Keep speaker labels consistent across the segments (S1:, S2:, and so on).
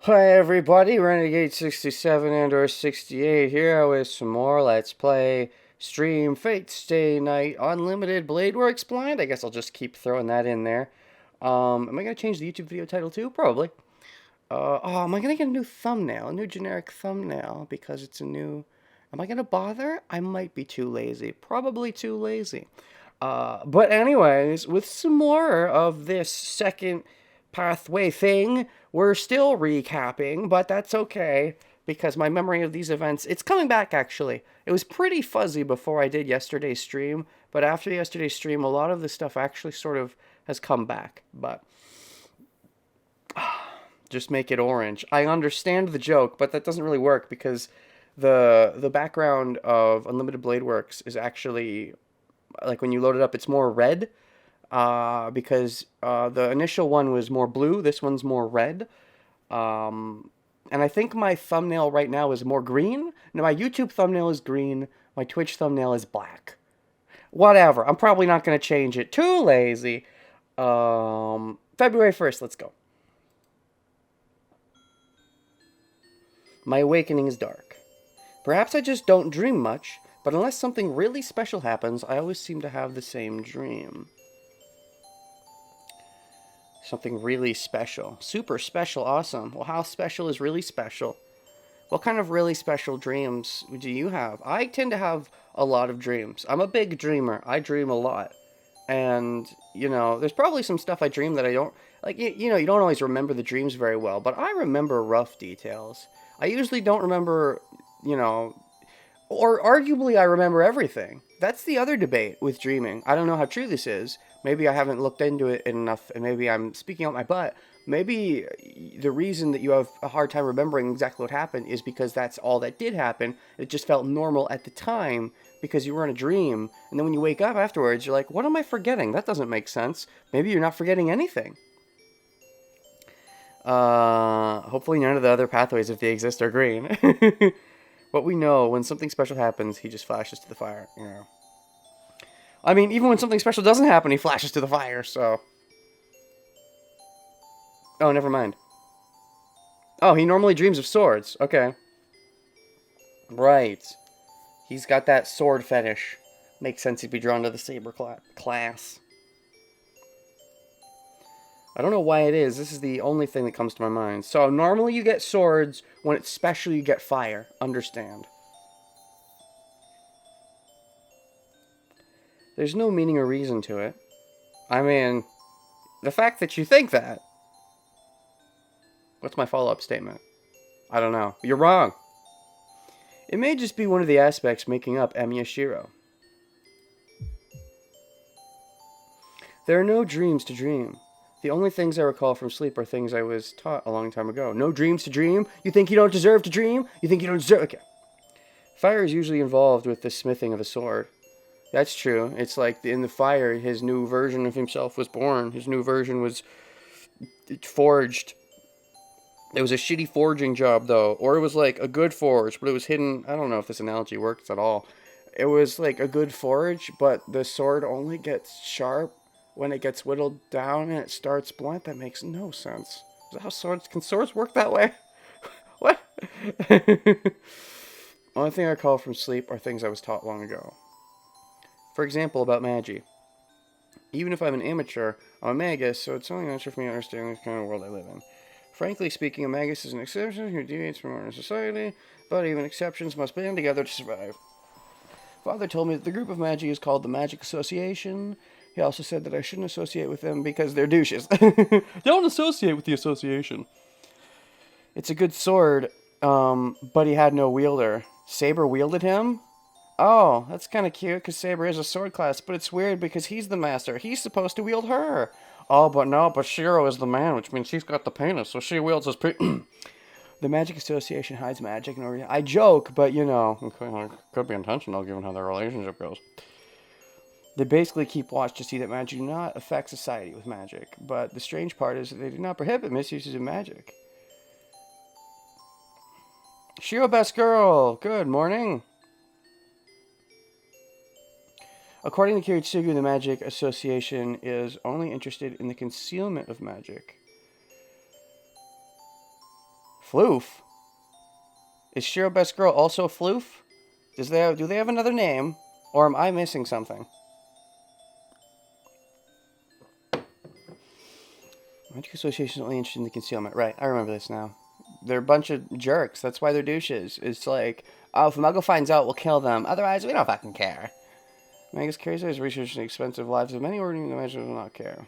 S1: Hi everybody, Renegade 67 and or 68 here with some more Let's Play Stream Fate Stay Night Unlimited Bladeworks Blind. I guess I'll just keep throwing that in there. Am I going to change the YouTube video title too? Probably. Am I going to get a new thumbnail? A new generic thumbnail because it's a new... Am I going to bother? I might be too lazy. Probably too lazy. But anyways, with some more of this second pathway thing, we're still recapping, but that's okay because my memory of these events, it's coming back actually. It was pretty fuzzy before I did yesterday's stream, but after yesterday's stream, a lot of the stuff actually sort of has come back, but just make it orange. I understand the joke, but that doesn't really work because the background of Unlimited Blade Works is actually, like when you load it up, it's more red. Because the initial one was more blue, this one's more red. And I think my thumbnail right now is more green. No, my YouTube thumbnail is green, my Twitch thumbnail is black. Whatever, I'm probably not going to change it. Too lazy. February 1st, let's go. My awakening is dark. Perhaps I just don't dream much, but unless something really special happens, I always seem to have the same dream. Something really special. Super special, awesome. Well, how special is really special? What kind of really special dreams do you have? I tend to have a lot of dreams. I'm a big dreamer. I dream a lot. And, you know, there's probably some stuff I dream that I don't... Like, you know, you don't always remember the dreams very well, but I remember rough details. I usually don't remember, you know... Or arguably I remember everything. That's the other debate with dreaming. I don't know how true this is. Maybe I haven't looked into it enough, and maybe I'm speaking out my butt. Maybe the reason that you have a hard time remembering exactly what happened is because that's all that did happen. It just felt normal at the time because you were in a dream. And then when you wake up afterwards, you're like, what am I forgetting? That doesn't make sense. Maybe you're not forgetting anything. Hopefully none of the other pathways, if they exist, are green. But we know when something special happens, he just flashes to the fire, you know. I mean, even when something special doesn't happen, he flashes to the fire, so... Oh, never mind. Oh, he normally dreams of swords. Okay. Right. He's got that sword fetish. Makes sense he'd be drawn to the saber class. I don't know why it is. This is the only thing that comes to my mind. So, normally you get swords. When it's special, you get fire. Understand. There's no meaning or reason to it. I mean, the fact that you think that... What's my follow-up statement? I don't know. You're wrong. It may just be one of the aspects making up Amiyashiro. There are no dreams to dream. The only things I recall from sleep are things I was taught a long time ago. No dreams to dream? You think you don't deserve to dream? You think you don't deserve... Okay. Fire is usually involved with the smithing of a sword. That's true. It's like in the fire, his new version of himself was born. His new version was forged. It was a shitty forging job, though. Or it was like a good forge, but it was hidden. I don't know if this analogy works at all. It was like a good forge, but the sword only gets sharp when it gets whittled down and it starts blunt. That makes no sense. Is that how swords... Can swords work that way? What? Only thing I recall from sleep are things I was taught long ago. For example, about magi. Even if I'm an amateur, I'm a magus, so it's only natural for me to understand this kind of world I live in. Frankly speaking, a magus is an exception who deviates from modern society, but even exceptions must band together to survive. Father told me that the group of magi is called the Magic Association. He also said that I shouldn't associate with them because they're douches. Don't associate with the association. It's a good sword, but he had no wielder. Saber wielded him? Oh, that's kind of cute, because Saber is a sword class, but it's weird because he's the master. He's supposed to wield her. Oh, but no, but Shiro is the man, which means she's got the penis, so she wields his The Magic Association hides magic in order... I joke, but, you know, it could be intentional given how their relationship goes. They basically keep watch to see that magic do not affect society with magic, but the strange part is that they do not prohibit misuses of magic. Shiro, best girl! Good morning! According to Kiritsugu, the Magic Association is only interested in the concealment of magic. Floof? Is Shiro Best Girl also Floof? Do they have another name? Or am I missing something? Magic Association is only interested in the concealment. Right, I remember this now. They're a bunch of jerks. That's why they're douches. It's like, oh, if Muggle finds out, we'll kill them. Otherwise, we don't fucking care. Magus carries out his research in the expensive lives of many ordinary magic will not care.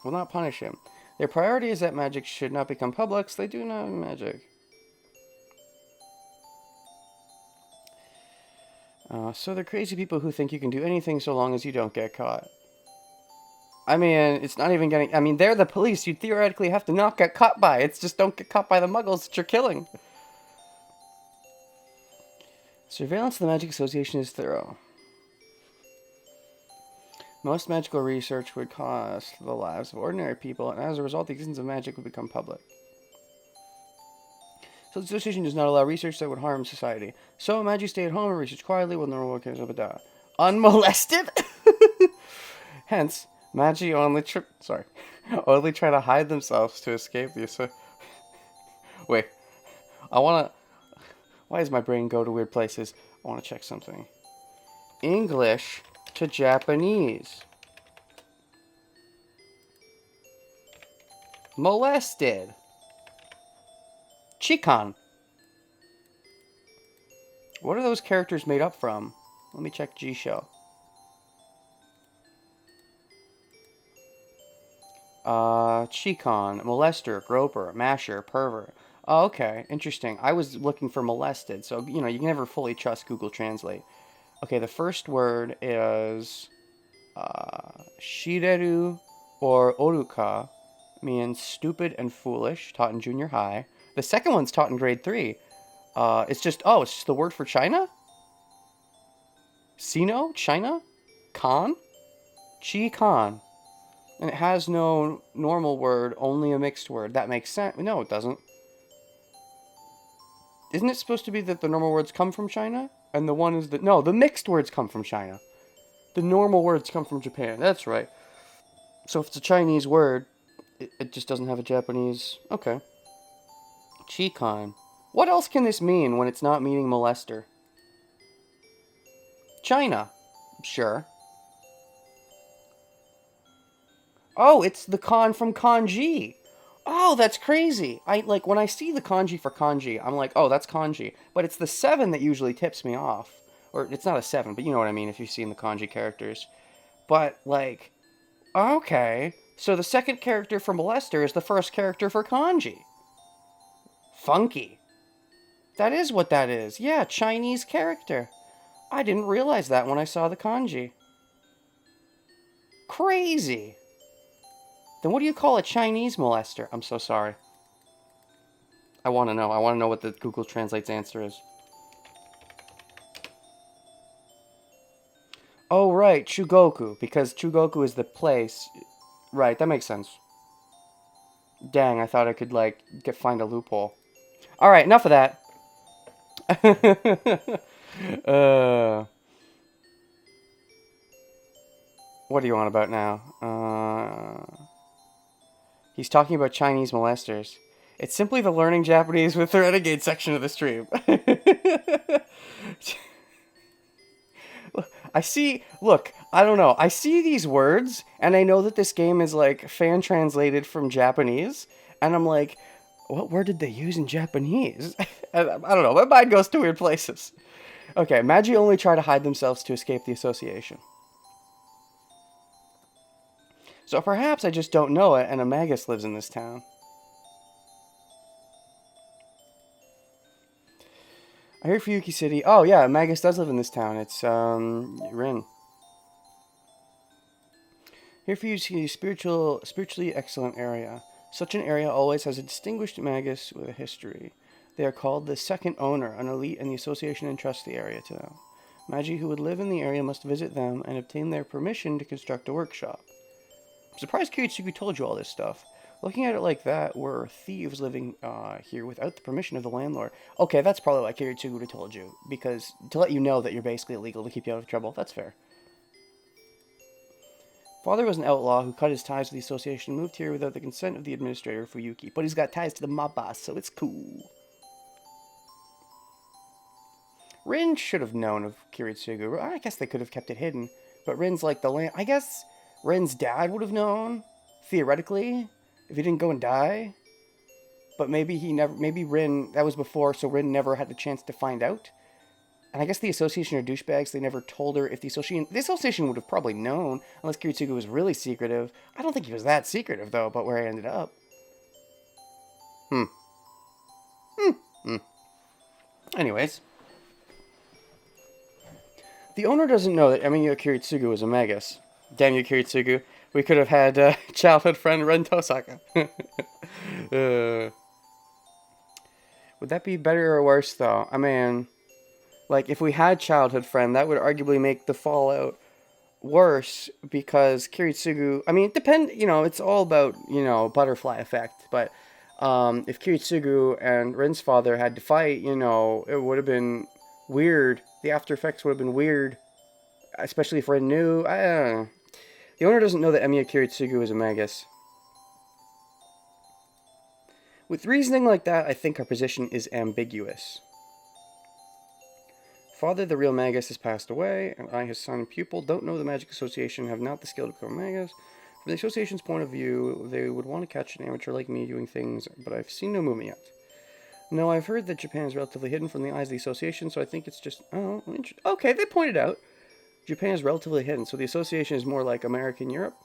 S1: Will not punish him. Their priority is that magic should not become public, so they do not have magic. So they're crazy people who think you can do anything so long as you don't get caught. I mean, it's not even getting... I mean, they're the police. You theoretically have to not get caught by. It's just don't get caught by the muggles that you're killing. Surveillance of the Magic Association is thorough. Most magical research would cost the lives of ordinary people, and as a result, the existence of magic would become public. So the association does not allow research that would harm society. So Magi stay at home and research quietly while normal workers are die. Unmolested? Hence, Magi only try to hide themselves to escape the Wait. Why does my brain go to weird places? I want to check something. English to Japanese. Molested. Chikan. What are those characters made up from? Let me check G-Show. Chikan, molester, groper, masher, pervert. Oh, okay, interesting. I was looking for molested, so, you can never fully trust Google Translate. Okay, the first word is shireru or oruka, means stupid and foolish, taught in junior high. The second one's taught in grade 3. It's just the word for China? Sino? China? Kan? Chi-kan. And it has no normal word, only a mixed word. That makes sense. No, it doesn't. Isn't it supposed to be that the normal words come from China? And the one is that... No, the mixed words come from China. The normal words come from Japan. That's right. So if it's a Chinese word, it just doesn't have a Japanese... Okay. Chikan. What else can this mean when it's not meaning molester? China. Sure. Oh, it's the kan from kanji. Oh, that's crazy. When I see the kanji for kanji, I'm like, oh, that's kanji. But it's the 7 that usually tips me off. Or it's not a 7, but you know what I mean if you've seen the kanji characters. But, okay. So the second character for molester is the first character for kanji. Funky. That is what that is. Yeah, Chinese character. I didn't realize that when I saw the kanji. Crazy. Then what do you call a Chinese molester? I'm so sorry. I want to know. I want to know what the Google Translate's answer is. Oh, right. Chugoku. Because Chugoku is the place. Right, that makes sense. Dang, I thought I could, find a loophole. Alright, enough of that. What do you want about now? He's talking about Chinese molesters. It's simply the learning Japanese with the Renegade section of the stream. I don't know. I see these words, and I know that this game is, fan translated from Japanese, and I'm like, what word did they use in Japanese? I don't know. My mind goes to weird places. Okay, Magi only try to hide themselves to escape the association. So perhaps I just don't know it, and a Magus lives in this town. I hear Fuyuki City. Oh yeah, Magus does live in this town. It's Rin. Here Fuyuki spiritually excellent area. Such an area always has a distinguished Magus with a history. They are called the second owner, an elite, and the association entrusts the area to them. Magi who would live in the area must visit them and obtain their permission to construct a workshop. I'm surprised Kiritsugu told you all this stuff. Looking at it like that, we're thieves living here without the permission of the landlord. Okay, that's probably why Kiritsugu would have told you. Because to let you know that you're basically illegal to keep you out of trouble. That's fair. Father was an outlaw who cut his ties to the association and moved here without the consent of the administrator, Fuyuki. But he's got ties to the mob boss, so it's cool. Rin should have known of Kiritsugu. I guess they could have kept it hidden. But Rin's like the land. I guess Rin's dad would have known, theoretically, if he didn't go and die. But maybe he never. Maybe Rin. That was before, so Rin never had the chance to find out. And I guess the association are douchebags. They never told her if the association. The association would have probably known, unless Kiritsugu was really secretive. I don't think he was that secretive though. About where I ended up. Anyways. The owner doesn't know that ANEW Kiritsugu is a magus. Damn you, Kiritsugu. We could have had childhood friend Ren Tosaka. Would that be better or worse, though? I mean, like, if we had childhood friend, that would arguably make the fallout worse, because Kiritsugu... I mean, it's all about, butterfly effect, but if Kiritsugu and Ren's father had to fight, it would have been weird. The after effects would have been weird, especially if Ren knew. I don't know. The owner doesn't know that Emiya Kiritsugu is a magus. With reasoning like that, I think our position is ambiguous. Father, the real magus, has passed away, and I, his son and pupil, don't know the Magic Association, have not the skill to become a magus. From the association's point of view, they would want to catch an amateur like me doing things, but I've seen no movement yet. No, I've heard that Japan is relatively hidden from the eyes of the association, so I think it's just... Oh, okay, they pointed out. Japan is relatively hidden, so the association is more like American Europe,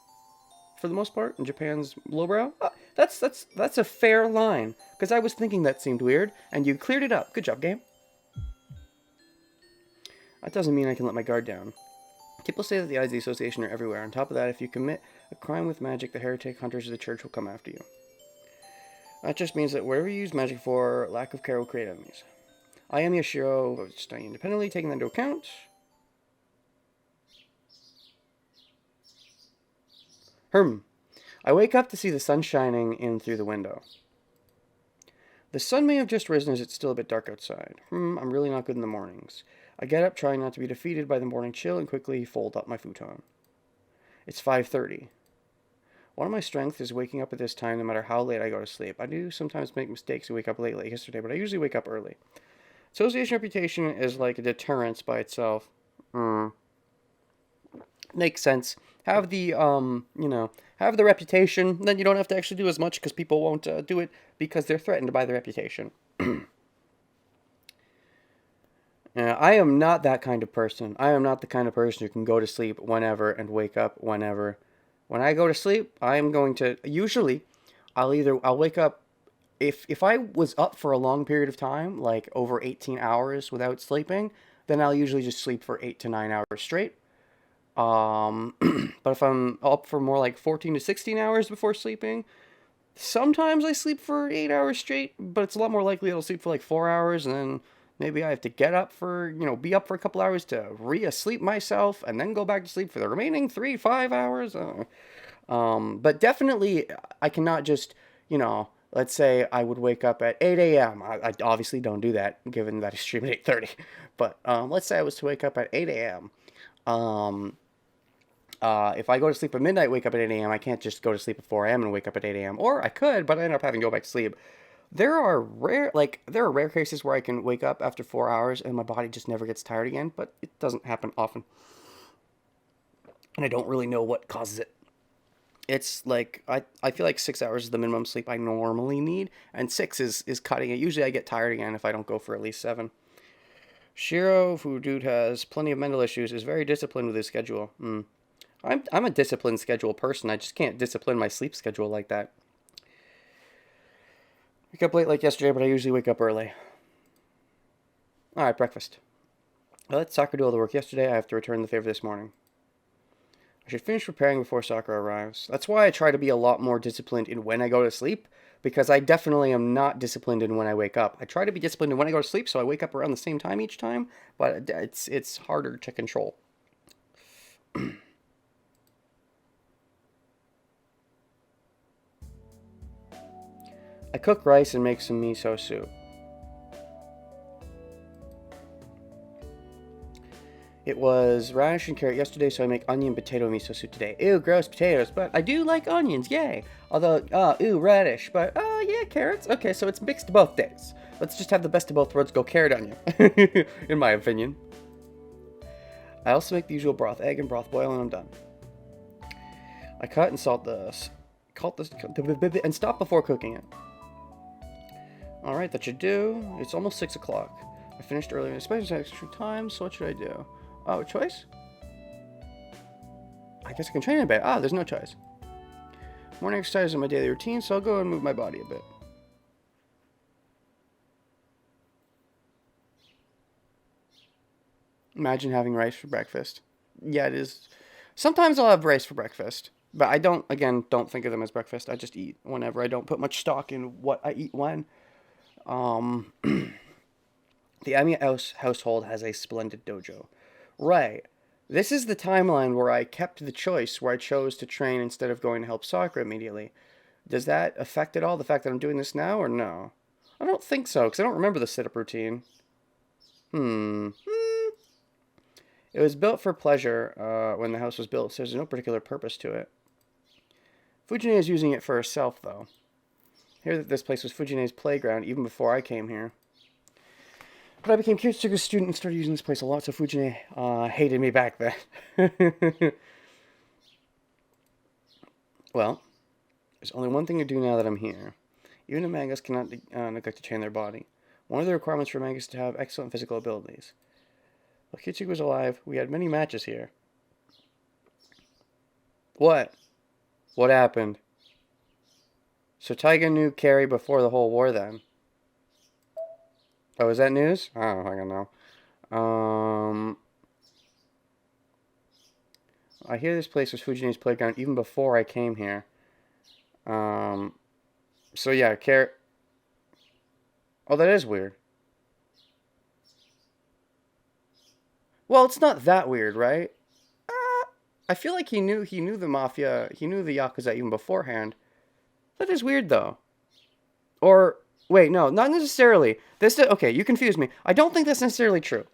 S1: for the most part, and Japan's lowbrow. That's a fair line, because I was thinking that seemed weird, and you cleared it up. Good job, game. That doesn't mean I can let my guard down. People say that the eyes of the association are everywhere. On top of that, if you commit a crime with magic, the heretic hunters of the church will come after you. That just means that whatever you use magic for, lack of care will create enemies. I am Yashiro, studying independently, taking that into account. I wake up to see the sun shining in through the window. The sun may have just risen as it's still a bit dark outside. I'm really not good in the mornings. I get up, trying not to be defeated by the morning chill, and quickly fold up my futon. It's 5:30. One of my strengths is waking up at this time no matter how late I go to sleep. I do sometimes make mistakes and wake up late like yesterday, but I usually wake up early. Association reputation is like a deterrence by itself. Makes sense. Have the, have the reputation, then you don't have to actually do as much because people won't do it because they're threatened by the reputation. I am not that kind of person. I am not the kind of person who can go to sleep whenever and wake up whenever. When I go to sleep, I am going to... Usually, I'll wake up... If I was up for a long period of time, like over 18 hours without sleeping, then I'll usually just sleep for 8 to 9 hours straight. But if I'm up for more like 14 to 16 hours before sleeping, sometimes I sleep for 8 hours straight, but it's a lot more likely I'll sleep for like 4 hours, and then maybe I have to get up for, be up for a couple hours to re-asleep myself, and then go back to sleep for the remaining 5 hours. But definitely, I cannot just, let's say I would wake up at 8 a.m. I obviously don't do that, given that I stream at 8:30. But let's say I was to wake up at 8 a.m. If I go to sleep at midnight, wake up at 8 a.m., I can't just go to sleep at 4 a.m. and wake up at 8 a.m. Or I could, but I end up having to go back to sleep. There are rare cases where I can wake up after 4 hours and my body just never gets tired again, but it doesn't happen often. And I don't really know what causes it. It's like, I feel like 6 hours is the minimum sleep I normally need, and 6 is cutting it. Usually I get tired again if I don't go for at least 7. Shiro, who dude has plenty of mental issues, is very disciplined with his schedule. I'm a disciplined schedule person. I just can't discipline my sleep schedule like that. Wake up late like yesterday, but I usually wake up early. Alright, breakfast. I let Sakura do all the work yesterday. I have to return the favor this morning. I should finish preparing before Sakura arrives. That's why I try to be a lot more disciplined in when I go to sleep, because I definitely am not disciplined in when I wake up. I try to be disciplined in when I go to sleep, so I wake up around the same time each time, but it's harder to control. I cook rice and make some miso soup. It was radish and carrot yesterday, so I make onion potato miso soup today. Ew, gross potatoes, but I do like onions, yay. Although, ew, radish, but, yeah, carrots. Okay, so it's mixed both days. Let's just have the best of both worlds, go carrot onion, in my opinion. I also make the usual broth, egg and broth boil, and I'm done. I cut and salt this, and stop before cooking it. Alright, that should do. It's almost 6 o'clock. I finished earlier, especially extra time, so what should I do? Oh, choice? I guess I can train a bit. There's no choice. Morning exercise is my daily routine, so I'll go and move my body a bit. Imagine having rice for breakfast. Yeah, it is. Sometimes I'll have rice for breakfast, but I don't think of them as breakfast. I just eat whenever. I don't put much stock in what I eat when. The ANEW household has a splendid dojo. Right. This is the timeline where I kept the choice, where I chose to train instead of going to help soccer immediately. Does that affect at all, the fact that I'm doing this now, or no? I don't think so, because I don't remember the sit-up routine. It was built for pleasure when the house was built, so there's no particular purpose to it. Fujine is using it for herself, though. I hear that this place was Fujine's playground even before I came here. But I became Kiritsugu's student and started using this place a lot, so Fujine hated me back then. Well, there's only one thing to do now that I'm here. Even the mangas cannot neglect to train their body. One of the requirements for mangas is to have excellent physical abilities. While Kiritsugu was alive, we had many matches here. What? What happened? So Taiga knew Carrie before the whole war then? Oh, is that news? I don't fucking know. I hear this place was Fujine's playground even before I came here. So yeah, Oh, that is weird. Well, it's not that weird, right? I feel like he knew the Mafia, he knew the Yakuza even beforehand. That is weird, though. Or... Wait, no, not necessarily. Okay, you confused me. I don't think that's necessarily true.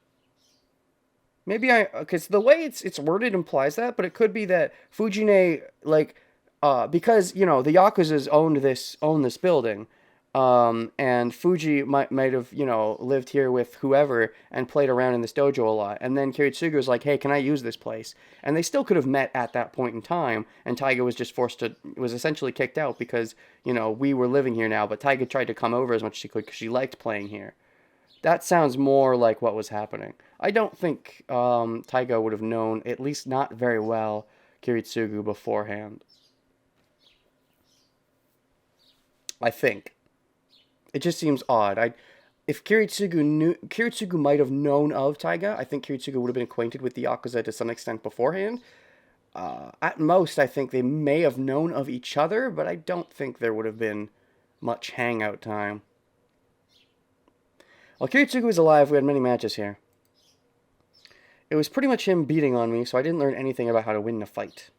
S1: Maybe because the way it's worded implies that, but it could be that Fujine, like, because, the Yakuzas owned this building, and Fuji might have, lived here with whoever and played around in this dojo a lot. And then Kiritsugu was like, hey, can I use this place? And they still could have met at that point in time, and Taiga was just was essentially kicked out because, we were living here now, but Taiga tried to come over as much as she could because she liked playing here. That sounds more like what was happening. I don't think Taiga would have known, at least not very well, Kiritsugu beforehand. I think. It just seems odd. If Kiritsugu might have known of Taiga. I think Kiritsugu would have been acquainted with the Yakuza to some extent beforehand. At most, I think they may have known of each other, but I don't think there would have been much hangout time. While Kiritsugu was alive, we had many matches here. It was pretty much him beating on me, so I didn't learn anything about how to win a fight.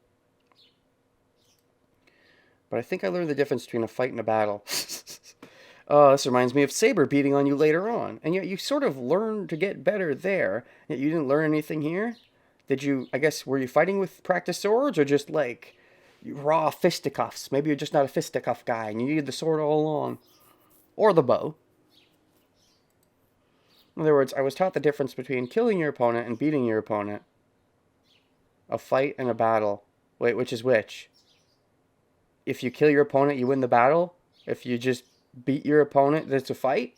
S1: But I think I learned the difference between a fight and a battle. Oh, this reminds me of Saber beating on you later on. And yet you sort of learned to get better there, yet you didn't learn anything here? Were you fighting with practice swords, or just, like, raw fisticuffs? Maybe you're just not a fisticuff guy, and you needed the sword all along. Or the bow. In other words, I was taught the difference between killing your opponent and beating your opponent. A fight and a battle. Wait, which is which? If you kill your opponent, you win the battle? If you just beat your opponent, that's a fight?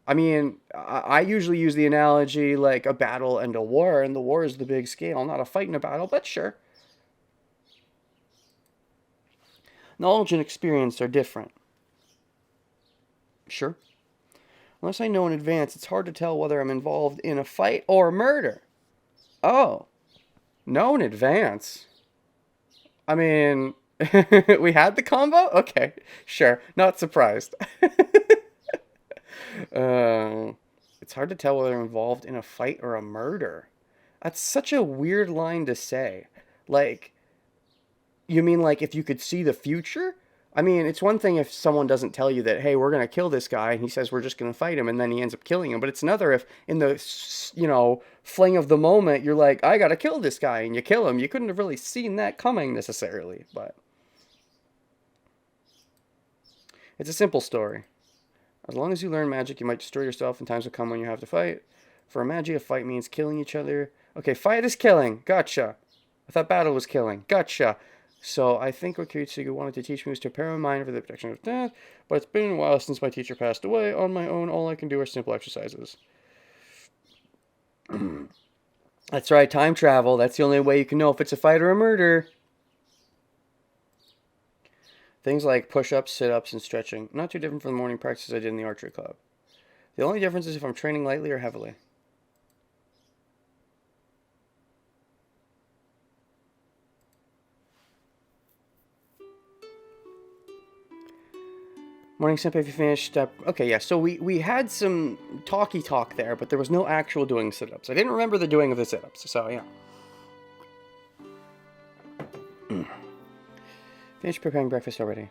S1: I mean, I usually use the analogy like a battle and a war, and the war is the big scale, not a fight and a battle, but sure. Knowledge and experience are different. Sure. Unless I know in advance, it's hard to tell whether I'm involved in a fight or murder. Oh. Know in advance? I mean... we had the combo? Okay, sure. Not surprised. It's hard to tell whether I'm involved in a fight or a murder. That's such a weird line to say. Like, you mean like if you could see the future? I mean, it's one thing if someone doesn't tell you that, hey, we're going to kill this guy, and he says we're just going to fight him, and then he ends up killing him. But it's another if in the, fling of the moment, you're like, I got to kill this guy, and you kill him. You couldn't have really seen that coming necessarily, but it's a simple story. As long as you learn magic, you might destroy yourself, and times will come when you have to fight. For a magi, a fight means killing each other. Okay, fight is killing. Gotcha. I thought battle was killing. Gotcha. So I think what Kiritsugu wanted to teach me was to prepare my mind for the protection of death, but it's been a while since my teacher passed away. On my own, all I can do are simple exercises. That's right, time travel. That's the only way you can know if it's a fight or a murder. Things like push-ups, sit-ups, and stretching. Not too different from the morning practices I did in the archery club. The only difference is if I'm training lightly or heavily. Morning, Senpai, if you finished up. Okay, yeah, so we had some talky talk there, but there was no actual doing sit-ups. I didn't remember the doing of the sit-ups, so yeah. Finished preparing breakfast already.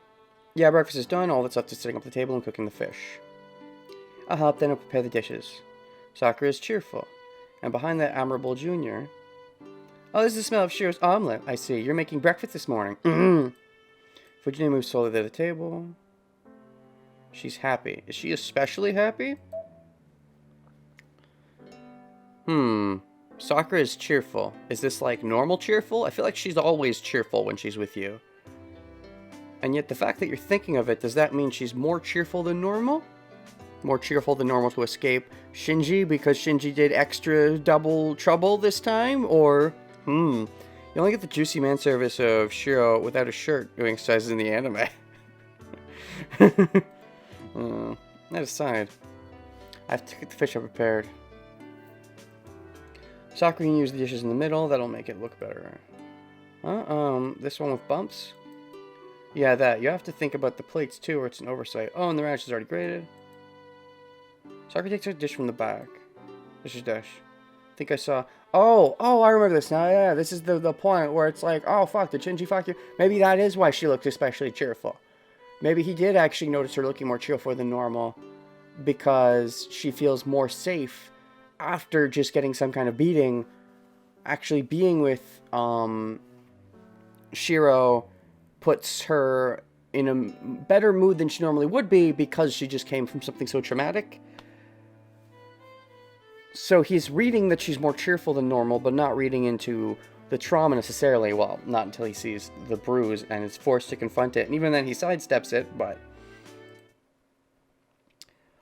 S1: Yeah, breakfast is done. All that's left is setting up the table and cooking the fish. I'll help, then I'll prepare the dishes. Sakura is cheerful. And behind that admirable junior... Oh, this is the smell of Shiro's omelet. I see. You're making breakfast this morning. Fujine moves slowly to the table. She's happy. Is she especially happy? Sakura is cheerful. Is this like normal cheerful? I feel like she's always cheerful when she's with you. And yet the fact that you're thinking of it, does that mean she's more cheerful than normal? More cheerful than normal to escape Shinji because Shinji did extra double trouble this time? Or, you only get the juicy man service of Shiro without a shirt doing exercises in the anime. That aside, I have to get the fish I prepared. Sakura can use the dishes in the middle. That'll make it look better. This one with bumps? Yeah, that. You have to think about the plates too, or it's an oversight. Oh, and the radish is already grated. Sakura takes her dish from the back. This is dish. I think I saw... Oh, I remember this now. Yeah, this is the point where it's like, oh, fuck, did Shinji fuck you? Maybe that is why she looked especially cheerful. Maybe he did actually notice her looking more cheerful than normal because she feels more safe after just getting some kind of beating. Actually being with Shiro puts her in a better mood than she normally would be because she just came from something so traumatic. So he's reading that she's more cheerful than normal, but not reading into the trauma necessarily. Well, not until he sees the bruise and is forced to confront it. And even then he sidesteps it, but...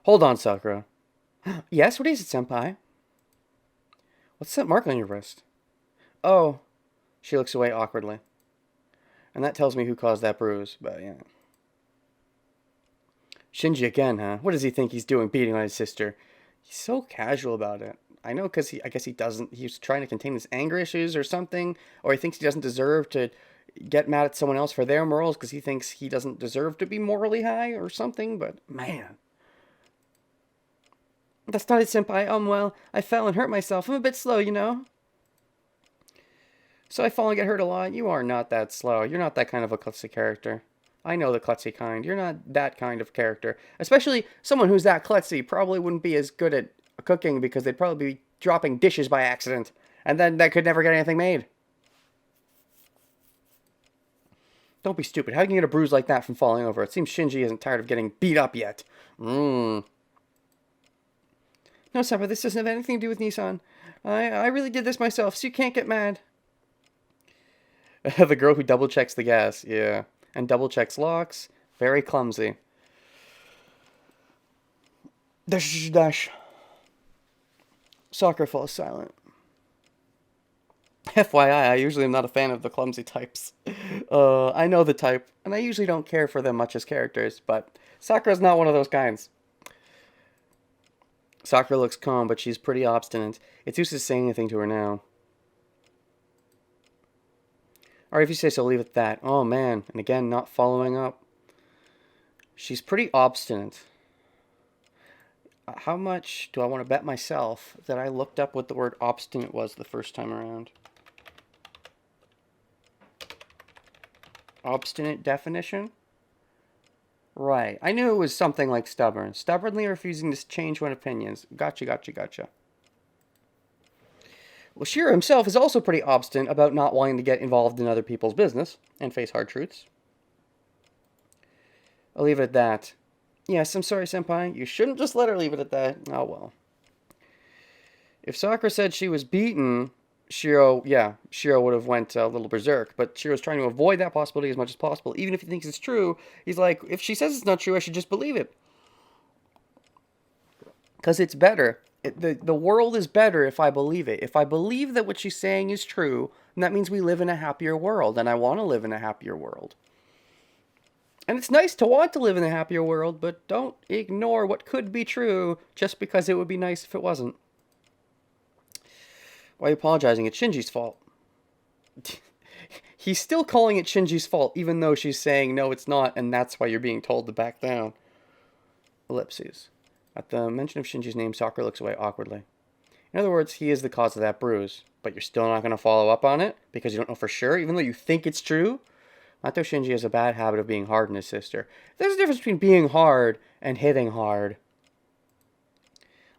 S1: Hold on, Sakura. Yes, what is it, senpai? What's that mark on your wrist? Oh. She looks away awkwardly. And that tells me who caused that bruise, but yeah. Shinji again, huh? What does he think he's doing, beating on his sister? He's so casual about it. I know because I guess he doesn't, he's trying to contain his anger issues or something, or he thinks he doesn't deserve to get mad at someone else for their morals because he thinks he doesn't deserve to be morally high or something, but man. That's not it, senpai. Well, I fell and hurt myself. I'm a bit slow, you know? So I fall and get hurt a lot. You are not that slow. You're not that kind of a klutzy character. I know the klutzy kind. You're not that kind of character. Especially someone who's that klutzy probably wouldn't be as good at cooking because they'd probably be dropping dishes by accident. And then they could never get anything made. Don't be stupid. How can you get a bruise like that from falling over? It seems Shinji isn't tired of getting beat up yet. No, Senpai, this doesn't have anything to do with Nissan. I really did this myself, so you can't get mad. The girl who double checks the gas, yeah. And double checks locks. Very clumsy. Dash, dash. Sakura falls silent. FYI, I usually am not a fan of the clumsy types. I know the type, and I usually don't care for them much as characters, but Sakura's not one of those kinds. Sakura looks calm, but she's pretty obstinate. It's useless saying anything to her now. Alright, if you say so, leave it at that. Oh, man. And again, not following up. She's pretty obstinate. How much do I want to bet myself that I looked up what the word obstinate was the first time around? Obstinate definition? Right. I knew it was something like stubborn. Stubbornly refusing to change one opinions. Gotcha, gotcha, gotcha. Well, Shiro himself is also pretty obstinate about not wanting to get involved in other people's business and face hard truths. I'll leave it at that. Yes, I'm sorry, Senpai. You shouldn't just let her leave it at that. Oh well. If Sakura said she was beaten, Shiro would have went a little berserk. But Shiro's trying to avoid that possibility as much as possible. Even if he thinks it's true, he's like, if she says it's not true, I should just believe it. Because it's better. The world is better if I believe it. If I believe that what she's saying is true, then that means we live in a happier world. And I want to live in a happier world. And it's nice to want to live in a happier world, but don't ignore what could be true just because it would be nice if it wasn't. Why are you apologizing? It's Shinji's fault. He's still calling it Shinji's fault, even though she's saying, no, it's not, and that's why you're being told to back down. Ellipses. At the mention of Shinji's name, Sakura looks away awkwardly. In other words, he is the cause of that bruise, but you're still not going to follow up on it because you don't know for sure, even though you think it's true? Mato Shinji has a bad habit of being hard on his sister. There's a difference between being hard and hitting hard.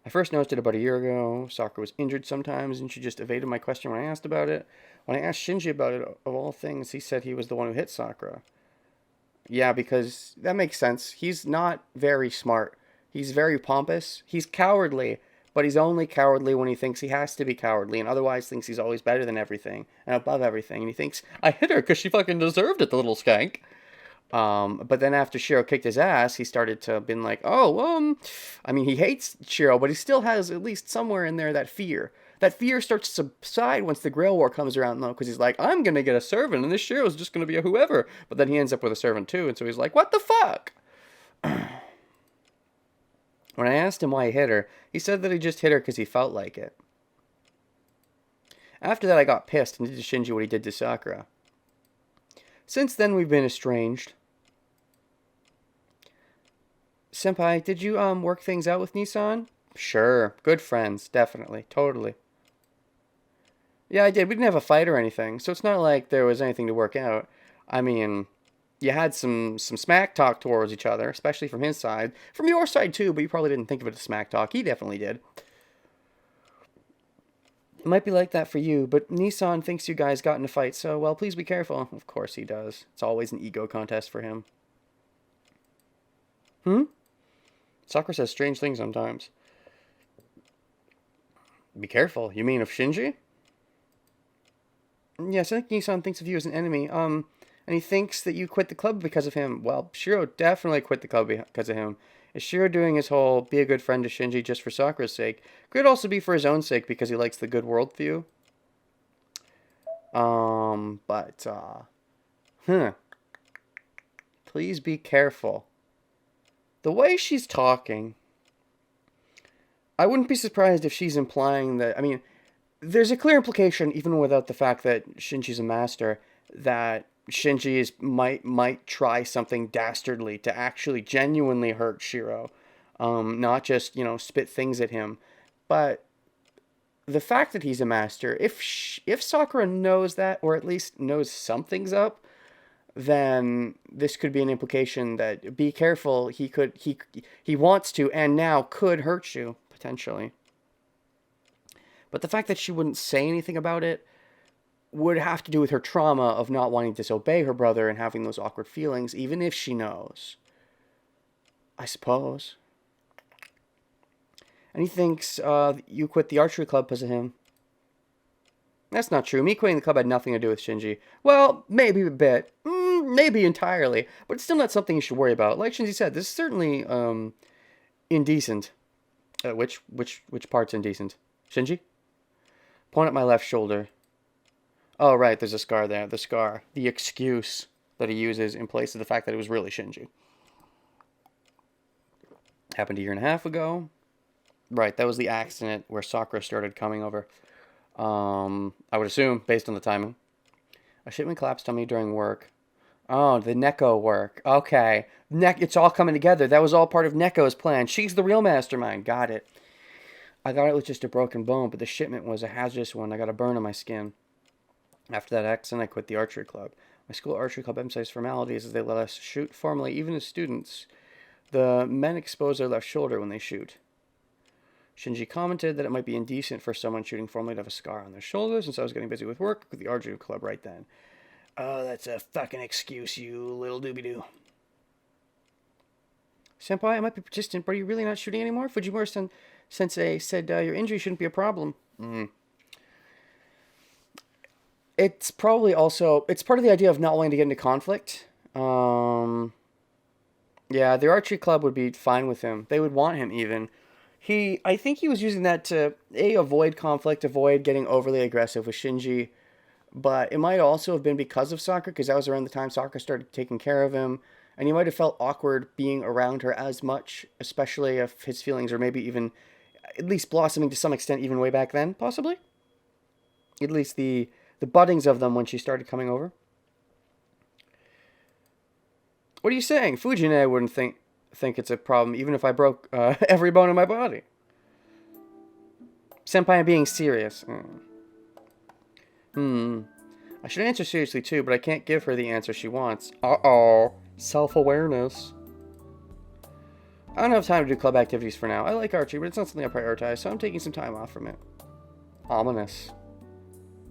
S1: I first noticed it about a year ago. Sakura was injured sometimes, and she just evaded my question when I asked about it. When I asked Shinji about it, of all things, he said he was the one who hit Sakura. Yeah, because that makes sense. He's not very smart. He's very pompous. He's cowardly, but he's only cowardly when he thinks he has to be cowardly, and otherwise thinks he's always better than everything and above everything. And he thinks, I hit her because she fucking deserved it, the little skank. But then after Shiro kicked his ass, he started to been like, I mean, he hates Shiro, but he still has at least somewhere in there that fear. That fear starts to subside once the Grail War comes around, though, because he's like, I'm going to get a servant, and this Shiro's just going to be a whoever. But then he ends up with a servant, too, and so he's like, what the fuck? When I asked him why he hit her, he said that he just hit her because he felt like it. After that, I got pissed and did to Shinji what he did to Sakura. Since then, we've been estranged. Senpai, did you work things out with Nissan? Sure. Good friends. Definitely. Totally. Yeah, I did. We didn't have a fight or anything, so it's not like there was anything to work out. I mean, you had some smack talk towards each other, especially from his side. From your side, too, but you probably didn't think of it as smack talk. He definitely did. It might be like that for you, but Nissan thinks you guys got in a fight, so, well, please be careful. Of course he does. It's always an ego contest for him. Sakura says strange things sometimes. Be careful. You mean of Shinji? Yes, I think Nissan thinks of you as an enemy. And he thinks that you quit the club because of him. Well, Shiro definitely quit the club because of him. Is Shiro doing his whole be a good friend to Shinji just for Sakura's sake? Could also be for his own sake because he likes the good world view. Please be careful. The way she's talking, I wouldn't be surprised if she's implying that, I mean, there's a clear implication, even without the fact that Shinji's a master, that Shinji might try something dastardly to actually genuinely hurt Shiro. Not just, spit things at him. But the fact that he's a master, if Sakura knows that, or at least knows something's up, then this could be an implication that be careful, he wants to and now could hurt you, potentially. But the fact that she wouldn't say anything about it would have to do with her trauma of not wanting to disobey her brother and having those awkward feelings, even if she knows. I suppose. And he thinks you quit the archery club because of him. That's not true. Me quitting the club had nothing to do with Shinji. Well, maybe a bit. Maybe entirely. But it's still not something you should worry about. Like Shinji said, this is certainly indecent. Which part's indecent? Shinji? Point at my left shoulder. Oh, right, there's a scar there. The scar. The excuse that he uses in place of the fact that it was really Shinji. Happened a year and a half ago. Right, that was the accident where Sakura started coming over. I would assume, based on the timing. A shipment collapsed on me during work. Oh, the Neko work. Okay. It's all coming together. That was all part of Neko's plan. She's the real mastermind. Got it. I thought it was just a broken bone, but the shipment was a hazardous one. I got a burn on my skin. After that accident, I quit the archery club. My school archery club emphasizes formalities as they let us shoot formally, even as students. The men expose their left shoulder when they shoot. Shinji commented that it might be indecent for someone shooting formally to have a scar on their shoulder, since I was getting busy with work with the archery club right then. Oh, that's a fucking excuse, you little doobie-doo. Senpai, I might be persistent, but are you really not shooting anymore? Fujimura-sensei said your injury shouldn't be a problem. It's probably also... It's part of the idea of not wanting to get into conflict. Yeah, the archery club would be fine with him. They would want him, even. I think he was using that to, avoid conflict, avoid getting overly aggressive with Shinji. But it might also have been because of Sakura, because that was around the time Sakura started taking care of him. And he might have felt awkward being around her as much, especially if his feelings are maybe even, at least blossoming to some extent even way back then, possibly. At least the buddings of them when she started coming over. What are you saying? Fujine wouldn't think it's a problem, even if I broke every bone in my body. Senpai, I'm being serious. I should answer seriously too, but I can't give her the answer she wants. Uh-oh. Self-awareness. I don't have time to do club activities for now. I like archery, but it's not something I prioritize, so I'm taking some time off from it. Ominous.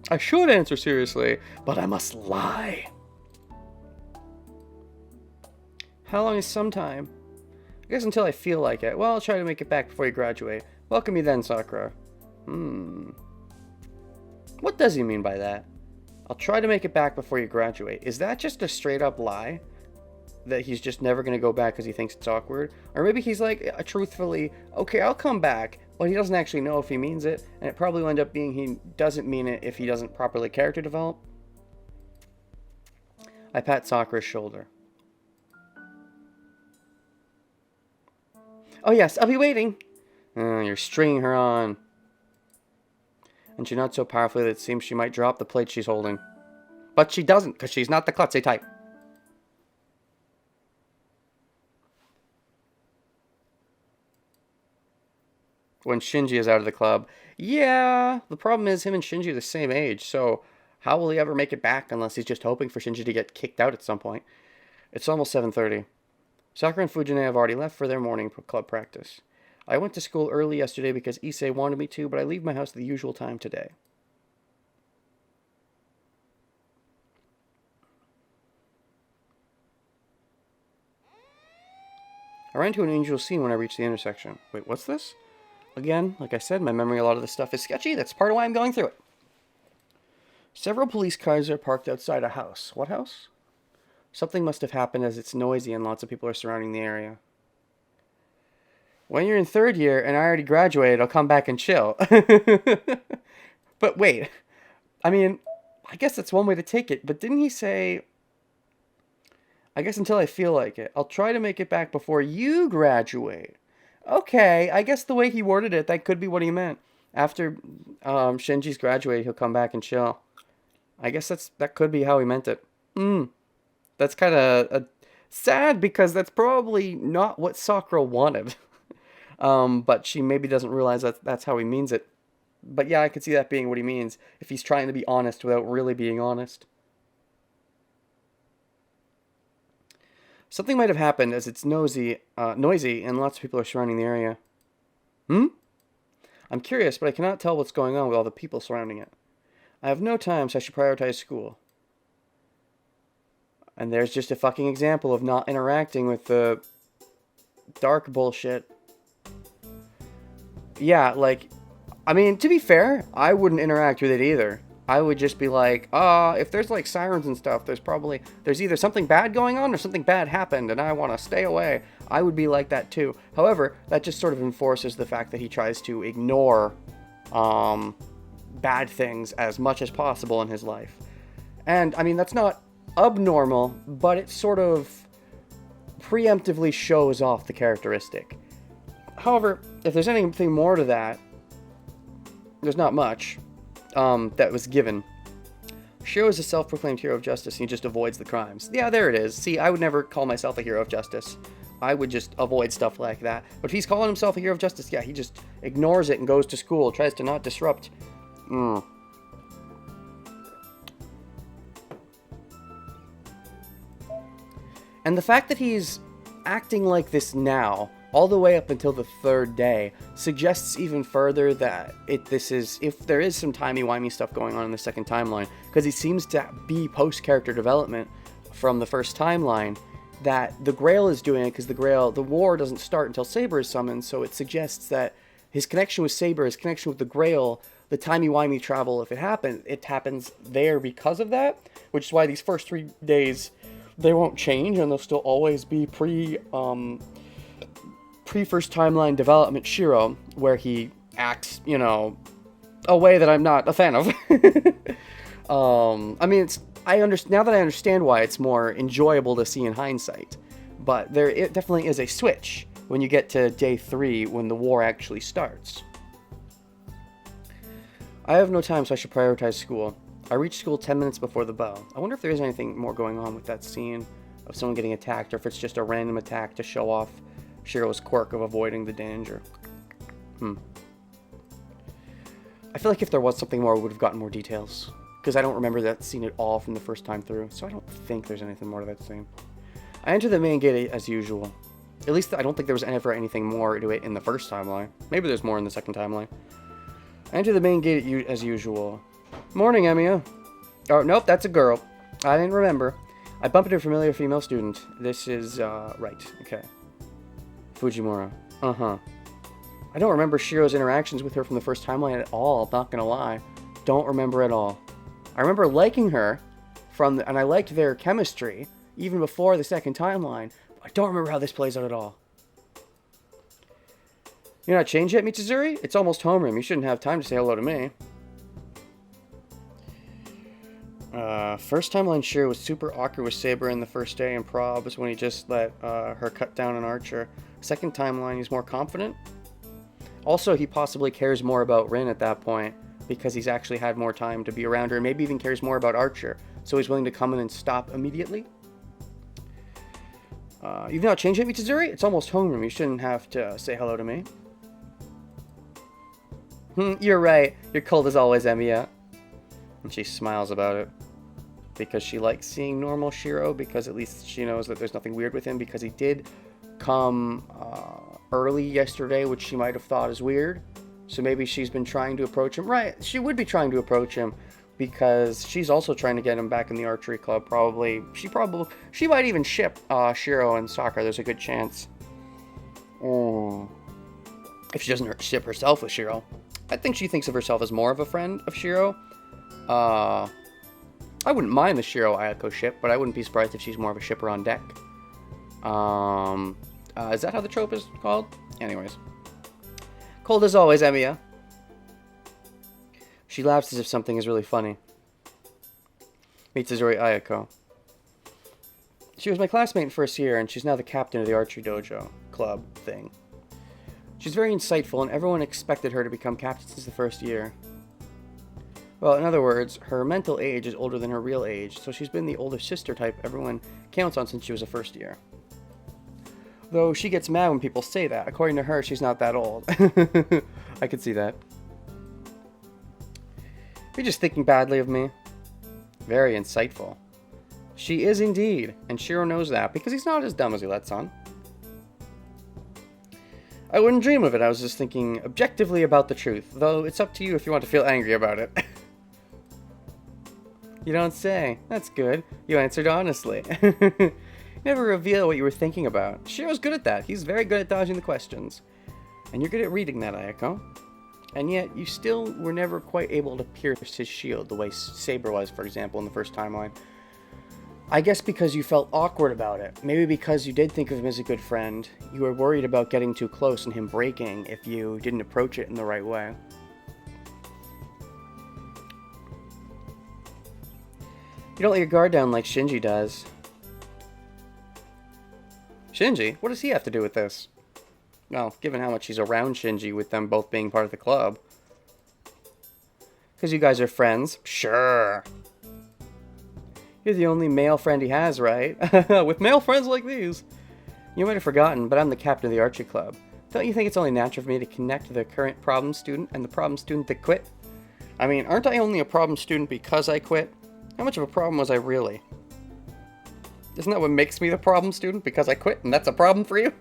S1: I should answer seriously, but I must lie. How long is some time? I guess until I feel like it. Well, I'll try to make it back before you graduate. Welcome me then, Sakura. What does he mean by that? I'll try to make it back before you graduate. Is that just a straight up lie? That he's just never going to go back because he thinks it's awkward? Or maybe he's like, truthfully, okay, I'll come back, but he doesn't actually know if he means it, and it probably will end up being he doesn't mean it if he doesn't properly character develop. I pat Sakura's shoulder. Oh yes, I'll be waiting. You're stringing her on. And she nods so powerfully that it seems she might drop the plate she's holding. But she doesn't, because she's not the klutzy type. When Shinji is out of the club. Yeah, the problem is him and Shinji are the same age, so how will he ever make it back unless he's just hoping for Shinji to get kicked out at some point? It's almost 7:30. Sakura and Fujine have already left for their morning club practice. I went to school early yesterday because Issei wanted me to, but I leave my house at the usual time today. I ran into an unusual scene when I reached the intersection. Wait, what's this? Again, like I said, my memory a lot of this stuff is sketchy. That's part of why I'm going through it. Several police cars are parked outside a house. What house? Something must have happened as it's noisy and lots of people are surrounding the area. When you're in third year and I already graduated, I'll come back and chill. But wait. I mean, I guess that's one way to take it. But didn't he say... I guess until I feel like it. I'll try to make it back before you graduate. Okay, I guess the way he worded it, that could be what he meant. After Shinji's graduated, he'll come back and chill. I guess that could be how he meant it. That's kind of sad because that's probably not what Sakura wanted. But she maybe doesn't realize that's how he means it. But yeah, I could see that being what he means if he's trying to be honest without really being honest. Something might have happened as it's noisy and lots of people are surrounding the area. I'm curious, but I cannot tell what's going on with all the people surrounding it. I have no time, so I should prioritize school. And there's just a fucking example of not interacting with the dark bullshit. Yeah, like, I mean, to be fair, I wouldn't interact with it either. I would just be like, if there's like sirens and stuff, there's either something bad going on or something bad happened and I want to stay away. I would be like that too. However, that just sort of enforces the fact that he tries to ignore bad things as much as possible in his life. And, I mean, that's not abnormal, but it sort of preemptively shows off the characteristic. However, if there's anything more to that, there's not much. That was given. Shiro is a self-proclaimed hero of justice and he just avoids the crimes. Yeah, there it is. See, I would never call myself a hero of justice. I would just avoid stuff like that. But if he's calling himself a hero of justice, yeah, he just ignores it and goes to school, tries to not disrupt. And the fact that he's acting like this now, all the way up until the third day, suggests even further that if there is some timey-wimey stuff going on in the second timeline, because he seems to be post-character development from the first timeline, that the Grail is doing it because the war doesn't start until Saber is summoned, so it suggests that his connection with Saber, his connection with the Grail, the timey-wimey travel, if it happens there because of that, which is why these first 3 days, they won't change, and they'll still always be pre-first timeline development Shiro, where he acts, a way that I'm not a fan of. I mean, now that I understand why, it's more enjoyable to see in hindsight. But it definitely is a switch when you get to day 3, when the war actually starts. I have no time, so I should prioritize school. I reach school 10 minutes before the bell. I wonder if there is anything more going on with that scene of someone getting attacked, or if it's just a random attack to show off Shiro's quirk of avoiding the danger. I feel like if there was something more, we would have gotten more details. Because I don't remember that scene at all from the first time through, so I don't think there's anything more to that scene. I enter the main gate as usual. At least I don't think there was ever anything more to it in the first timeline. Maybe there's more in the second timeline. I enter the main gate as usual. Morning, Emiya. Oh, nope, that's a girl. I didn't remember. I bump into a familiar female student. This is, right, okay. Fujimura. Uh-huh. I don't remember Shiro's interactions with her from the first timeline at all, not gonna lie. Don't remember at all. I remember liking her, and I liked their chemistry, even before the second timeline. But I don't remember how this plays out at all. You're not changed yet, Mitsuzuri? It's almost homeroom. You shouldn't have time to say hello to me. First timeline Shiro was super awkward with Saber in the first day, and probs when he just let her cut down an archer. Second timeline, he's more confident. Also, he possibly cares more about Rin at that point, because he's actually had more time to be around her, and maybe even cares more about Archer, so he's willing to come in and stop immediately. You've not changed yet, Mitsuzuri? It's almost homeroom. You shouldn't have to say hello to me. You're right. You're cold as always, Emiya. And she smiles about it. Because she likes seeing normal Shiro, because at least she knows that there's nothing weird with him, because he did come early yesterday, which she might have thought is weird. So maybe she's been trying to approach him. Right, she would be trying to approach him, because she's also trying to get him back in the archery club, probably. She might even ship Shiro and Sakura. There's a good chance. If she doesn't ship herself with Shiro. I think she thinks of herself as more of a friend of Shiro. I wouldn't mind the Shiro Ayako ship, but I wouldn't be surprised if she's more of a shipper on deck. Is that how the trope is called? Anyways. Cold as always, Emiya. She laughs as if something is really funny. Mitsuzuri Ayako. She was my classmate in first year, and she's now the captain of the archery dojo club thing. She's very insightful, and everyone expected her to become captain since the first year. Well, in other words, her mental age is older than her real age, so she's been the older sister type everyone counts on since she was a first year. Though she gets mad when people say that. According to her, she's not that old. I could see that. You're just thinking badly of me. Very insightful. She is indeed, and Shiro knows that, because he's not as dumb as he lets on. I wouldn't dream of it. I was just thinking objectively about the truth, though it's up to you if you want to feel angry about it. You don't say. That's good. You answered honestly. Never reveal what you were thinking about. Shiro's good at that. He's very good at dodging the questions. And you're good at reading that, Ayako. And yet, you still were never quite able to pierce his shield the way Saber was, for example, in the first timeline. I guess because you felt awkward about it. Maybe because you did think of him as a good friend. You were worried about getting too close and him breaking if you didn't approach it in the right way. You don't let your guard down like Shinji does. Shinji? What does he have to do with this? Well, given how much he's around Shinji with them both being part of the club. Because you guys are friends? Sure. You're the only male friend he has, right? With male friends like these. You might have forgotten, but I'm the captain of the archery club. Don't you think it's only natural for me to connect the current problem student and the problem student that quit? I mean, aren't I only a problem student because I quit? How much of a problem was I really? Isn't that what makes me the problem student? Because I quit and that's a problem for you?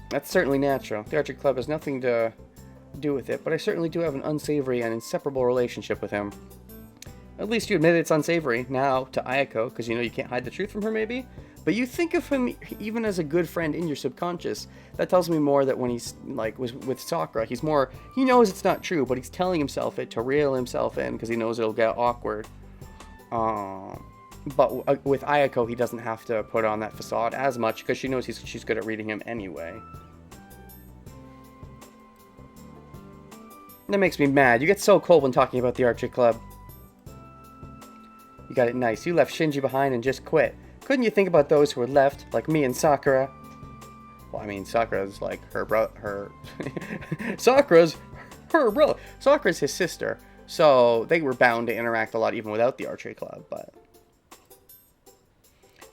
S1: That's certainly natural. The Archery Club has nothing to do with it, but I certainly do have an unsavory and inseparable relationship with him. At least you admit it's unsavory now to Ayako, because you know you can't hide the truth from her, maybe? But you think of him even as a good friend in your subconscious. That tells me more that when he's, like, with Sakura, he's more... He knows it's not true, but he's telling himself it to reel himself in, because he knows it'll get awkward. But with Ayako, he doesn't have to put on that facade as much, because she knows she's good at reading him anyway. That makes me mad. You get so cold when talking about the Archery Club. You got it nice. You left Shinji behind and just quit. Couldn't you think about those who were left, like me and Sakura? Well, I mean, Sakura's like her brother. Sakura's her brother. Sakura's his sister. So they were bound to interact a lot even without the Archery Club, but...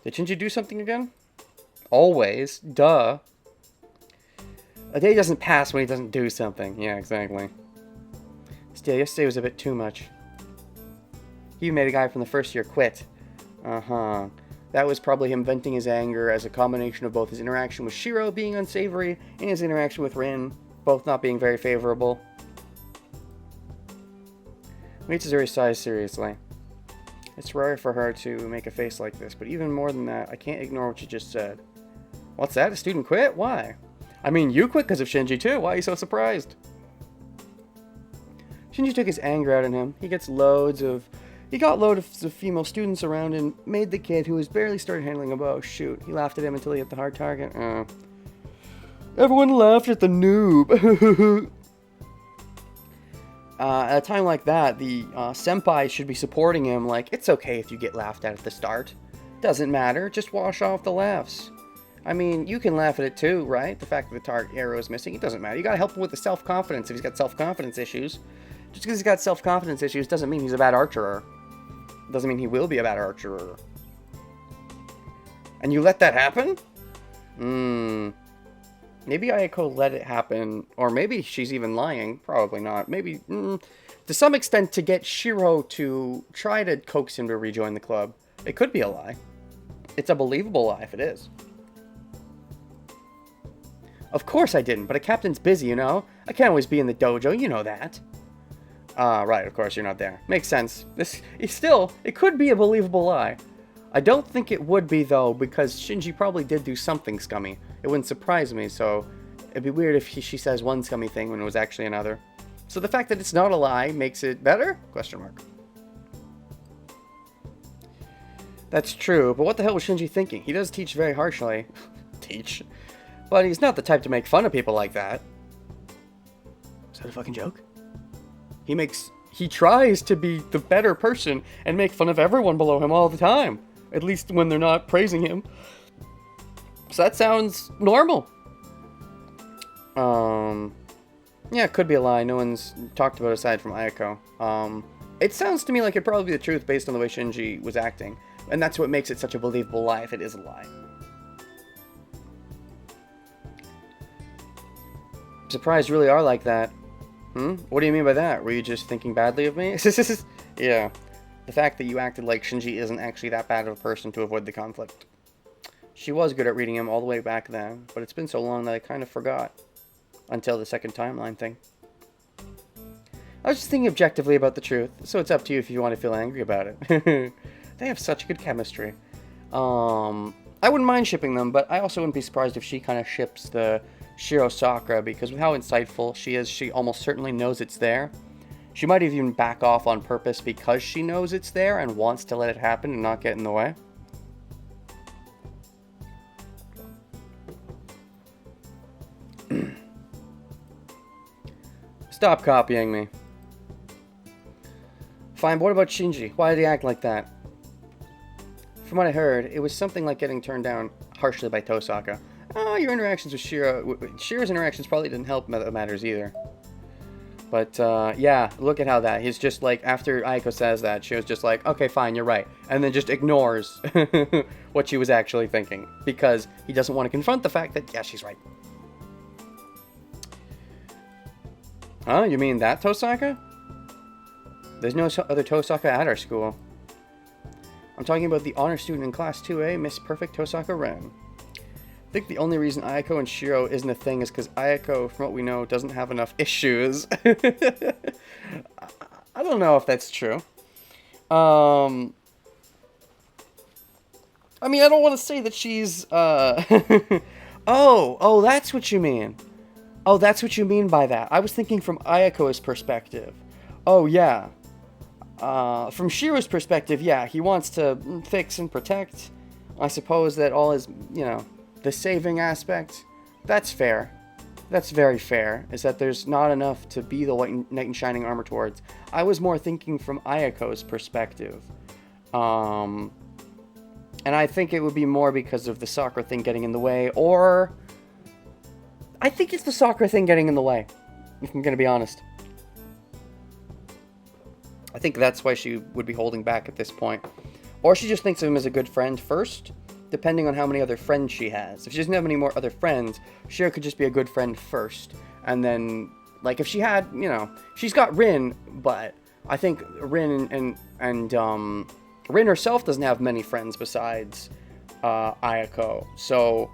S1: Did Shinji do something again? Always. Duh. A day doesn't pass when he doesn't do something. Yeah, exactly. Still, yesterday was a bit too much. He made a guy from the first year quit. Uh-huh. That was probably him venting his anger as a combination of both his interaction with Shiro being unsavory and his interaction with Rin, both not being very favorable. Mitsuzuri sighs seriously. It's rare for her to make a face like this, but even more than that, I can't ignore what you just said. What's that? A student quit? Why? I mean, you quit because of Shinji too. Why are you so surprised? Shinji took his anger out on him. He got loads of female students around and made the kid who was barely started handling a bow shoot. He laughed at him until he hit the hard target. Everyone laughed at the noob. At a time like that, the senpai should be supporting him like, it's okay if you get laughed at the start. Doesn't matter, just wash off the laughs. I mean, you can laugh at it too, right? The fact that the target arrow is missing, it doesn't matter. You gotta help him with the self-confidence if he's got self-confidence issues. Just because he's got self-confidence issues doesn't mean he's a bad archerer. Doesn't mean he will be a bad archerer. And you let that happen? Maybe Ayako let it happen, or maybe she's even lying. Probably not. Maybe, to some extent, to get Shiro to try to coax him to rejoin the club. It could be a lie. It's a believable lie if it is. Of course I didn't, but a captain's busy, you know? I can't always be in the dojo, you know that. Right, of course you're not there. Makes sense. It could be a believable lie. I don't think it would be, though, because Shinji probably did do something scummy. It wouldn't surprise me, so it'd be weird if she says one scummy thing when it was actually another. So the fact that it's not a lie makes it better? Question mark. That's true, but what the hell was Shinji thinking? He does teach very harshly. Teach? But he's not the type to make fun of people like that. Is that a fucking joke? He tries to be the better person and make fun of everyone below him all the time. At least when they're not praising him. So that sounds normal. Yeah, it could be a lie. No one's talked about it aside from Ayako. It sounds to me like it'd probably be the truth based on the way Shinji was acting. And that's what makes it such a believable lie if it is a lie. Surprised really are like that. What do you mean by that? Were you just thinking badly of me? Yeah. The fact that you acted like Shinji isn't actually that bad of a person to avoid the conflict. She was good at reading him all the way back then, but it's been so long that I kind of forgot. Until the second timeline thing. I was just thinking objectively about the truth, so it's up to you if you want to feel angry about it. They have such good chemistry. I wouldn't mind shipping them, but I also wouldn't be surprised if she kind of ships the Shiro Sakura, because with how insightful she is, she almost certainly knows it's there. She might even back off on purpose because she knows it's there and wants to let it happen and not get in the way. Stop copying me. Fine, but what about Shinji? Why did he act like that? From what I heard, it was something like getting turned down harshly by Tosaka. Oh, your interactions with Shiro's interactions probably didn't help matters either. But, yeah, look at how he's just like, after Ayako says that, she was just like, okay, fine, you're right. And then just ignores what she was actually thinking. Because he doesn't want to confront the fact that, yeah, she's right. Huh? You mean that Tosaka? There's no other Tosaka at our school. I'm talking about the honor student in Class 2A, Miss Perfect Tosaka Ren. I think the only reason Ayako and Shiro isn't a thing is because Ayako, from what we know, doesn't have enough issues. I don't know if that's true. I mean, I don't want to say that she's, Oh, that's what you mean. Oh, that's what you mean by that. I was thinking from Ayako's perspective. Oh, yeah. From Shiro's perspective, yeah, he wants to fix and protect. I suppose that all is, the saving aspect, that's fair. That's very fair, is that there's not enough to be the knight in shining armor towards. I was more thinking from Ayako's perspective. And I think it would be more because of the soccer thing getting in the way, or I think it's the soccer thing getting in the way, if I'm going to be honest. I think that's why she would be holding back at this point. Or she just thinks of him as a good friend first, depending on how many other friends she has. If she doesn't have any more other friends, Shiro could just be a good friend first. And then, like, if she had, she's got Rin, but I think Rin and Rin herself doesn't have many friends besides Ayako. So,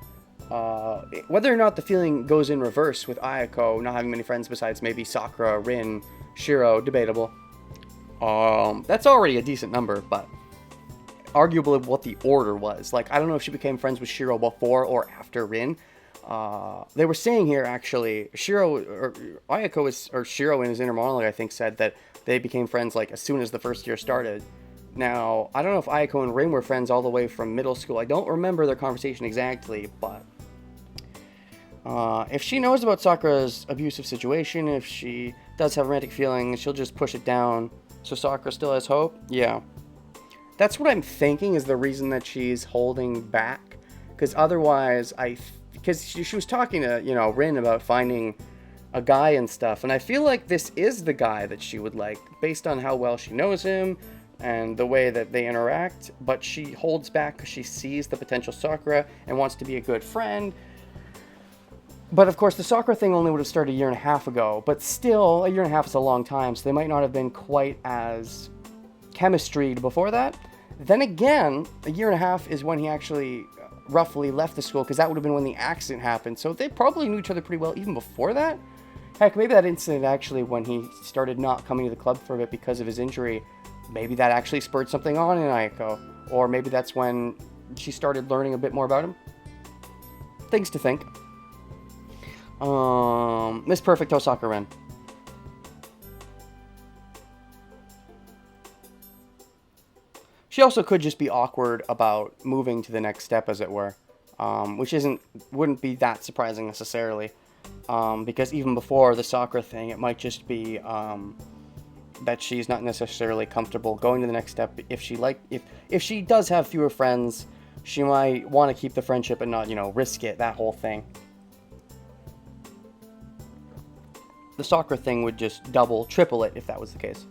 S1: whether or not the feeling goes in reverse with Ayako not having many friends besides maybe Sakura, Rin, Shiro, debatable. That's already a decent number, but arguably what the order was. Like, I don't know if she became friends with Shiro before or after Rin. They were saying here, actually, Shiro in his inner monologue, I think, said that they became friends, like, as soon as the first year started. Now, I don't know if Ayako and Rin were friends all the way from middle school. I don't remember their conversation exactly, but if she knows about Sakura's abusive situation, if she does have romantic feelings, she'll just push it down so Sakura still has hope. Yeah. That's what I'm thinking is the reason that she's holding back. Because otherwise, because she was talking to, Rin about finding a guy and stuff. And I feel like this is the guy that she would like, based on how well she knows him and the way that they interact. But she holds back because she sees the potential Sakura and wants to be a good friend. But of course, the Sakura thing only would have started a year and a half ago. But still, a year and a half is a long time, so they might not have been quite as chemistried before that. Then again, a year and a half is when he actually roughly left the school, because that would have been when the accident happened. So they probably knew each other pretty well even before that. Heck, maybe that incident actually, when he started not coming to the club for a bit because of his injury, maybe that actually spurred something on in Ayako. Or maybe that's when she started learning a bit more about him. Things to think. Miss Perfect Osaka Ren. She also could just be awkward about moving to the next step, as it were, which wouldn't be that surprising necessarily, because even before the Sakura thing, it might just be that she's not necessarily comfortable going to the next step. If she does have fewer friends, she might want to keep the friendship and not, risk it. That whole thing. The Sakura thing would just double, triple it if that was the case.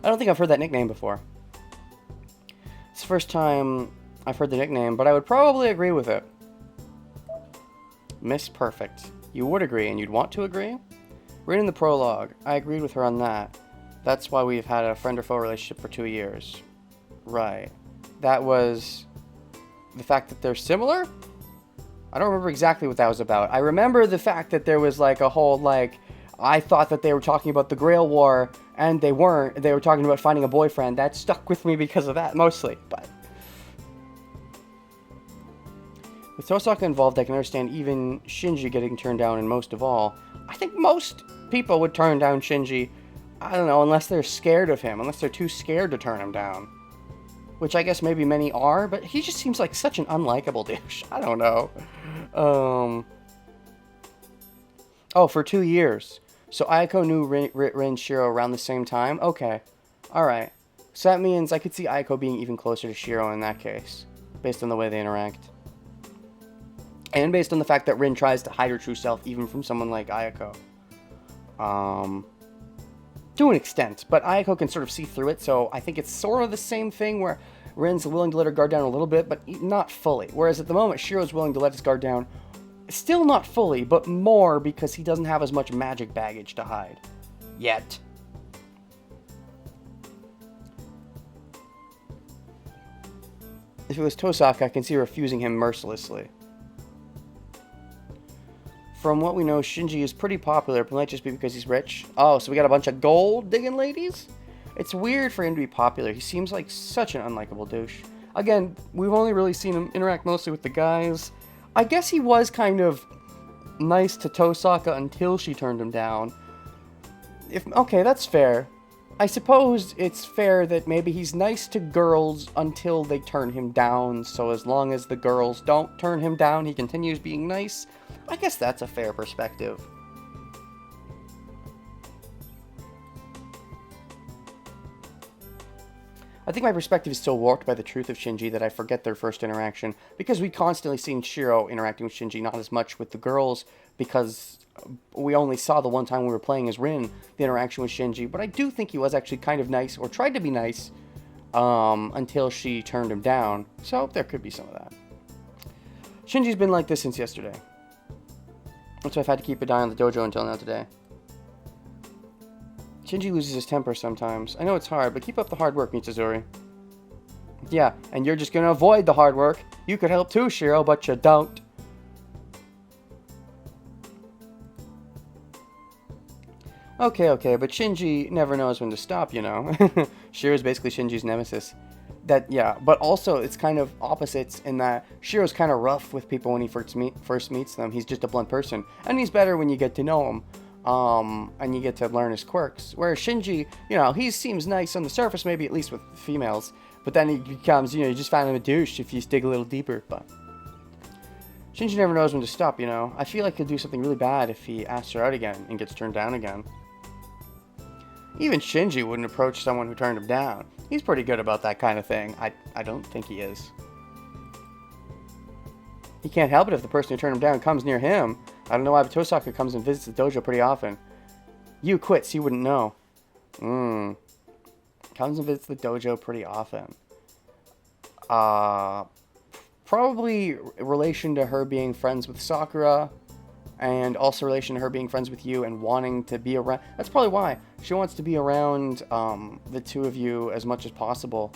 S1: I don't think I've heard that nickname before. It's the first time I've heard the nickname, but I would probably agree with it. Miss Perfect. You would agree, and you'd want to agree? Reading the prologue, I agreed with her on that. That's why we've had a friend or foe relationship for 2 years. Right. That was the fact that they're similar? I don't remember exactly what that was about. I remember the fact that there was like a whole, like, I thought that they were talking about the Grail War, and they weren't. They were talking about finding a boyfriend. That stuck with me because of that, mostly. But with Tosaka involved, I can understand even Shinji getting turned down, and most of all, I think most people would turn down Shinji, I don't know, unless they're scared of him, unless they're too scared to turn him down. Which I guess maybe many are, but he just seems like such an unlikable douche. I don't know. Oh, for 2 years. So Ayako knew Rin Shiro around the same time? Okay. Alright. So that means I could see Ayako being even closer to Shiro in that case. Based on the way they interact. And based on the fact that Rin tries to hide her true self even from someone like Ayako. To an extent. But Ayako can sort of see through it, so I think it's sort of the same thing where Rin's willing to let her guard down a little bit, but not fully. Whereas at the moment, Shiro's willing to let his guard down. Still not fully, but more because he doesn't have as much magic baggage to hide. Yet. If it was Tosaka, I can see her refusing him mercilessly. From what we know, Shinji is pretty popular, but it might just be because he's rich. Oh, so we got a bunch of gold-digging ladies? It's weird for him to be popular. He seems like such an unlikable douche. Again, we've only really seen him interact mostly with the guys. I guess he was kind of nice to Tosaka until she turned him down. Okay, that's fair. I suppose it's fair that maybe he's nice to girls until they turn him down, so as long as the girls don't turn him down, he continues being nice. I guess that's a fair perspective. I think my perspective is so warped by the truth of Shinji that I forget their first interaction, because we constantly seen Shiro interacting with Shinji, not as much with the girls, because we only saw the one time we were playing as Rin, the interaction with Shinji, but I do think he was actually kind of nice, or tried to be nice, until she turned him down, so there could be some of that. Shinji's been like this since yesterday. That's why I've had to keep an eye on the dojo until now today. Shinji loses his temper sometimes. I know it's hard, but keep up the hard work, Mitsuzuri. Yeah, and you're just gonna avoid the hard work. You could help too, Shiro, but you don't. Okay, but Shinji never knows when to stop, you know. Shiro's basically Shinji's nemesis. Yeah, but also it's kind of opposites in that Shiro's kind of rough with people when he first meets them. He's just a blunt person, and he's better when you get to know him, and you get to learn his quirks. Whereas Shinji, you know, he seems nice on the surface, maybe at least with females, but then he becomes, you know, you just find him a douche if you dig a little deeper. But Shinji never knows when to stop, you know. I feel like he'll do something really bad if he asks her out again and gets turned down again. Even Shinji wouldn't approach someone who turned him down. He's pretty good about that kind of thing. I don't think he is. He can't help it if the person who turned him down comes near him. I don't know why, but Tosaka comes and visits the dojo pretty often. You quits, you wouldn't know. Comes and visits the dojo pretty often. Probably relation to her being friends with Sakura, and also relation to her being friends with you and wanting to be around. That's probably why. She wants to be around the two of you as much as possible.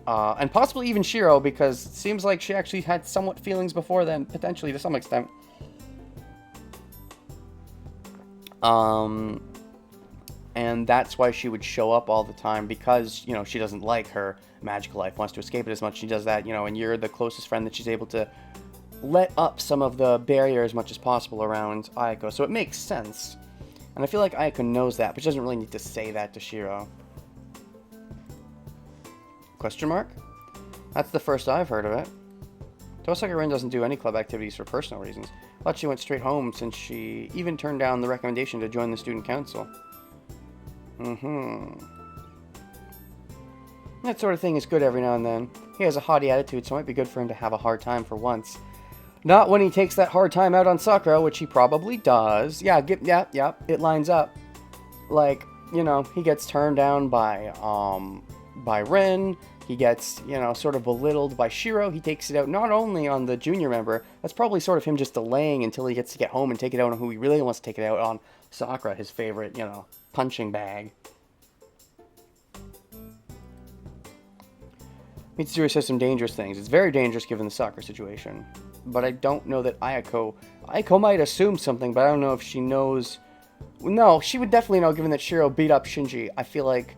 S1: And possibly even Shiro, because it seems like she actually had somewhat feelings before then, potentially to some extent. And that's why she would show up all the time, because, you know, she doesn't like her magical life, wants to escape it as much as she does that, you know, and you're the closest friend that she's able to let up some of the barrier as much as possible around Ayako. So it makes sense. And I feel like Ayako knows that, but she doesn't really need to say that to Shiro. Question mark? That's the first I've heard of it. Tosaka Rin doesn't do any club activities for personal reasons. I thought she went straight home, since she even turned down the recommendation to join the student council. That sort of thing is good every now and then. He has a haughty attitude, so it might be good for him to have a hard time for once. Not when he takes that hard time out on Sakura, which he probably does. Yeah, it lines up. Like, you know, he gets turned down by Rin. He gets, you know, sort of belittled by Shiro. He takes it out not only on the junior member, that's probably sort of him just delaying until he gets to get home and take it out on who he really wants to take it out on, Sakura, his favorite, you know, punching bag. Mitsuzuri says some dangerous things. It's very dangerous given the Sakura situation. But I don't know that Ayako might assume something, but I don't know if she knows. No, she would definitely know, given that Shiro beat up Shinji. I feel like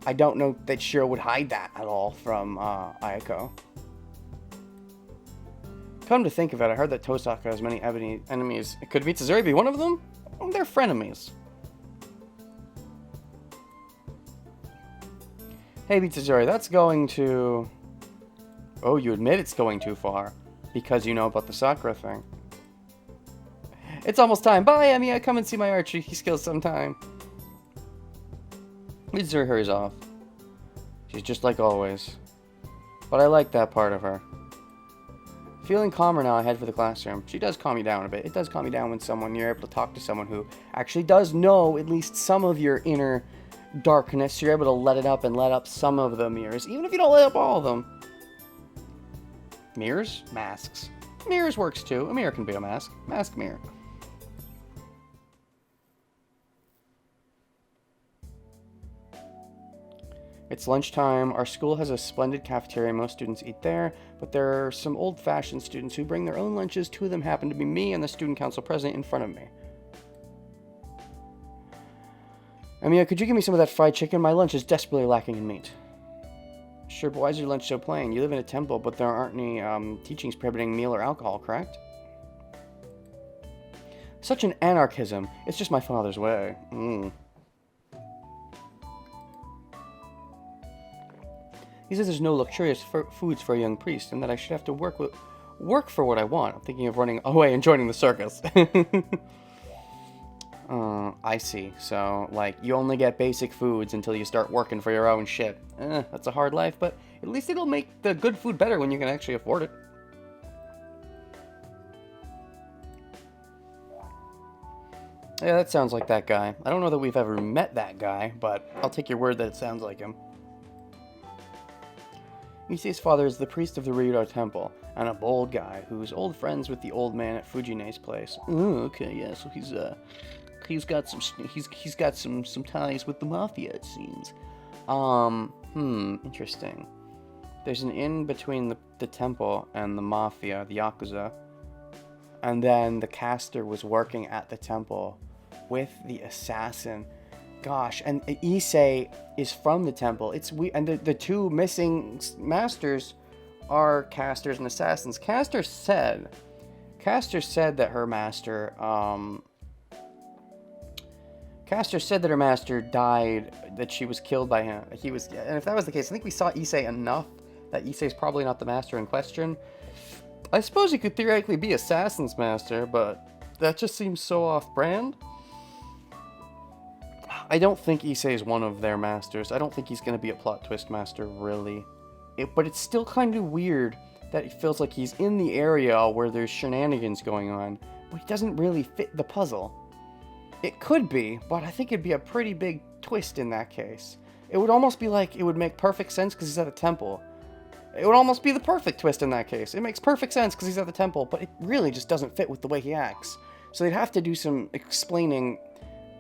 S1: I don't know that Shiro would hide that at all from Ayako. Come to think of it, I heard that Tosaka has many enemies. Could Mitsuzuri be one of them? Well, they're frenemies. Hey, Mitsuzuri, that's going to... Oh, you admit it's going too far. Because you know about the Sakura thing. It's almost time. Bye, Emiya. Come and see my archery skills sometime. Mitsuzuri hurries off. She's just like always. But I like that part of her. Feeling calmer now, I head for the classroom. She does calm you down a bit. It does calm you down when you're able to talk to someone who actually does know at least some of your inner darkness. You're able to let it up and let up some of the mirrors. Even if you don't let up all of them. Mirrors? Masks. Mirrors works too. A mirror can be a mask. Mask, mirror. It's lunchtime. Our school has a splendid cafeteria. Most students eat there, but there are some old-fashioned students who bring their own lunches. Two of them happen to be me and the student council president in front of me. Amiya, could you give me some of that fried chicken? My lunch is desperately lacking in meat. Sure, but why is your lunch so plain? You live in a temple, but there aren't any teachings prohibiting meal or alcohol, correct? Such an anarchism. It's just my father's way. He says there's no luxurious foods for a young priest, and that I should have to work for what I want. I'm thinking of running away and joining the circus. I see. So, like, you only get basic foods until you start working for your own shit. That's a hard life, but at least it'll make the good food better when you can actually afford it. Yeah, that sounds like that guy. I don't know that we've ever met that guy, but I'll take your word that it sounds like him. Isei's father is the priest of the Ryudo Temple, and a bold guy who's old friends with the old man at Fujine's place. Oh, okay, yeah, so he's got some ties with the mafia, it seems. Interesting. There's an inn between the temple and the mafia, the Yakuza, and then the caster was working at the temple with the assassin. Gosh, and Issei is from the temple. And the two missing masters are casters and assassins. Caster said that her master, Caster said that her master died, that she was killed by him. And if that was the case, I think we saw Issei enough that Issei's probably not the master in question. I suppose he could theoretically be Assassin's master, but that just seems so off-brand. I don't think Issei is one of their masters. I don't think he's going to be a plot twist master, really. But it's still kind of weird that it feels like he's in the area where there's shenanigans going on, but he doesn't really fit the puzzle. It could be, but I think it'd be a pretty big twist in that case. It would almost be like it would make perfect sense because he's at a temple. It would almost be the perfect twist in that case. It makes perfect sense because he's at the temple, but it really just doesn't fit with the way he acts. So they'd have to do some explaining.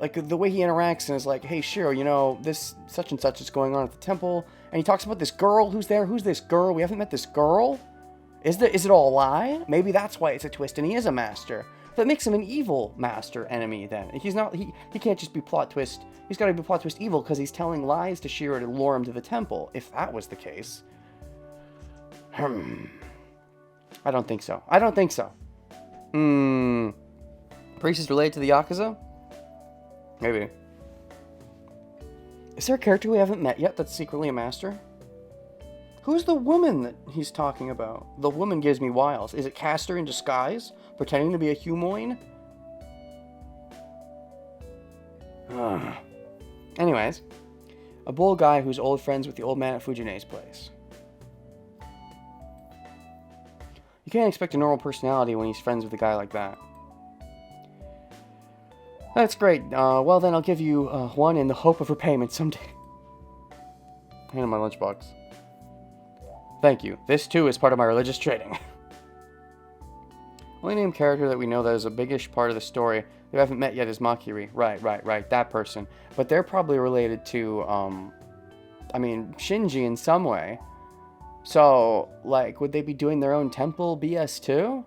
S1: Like, the way he interacts and is like, hey, Shiro, you know, this such and such is going on at the temple. And he talks about this girl who's there. Who's this girl? We haven't met this girl? Is it all a lie? Maybe that's why it's a twist and he is a master. That makes him an evil master enemy then. He's not, he can't just be plot twist. He's got to be plot twist evil because he's telling lies to Shiro to lure him to the temple. If that was the case. I don't think so. Priest is related to the Yakuza? Maybe. Is there a character we haven't met yet that's secretly a master? Who's the woman that he's talking about? The woman gives me wiles. Is it Caster in disguise? Pretending to be a humoin? Anyways. A bold guy who's old friends with the old man at Fujine's place. You can't expect a normal personality when he's friends with a guy like that. That's great. Well then, I'll give you one in the hope of repayment someday. Hand in my lunchbox. Thank you. This too is part of my religious training. Only named character that we know that is a biggish part of the story that we haven't met yet is Makiri. Right. That person. But they're probably related to, Shinji in some way. So, like, would they be doing their own temple BS too?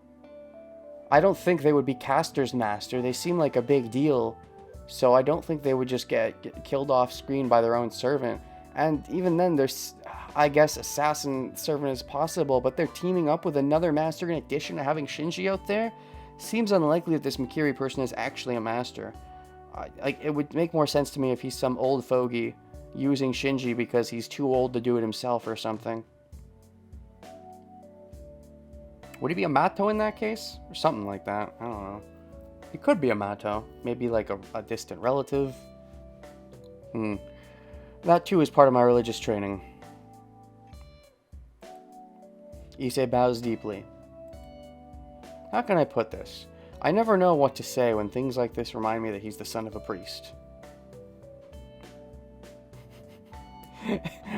S1: I don't think they would be Caster's master. They seem like a big deal. So I don't think they would just get killed off screen by their own servant. And even then, there's, I guess, assassin servant is possible, but they're teaming up with another master in addition to having Shinji out there? Seems unlikely that this Makiri person is actually a master. It would make more sense to me if he's some old fogey using Shinji because he's too old to do it himself or something. Would he be a Mato in that case? Or something like that. I don't know. He could be a Mato. Maybe like a distant relative. That too is part of my religious training. Issei bows deeply. How can I put this? I never know what to say when things like this remind me that he's the son of a priest.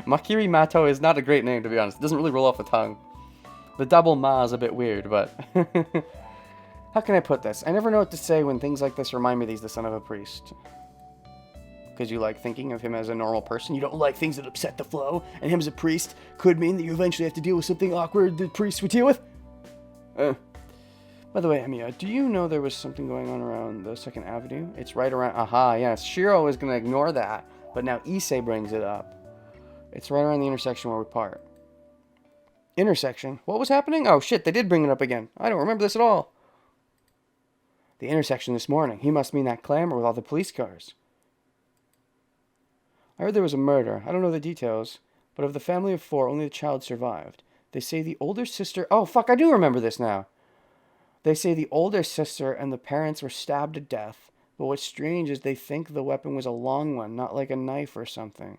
S1: Makiri Mato is not a great name, to be honest. It doesn't really roll off the tongue. The double ma is a bit weird, but... How can I put this? I never know what to say when things like this remind me that he's the son of a priest. because you like thinking of him as a normal person. You don't like things that upset the flow, and him as a priest could mean that you eventually have to deal with something awkward the priest would deal with. By the way, Amiya, do you know there was something going on around the 2nd Avenue? It's right around... Aha, yes. Shiro is going to ignore that, but now Issei brings it up. It's right around the intersection where we part. Intersection? What was happening? Oh, shit, they did bring it up again. I don't remember this at all. The intersection this morning. He must mean that clamor with all the police cars. I heard there was a murder. I don't know the details, but of the family of 4, only the child survived. They say the older sister... Oh, fuck, I do remember this now. They say the older sister and the parents were stabbed to death, but what's strange is they think the weapon was a long one, not like a knife or something.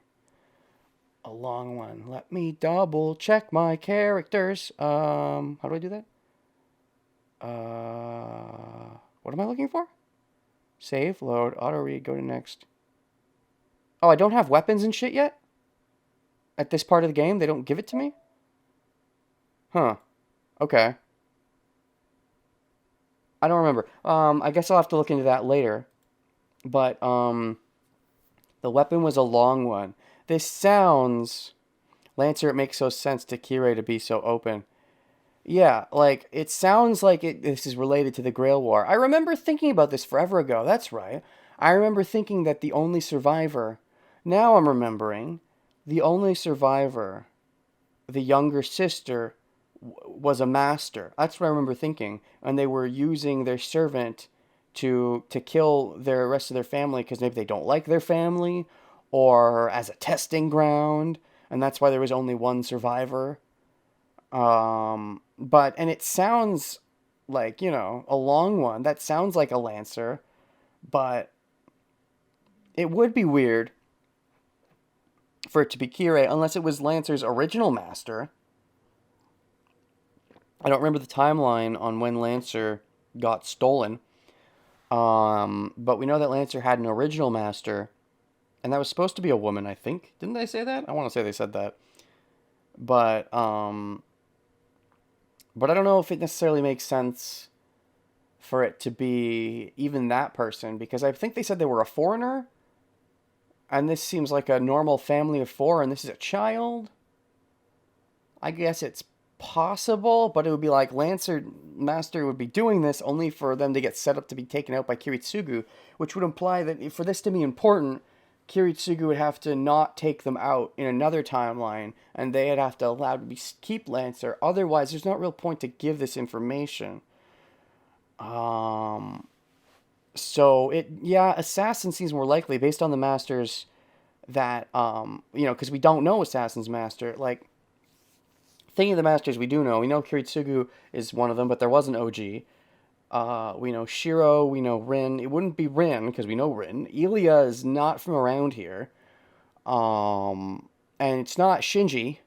S1: A long one. Let me double check my characters. How do I do that? What am I looking for? Save, load, auto read, go to next. Oh, I don't have weapons and shit yet? At this part of the game, they don't give it to me? Huh. Okay. I don't remember. I guess I'll have to look into that later. But, the weapon was a long one. This sounds... Lancer, it makes so sense to Kirei to be so open. Yeah, like, it sounds like this is related to the Grail War. I remember thinking about this forever ago, that's right. I remember thinking that the only survivor... Now I'm remembering, the only survivor, the younger sister, was a master. That's what I remember thinking. And they were using their servant to kill the rest of their family because maybe they don't like their family, or as a testing ground, and that's why there was only one survivor. And it sounds like, you know, a long one. That sounds like a Lancer, but it would be weird for it to be Kirei, unless it was Lancer's original master. I don't remember the timeline on when Lancer got stolen, but we know that Lancer had an original master, and that was supposed to be a woman, I think. Didn't they say that? I want to say they said that. But I don't know if it necessarily makes sense for it to be even that person, because I think they said they were a foreigner, and this seems like a normal family of 4, and this is a child. I guess it's possible, but it would be like Lancer Master would be doing this only for them to get set up to be taken out by Kiritsugu, which would imply that for this to be important, Kiritsugu would have to not take them out in another timeline, and they'd have to allow to keep Lancer. Otherwise, there's not real point to give this information. So Assassin seems more likely based on the masters that, because we don't know Assassin's master. Like, thinking of the masters we do know. We know Kiritsugu is one of them, but there was an OG. We know Shiro, we know Rin. It wouldn't be Rin, because we know Rin. Ilya is not from around here. And it's not Shinji.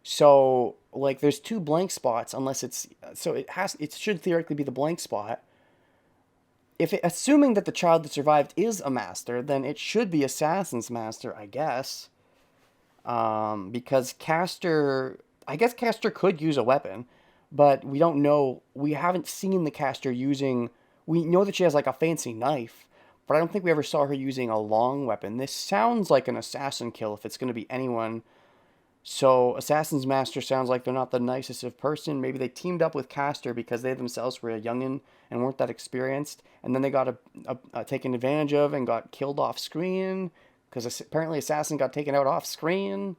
S1: So, like, there's 2 blank spots, unless it's... So, it should theoretically be the blank spot. Assuming that the child that survived is a master, then it should be Assassin's master, I guess. Because Caster... I guess Caster could use a weapon, but we don't know. We haven't seen the Caster using... We know that she has, like, a fancy knife, but I don't think we ever saw her using a long weapon. This sounds like an assassin kill if it's going to be anyone. So, Assassin's Master sounds like they're not the nicest of person. Maybe they teamed up with Caster because they themselves were a youngin' and weren't that experienced, and then they got taken advantage of and got killed off screen, because apparently Assassin got taken out off screen.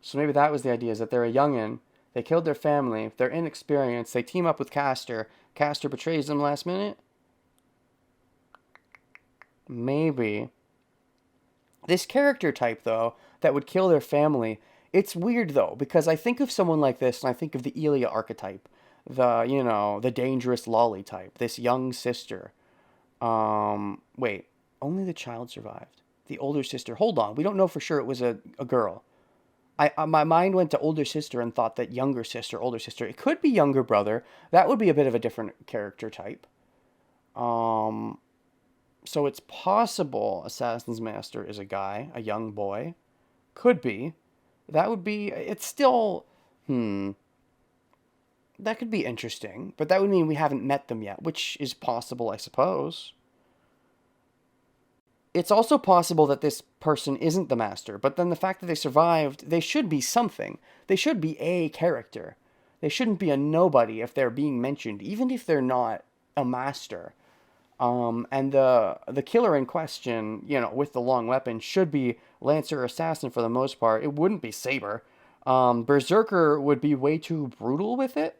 S1: So maybe that was the idea, is that they're a youngin', they killed their family, they're inexperienced, they team up with Caster, Caster betrays them last minute? Maybe. This character type, though, that would kill their family, it's weird, though, because I think of someone like this, and I think of the Ilya archetype, the dangerous lolly type, this young sister. Wait, only the child survived. The older sister, hold on, we don't know for sure it was a girl. My mind went to older sister and thought that younger sister, older sister. It could be younger brother. That would be a bit of a different character type. So it's possible Assassin's Master is a guy, a young boy. Could be. That would be... It's still... That could be interesting. But that would mean we haven't met them yet, which is possible, I suppose. It's also possible that this person isn't the master, but then the fact that they survived, they should be something. They should be a character. They shouldn't be a nobody if they're being mentioned, even if they're not a master. And the killer in question, with the long weapon, should be Lancer Assassin for the most part. It wouldn't be Saber. Berserker would be way too brutal with it.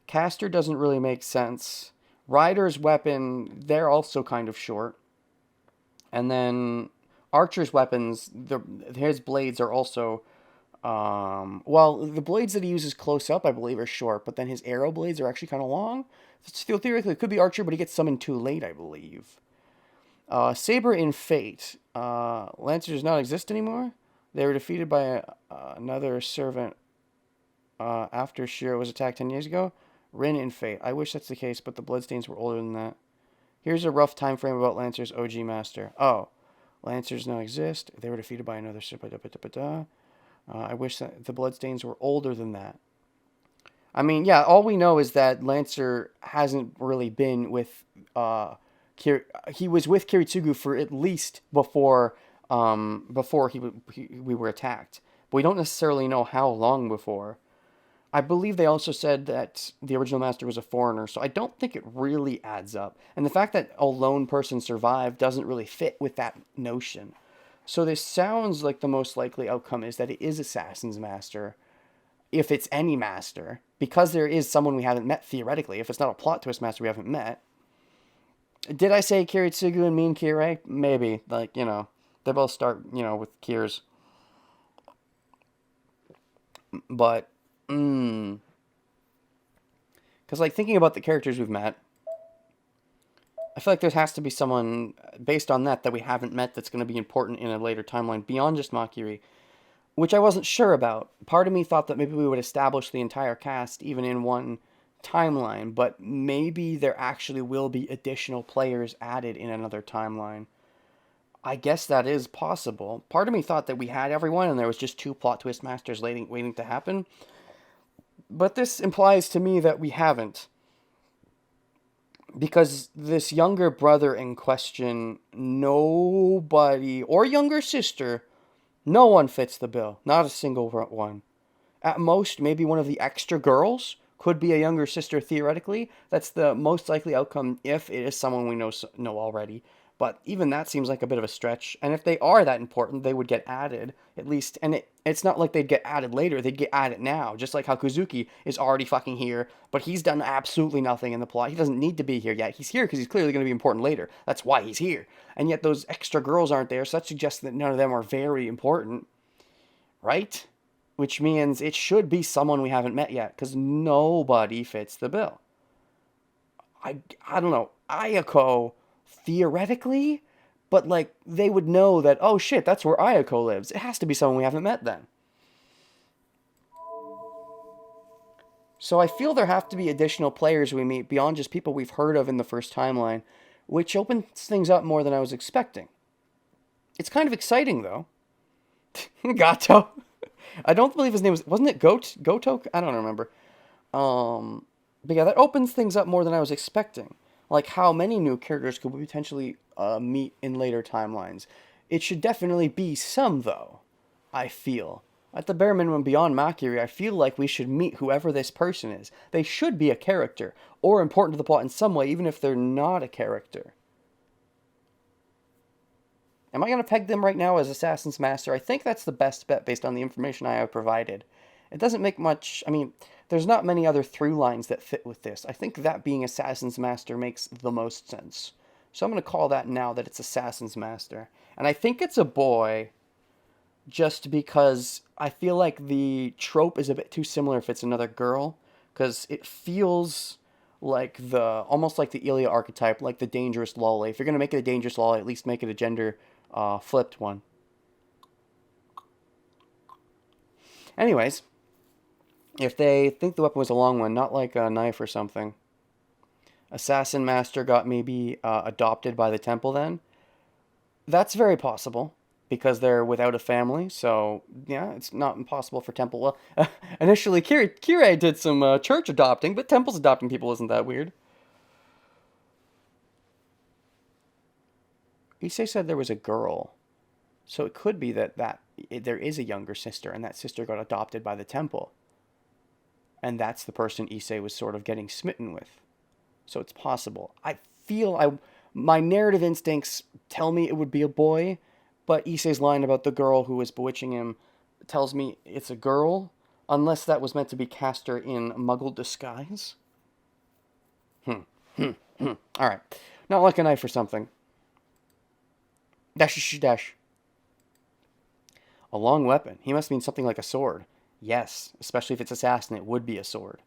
S1: Caster doesn't really make sense. Rider's weapon, they're also kind of short. And then Archer's weapons, his blades are also, well, the blades that he uses close up, I believe, are short, but then his arrow blades are actually kind of long. So theoretically, it could be Archer, but he gets summoned too late, I believe. Saber in Fate. Lancer does not exist anymore. They were defeated by another servant after Shiro was attacked 10 years ago. Rin in Fate. I wish that's the case, but the bloodstains were older than that. Here's a rough time frame about Lancer's OG master. Oh, Lancers now exist. They were defeated by another servant. I wish that the bloodstains were older than that. I mean, yeah, all we know is that Lancer hasn't really been with he was with Kiritsugu for at least before we were attacked. But we don't necessarily know how long before. I believe they also said that the original master was a foreigner, so I don't think it really adds up. And the fact that a lone person survived doesn't really fit with that notion. So this sounds like the most likely outcome is that it is Assassin's Master, if it's any master, because there is someone we haven't met theoretically. If it's not a plot twist master we haven't met. Did I say Kiritsugu and Mean Kirei? Maybe. They both start, with Kirs. But, because, thinking about the characters we've met, I feel like there has to be someone, based on that we haven't met that's going to be important in a later timeline, beyond just Makiri, which I wasn't sure about. Part of me thought that maybe we would establish the entire cast, even in one timeline, but maybe there actually will be additional players added in another timeline. I guess that is possible. Part of me thought that we had everyone and there was just 2 plot twist masters waiting to happen. But this implies to me that we haven't. Because this younger brother in question, nobody, or younger sister, no one fits the bill. Not a single one. At most, maybe one of the extra girls could be a younger sister theoretically. That's the most likely outcome if it is someone we know already. But even that seems like a bit of a stretch. And if they are that important, they would get added, at least. And it's not like they'd get added later. They'd get added now. Just like how Kuzuki is already fucking here, but he's done absolutely nothing in the plot. He doesn't need to be here yet. He's here because he's clearly going to be important later. That's why he's here. And yet those extra girls aren't there, so that suggests that none of them are very important. Right? Which means it should be someone we haven't met yet, because nobody fits the bill. I don't know. Ayako, theoretically, but they would know that, oh shit, that's where Ayako lives. It has to be someone we haven't met then. So I feel there have to be additional players we meet beyond just people we've heard of in the first timeline, which opens things up more than I was expecting. It's kind of exciting, though. Gato. I don't believe his name wasn't it Goto? I don't remember. But yeah, that opens things up more than I was expecting. Like how many new characters could we potentially meet in later timelines? It should definitely be some, though, I feel. At the bare minimum, beyond Makiri, I feel like we should meet whoever this person is. They should be a character, or important to the plot in some way, even if they're not a character. Am I going to peg them right now as Assassin's Master? I think that's the best bet based on the information I have provided. It doesn't make much... I mean, there's not many other through lines that fit with this. I think that being Assassin's Master makes the most sense. So I'm going to call that now that it's Assassin's Master. And I think it's a boy, just because I feel like the trope is a bit too similar if it's another girl. Because it feels like almost like the Ilya archetype, like the dangerous lolly. If you're going to make it a dangerous lolly, at least make it a gender flipped one. Anyways, if they think the weapon was a long one, not like a knife or something, Assassin Master got maybe adopted by the temple then. That's very possible, because they're without a family, so yeah, it's not impossible for temple. Well, initially Kirei did some church adopting, but temple's adopting people isn't that weird. Issei said there was a girl. So it could be that there is a younger sister, and that sister got adopted by the temple. And that's the person Issei was sort of getting smitten with. So it's possible. My narrative instincts tell me it would be a boy, but Issei's line about the girl who was bewitching him tells me it's a girl, unless that was meant to be Castor in Muggle disguise. Alright. Not like a knife or something. Dash, dash. A long weapon. He must mean something like a sword. Yes, especially if it's assassin, it would be a sword.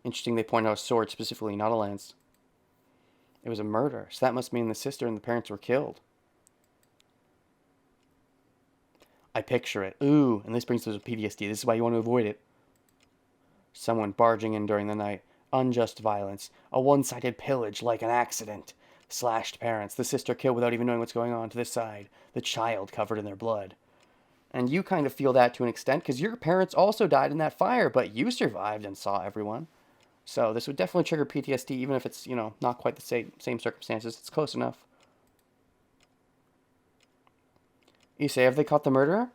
S1: Interesting they point out a sword specifically, not a lance. It was a murder, so that must mean the sister and the parents were killed. I picture it. Ooh, and this brings us to PTSD. This is why you want to avoid it. Someone barging in during the night. Unjust violence. A one-sided pillage like an accident. Slashed parents. The sister killed without even knowing what's going on to this side. The child covered in their blood. And you kind of feel that to an extent because your parents also died in that fire, but you survived and saw everyone. So this would definitely trigger PTSD, even if it's, not quite the same circumstances. It's close enough. Issei, have they caught the murderer?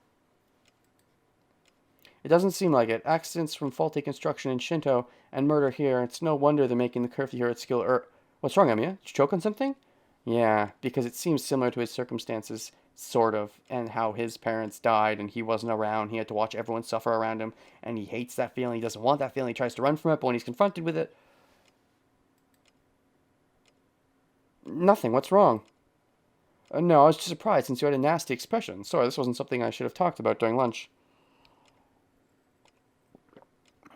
S1: It doesn't seem like it. Accidents from faulty construction in Shinto and murder here. It's no wonder they're making the curfew here at skill. What's wrong, Emiya? Did you choke on something? Yeah, because it seems similar to his circumstances, sort of, and how his parents died and he wasn't around. He had to watch everyone suffer around him, and he hates that feeling. He doesn't want that feeling. He tries to run from it, but when he's confronted with it... Nothing. What's wrong? No, I was just surprised since you had a nasty expression. Sorry, this wasn't something I should have talked about during lunch.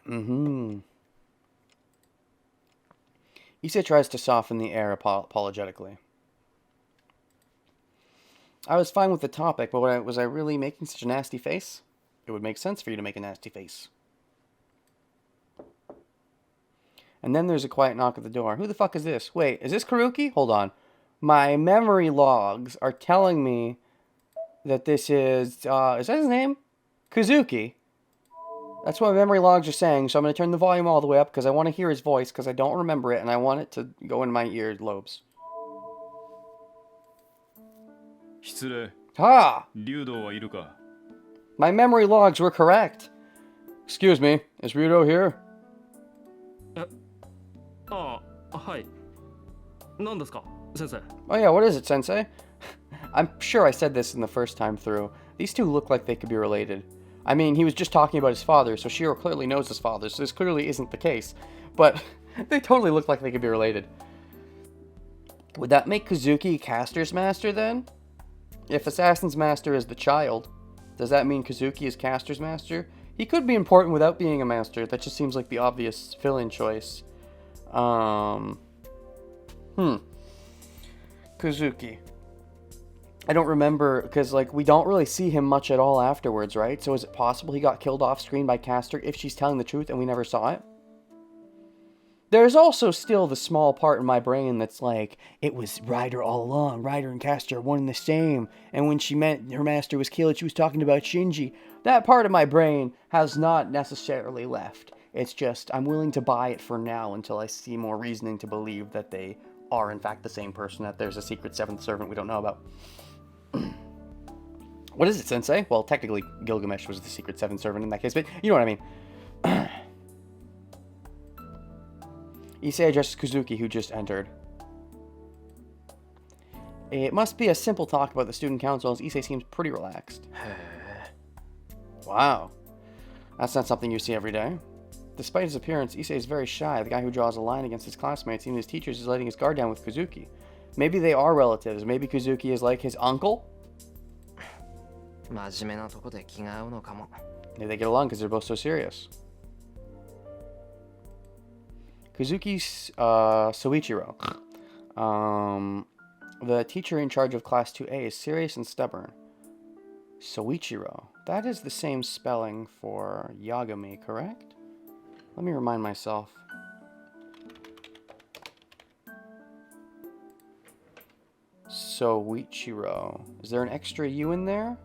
S1: Issei tries to soften the air apologetically. I was fine with the topic, but was I really making such a nasty face? It would make sense for you to make a nasty face. And then there's a quiet knock at the door. Who the fuck is this? Wait, is this Karuki? Hold on. My memory logs are telling me that this is that his name? Kazuki. That's what my memory logs are saying, so I'm going to turn the volume all the way up because I want to hear his voice because I don't remember it and I want it to go in my ear lobes. Ha! My memory logs were correct. Excuse me, is Ryudo here? Oh yeah, what is it, Sensei? I'm sure I said this in the first time through. These two look like they could be related. I mean, he was just talking about his father, so Shiro clearly knows his father, so this clearly isn't the case. But they totally look like they could be related. Would that make Kazuki Castor's master, then? If Assassin's master is the child, does that mean Kazuki is Castor's master? He could be important without being a master. That just seems like the obvious fill-in choice. Kazuki. I don't remember, because, we don't really see him much at all afterwards, right? So is it possible he got killed off-screen by Castor if she's telling the truth and we never saw it? There's also still the small part in my brain that's like, it was Ryder all along. Ryder and Castor are one and the same. And when she meant her master was killed, she was talking about Shinji. That part of my brain has not necessarily left. It's just, I'm willing to buy it for now until I see more reasoning to believe that they are in fact the same person, that there's a secret seventh servant we don't know about. What is it, Sensei? Well, technically, Gilgamesh was the secret seventh servant in that case, but you know what I mean. Issei addresses Kazuki, who just entered. It must be a simple talk about the student council, as Issei seems pretty relaxed. Wow. That's not something you see every day. Despite his appearance, Issei is very shy. The guy who draws a line against his classmates, even his teachers, is letting his guard down with Kazuki. Maybe they are relatives. Maybe Kazuki is like his uncle? Maybe they get along because they're both so serious. Kazuki's Soichiro. The teacher in charge of Class 2A is serious and stubborn. Soichiro. That is the same spelling for Yagami, correct? Let me remind myself. Soichiro. Is there an extra U in there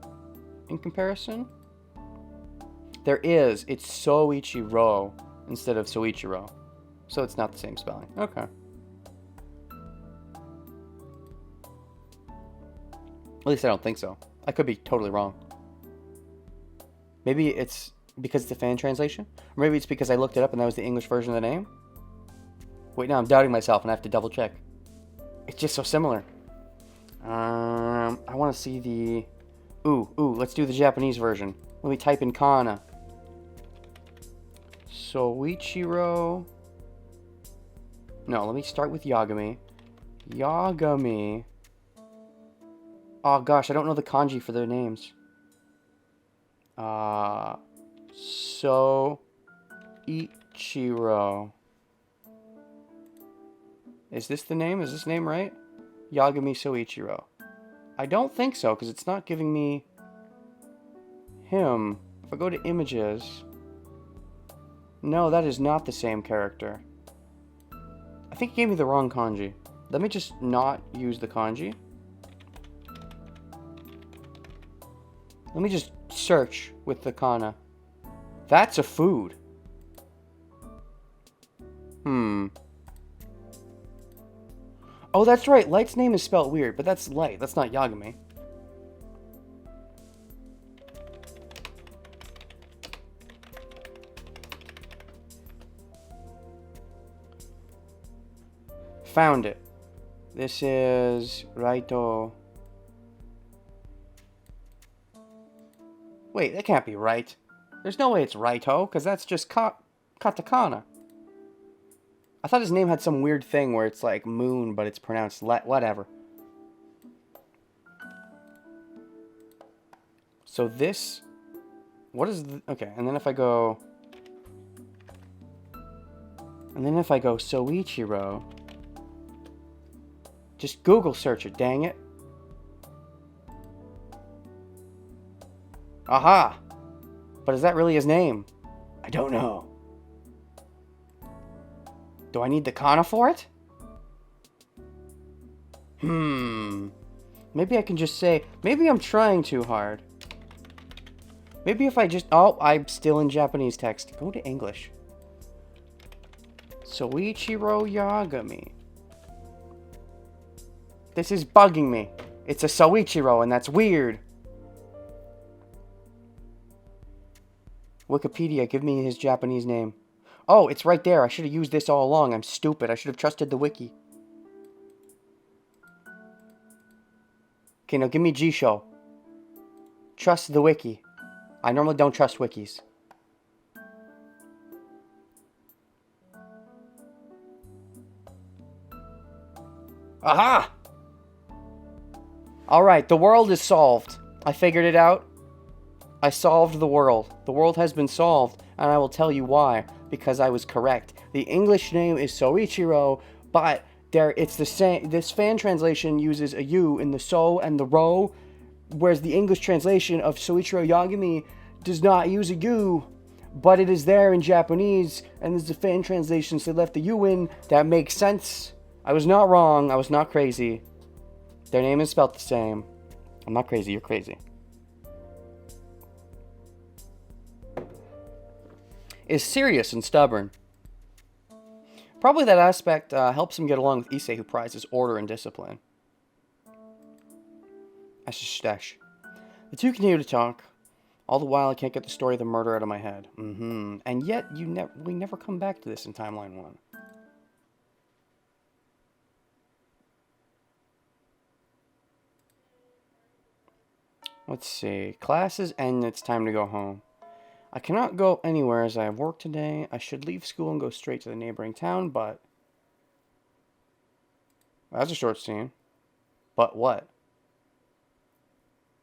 S1: in comparison? There is. It's Soichiro instead of Soichiro. So it's not the same spelling. Okay. At least I don't think so. I could be totally wrong. Maybe it's because it's a fan translation? Or maybe it's because I looked it up and that was the English version of the name? Wait, now I'm doubting myself and I have to double check. It's just so similar. I want to see the... Ooh, let's do the Japanese version. Let me type in kana. Soichiro... No, let me start with Yagami. Yagami... Oh gosh, I don't know the kanji for their names. Soichiro. Is this the name? Is this name right? Yagami Soichiro. I don't think so, because it's not giving me him. If I go to images... No, that is not the same character. I think it gave me the wrong kanji. Let me just not use the kanji. Let me just search with the kana. That's a food. Oh, that's right. Light's name is spelled weird, but that's Light. That's not Yagami. Found it. This is Raito. Wait, that can't be right. There's no way it's Raito, because that's just katakana. I thought his name had some weird thing where it's like moon, but it's pronounced whatever. So this... What is... Okay, and then if I go... And then if I go Soichiro... Just Google search it, dang it. Aha! But is that really his name? I don't know. Do I need the kana for it? Maybe I can just say... Maybe I'm trying too hard. Maybe if I just... Oh, I'm still in Japanese text. Go to English. Soichiro Yagami. This is bugging me. It's a Soichiro, and that's weird. Wikipedia, give me his Japanese name. Oh, it's right there. I should have used this all along. I'm stupid. I should have trusted the wiki. Okay, now give me Jisho. Trust the wiki. I normally don't trust wikis. Aha! Alright, the world is solved. I figured it out. I solved the world. The world has been solved, and I will tell you why. Because I was correct. The English name is Soichiro, but it's the same. This fan translation uses a U in the so and the ro, whereas the English translation of Soichiro Yagami does not use a U, but it is there in Japanese, and there's a fan translation, so they left the U in. That makes sense. I was not wrong. I was not crazy. Their name is spelled the same. I'm not crazy. You're crazy. Is serious and stubborn. Probably that aspect helps him get along with Issei, who prizes order and discipline. Ashtash. The two continue to talk. All the while, I can't get the story of the murder out of my head. And yet, we never come back to this in Timeline 1. Let's see. Classes end, it's time to go home. I cannot go anywhere as I have work today. I should leave school and go straight to the neighboring town, but... That's a short scene. But what?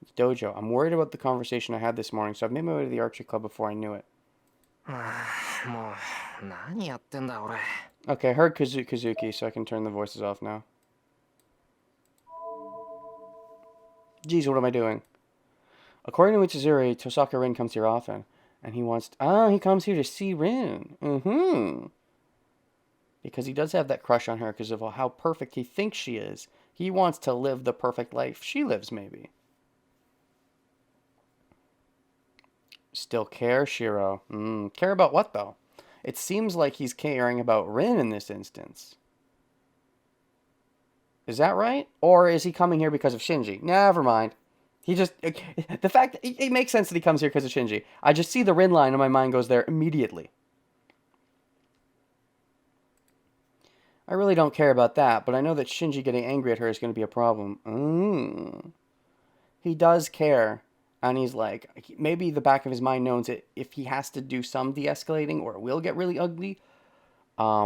S1: It's dojo. I'm worried about the conversation I had this morning, so I've made my way to the archery club before I knew it. Okay, I heard Kazuki, so I can turn the voices off now. Geez, what am I doing? According to Mitsuzuri, Tosaka Rin comes here often. And he wants... he comes here to see Rin. Because he does have that crush on her because of how perfect he thinks she is. He wants to live the perfect life she lives, maybe. Still care, Shiro. Care about what, though? It seems like he's caring about Rin in this instance. Is that right? Or is he coming here because of Shinji? Never mind. He just... The fact... It makes sense that he comes here because of Shinji. I just see the Rin line and my mind goes there immediately. I really don't care about that, but I know that Shinji getting angry at her is going to be a problem. He does care. And he's like... Maybe the back of his mind knows that if he has to do some de-escalating or it will get really ugly,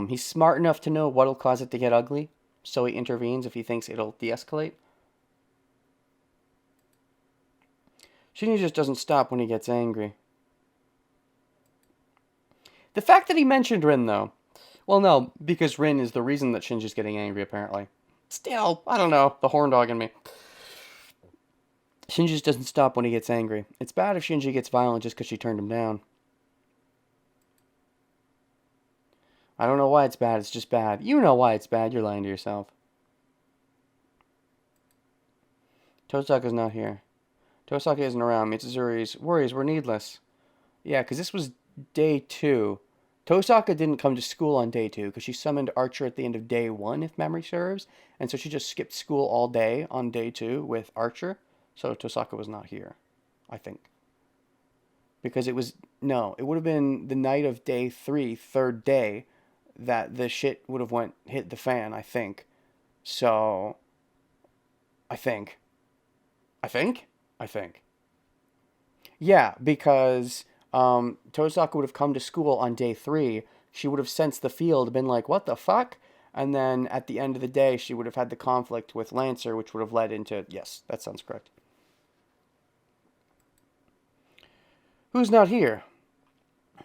S1: he's smart enough to know what'll cause it to get ugly. So he intervenes if he thinks it'll de-escalate. Shinji just doesn't stop when he gets angry. The fact that he mentioned Rin, though. Well, no, because Rin is the reason that Shinji's getting angry, apparently. Still, I don't know, the horn dog in me. Shinji just doesn't stop when he gets angry. It's bad if Shinji gets violent just because she turned him down. I don't know why it's bad, it's just bad. You know why it's bad, you're lying to yourself. Tosaka's not here. Tosaka isn't around. Mitsuzuri's worries were needless. Yeah, because this was day 2. Tosaka didn't come to school on day 2 because she summoned Archer at the end of day 1, if memory serves. And so she just skipped school all day on day 2 with Archer. So Tosaka was not here, I think. Because it was... No, it would have been the night of day 3, third day, that the shit would have hit the fan, I think. So... I think. Yeah, because Tosaka would have come to school on day 3. She would have sensed the field, been like, what the fuck? And then at the end of the day, she would have had the conflict with Lancer, which would have led into... Yes, that sounds correct. Who's not here?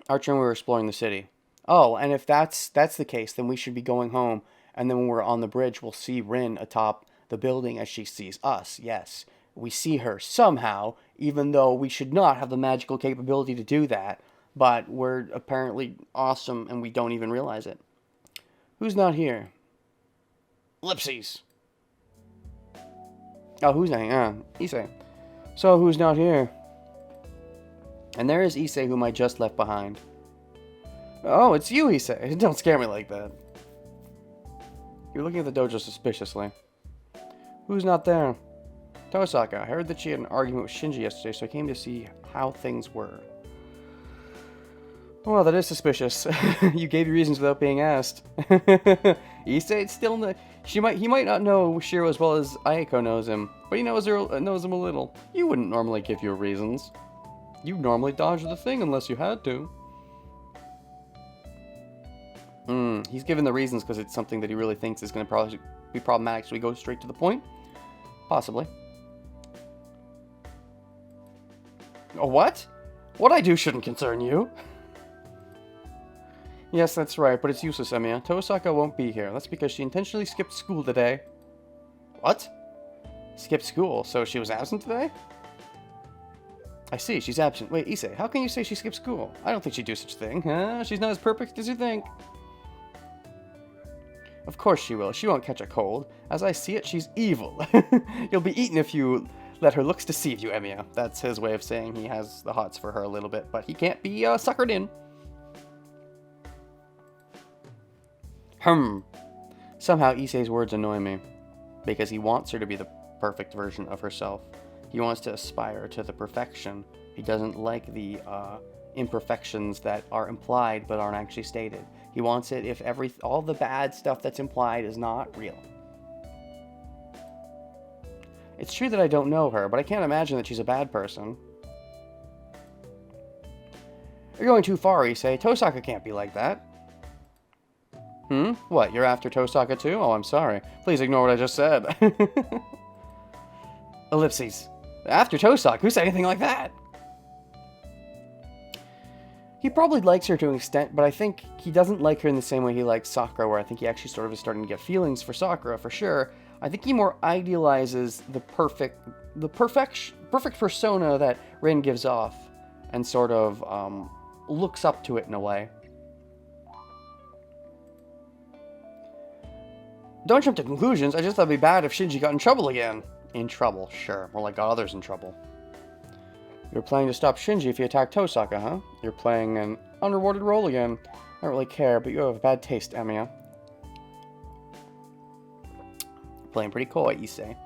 S1: Archer and we were exploring the city. Oh, and if that's the case, then we should be going home. And then when we're on the bridge, we'll see Rin atop the building as she sees us. Yes, we see her somehow, even though we should not have the magical capability to do that. But we're apparently awesome and we don't even realize it. Who's not here? Ellipses. Oh, who's not here? Issei. So, who's not here? And there is Issei, whom I just left behind. Oh, it's you, Issei. Don't scare me like that. You're looking at the dojo suspiciously. Who's not there? Tosaka. I heard that she had an argument with Shinji yesterday, so I came to see how things were. Well, that is suspicious. You gave your reasons without being asked. Issei still he might not know Shiro as well as Ayako knows him, but he knows him a little. You wouldn't normally give your reasons. You'd normally dodge the thing unless you had to. He's given the reasons because it's something that he really thinks is going to probably be problematic, so we go straight to the point? Possibly. Oh, what? What I do shouldn't concern you. Yes, that's right, but it's useless, Emiya. Tosaka won't be here. That's because she intentionally skipped school today. What? Skipped school? So she was absent today? I see, she's absent. Wait, Issei, how can you say she skipped school? I don't think she'd do such a thing. Huh? She's not as perfect as you think. Of course she will. She won't catch a cold. As I see it, she's evil. You'll be eaten if you let her looks deceive you, Emiya. That's his way of saying he has the hots for her a little bit, but he can't be suckered in. Somehow Issei's words annoy me, because he wants her to be the perfect version of herself. He wants to aspire to the perfection. He doesn't like the imperfections that are implied but aren't actually stated. He wants it if all the bad stuff that's implied is not real. It's true that I don't know her, but I can't imagine that she's a bad person. You're going too far, Issei. Tosaka can't be like that. What, you're after Tosaka too? Oh, I'm sorry. Please ignore what I just said. Ellipses. After Tosaka? Who said anything like that? He probably likes her to an extent, but I think he doesn't like her in the same way he likes Sakura, where I think he actually sort of is starting to get feelings for Sakura, for sure. I think he more idealizes the perfect persona that Rin gives off, and sort of looks up to it in a way. Don't jump to conclusions. I just thought it'd be bad if Shinji got in trouble again. In trouble, sure. More like got others in trouble. You're planning to stop Shinji if he attacked Tosaka, huh? You're playing an unrewarded role again. I don't really care, but you have a bad taste, Emiya. Playing pretty coy, you say.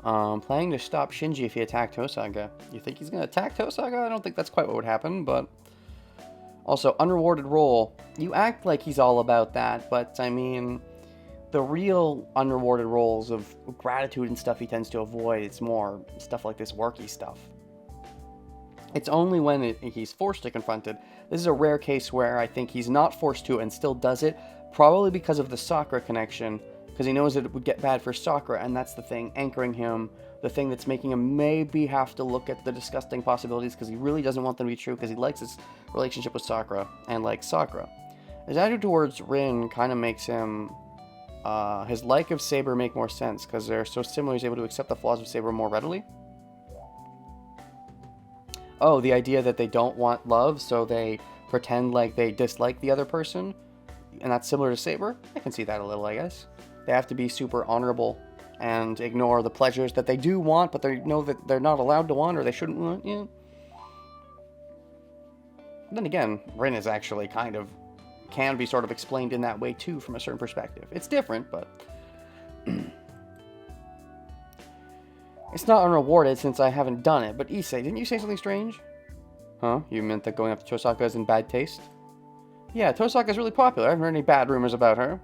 S1: Planning to stop Shinji if he attacked Tosaga. You think he's going to attack Tosaga? I don't think that's quite what would happen, but... Also, unrewarded role. You act like he's all about that, but, I mean... The real unrewarded roles of gratitude and stuff he tends to avoid. It's more stuff like this worky stuff. It's only when he's forced to confront it. This is a rare case where I think he's not forced to and still does it, probably because of the Sakura connection, because he knows that it would get bad for Sakura, and that's the thing anchoring him, the thing that's making him maybe have to look at the disgusting possibilities, because he really doesn't want them to be true, because he likes his relationship with Sakura, and likes Sakura. His attitude towards Rin kind of makes him... his like of Saber make more sense, because they're so similar he's able to accept the flaws of Saber more readily. Oh, the idea that they don't want love, so they pretend like they dislike the other person, and that's similar to Saber? I can see that a little, I guess. They have to be super honorable and ignore the pleasures that they do want, but they know that they're not allowed to want, or they shouldn't want, yeah. Then again, Rin is actually kind of can be sort of explained in that way too from a certain perspective. It's different, but it's not unrewarded since I haven't done it. But Issei, didn't you say something strange? Huh? You meant that going after Tosaka is in bad taste? Yeah, Tosaka's really popular. I haven't heard any bad rumors about her.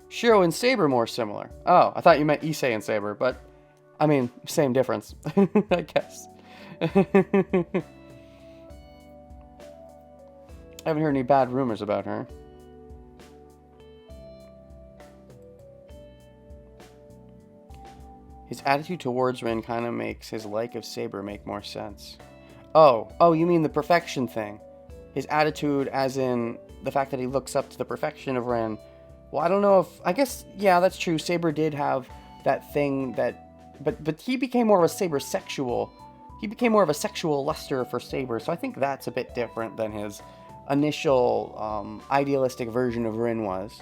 S1: Shiro and Saber more similar. Oh, I thought you meant Issei and Saber, but I mean, same difference, I guess. I haven't heard any bad rumors about her. His attitude towards Rin kind of makes his like of Saber make more sense. Oh, you mean the perfection thing. His attitude as in the fact that he looks up to the perfection of Rin. Well, I don't know if... I guess, yeah, that's true. Saber did have that thing that... But he became more of a Saber-sexual. He became more of a sexual luster for Saber, so I think that's a bit different than his... initial idealistic version of Rin was.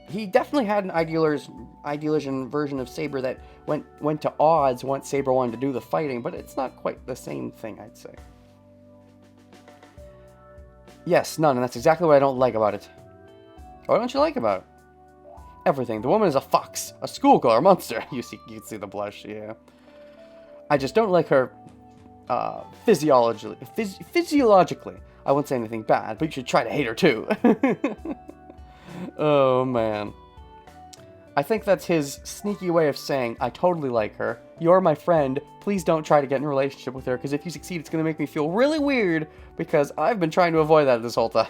S1: He definitely had an idealism version of Saber that went to odds once Saber wanted to do the fighting, but it's not quite the same thing, I'd say. Yes, none, and that's exactly what I don't like about it. What don't you like about it? Everything. The woman is a fox, a schoolgirl, a monster. You can see the blush, yeah. I just don't like her physiologically, I won't say anything bad, but you should try to hate her too. Oh man. I think that's his sneaky way of saying, I totally like her, you're my friend, please don't try to get in a relationship with her, because if you succeed it's going to make me feel really weird, because I've been trying to avoid that this whole time.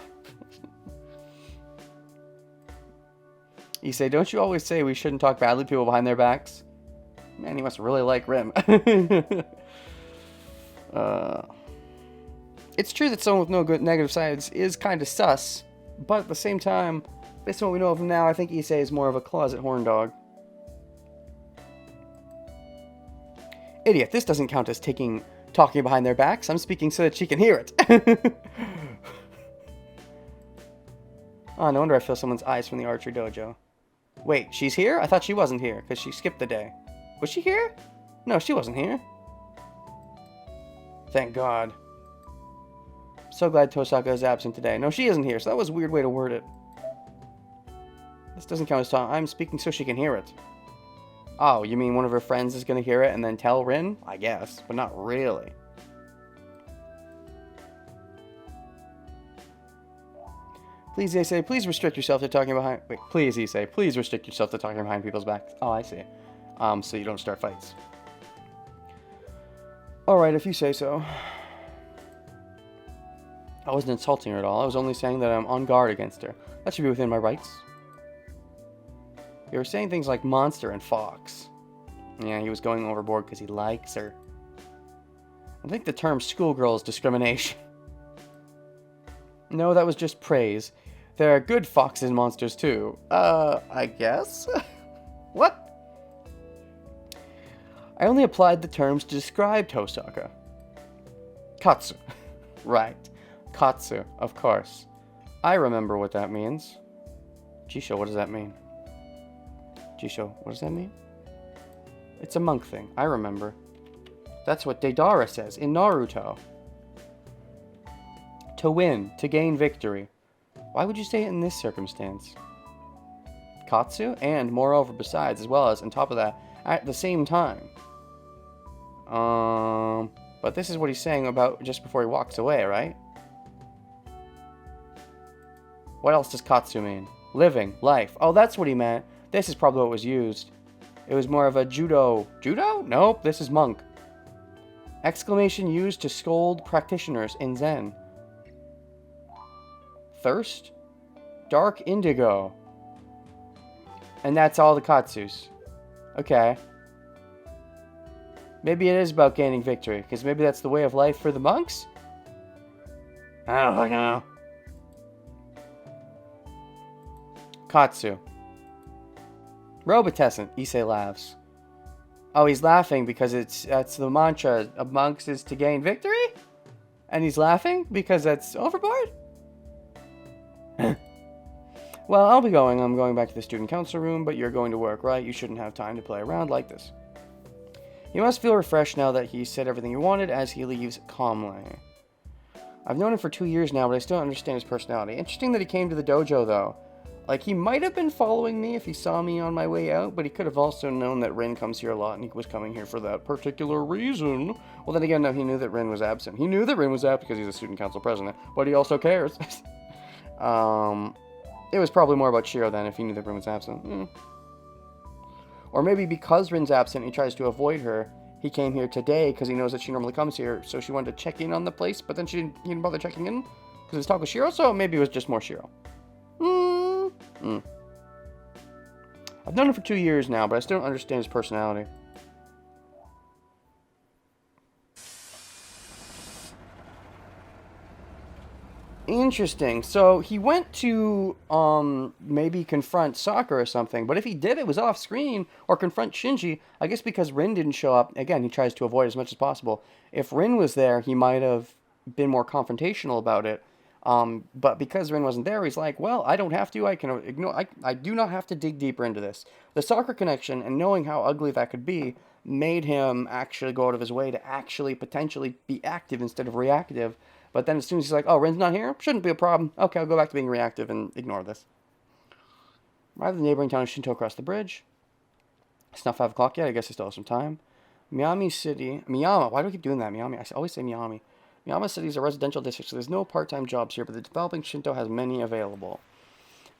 S1: You say, don't you always say we shouldn't talk badly to people behind their backs? Man, he must really like Rim. It's true that someone with no good negative sides is kind of sus, but at the same time, based on what we know of him now, I think Issei is more of a closet horn dog. Idiot, this doesn't count as talking behind their backs. I'm speaking so that she can hear it. Oh, no wonder I feel someone's eyes from the archery dojo. Wait, she's here? I thought she wasn't here, because she skipped the day. Was she here? No, she wasn't here. Thank God. So glad Tosaka is absent today. No, she isn't here, so that was a weird way to word it. This doesn't count as talk. I'm speaking so she can hear it. Oh, you mean one of her friends is going to hear it and then tell Rin? I guess, but not really. Please, Issei, please restrict yourself to talking behind... Wait, please, Issei, please restrict yourself to talking behind people's backs. Oh, I see. So you don't start fights. Alright, if you say so. I wasn't insulting her at all. I was only saying that I'm on guard against her. That should be within my rights. You were saying things like monster and fox. Yeah, he was going overboard because he likes her. I think the term schoolgirl is discrimination. No, that was just praise. There are good foxes and monsters too. I guess? What? I only applied the terms to describe Tosaka. Katsu. Right. Katsu, of course. I remember what that means. Jisho, what does that mean? Jisho, what does that mean? It's a monk thing. I remember. That's what Deidara says in Naruto. To win, to gain victory. Why would you say it in this circumstance? Katsu, and moreover, besides, as well as on top of that, at the same time. But this is what he's saying about just before he walks away, right? What else does Katsu mean? Living, life. Oh, that's what he meant. This is probably what was used. It was more of a judo. Judo? Nope, this is monk. Exclamation used to scold practitioners in Zen. Thirst? Dark indigo. And that's all the Katsus. Okay. Maybe it is about gaining victory, because maybe that's the way of life for the monks? I don't fucking know. Katsu. Robotescent, Issei laughs. Oh, he's laughing because that's the mantra of monks is to gain victory? And he's laughing because that's overboard? Well, I'll be going. I'm going back to the student council room, but you're going to work, right? You shouldn't have time to play around like this. He must feel refreshed now that he said everything he wanted as he leaves calmly. I've known him for 2 years now, but I still don't understand his personality. Interesting that he came to the dojo, though. Like, he might have been following me if he saw me on my way out, but he could have also known that Rin comes here a lot, and he was coming here for that particular reason. Well, then again, no, he knew that Rin was absent. He knew that Rin was out because he's a student council president, but he also cares. It was probably more about Shiro then, if he knew that Rin was absent. Or maybe because Rin's absent, he tries to avoid her. He came here today because he knows that she normally comes here, so she wanted to check in on the place, but then he didn't bother checking in because his talk with Shiro, so maybe it was just more Shiro. I've known him for 2 years now, but I still don't understand his personality. Interesting. So he went to maybe confront Sakura or something, but if he did, it was off screen, or confront Shinji. I guess because Rin didn't show up. Again, he tries to avoid as much as possible. If Rin was there, he might have been more confrontational about it. But because Rin wasn't there, he's like, well, I don't have to. I can ignore. I do not have to dig deeper into this. The Sakura connection and knowing how ugly that could be made him actually go out of his way to actually potentially be active instead of reactive. But then as soon as he's like, oh, Rin's not here? Shouldn't be a problem. Okay, I'll go back to being reactive and ignore this. Arrive at the neighboring town of Shinto across the bridge. It's not 5 o'clock yet. I guess I still have some time. Miyami City. Miyama. Why do I keep doing that? Miyami. I always say Miyami. Miyama City is a residential district, so there's no part-time jobs here, but the developing Shinto has many available.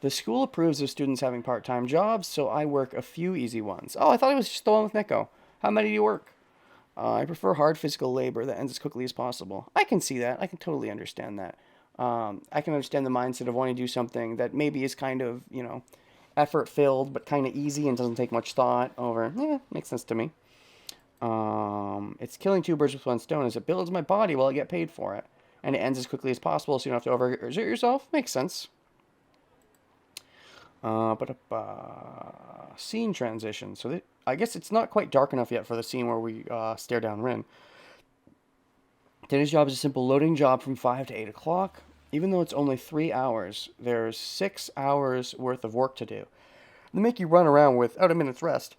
S1: The school approves of students having part-time jobs, so I work a few easy ones. Oh, I thought it was just the one with Neko. How many do you work? I prefer hard physical labor that ends as quickly as possible. I can see that. I can totally understand that. I can understand the mindset of wanting to do something that maybe is kind of, effort-filled, but kind of easy and doesn't take much thought over. Makes sense to me. It's killing 2 birds with 1 stone as it builds my body while I get paid for it. And it ends as quickly as possible so you don't have to overexert yourself. Makes sense. Scene transition. So I guess it's not quite dark enough yet for the scene where we stare down Rin. Today's job is a simple loading job from 5 to 8 o'clock. Even though it's only 3 hours, there's 6 hours worth of work to do. They make you run around without a minute's rest.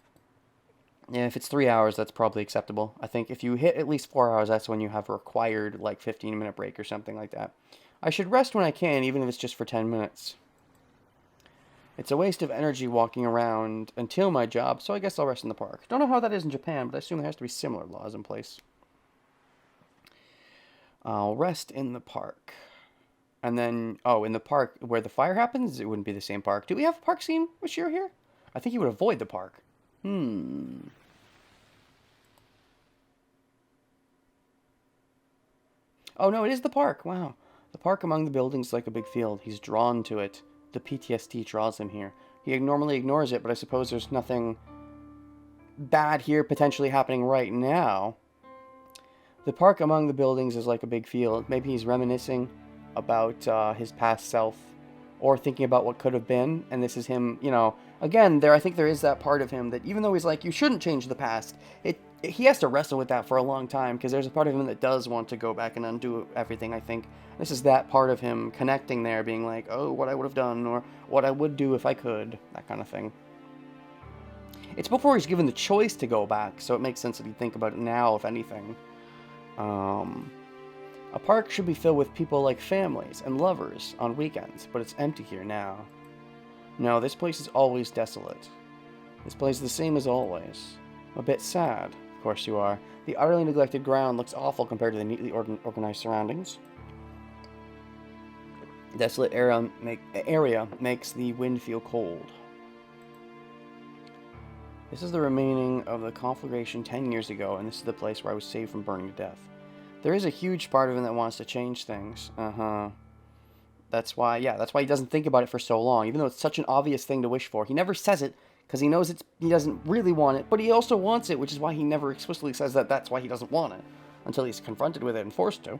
S1: Yeah, if it's 3 hours, that's probably acceptable. I think if you hit at least 4 hours, that's when you have a required, 15-minute break or something like that. I should rest when I can, even if it's just for 10 minutes. It's a waste of energy walking around until my job, so I guess I'll rest in the park. Don't know how that is in Japan, but I assume there has to be similar laws in place. I'll rest in the park. And then, in the park where the fire happens, it wouldn't be the same park. Do we have a park scene with Shiro here? I think he would avoid the park. Oh, no, it is the park. Wow. The park among the buildings is like a big field. He's drawn to it. The PTSD draws him here. He normally ignores it, but I suppose there's nothing bad here potentially happening right now. The park among the buildings is like a big field. Maybe he's reminiscing about his past self or thinking about what could have been. And this is him, again, I think there is that part of him that even though he's like, you shouldn't change the past, he has to wrestle with that for a long time because there's a part of him that does want to go back and undo everything, I think. This is that part of him connecting there, being like, oh, what I would have done or what I would do if I could, that kind of thing. It's before he's given the choice to go back, so it makes sense that he'd think about it now, if anything. A park should be filled with people like families and lovers on weekends, but it's empty here now. No, this place is always desolate. This place is the same as always. I'm a bit sad. Of course you are. The utterly neglected ground looks awful compared to the neatly organized surroundings. The desolate area makes the wind feel cold. This is the remaining of the conflagration 10 years ago, and this is the place where I was saved from burning to death. There is a huge part of him that wants to change things. That's why he doesn't think about it for so long, even though it's such an obvious thing to wish for. He never says it, because he knows he doesn't really want it, but he also wants it, which is why he never explicitly says that that's why he doesn't want it, until he's confronted with it and forced to.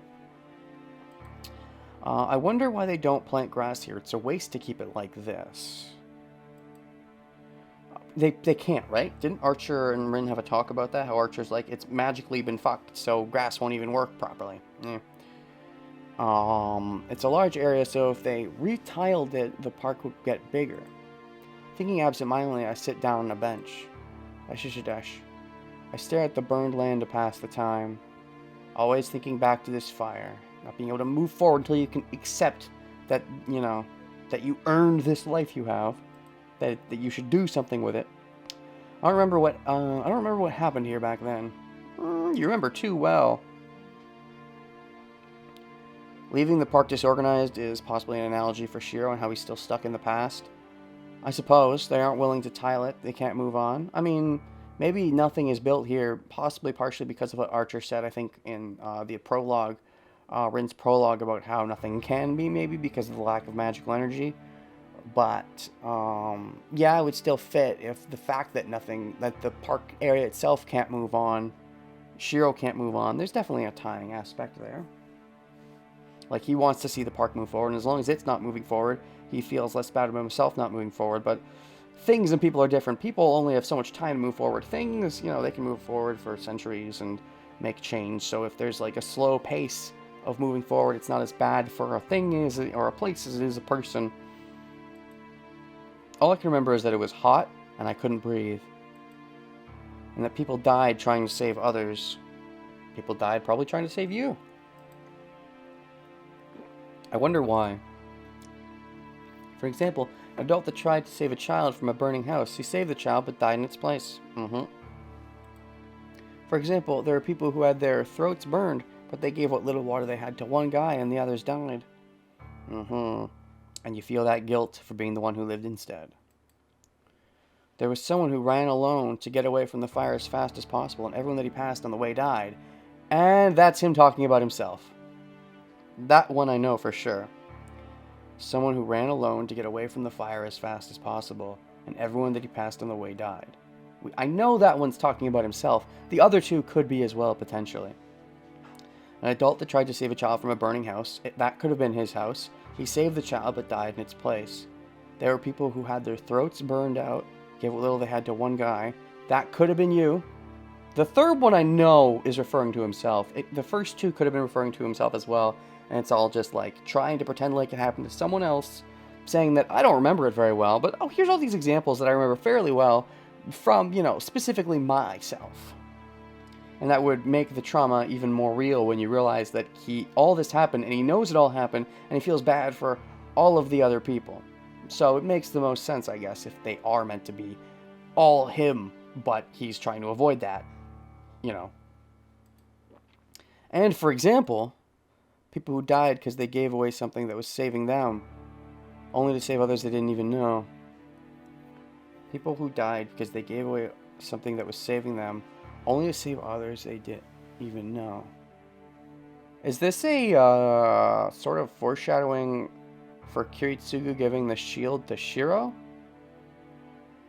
S1: I wonder why they don't plant grass here. It's a waste to keep it like this. They can't, right? Didn't Archer and Rin have a talk about that? How Archer's like, it's magically been fucked, so grass won't even work properly. It's a large area, so if they retiled it, the park would get bigger. Thinking absentmindedly, I sit down on a bench. I stare at the burned land to pass the time, always thinking back to this fire, not being able to move forward until you can accept that, that you earned this life you have. That you should do something with it. I don't remember what happened here back then. You remember too well. Leaving the park disorganized is possibly an analogy for Shiro and how he's still stuck in the past. I suppose they aren't willing to tile it. They can't move on. I mean, maybe nothing is built here, possibly partially because of what Archer said, I think, in the prologue, Rin's prologue, about how nothing can be, maybe because of the lack of magical energy. But, yeah, it would still fit if the fact that the park area itself can't move on, Shiro can't move on, there's definitely a tying aspect there. Like, he wants to see the park move forward, and as long as it's not moving forward, he feels less bad about himself not moving forward. But things and people are different. People only have so much time to move forward. Things, they can move forward for centuries and make change. So if there's, like, a slow pace of moving forward, it's not as bad for a thing or a place as it is a person. All I can remember is that it was hot, and I couldn't breathe. And that people died trying to save others. People died probably trying to save you. I wonder why. For example, an adult that tried to save a child from a burning house. He saved the child, but died in its place. For example, there are people who had their throats burned, but they gave what little water they had to one guy, and the others died. And you feel that guilt for being the one who lived instead. There was someone who ran alone to get away from the fire as fast as possible, and everyone that he passed on the way died. And that's him talking about himself. That one I know for sure. Someone who ran alone to get away from the fire as fast as possible, and everyone that he passed on the way died. I know that one's talking about himself. The other two could be as well, potentially. An adult that tried to save a child from a burning house. That could have been his house. He saved the child, but died in its place. There were people who had their throats burned out, gave what little they had to one guy. That could have been you. The third one I know is referring to himself. The first two could have been referring to himself as well, and it's all just like trying to pretend like it happened to someone else, saying that I don't remember it very well, but here's all these examples that I remember fairly well from, specifically myself. And that would make the trauma even more real when you realize that all this happened, and he knows it all happened, and he feels bad for all of the other people. So it makes the most sense, I guess, if they are meant to be all him, but he's trying to avoid that, And, for example, people who died because they gave away something that was saving them, only to save others they didn't even know. People who died because they gave away something that was saving them, only to save others they didn't even know. Is this a sort of foreshadowing for Kiritsugu giving the shield to Shiro?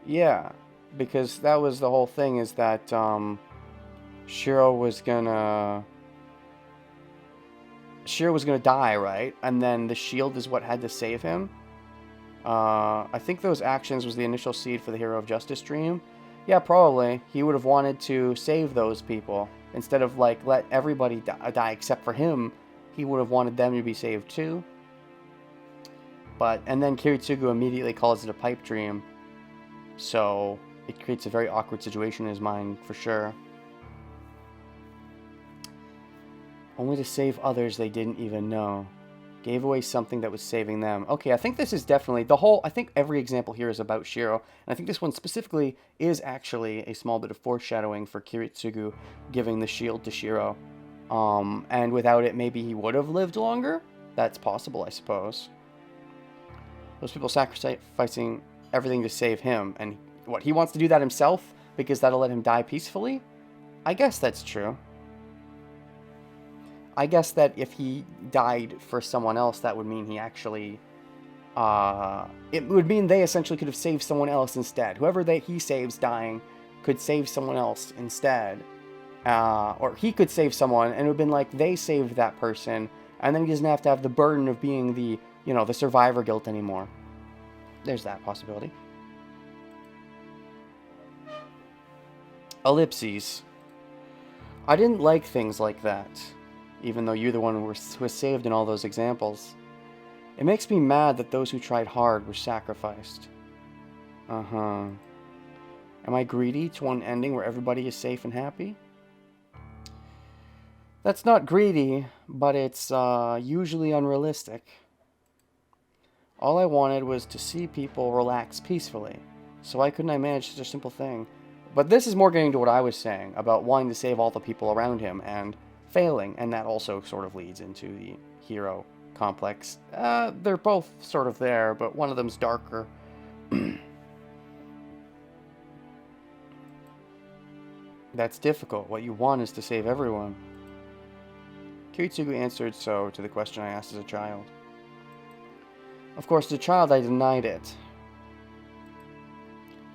S1: Yeah, because that was the whole thing, is that Shiro was gonna die, right? And then the shield is what had to save him. I think those actions was the initial seed for the Hero of Justice dream. Yeah, probably. He would have wanted to save those people. Instead of, let everybody die except for him, he would have wanted them to be saved too. And then Kiritsugu immediately calls it a pipe dream. So, it creates a very awkward situation in his mind, for sure. Only to save others they didn't even know. Gave away something that was saving them. Okay, I think this is definitely the whole. I think every example here is about Shiro, and I think this one specifically is actually a small bit of foreshadowing for Kiritsugu giving the shield to Shiro. And without it, maybe he would have lived longer. That's possible, I suppose. Those people sacrificing everything to save him, and what, he wants to do that himself because that'll let him die peacefully? I guess that's true. I guess that if he died for someone else, that would mean he actually... it would mean they essentially could have saved someone else instead. Whoever he saves dying could save someone else instead. Or he could save someone, and it would have been like they saved that person, and then he doesn't have to have the burden of being the, the survivor guilt anymore. There's that possibility. Ellipses. I didn't like things like that, even though you're the one who was saved in all those examples. It makes me mad that those who tried hard were sacrificed. Uh-huh. Am I greedy to want an ending where everybody is safe and happy? That's not greedy, but it's usually unrealistic. All I wanted was to see people relax peacefully, so why couldn't I manage such a simple thing? But this is more getting to what I was saying about wanting to save all the people around him and failing, and that also sort of leads into the hero complex. They're both sort of there, but one of them's darker. That's difficult. What you want is to save everyone. Kiritsugu answered so to the question I asked as a child. Of course, as a child, I denied it.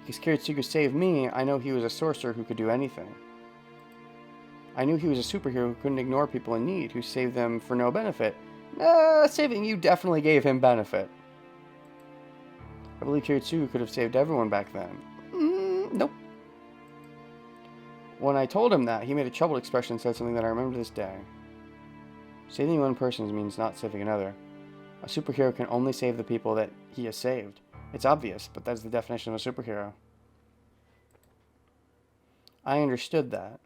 S1: Because Kiritsugu saved me, I know he was a sorcerer who could do anything. I knew he was a superhero who couldn't ignore people in need, who saved them for no benefit. Saving you definitely gave him benefit. I believe Kiritsugu could have saved everyone back then. Nope. When I told him that, he made a troubled expression and said something that I remember to this day. Saving one person means not saving another. A superhero can only save the people that he has saved. It's obvious, but that's the definition of a superhero. I understood that.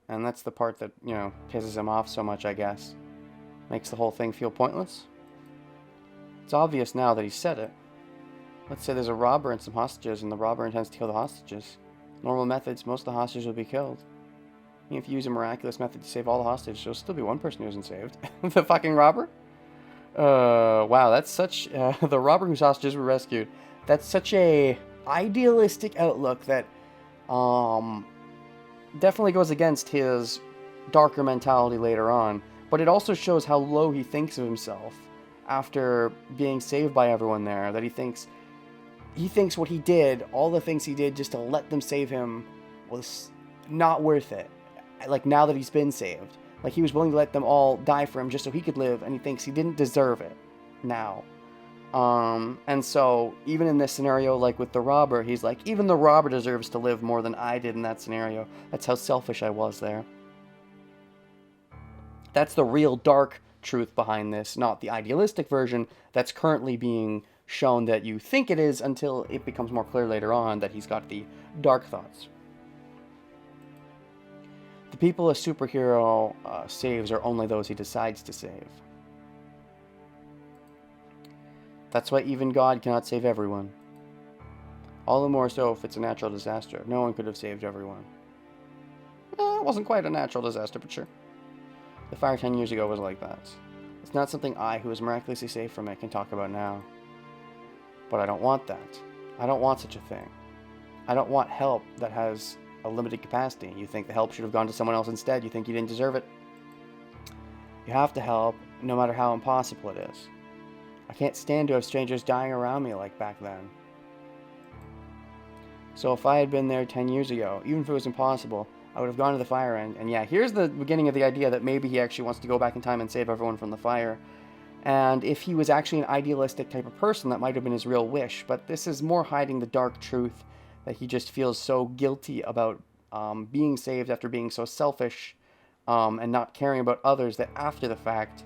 S1: And that's the part that, pisses him off so much, I guess. Makes the whole thing feel pointless. It's obvious now that he said it. Let's say there's a robber and some hostages, and the robber intends to kill the hostages. Normal methods, most of the hostages will be killed. Even if you use a miraculous method to save all the hostages, there'll still be one person who isn't saved. The fucking robber? Wow, that's such... the robber whose hostages were rescued. That's such a idealistic outlook that, definitely goes against his darker mentality later on. But it also shows how low he thinks of himself after being saved by everyone there. That he thinks what he did, all the things he did just to let them save him, was not worth it. Like, now that he's been saved. Like, he was willing to let them all die for him just so he could live, and he thinks he didn't deserve it now. And so, even in this scenario, like with the robber, he's like, even the robber deserves to live more than I did in that scenario. That's how selfish I was there. That's the real dark truth behind this, not the idealistic version that's currently being shown that you think it is until it becomes more clear later on that he's got the dark thoughts. The people a superhero saves are only those he decides to save. That's why even God cannot save everyone. All the more so if it's a natural disaster. No one could have saved everyone. It wasn't quite a natural disaster, but sure. The fire 10 years ago was like that. It's not something I, who was miraculously saved from it, can talk about now. But I don't want that. I don't want such a thing. I don't want help that has a limited capacity. You think the help should have gone to someone else instead. You think you didn't deserve it. You have to help, no matter how impossible it is. I can't stand to have strangers dying around me like back then. So if I had been there 10 years ago, even if it was impossible, I would have gone to the fire end. And yeah, here's the beginning of the idea that maybe he actually wants to go back in time and save everyone from the fire. And if he was actually an idealistic type of person, that might have been his real wish. But this is more hiding the dark truth that he just feels so guilty about being saved after being so selfish and not caring about others, that after the fact,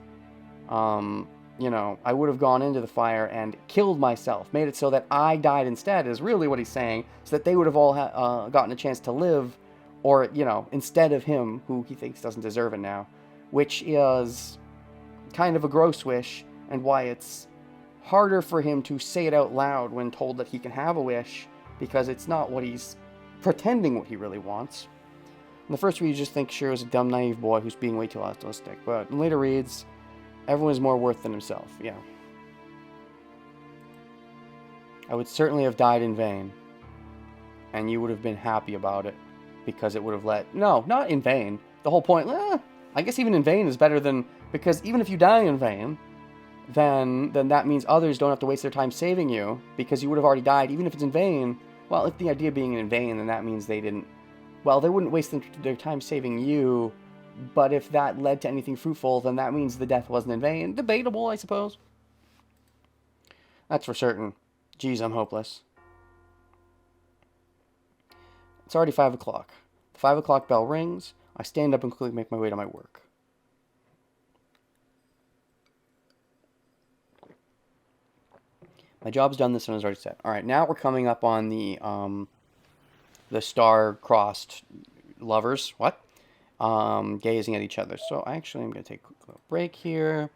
S1: I would have gone into the fire and killed myself, made it so that I died instead, is really what he's saying, so that they would have all gotten a chance to live, or, instead of him, who he thinks doesn't deserve it now, which is kind of a gross wish, and why it's harder for him to say it out loud when told that he can have a wish, because it's not what he's pretending what he really wants. In the first read, you just think Shiro is a dumb, naive boy who's being way too optimistic, but in later reads, everyone's more worth than himself. Yeah. I would certainly have died in vain, and you would have been happy about it, because it would have let... No, not in vain. The whole point... I guess even in vain is better than... Because even if you die in vain, then that means others don't have to waste their time saving you, because you would have already died, even if it's in vain. Well, if the idea being in vain, then that means they didn't... Well, they wouldn't waste their time saving you, but if that led to anything fruitful, then that means the death wasn't in vain. Debatable, I suppose. That's for certain. Geez, I'm hopeless. It's already 5 o'clock. The 5 o'clock bell rings. I stand up and quickly make my way to my work. My job's done. This one is already set. All right, now we're coming up on the star-crossed lovers. What? Gazing at each other. So actually, I'm going to take a quick little break here.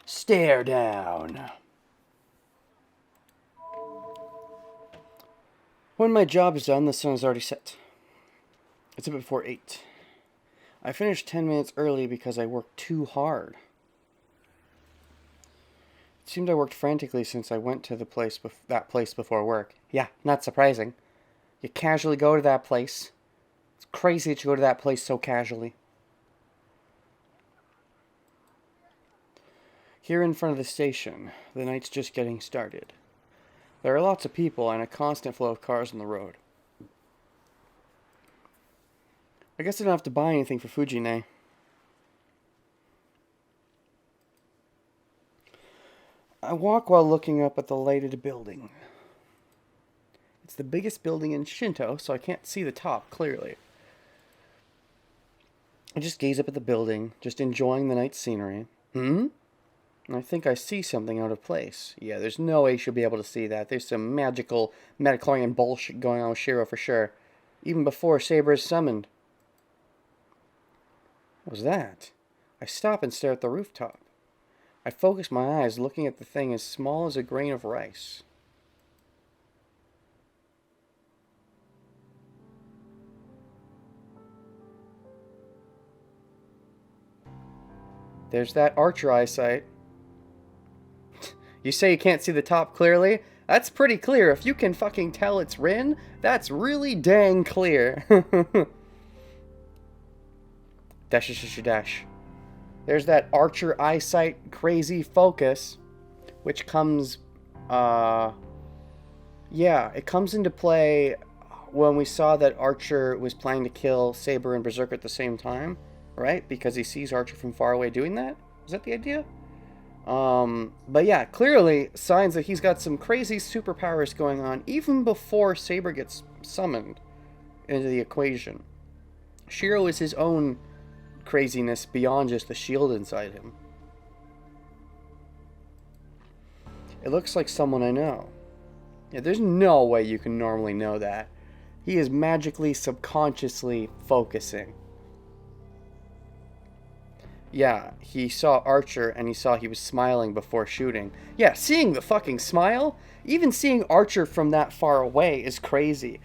S1: Stare down. When my job is done, the sun is already set. It's a bit before 8. I finished 10 minutes early because I worked too hard. It seemed I worked frantically since I went to that place before work. Yeah, not surprising. You casually go to that place. It's crazy that you go to that place so casually. Here in front of the station, the night's just getting started. There are lots of people and a constant flow of cars on the road. I guess I don't have to buy anything for Fujine. I walk while looking up at the lighted building. It's the biggest building in Shinto, so I can't see the top clearly. I just gaze up at the building, just enjoying the night scenery. I think I see something out of place. Yeah, there's no way she'll be able to see that. There's some magical metachlorian bullshit going on with Shiro for sure. Even before Saber is summoned. What was that? I stop and stare at the rooftop. I focus my eyes looking at the thing as small as a grain of rice. There's that archer eyesight. You say you can't see the top clearly? That's pretty clear. If you can fucking tell it's Rin, that's really dang clear. Dash, dash, dash, dash. There's that archer eyesight crazy focus, which comes, yeah, it comes into play when we saw that Archer was planning to kill Saber and Berserker at the same time, right? Because he sees Archer from far away doing that? Is that the idea? But yeah, clearly signs that he's got some crazy superpowers going on even before Saber gets summoned into the equation. Shiro is his own craziness beyond just the shield inside him. It looks like someone I know. Yeah, there's no way you can normally know that. He is magically, subconsciously focusing. Yeah, he saw Archer and he saw he was smiling before shooting. Yeah, seeing the fucking smile, even seeing Archer from that far away is crazy.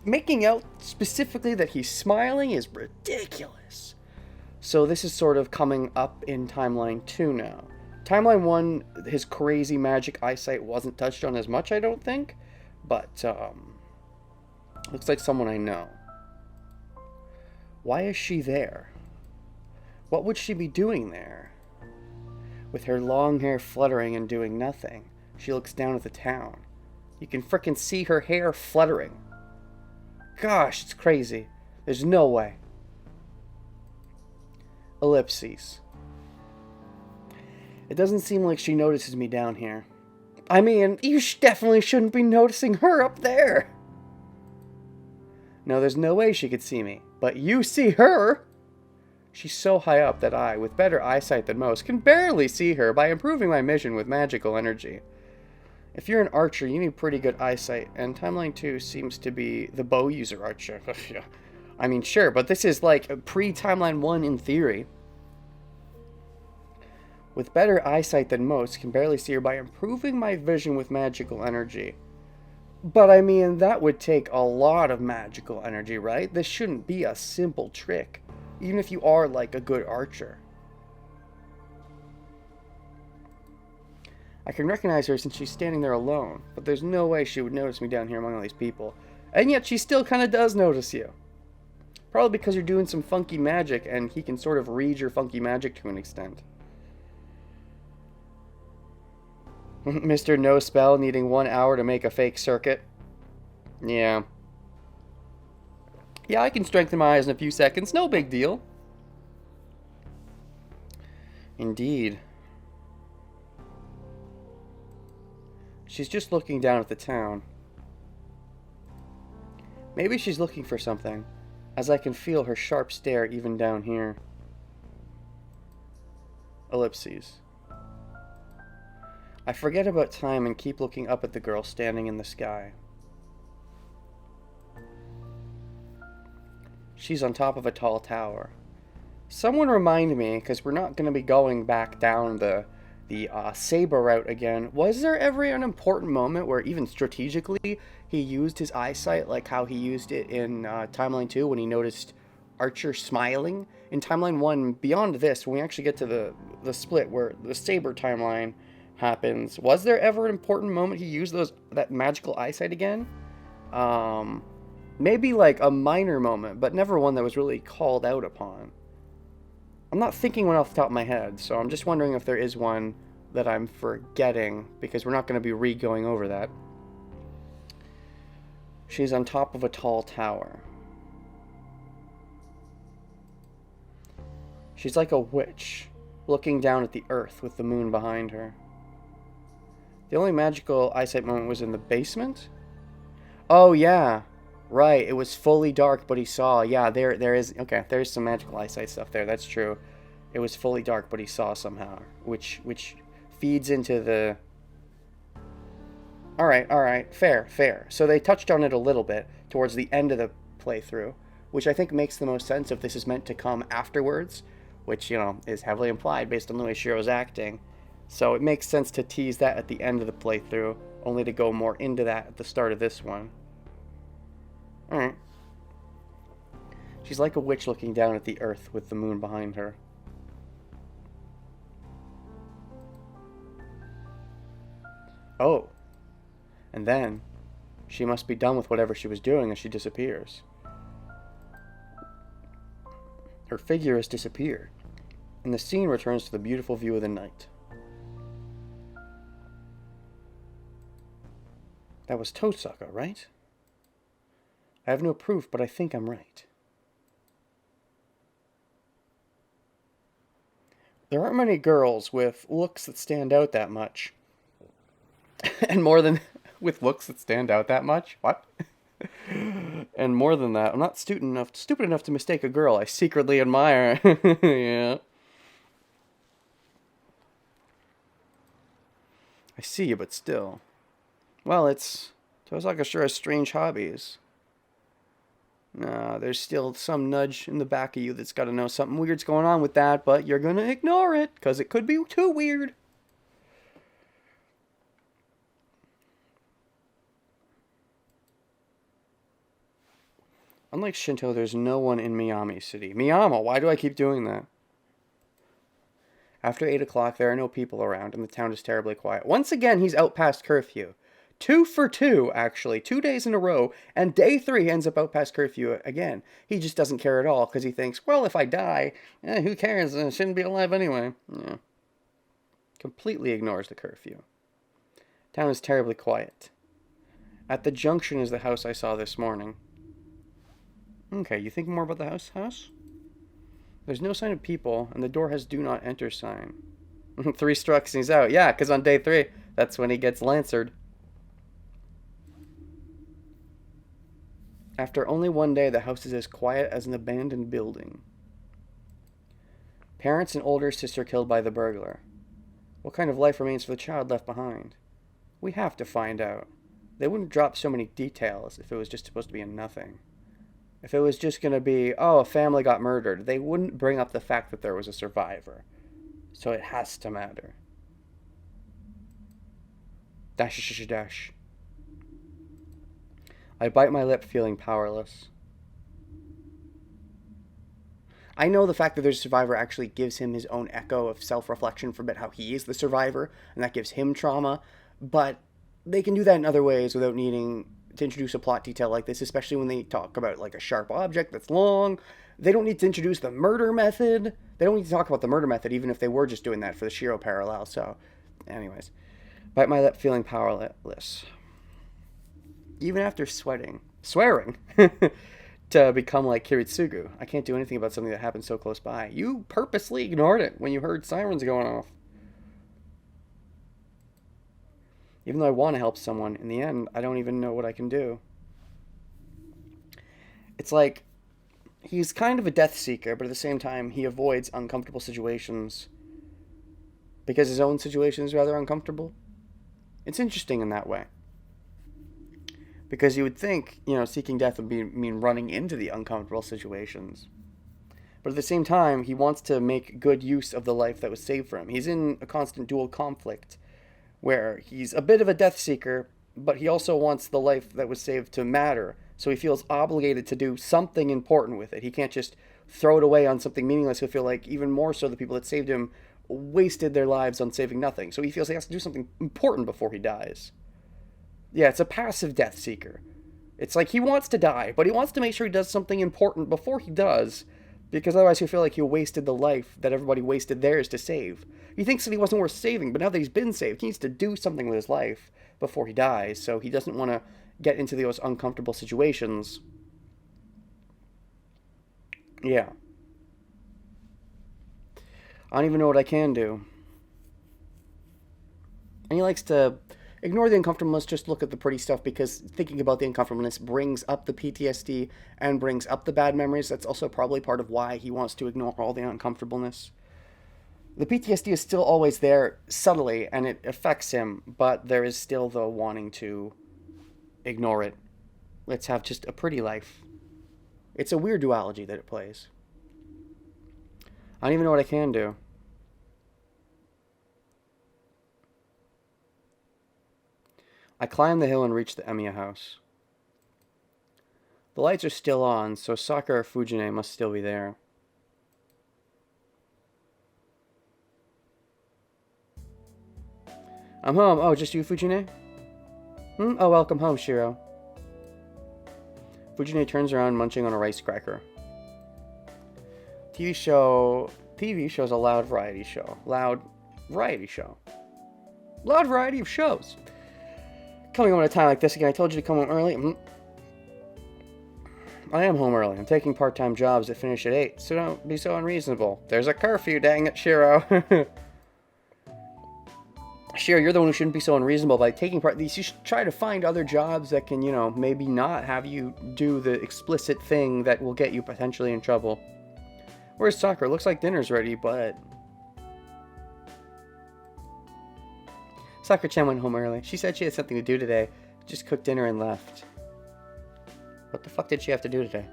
S1: Making out specifically that he's smiling is ridiculous. So this is sort of coming up in Timeline 2 now. Timeline 1, his crazy magic eyesight wasn't touched on as much, I don't think. But, looks like someone I know. Why is she there? What would she be doing there? With her long hair fluttering and doing nothing, she looks down at the town. You can frickin' see her hair fluttering. Gosh, it's crazy. There's no way. Ellipses. It doesn't seem like she notices me down here. I mean, you definitely shouldn't be noticing her up there. No, there's no way she could see me. But you see her! She's so high up that I, with better eyesight than most, can barely see her by improving my mission with magical energy. If you're an archer, you need pretty good eyesight, and Timeline 2 seems to be the bow user archer. I mean, sure, but this is like pre-Timeline 1 in theory. with better eyesight than most, can barely see her by improving my vision with magical energy. But I mean, that would take a lot of magical energy, right? This shouldn't be a simple trick, even if you are like a good archer. I can recognize her since she's standing there alone, but there's no way she would notice me down here among all these people. And yet she still kind of does notice you. Probably because you're doing some funky magic, and he can sort of read your funky magic to an extent. Mr. No Spell needing 1 hour to make a fake circuit. Yeah. Yeah, I can strengthen my eyes in a few seconds. No big deal. Indeed. She's just looking down at the town. Maybe she's looking for something, as I can feel her sharp stare even down here. Ellipses. I forget about time and keep looking up at the girl standing in the sky. She's on top of a tall tower. Someone remind me, because we're not going to be going back down the saber route again. Was there ever an important moment where even strategically he used his eyesight like how he used it in Timeline 2 when he noticed Archer smiling? In Timeline 1, beyond this, when we actually get to the split where the saber timeline happens, was there ever an important moment he used that magical eyesight again? Maybe like a minor moment, but never one that was really called out upon. I'm not thinking one off the top of my head, so I'm just wondering if there is one that I'm forgetting, because we're not going to be re-going over that. She's on top of a tall tower. She's like a witch, looking down at the earth with the moon behind her. The only magical eyesight moment was in the basement? Oh, yeah. Right, it was fully dark, but he saw. Yeah, there is... Okay, there's some magical eyesight stuff there. That's true. It was fully dark, but he saw somehow. Which feeds into the... Alright. Fair. So they touched on it a little bit towards the end of the playthrough, which I think makes the most sense if this is meant to come afterwards, which, you know, is heavily implied based on the way Shiro's acting. So it makes sense to tease that at the end of the playthrough, only to go more into that at the start of this one. Alright. She's like a witch looking down at the earth with the moon behind her. Oh. And then, she must be done with whatever she was doing as she disappears. Her figure has disappeared, and the scene returns to the beautiful view of the night. That was Tosaka, right? I have no proof, but I think I'm right. There aren't many girls with looks that stand out that much. And more than... with looks that stand out that much? What? And more than that, I'm not stupid enough to mistake a girl I secretly admire. Yeah. I see you, but still. Well, Tosaka sure has strange hobbies. No, there's still some nudge in the back of you that's got to know something weird's going on with that, but you're going to ignore it, because it could be too weird. Unlike Shinto, there's no one in Miyami City. Miyama, why do I keep doing that? After 8 o'clock, there are no people around, and the town is terribly quiet. Once again, he's out past curfew. 2 for 2, actually. 2 days in a row, and day 3 ends up out past curfew again. He just doesn't care at all, because he thinks, well, if I die, who cares? I shouldn't be alive anyway. Yeah. Completely ignores the curfew. Town is terribly quiet. At the junction is the house I saw this morning. Okay, you think more about the house? There's no sign of people, and the door has do not enter sign. 3 strikes and he's out. Yeah, because on day 3, that's when he gets lancered. After only 1 day, the house is as quiet as an abandoned building. Parents and older sister killed by the burglar. What kind of life remains for the child left behind? We have to find out. They wouldn't drop so many details if it was just supposed to be a nothing. If it was just going to be, oh, a family got murdered, they wouldn't bring up the fact that there was a survivor. So it has to matter. Dash, dash. I bite my lip, feeling powerless. I know the fact that there's a survivor actually gives him his own echo of self-reflection for a bit how he is the survivor, and that gives him trauma, but they can do that in other ways without needing to introduce a plot detail like this, especially when they talk about like a sharp object that's long. They don't need to introduce the murder method. They don't need to talk about the murder method, even if they were just doing that for the Shiro parallel. So, anyways, bite my lip, feeling powerless. Even after swearing, to become like Kiritsugu, I can't do anything about something that happened so close by. You purposely ignored it when you heard sirens going off. Even though I want to help someone, in the end, I don't even know what I can do. It's like he's kind of a death seeker, but at the same time, he avoids uncomfortable situations because his own situation is rather uncomfortable. It's interesting in that way. Because you would think, seeking death would mean running into the uncomfortable situations. But at the same time, he wants to make good use of the life that was saved for him. He's in a constant dual conflict where he's a bit of a death seeker, but he also wants the life that was saved to matter. So he feels obligated to do something important with it. He can't just throw it away on something meaningless. He'll feel like even more so the people that saved him wasted their lives on saving nothing. So he feels he has to do something important before he dies. Yeah, it's a passive death seeker. It's like he wants to die, but he wants to make sure he does something important before he does, because otherwise he'll feel like he wasted the life that everybody wasted theirs to save. He thinks that he wasn't worth saving, but now that he's been saved, he needs to do something with his life before he dies, so he doesn't want to get into those uncomfortable situations. Yeah. I don't even know what I can do. And he likes to ignore the uncomfortableness, just look at the pretty stuff, because thinking about the uncomfortableness brings up the PTSD and brings up the bad memories. That's also probably part of why he wants to ignore all the uncomfortableness. The PTSD is still always there subtly, and it affects him, but there is still the wanting to ignore it. Let's have just a pretty life. It's a weird duology that it plays. I don't even know what I can do. I climb the hill and reach the Emiya house. The lights are still on, so Sakura or Fujine must still be there. I'm home. Oh, just you, Fujine? Oh, welcome home, Shiro. Fujine turns around, munching on a rice cracker. TV show's a loud variety show. Loud variety of shows. Coming home at a time like this again. I told you to come home early. I am home early. I'm taking part-time jobs that finish at 8, so don't be so unreasonable. There's a curfew, dang it, Shiro. Shiro, you're the one who shouldn't be so unreasonable by taking part. You should try to find other jobs that can, maybe not have you do the explicit thing that will get you potentially in trouble. Where's Sakura? Looks like dinner's ready, but... Sakura-chan went home early. She said she had something to do today. Just cooked dinner and left. What the fuck did she have to do today?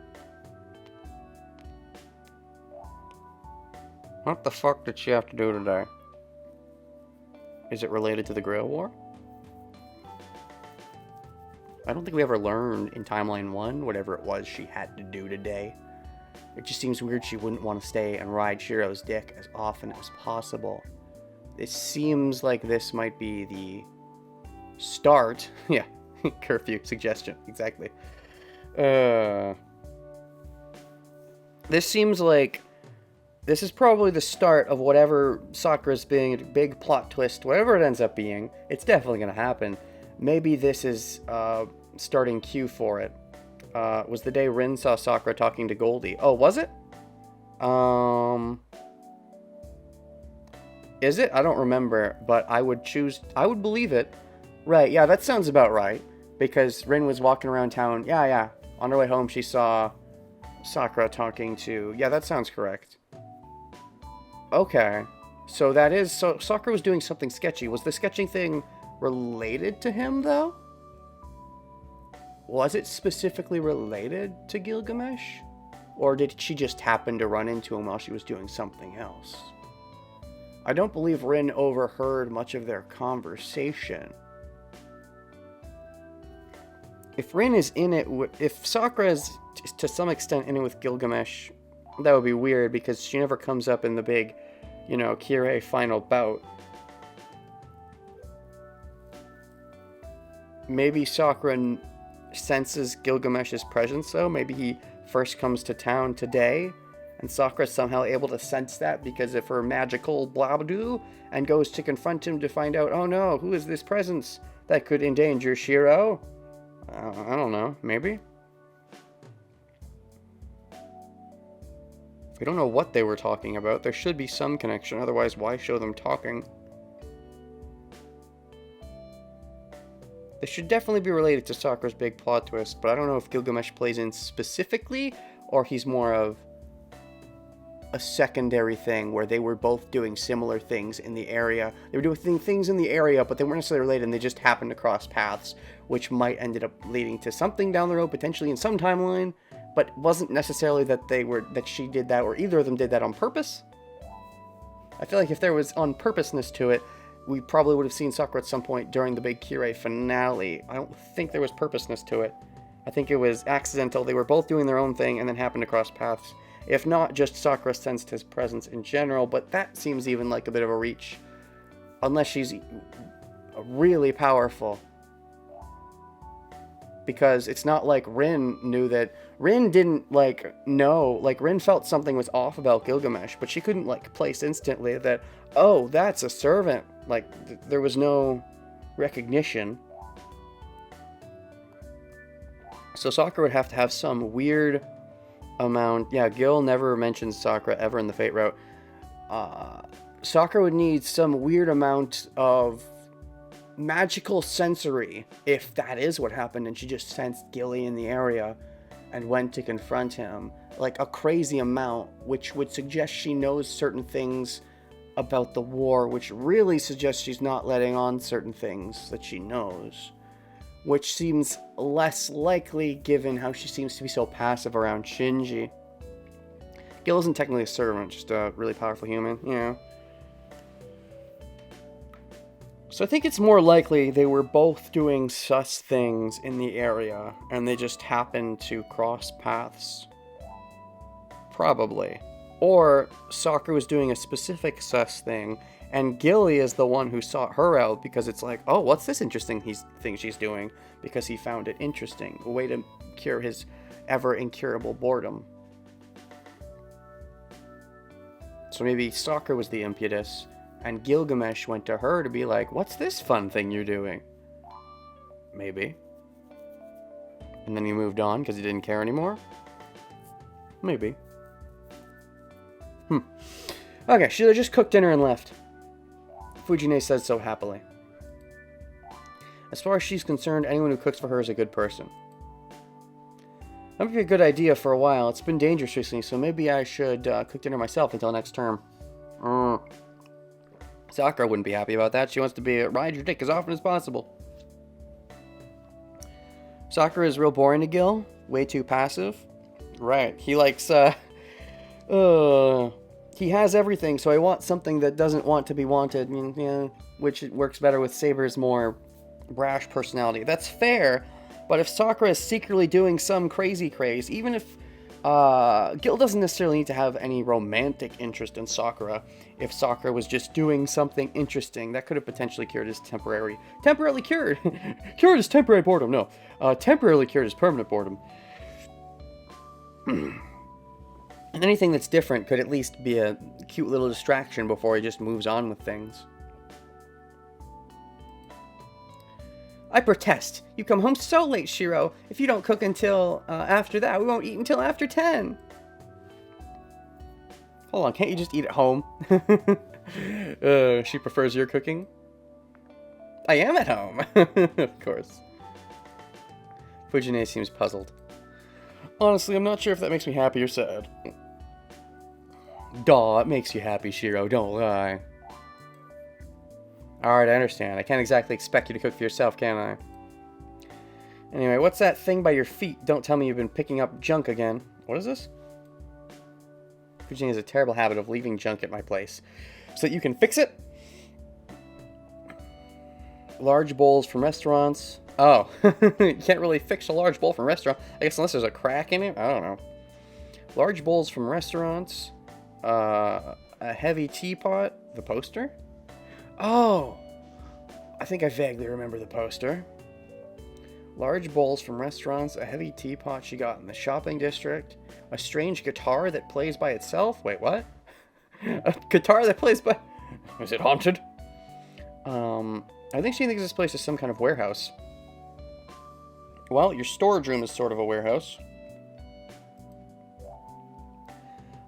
S1: What the fuck did she have to do today? Is it related to the Grail War? I don't think we ever learned in Timeline 1 whatever it was she had to do today. It just seems weird she wouldn't want to stay and ride Shiro's dick as often as possible. It seems like this might be the start. Yeah, curfew suggestion, exactly. This seems like this is probably the start of whatever Sakura's being, a big plot twist, whatever it ends up being. It's definitely going to happen. Maybe this is starting cue for it. Was the day Rin saw Sakura talking to Goldie. Oh, was it? Is it? I don't remember, but I would believe it. Right, yeah, that sounds about right. Because Rin was walking around town. Yeah. On her way home, she saw Sakura talking to... Yeah, that sounds correct. Okay. So Sakura was doing something sketchy. Was the sketching thing related to him, though? Was it specifically related to Gilgamesh? Or did she just happen to run into him while she was doing something else? I don't believe Rin overheard much of their conversation. If Rin is in it, if Sakura is to some extent in it with Gilgamesh, that would be weird because she never comes up in the big, Kirei final bout. Maybe Sakura senses Gilgamesh's presence, though. Maybe he first comes to town today, and Sakura is somehow able to sense that because of her magical blabdoo, and goes to confront him to find out, oh no, who is this presence that could endanger Shiro? I don't know, maybe? We don't know what they were talking about. There should be some connection, otherwise why show them talking? This should definitely be related to Sakura's big plot twist, but I don't know if Gilgamesh plays in specifically, or he's more of a secondary thing where they were both doing similar things in the area. They were doing things in the area, but they weren't necessarily related, and they just happened to cross paths, which might ended up leading to something down the road, potentially in some timeline, but wasn't necessarily that she did that, or either of them did that on purpose. I feel like if there was on-purposeness to it, we probably would have seen Sakura at some point during the big Kirei finale. I don't think there was purposeness to it. I think it was accidental. They were both doing their own thing and then happened to cross paths. If not, just Sakura sensed his presence in general, but that seems even like a bit of a reach. Unless she's really powerful. Because it's not like Rin knew that. Rin didn't, know. Rin felt something was off about Gilgamesh, but she couldn't, place instantly that, oh, that's a servant. There was no recognition. So Sakura would have to have some weird amount. Yeah, Gil never mentions Sakura ever in the Fate route. Sakura would need some weird amount of magical sensory, if that is what happened, and she just sensed Gilly in the area and went to confront him. A crazy amount, which would suggest she knows certain things about the war, which really suggests she's not letting on certain things that she knows. Which seems less likely given how she seems to be so passive around Shinji. Gil isn't technically a servant, just a really powerful human, So I think it's more likely they were both doing sus things in the area, and they just happened to cross paths. Probably. Or Sakura was doing a specific sus thing, and Gilly is the one who sought her out because it's like, oh, what's this interesting thing she's doing? Because he found it interesting. A way to cure his ever-incurable boredom. So maybe Sakura was the impetus, and Gilgamesh went to her to be like, what's this fun thing you're doing? Maybe. And then he moved on because he didn't care anymore? Maybe. Okay, Sheila just cooked dinner and left. Fujine said so happily. As far as she's concerned, anyone who cooks for her is a good person. That would be a good idea for a while. It's been dangerous recently, so maybe I should cook dinner myself until next term. Sakura wouldn't be happy about that. She wants to ride your dick as often as possible. Sakura is real boring to Gil. Way too passive. Right. He likes, he has everything, so I want something that doesn't want to be wanted. Which works better with Saber's more brash personality. That's fair, but if Sakura is secretly doing some crazy craze, even if Gil doesn't necessarily need to have any romantic interest in Sakura. If Sakura was just doing something interesting, that could have potentially cured his temporarily cured his temporary boredom. No, temporarily cured his permanent boredom. And anything that's different could at least be a cute little distraction before he just moves on with things. I protest. You come home so late, Shiro. If you don't cook until after that, we won't eat until after 10. Hold on, can't you just eat at home? She prefers your cooking? I am at home. Of course. Fujine seems puzzled. Honestly, I'm not sure if that makes me happy or sad. Duh, it makes you happy, Shiro, don't lie. Alright, I understand. I can't exactly expect you to cook for yourself, can I? Anyway, what's that thing by your feet? Don't tell me you've been picking up junk again. What is this? Fujine has a terrible habit of leaving junk at my place. so that you can fix it. Large bowls from restaurants. Oh, you can't really fix a large bowl from a restaurant. I guess unless there's a crack in it. I don't know. Large bowls from restaurants. A heavy teapot. The poster? Oh, I think I vaguely remember the poster. Large bowls from restaurants. A heavy teapot she got in the shopping district. A strange guitar that plays by itself. Wait, what? A guitar that plays by... Is it haunted? I think she thinks this place is some kind of warehouse. Well, your storage room is sort of a warehouse.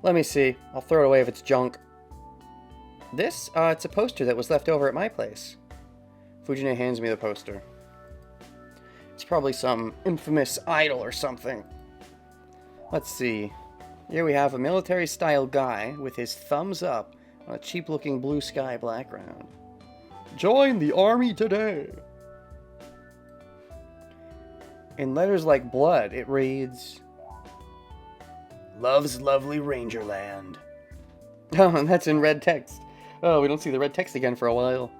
S1: Let me see. I'll throw it away if it's junk. This, it's a poster that was left over at my place. Fujine hands me the poster. It's probably some infamous idol or something. Let's see. Here we have a military-style guy with his thumbs up on a cheap-looking blue sky background. Join the army today! In letters like blood, it reads... Love's lovely Rangerland. Oh, and that's in red text. Oh, we don't see the red text again for a while.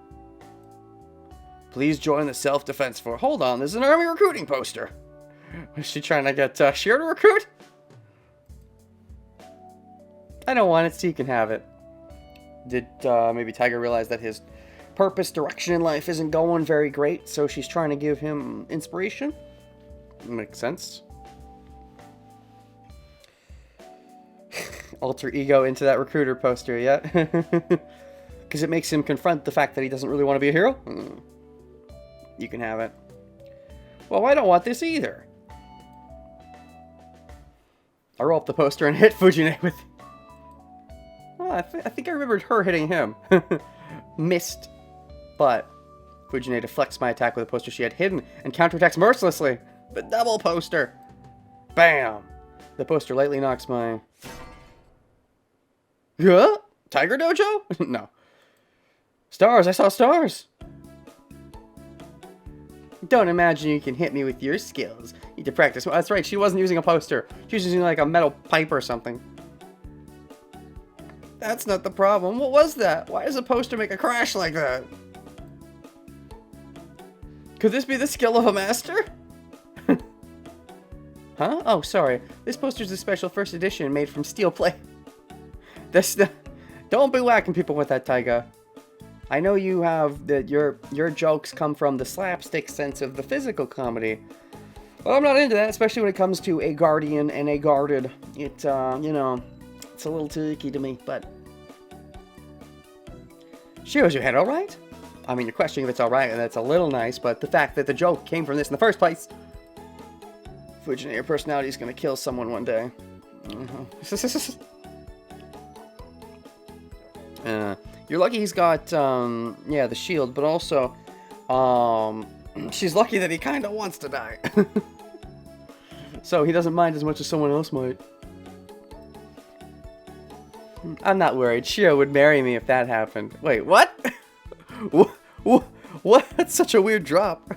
S1: Please join the self-defense force. Hold on, there's an army recruiting poster. Is she trying to get Shiro to recruit? I don't want it, so you can have it. Did maybe Tiger realize that his purpose, direction in life isn't going very great, so she's trying to give him inspiration? Makes sense. Alter ego into that recruiter poster, yeah? Because it makes him confront the fact that he doesn't really want to be a hero? You can have it. Well, I don't want this either. I roll up the poster and hit Fujine with... Oh, I think I remembered her hitting him. Missed. But Fujine deflects my attack with a poster she had hidden and counterattacks mercilessly. The double poster. Bam! The poster lightly knocks my... Huh? Tiger Dojo? No. Stars, I saw stars. Don't imagine you can hit me with your skills. You need to practice. Well, that's right, she wasn't using a poster. She was using like a metal pipe or something. That's not the problem. What was that? Why does a poster make a crash like that? Could this be the skill of a master? Huh? Oh, sorry. This poster's a special first edition made from steel plate. Don't be whacking people with that, Taiga. I know you have that your jokes come from the slapstick sense of the physical comedy. Well, I'm not into that, especially when it comes to a guardian and a guarded. It, you know, it's a little too icky to me, but... Shiro's your head alright? I mean, you're questioning if it's alright, and that's a little nice, but the fact that the joke came from this in the first place... Fujine, your personality is going to kill someone one day. You're lucky he's got, yeah, the shield, but also, she's lucky that he kind of wants to die. So he doesn't mind as much as someone else might. I'm not worried. Shiro would marry me if that happened. Wait, what? What? That's such a weird drop.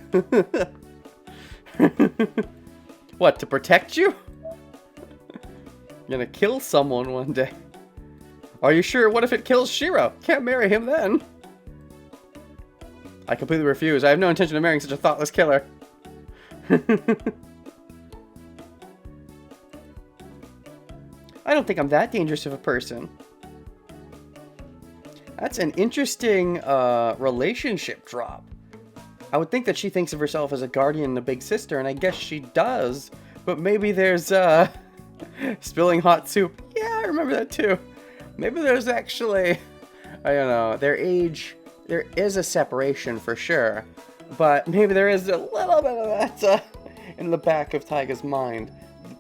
S1: What, to protect you? You're gonna kill someone one day. Are you sure? What if it kills Shiro? Can't marry him then. I completely refuse. I have no intention of marrying such a thoughtless killer. I don't think I'm that dangerous of a person. That's an interesting relationship drop. I would think that she thinks of herself as a guardian and a big sister, and I guess she does. But maybe there's spilling hot soup. Yeah, I remember that too. Maybe there's actually, I don't know, there is a separation for sure. But maybe there is a little bit of that in the back of Taiga's mind.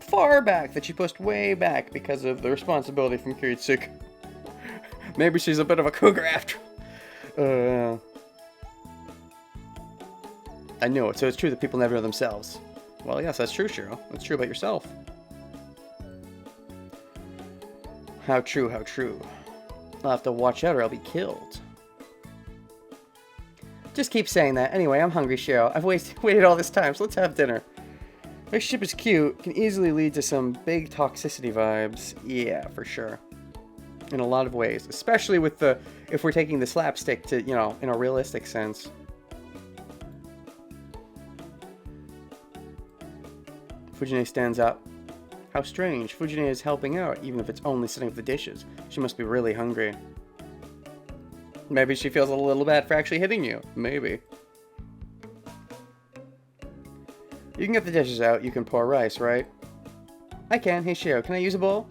S1: Far back, that she pushed way back because of the responsibility from Kiritsuke. Maybe she's a bit of a cougar after. I knew it, so it's true that people never know themselves. Well, yes, that's true, Shiro. That's true about yourself. How true, how true. I'll have to watch out or I'll be killed. Just keep saying that. Anyway, I'm hungry, Shiro. I've waited all this time, so let's have dinner. Relationship is cute. Can easily lead to some big toxicity vibes. Yeah, for sure. in a lot of ways, especially with the, if we're taking the slapstick to, you know, in a realistic sense. Fujine stands up. How strange. Fujine is helping out, even if it's only setting up the dishes. She must be really hungry. Maybe she feels a little bad for actually hitting you. Maybe. You can get the dishes out. You can pour rice, right? I can. Hey, Shio, can I use a bowl?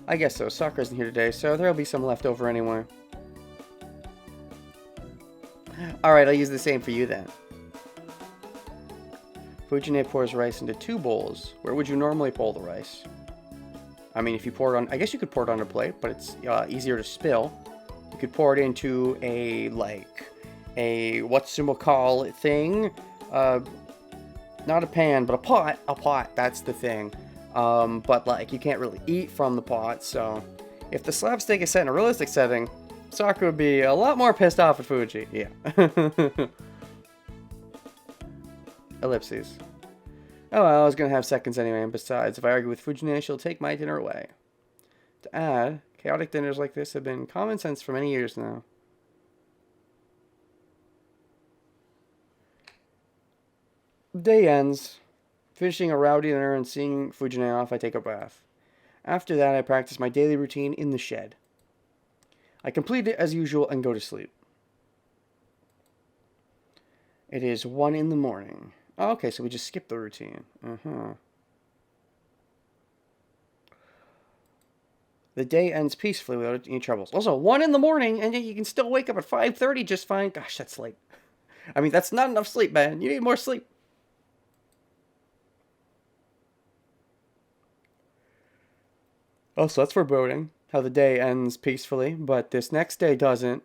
S1: I guess so. Sakura isn't here today, so there'll be some left over anyway. Alright, I'll use the same for you then. Fujine pours rice into 2 bowls. Where would you normally pour the rice? I mean, if you pour it on... I guess you could pour it on a plate, but it's easier to spill. You could pour it into a, like... a... whatchamacallit thing? Not a pan, but a pot. A pot, that's the thing. But, like, you can't really eat from the pot, so... If the slapstick is set in a realistic setting, Sakura would be a lot more pissed off at Fuji. Yeah. Ellipses. Oh, well, I was going to have seconds anyway, and besides, if I argue with Fujine, she'll take my dinner away. To add, chaotic dinners like this have been common sense for many years now. The day ends. Finishing a rowdy dinner and seeing Fujine off, I take a bath. After that, I practice my daily routine in the shed. I complete it as usual and go to sleep. It is 1 in the morning. Oh, okay, so we just skipped the routine. The day ends peacefully without any troubles. Also, 1 in the morning, and yet you can still wake up at 5:30 just fine. Gosh, that's late. I mean, that's not enough sleep, man. You need more sleep. Oh, so that's foreboding. How the day ends peacefully, but this next day doesn't.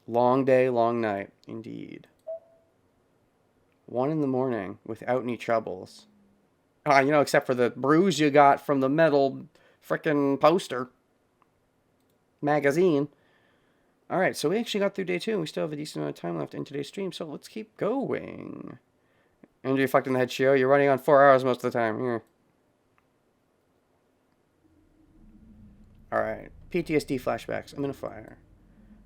S1: Long day, long night. Indeed. 1 in the morning without any troubles. You know, except for the bruise you got from the metal frickin' poster. Magazine. Alright, so we actually got through day 2, and we still have a decent amount of time left in today's stream, so let's keep going. And you fucked in the head, Shio. You're running on 4 hours most of the time. Here. Alright. PTSD flashbacks. I'm in a fire.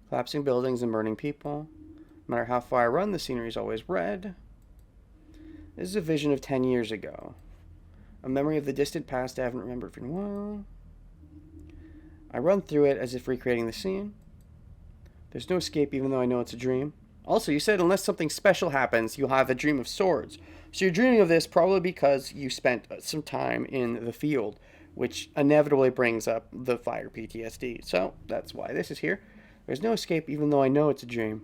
S1: Collapsing buildings and burning people. No matter how far I run, the scenery is always red. This is a vision of 10 years ago. A memory of the distant past I haven't remembered for a while. I run through it as if recreating the scene. There's no escape even though I know it's a dream. Also, you said unless something special happens, you'll have a dream of swords. So you're dreaming of this probably because you spent some time in the field, which inevitably brings up the fire PTSD. So that's why this is here. There's no escape even though I know it's a dream.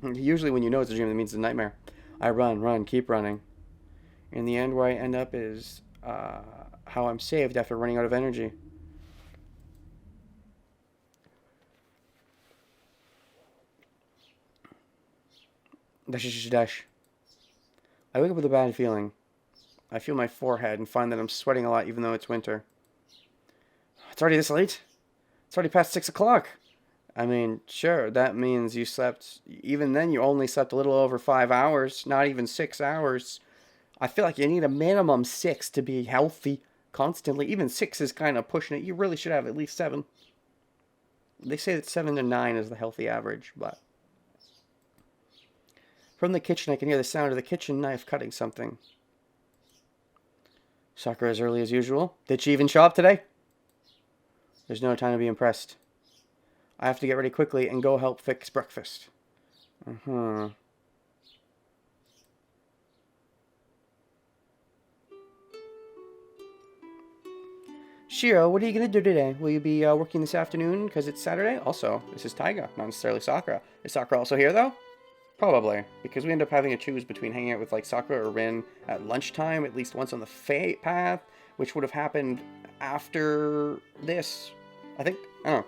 S1: And usually when you know it's a dream, that means it's a nightmare. I run, keep running. In the end, where I end up is how I'm saved after running out of energy. Dash. I wake up with a bad feeling. I feel my forehead and find that I'm sweating a lot even though it's winter. It's already this late? It's already past 6 o'clock. I mean, sure, that means you slept... Even then, you only slept a little over 5 hours. Not even 6 hours. I feel like you need a minimum 6 to be healthy constantly. Even 6 is kind of pushing it. You really should have at least 7. They say that 7 to 9 is the healthy average, but... From the kitchen, I can hear the sound of the kitchen knife cutting something. Sakura as early as usual. Did she even show up today? There's no time to be impressed. I have to get ready quickly and go help fix breakfast. Shiro, what are you going to do today? Will you be working this afternoon because it's Saturday? Also, this is Taiga, not necessarily Sakura. Is Sakura also here, though? Probably, because we end up having to choose between hanging out with, like, Sakura or Rin at lunchtime, at least once on the Fate path, which would have happened after this, I think. I don't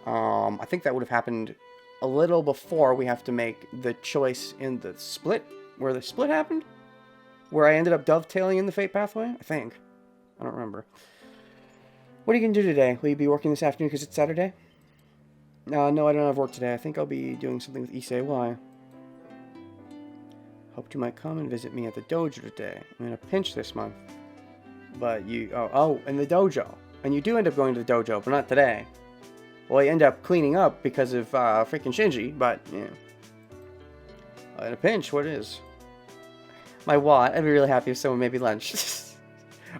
S1: know. I think that would have happened a little before we have to make the choice in the split, where the split happened? Where I ended up dovetailing in the Fate pathway? I think. I don't remember. What are you going to do today? Will you be working this afternoon because it's Saturday? No, I don't have work today. I think I'll be doing something with Issei. Why? Hoped you might come and visit me at the dojo today. I'm in a pinch this month. But you... Oh, in the dojo. And you do end up going to the dojo, but not today. Well, you end up cleaning up because of freaking Shinji, but, yeah. In a pinch, what is? My what? I'd be really happy if someone made me lunch.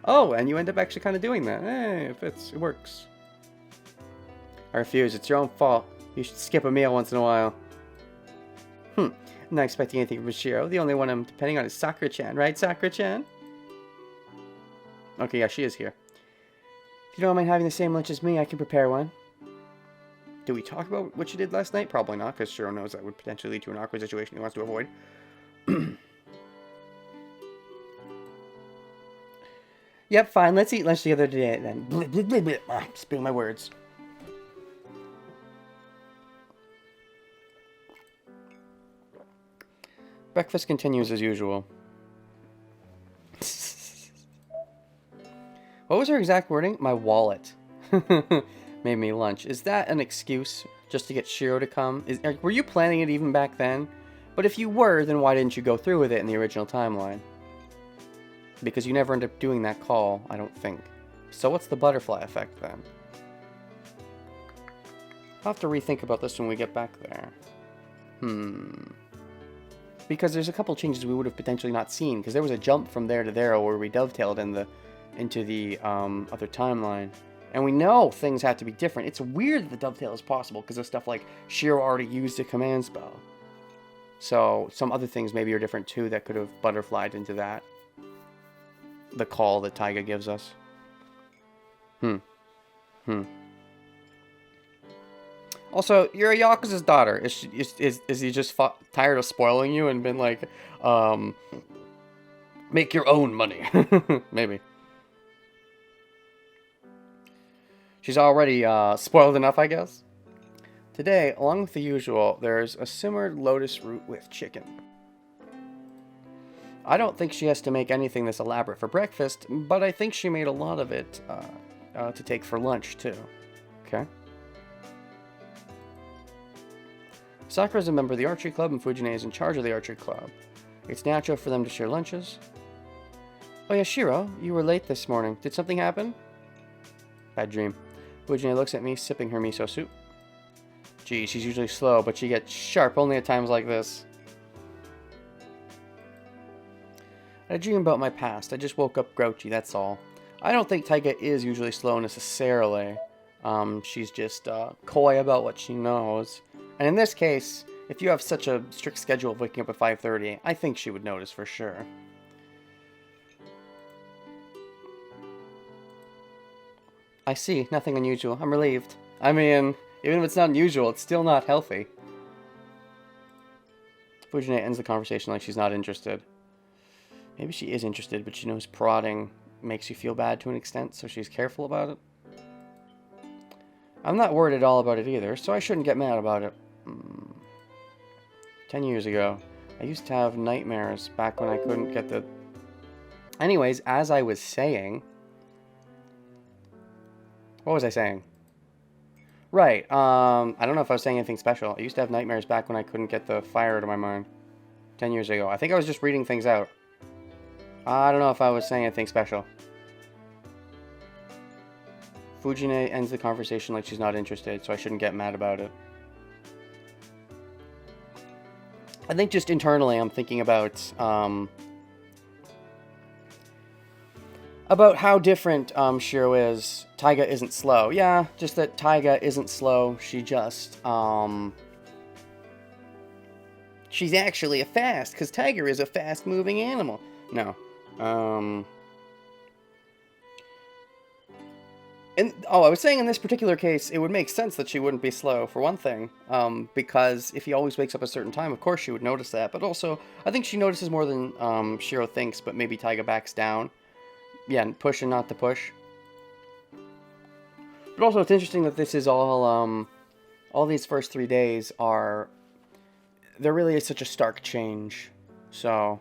S1: Oh, and you end up actually kind of doing that. Hey, it works. I refuse. It's your own fault. You should skip a meal once in a while. I'm not expecting anything from Shiro. The only one I'm depending on is Sakura-chan, right, Sakura-chan? Okay, yeah, she is here. If you don't mind having the same lunch as me, I can prepare one. Did we talk about what you did last night? Probably not, because Shiro knows that would potentially lead to an awkward situation he wants to avoid. Yep, fine. Let's eat lunch together today, then. Bleh, bleh, bleh, bleh. Ah, spill my words. Breakfast continues as usual. What was her exact wording? My wallet made me lunch. Is that an excuse just to get Shiro to come? Were you planning it even back then? But if you were, then why didn't you go through with it in the original timeline? Because you never end up doing that call, I don't think. So what's the butterfly effect then? I'll have to rethink about this when we get back there. Because there's a couple changes we would have potentially not seen, because there was a jump from there to there where we dovetailed into the other timeline. And we know things have to be different. It's weird that the dovetail is possible because of stuff like Shiro already used a command spell. So some other things maybe are different too that could have butterflied into that. The call that Taiga gives us. Also, you're a Yakuza's daughter. Is he just tired of spoiling you and been like, make your own money? Maybe. She's already spoiled enough, I guess. Today, along with the usual, there's a simmered lotus root with chicken. I don't think she has to make anything this elaborate for breakfast, but I think she made a lot of it to take for lunch, too. Okay? Sakura's a member of the archery club, and Fujine is in charge of the archery club. It's natural for them to share lunches. Oh yeah, Shiro, you were late this morning. Did something happen? Bad dream. Fujine looks at me, sipping her miso soup. Gee, she's usually slow, but she gets sharp only at times like this. I dream about my past. I just woke up grouchy, that's all. I don't think Taiga is usually slow necessarily. She's just coy about what she knows. And in this case, if you have such a strict schedule of waking up at 5:30, I think she would notice for sure. I see. Nothing unusual. I'm relieved. I mean, even if it's not unusual, it's still not healthy. Fujine ends the conversation like she's not interested. Maybe she is interested, but she knows prodding makes you feel bad to an extent, so she's careful about it. I'm not worried at all about it either, so I shouldn't get mad about it. 10 years ago, I used to have nightmares back when I couldn't get the... Anyways, as I was saying... What was I saying? Right, I don't know if I was saying anything special. I used to have nightmares back when I couldn't get the fire out of my mind. 10 years ago. I think I was just reading things out. I don't know if I was saying anything special. Fujine ends the conversation like she's not interested, so I shouldn't get mad about it. I think just internally I'm thinking about how different Shiro is. Taiga isn't slow. Yeah, just that Taiga isn't slow. She just, she's actually a fast, because Taiga is a fast-moving animal. No. I was saying in this particular case, it would make sense that she wouldn't be slow, for one thing. Because if he always wakes up a certain time, of course she would notice that. But also, I think she notices more than Shiro thinks, but maybe Taiga backs down. Yeah, push and not to push. But also, it's interesting that this is all these first 3 days are... There really is such a stark change. So,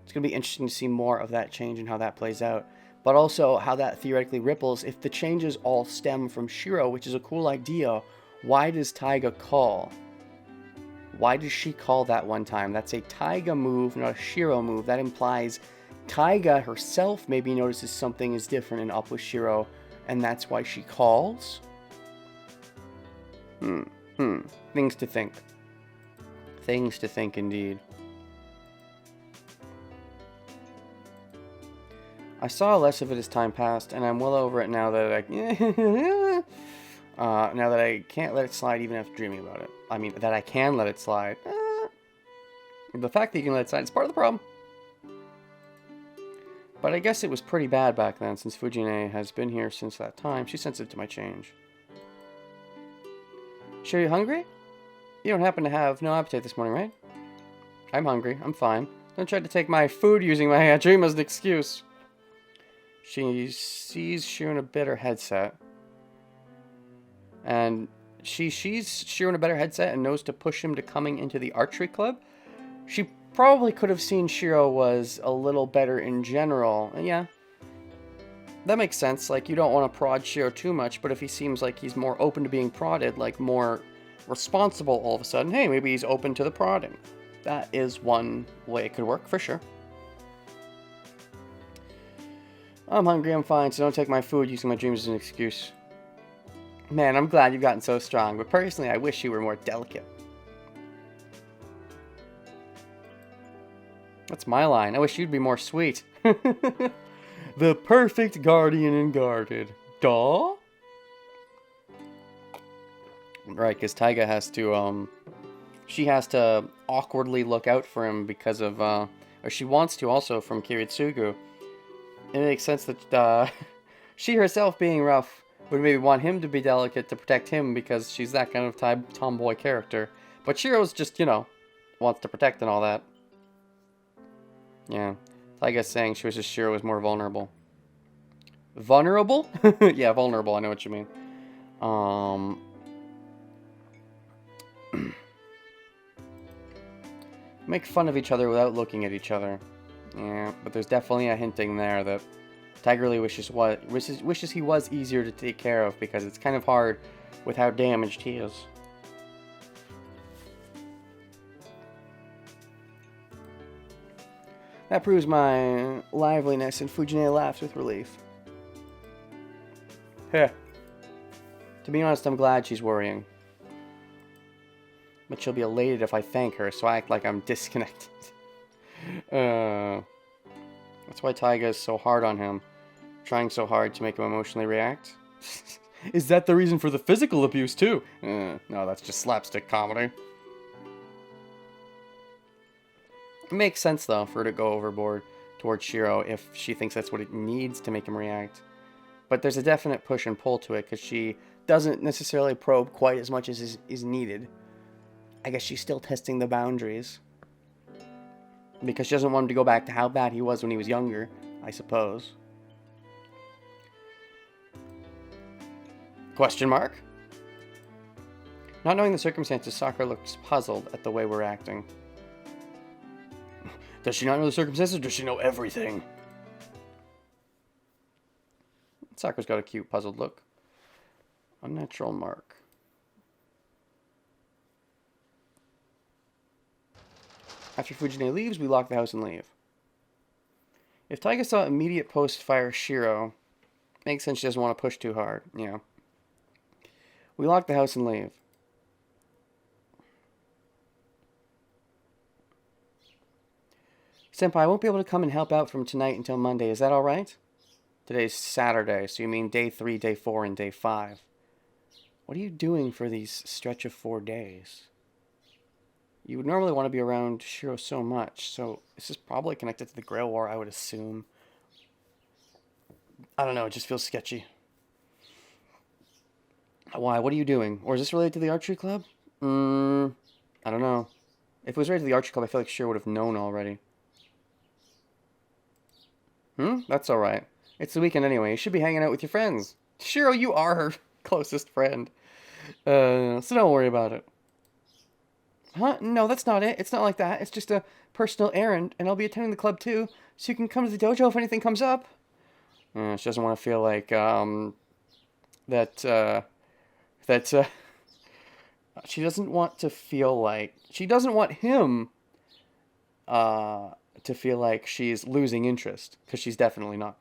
S1: it's going to be interesting to see more of that change and how that plays out. But also how that theoretically ripples. If the changes all stem from Shiro, which is a cool idea, why does Taiga call? Why does she call that one time? That's a Taiga move, not a Shiro move. That implies Taiga herself maybe notices something is different and up with Shiro, And that's why she calls? Things to think. Things to think indeed. I saw less of it as time passed, and I'm well over it now that now that I can't let it slide even after dreaming about it. I mean, that I can let it slide. The fact that you can let it slide is part of the problem. But I guess it was pretty bad back then, since Fujine has been here since that time. She's sensitive to my change. Sure you hungry? You don't happen to have no appetite this morning, right? I'm hungry. I'm fine. Don't try to take my food using my dream as an excuse. She sees Shiro in a better headset. And she sees Shiro in a better headset and knows to push him to coming into the archery club. She probably could have seen Shiro was a little better in general. And yeah, that makes sense. Like, you don't want to prod Shiro too much, but if he seems like he's more open to being prodded, like more responsible all of a sudden, hey, maybe he's open to the prodding. That is one way it could work, for sure. I'm hungry, I'm fine, so don't take my food using my dreams as an excuse. Man, I'm glad you've gotten so strong, but personally, I wish you were more delicate. That's my line. I wish you'd be more sweet. The perfect guardian and guarded. Duh? Right, because Taiga has to, she has to awkwardly look out for him because of, or she wants to also from Kiritsugu. It makes sense that, she herself being rough would maybe want him to be delicate to protect him because she's that kind of tomboy character. But Shiro's just, you know, wants to protect and all that. Yeah. Taiga's saying she wishes Shiro was more vulnerable. Vulnerable? Yeah, vulnerable. I know what you mean. Make fun of each other without looking at each other. Yeah, but there's definitely a hinting there that Tiger really wishes he was easier to take care of because it's kind of hard with how damaged he is. That proves my liveliness, and Fujine laughs with relief. Heh. To be honest, I'm glad she's worrying. But she'll be elated if I thank her, so I act like I'm disconnected. That's why Taiga is so hard on him. Trying so hard to make him emotionally react. Is that the reason for the physical abuse, too? No, that's just slapstick comedy. It makes sense, though, for her to go overboard towards Shiro if she thinks that's what it needs to make him react. But there's a definite push and pull to it, because she doesn't necessarily probe quite as much as is needed. I guess she's still testing the boundaries. Because she doesn't want him to go back to how bad he was when he was younger, I suppose. Question mark? Not knowing the circumstances, Sakura looks puzzled at the way we're acting. Does she not know the circumstances, or does she know everything? Sakura's got a cute, puzzled look. Unnatural mark. After Fujine leaves, we lock the house and leave. If Taiga saw immediate post-fire Shiro, makes sense she doesn't want to push too hard. Yeah. We lock the house and leave. Senpai, I won't be able to come and help out from tonight until Monday. Is that alright? Today's Saturday, so you mean day 3, day 4, and day 5. What are you doing for these stretch of 4 days? You would normally want to be around Shiro so much, so this is probably connected to the Grail War, I would assume. I don't know, it just feels sketchy. Why? What are you doing? Or is this related to the archery club? I don't know. If it was related to the archery club, I feel like Shiro would have known already. That's alright. It's the weekend anyway. You should be hanging out with your friends. Shiro, you are her closest friend. So don't worry about it. Huh? No, that's not it. It's not like that. It's just a personal errand, and I'll be attending the club too, so you can come to the dojo if anything comes up. She doesn't want to feel like, she doesn't want to feel like, she doesn't want him, to feel like she's losing interest, because she's definitely not.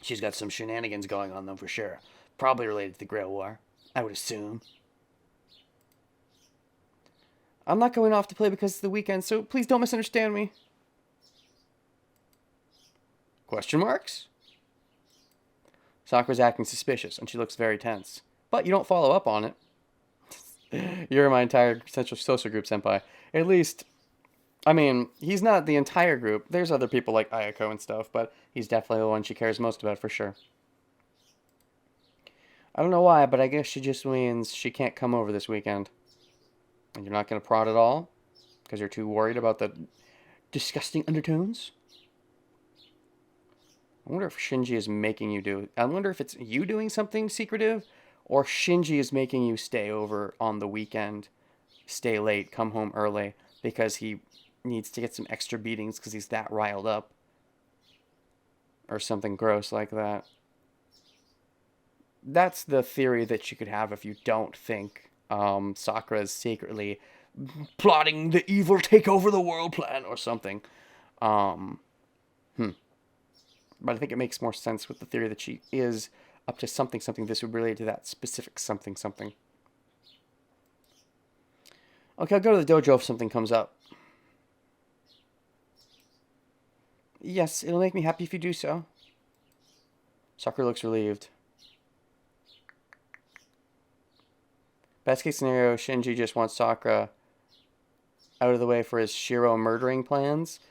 S1: She's got some shenanigans going on, though, for sure. Probably related to the Grail War, I would assume. I'm not going off to play because it's the weekend, so please don't misunderstand me. Question marks? Sakura's acting suspicious, and she looks very tense. But you don't follow up on it. You're my entire central social group, senpai. At least, I mean, he's not the entire group. There's other people like Ayako and stuff, but he's definitely the one she cares most about for sure. I don't know why, but I guess she just means she can't come over this weekend. And you're not going to prod at all? Because you're too worried about the disgusting undertones? I wonder if Shinji is making you do... I wonder if it's you doing something secretive, or Shinji is making you stay over on the weekend, stay late, come home early, because he needs to get some extra beatings because he's that riled up. Or something gross like that. That's the theory that you could have if you don't think Sakura is secretly plotting the evil take over the world plan or something. But I think it makes more sense with the theory that she is up to something. This would relate to that specific something. Okay, I'll go to the dojo if something comes up. Yes, it'll make me happy if you do so. Sakura looks relieved. Best case scenario, Shinji just wants Sakura out of the way for his Shiro murdering plans.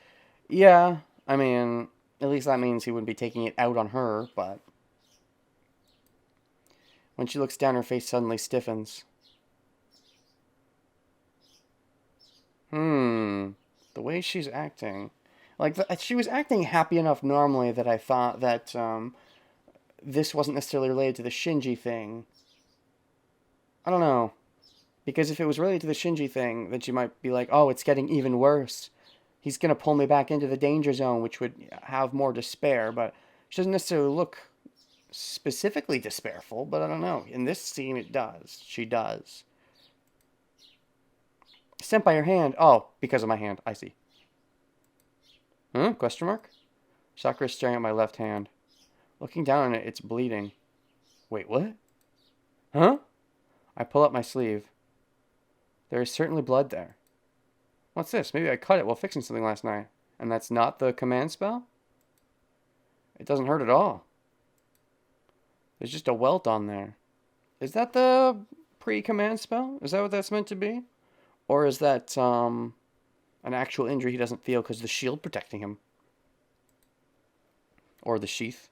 S1: Yeah, I mean, at least that means he wouldn't be taking it out on her, but... When she looks down, her face suddenly stiffens. The way she's acting... Like, she was acting happy enough normally that I thought that this wasn't necessarily related to the Shinji thing. I don't know. Because if it was related to the Shinji thing, then she might be like, oh, it's getting even worse. He's going to pull me back into the danger zone, which would have more despair. But she doesn't necessarily look specifically despairful, but I don't know. In this scene, it does. She does. Senpai, your hand. Oh, because of my hand. I see. Question mark? Sakura's staring at my left hand. Looking down on it, it's bleeding. Wait, what? Huh? I pull up my sleeve. There is certainly blood there. What's this? Maybe I cut it while fixing something last night. And that's not the command spell? It doesn't hurt at all. There's just a welt on there. Is that the pre-command spell? Is that what that's meant to be? Or is that an actual injury he doesn't feel because the shield protecting him? Or the sheath?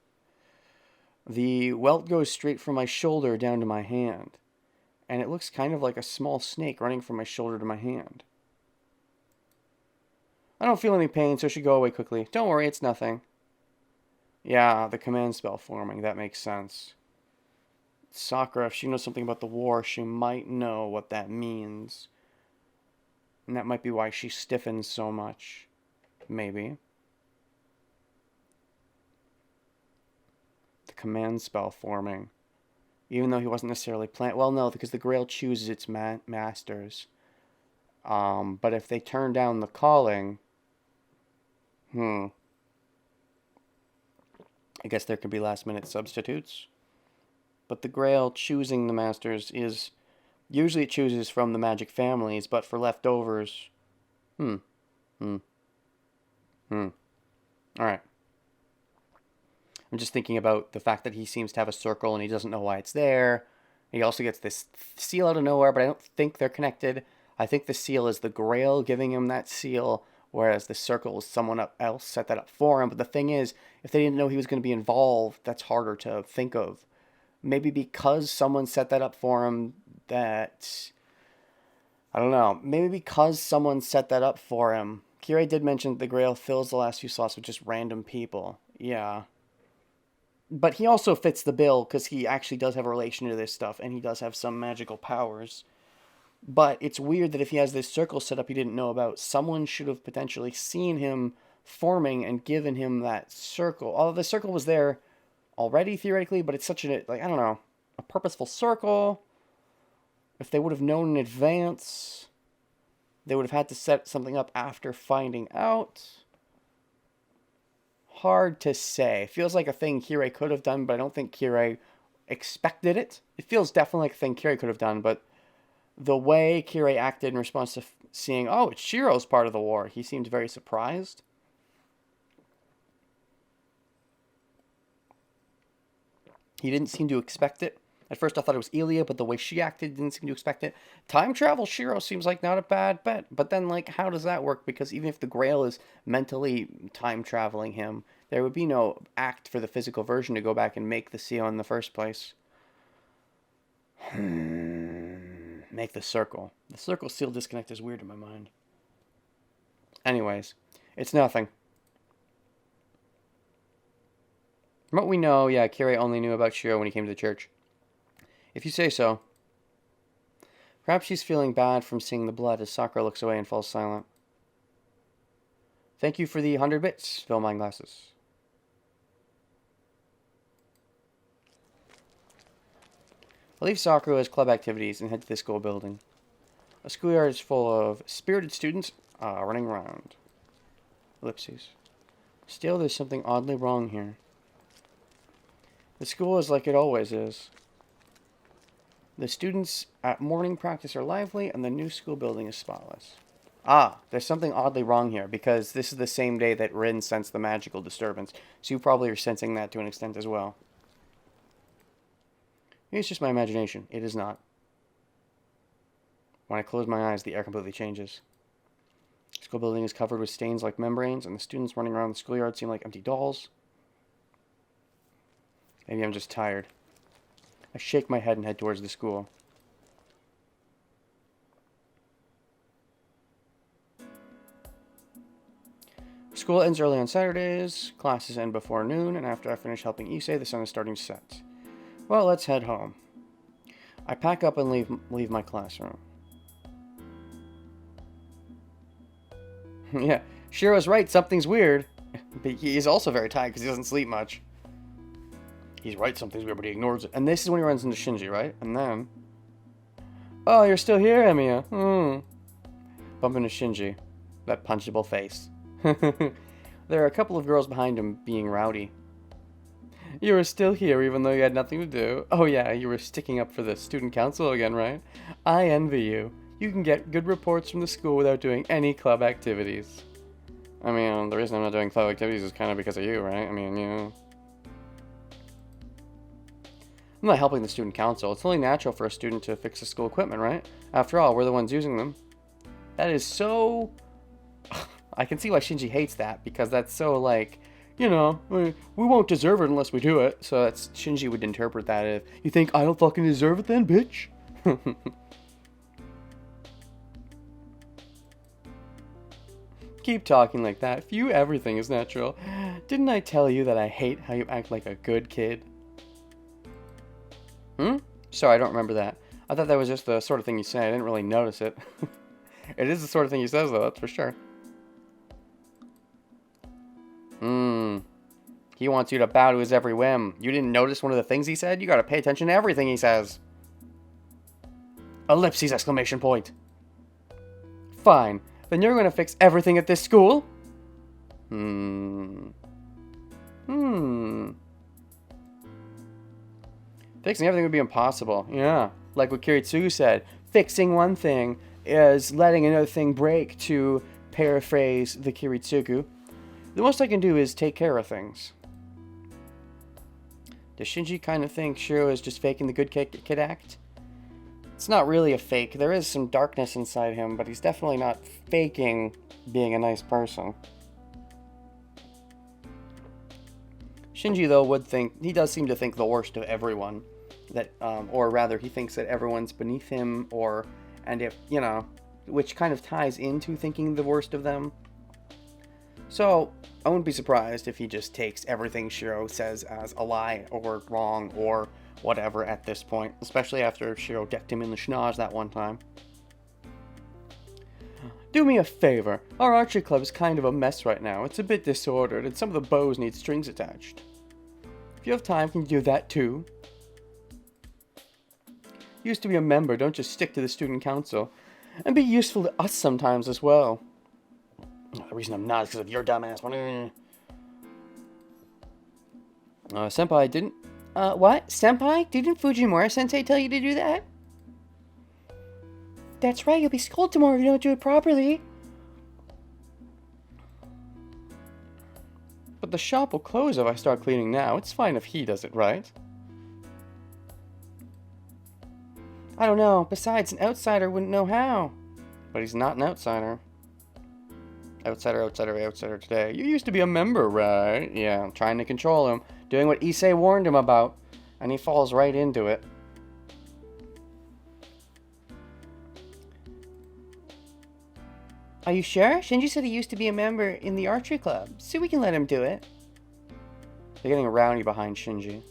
S1: The welt goes straight from my shoulder down to my hand. And it looks kind of like a small snake running from my shoulder to my hand. I don't feel any pain, so it should go away quickly. Don't worry, it's nothing. Yeah, the command spell forming. That makes sense. Sakura, if she knows something about the war, she might know what that means. And that might be why she stiffens so much. Maybe. The command spell forming. Even though he wasn't necessarily planned. Well, no, because the Grail chooses its masters. But if they turn down the calling... I guess there could be last-minute substitutes. But the Grail choosing the masters is... Usually it chooses from the magic families, but for leftovers... Alright. I'm just thinking about the fact that he seems to have a circle and he doesn't know why it's there. He also gets this seal out of nowhere, but I don't think they're connected. I think the seal is the Grail giving him that seal, whereas the circle is someone else set that up for him. But the thing is, if they didn't know he was going to be involved, that's harder to think of. Maybe because someone set that up for him, that... I don't know. Maybe because someone set that up for him. Kirei did mention that the Grail fills the last few slots with just random people. Yeah. But he also fits the bill because he actually does have a relation to this stuff, and he does have some magical powers. But it's weird that if he has this circle set up he didn't know about, someone should have potentially seen him forming and given him that circle. Although the circle was there already, theoretically, but it's such a, like, I don't know, a purposeful circle. If they would have known in advance, they would have had to set something up after finding out. hard to say. It feels like a thing Kirei could have done, but I don't think Kirei expected it. It feels definitely like a thing Kirei could have done, but the way Kirei acted in response to seeing, oh, it's Shiro's part of the war, he seemed very surprised. He didn't seem to expect it. At first I thought it was Ilya, but the way she acted didn't seem to expect it. Time travel Shiro seems like not a bad bet. But then, like, how does that work? Because even if the Grail is mentally time traveling him, there would be no act for the physical version to go back and make the seal in the first place. Make the circle. The circle seal disconnect is weird in my mind. Anyways, it's nothing. From what we know, yeah, Kirei only knew about Shiro when he came to the church. If you say so. Perhaps she's feeling bad from seeing the blood as Sakura looks away and falls silent. Thank you for the 100 bits. Fill my glasses. I leave Sakura's club activities and head to the school building. A schoolyard is full of spirited students running around. Ellipses. Still, there's something oddly wrong here. The school is like it always is. The students at morning practice are lively, and the new school building is spotless. Ah, there's something oddly wrong here, because this is the same day that Rin sensed the magical disturbance, so you probably are sensing that to an extent as well. Maybe it's just my imagination. It is not. When I close my eyes, the air completely changes. The school building is covered with stains like membranes, and the students running around the schoolyard seem like empty dolls. Maybe I'm just tired. I shake my head and head towards the school. School ends early on Saturdays, classes end before noon, and after I finish helping Issei, the sun is starting to set. Well, let's head home. I pack up and leave my classroom. Yeah, Shiro's right, something's weird. But he's also very tired because he doesn't sleep much. He's right, something's weird, but he ignores it. And this is when he runs into Shinji, right? And then... Oh, you're still here, Emiya. Bump into Shinji. That punchable face. There are a couple of girls behind him being rowdy. You were still here even though you had nothing to do. Oh yeah, you were sticking up for the student council again, right? I envy you. You can get good reports from the school without doing any club activities. I mean, the reason I'm not doing club activities is kind of because of you, right? I mean, you know... I'm not helping the student council. It's only natural for a student to fix the school equipment, right? After all, we're the ones using them. That is so... I can see why Shinji hates that, because that's so, like, you know, we won't deserve it unless we do it. So that's, Shinji would interpret that as, you think I don't fucking deserve it then, bitch? Keep talking like that. For you, everything is natural. Didn't I tell you that I hate how you act like a good kid? Sorry, I don't remember that. I thought that was just the sort of thing you say. I didn't really notice it. It is the sort of thing he says, though, that's for sure. He wants you to bow to his every whim. You didn't notice one of the things he said? You gotta pay attention to everything he says. Ellipses, exclamation point. Fine. Then you're gonna fix everything at this school? Fixing everything would be impossible. Yeah. Like what Kiritsugu said. Fixing one thing is letting another thing break, to paraphrase the Kiritsugu. The most I can do is take care of things. Does Shinji kind of think Shiro is just faking the good kid act? It's not really a fake. There is some darkness inside him, but he's definitely not faking being a nice person. Shinji, though, he does seem to think the worst of everyone. Or rather, he thinks that everyone's beneath him, which kind of ties into thinking the worst of them. So, I wouldn't be surprised if he just takes everything Shiro says as a lie, or wrong, or whatever at this point. Especially after Shiro decked him in the schnoz that one time. Do me a favor. Our archery club is kind of a mess right now. It's a bit disordered, and some of the bows need strings attached. If you have time, can you do that too? You used to be a member, don't just stick to the student council. And be useful to us sometimes as well. The reason I'm not is because of your dumbass. Senpai didn't... what? Senpai? Didn't Fujimura-sensei tell you to do that? That's right, you'll be scolded tomorrow if you don't do it properly. But the shop will close if I start cleaning now. It's fine if he does it, right? I don't know. Besides, an outsider wouldn't know how. But he's not an outsider. Outsider today. You used to be a member, right? Yeah, I'm trying to control him. Doing what Issei warned him about. And he falls right into it. Are you sure? Shinji said he used to be a member in the archery club, so we can let him do it. They're getting rowdy behind Shinji.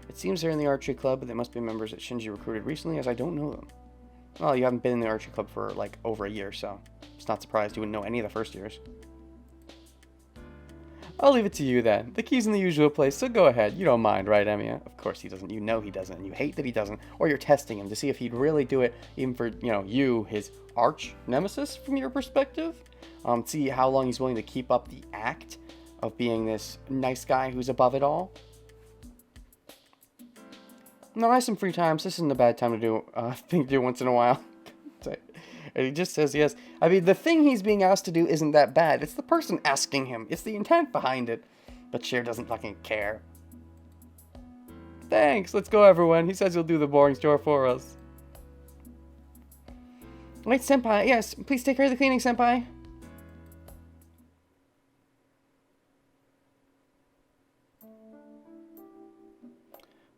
S1: It seems they're in the archery club, but they must be members that Shinji recruited recently, as I don't know them. Well, you haven't been in the archery club for, like, over a year, so it's not surprised you wouldn't know any of the first years. I'll leave it to you, then. The key's in the usual place, so go ahead. You don't mind, right, Emiya? Of course he doesn't. You know he doesn't, and you hate that he doesn't. Or you're testing him to see if he'd really do it, even for, you, his arch-nemesis, from your perspective. See how long he's willing to keep up the act of being this nice guy who's above it all. No, I have some free time, so this isn't a bad time to do thing to do once in a while. And he just says yes. I mean, the thing he's being asked to do isn't that bad. It's the person asking him. It's the intent behind it. But Sheer doesn't fucking care. Thanks. Let's go, everyone. He says he'll do the boring chore for us. Wait, Senpai. Yes, please take care of the cleaning, Senpai.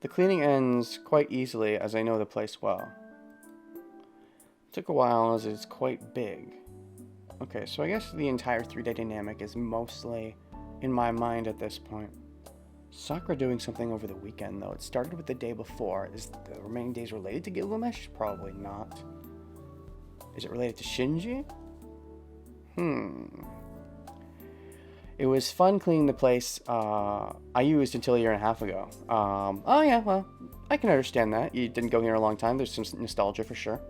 S1: The cleaning ends quite easily, as I know the place well. Took a while as it's quite big. Okay, so I guess the entire 3-day dynamic is mostly in my mind at this point. Sakura doing something over the weekend, though. It started with the day before. Is the remaining days related to Gilgamesh? Probably not. Is it related to Shinji? It was fun cleaning the place I used until a year and a half ago. Oh yeah, well, I can understand that. You didn't go here a long time. There's some nostalgia for sure.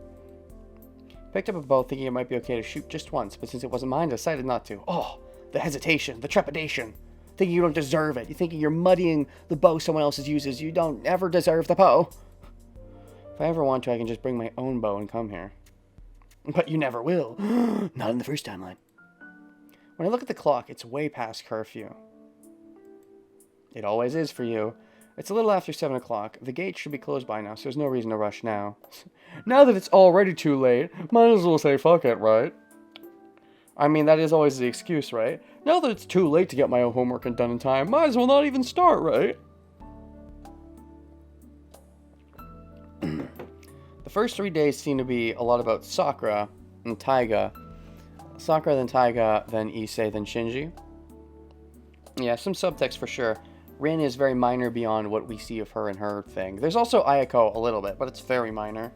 S1: Picked up a bow thinking it might be okay to shoot just once, but since it wasn't mine, I decided not to. Oh, the hesitation, the trepidation. Thinking you don't deserve it. You're thinking you're muddying the bow someone else uses. You don't ever deserve the bow. If I ever want to, I can just bring my own bow and come here. But you never will. Not in the first timeline. When I look at the clock, it's way past curfew. It always is for you. It's a little after 7 o'clock. The gate should be closed by now, so there's no reason to rush now. Now that it's already too late, might as well say fuck it, right? I mean, that is always the excuse, right? Now that it's too late to get my own homework done in time, might as well not even start, right? The first 3 days seem to be a lot about Sakura and Taiga. Sakura, then Taiga, then Issei, then Shinji. Yeah, some subtext for sure. Rin is very minor beyond what we see of her and her thing. There's also Ayako a little bit, but it's very minor.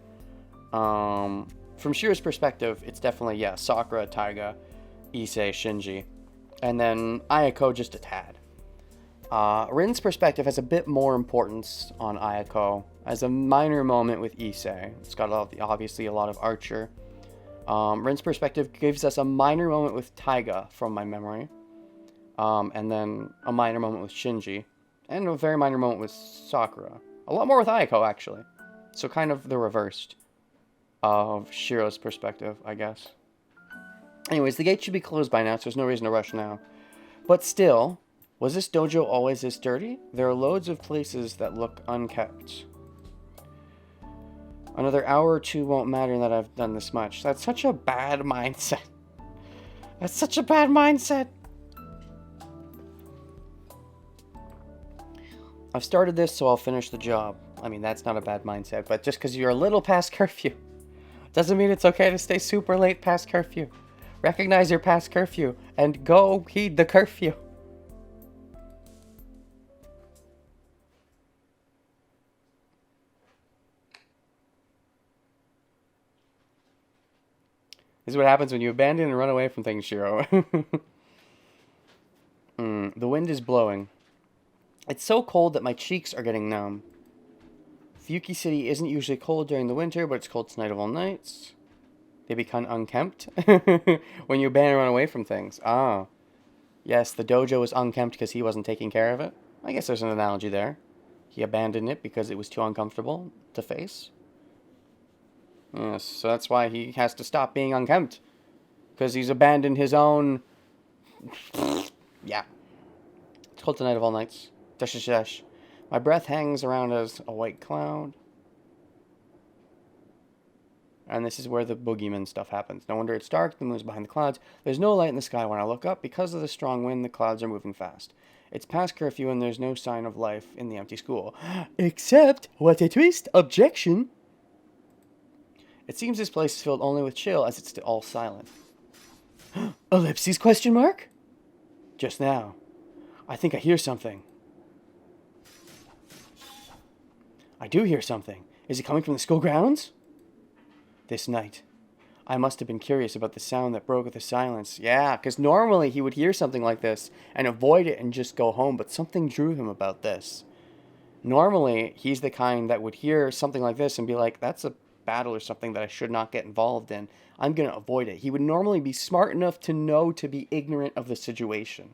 S1: From Shira's perspective, it's definitely, yeah, Sakura, Taiga, Issei, Shinji. And then Ayako just a tad. Rin's perspective has a bit more importance on Ayako as a minor moment with Issei. It's got obviously a lot of Archer. Rin's perspective gives us a minor moment with Taiga from my memory. And then a minor moment with Shinji. And a very minor moment with Sakura. A lot more with Ayako, actually. So kind of the reversed of Shiro's perspective, I guess. Anyways, the gate should be closed by now, so there's no reason to rush now. But still, was this dojo always this dirty? There are loads of places that look unkept. Another hour or two won't matter that I've done this much. That's such a bad mindset. That's such a bad mindset. I've started this, so I'll finish the job. I mean, that's not a bad mindset, but just because you're a little past curfew doesn't mean it's okay to stay super late past curfew. Recognize your past curfew and go heed the curfew. This is what happens when you abandon and run away from things, Shiro. The wind is blowing. It's so cold that my cheeks are getting numb. Fuyuki City isn't usually cold during the winter, but it's cold tonight of all nights. They become unkempt when you abandon and run away from things. Ah. Yes, the dojo was unkempt because he wasn't taking care of it. I guess there's an analogy there. He abandoned it because it was too uncomfortable to face. Yes, so that's why he has to stop being unkempt. Because he's abandoned his own... Yeah. It's called the Night of All Nights. Dash, dash, dash. My breath hangs around as a white cloud. And this is where the boogeyman stuff happens. No wonder it's dark, the moon's behind the clouds. There's no light in the sky when I look up. Because of the strong wind, the clouds are moving fast. It's past curfew and there's no sign of life in the empty school. Except, what a twist, objection. It seems this place is filled only with chill as it's all silent. Ellipses, question mark? Just now. I think I hear something. I do hear something. Is it coming from the school grounds? This night, I must have been curious about the sound that broke the silence. Yeah, because normally he would hear something like this and avoid it and just go home, but something drew him about this. Normally, he's the kind that would hear something like this and be like, that's a battle or something that I should not get involved in. I'm going to avoid it. He would normally be smart enough to know to be ignorant of the situation.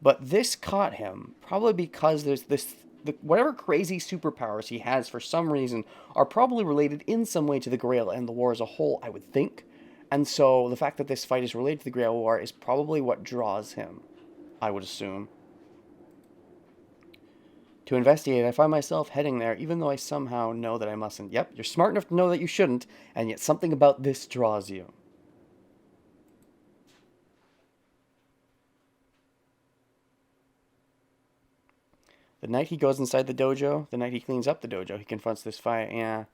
S1: But this caught him, probably because there's this... whatever crazy superpowers he has for some reason are probably related in some way to the Grail and the war as a whole, I would think. And so the fact that this fight is related to the Grail War is probably what draws him, I would assume. To investigate, I find myself heading there, even though I somehow know that I mustn't. Yep, you're smart enough to know that you shouldn't, and yet something about this draws you. The night he goes inside the dojo, the night he cleans up the dojo, he confronts this fight. Yeah.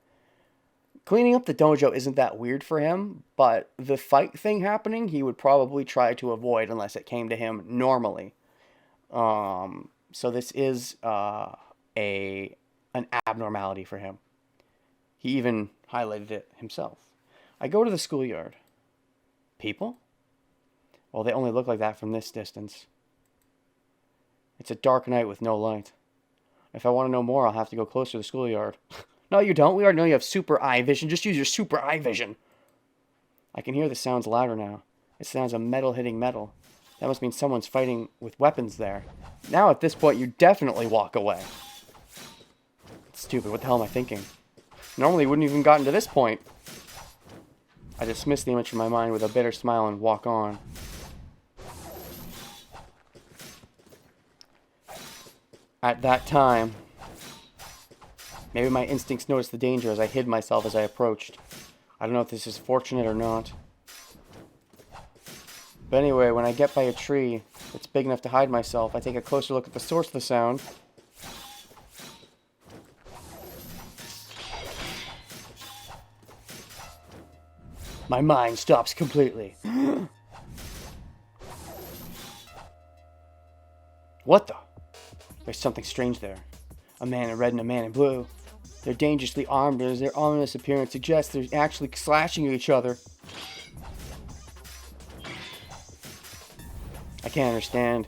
S1: Cleaning up the dojo isn't that weird for him, but the fight thing happening, he would probably try to avoid unless it came to him normally. So this is an abnormality for him. He even highlighted it himself. I go to the schoolyard. People? Well, they only look like that from this distance. It's a dark night with no light. If I want to know more, I'll have to go closer to the schoolyard. No, you don't. We already know you have super eye vision. Just use your super eye vision. I can hear the sounds louder now. It sounds of metal hitting metal. That must mean someone's fighting with weapons there. Now at this point, you definitely walk away. Stupid. What the hell am I thinking? Normally, wouldn't even gotten to this point. I dismiss the image from my mind with a bitter smile and walk on. At that time, maybe my instincts noticed the danger as I hid myself as I approached. I don't know if this is fortunate or not. But anyway, when I get by a tree that's big enough to hide myself, I take a closer look at the source of the sound. My mind stops completely. What the? There's something strange there. A man in red and a man in blue. They're dangerously armed as their ominous appearance suggests they're actually slashing at each other. I can't understand.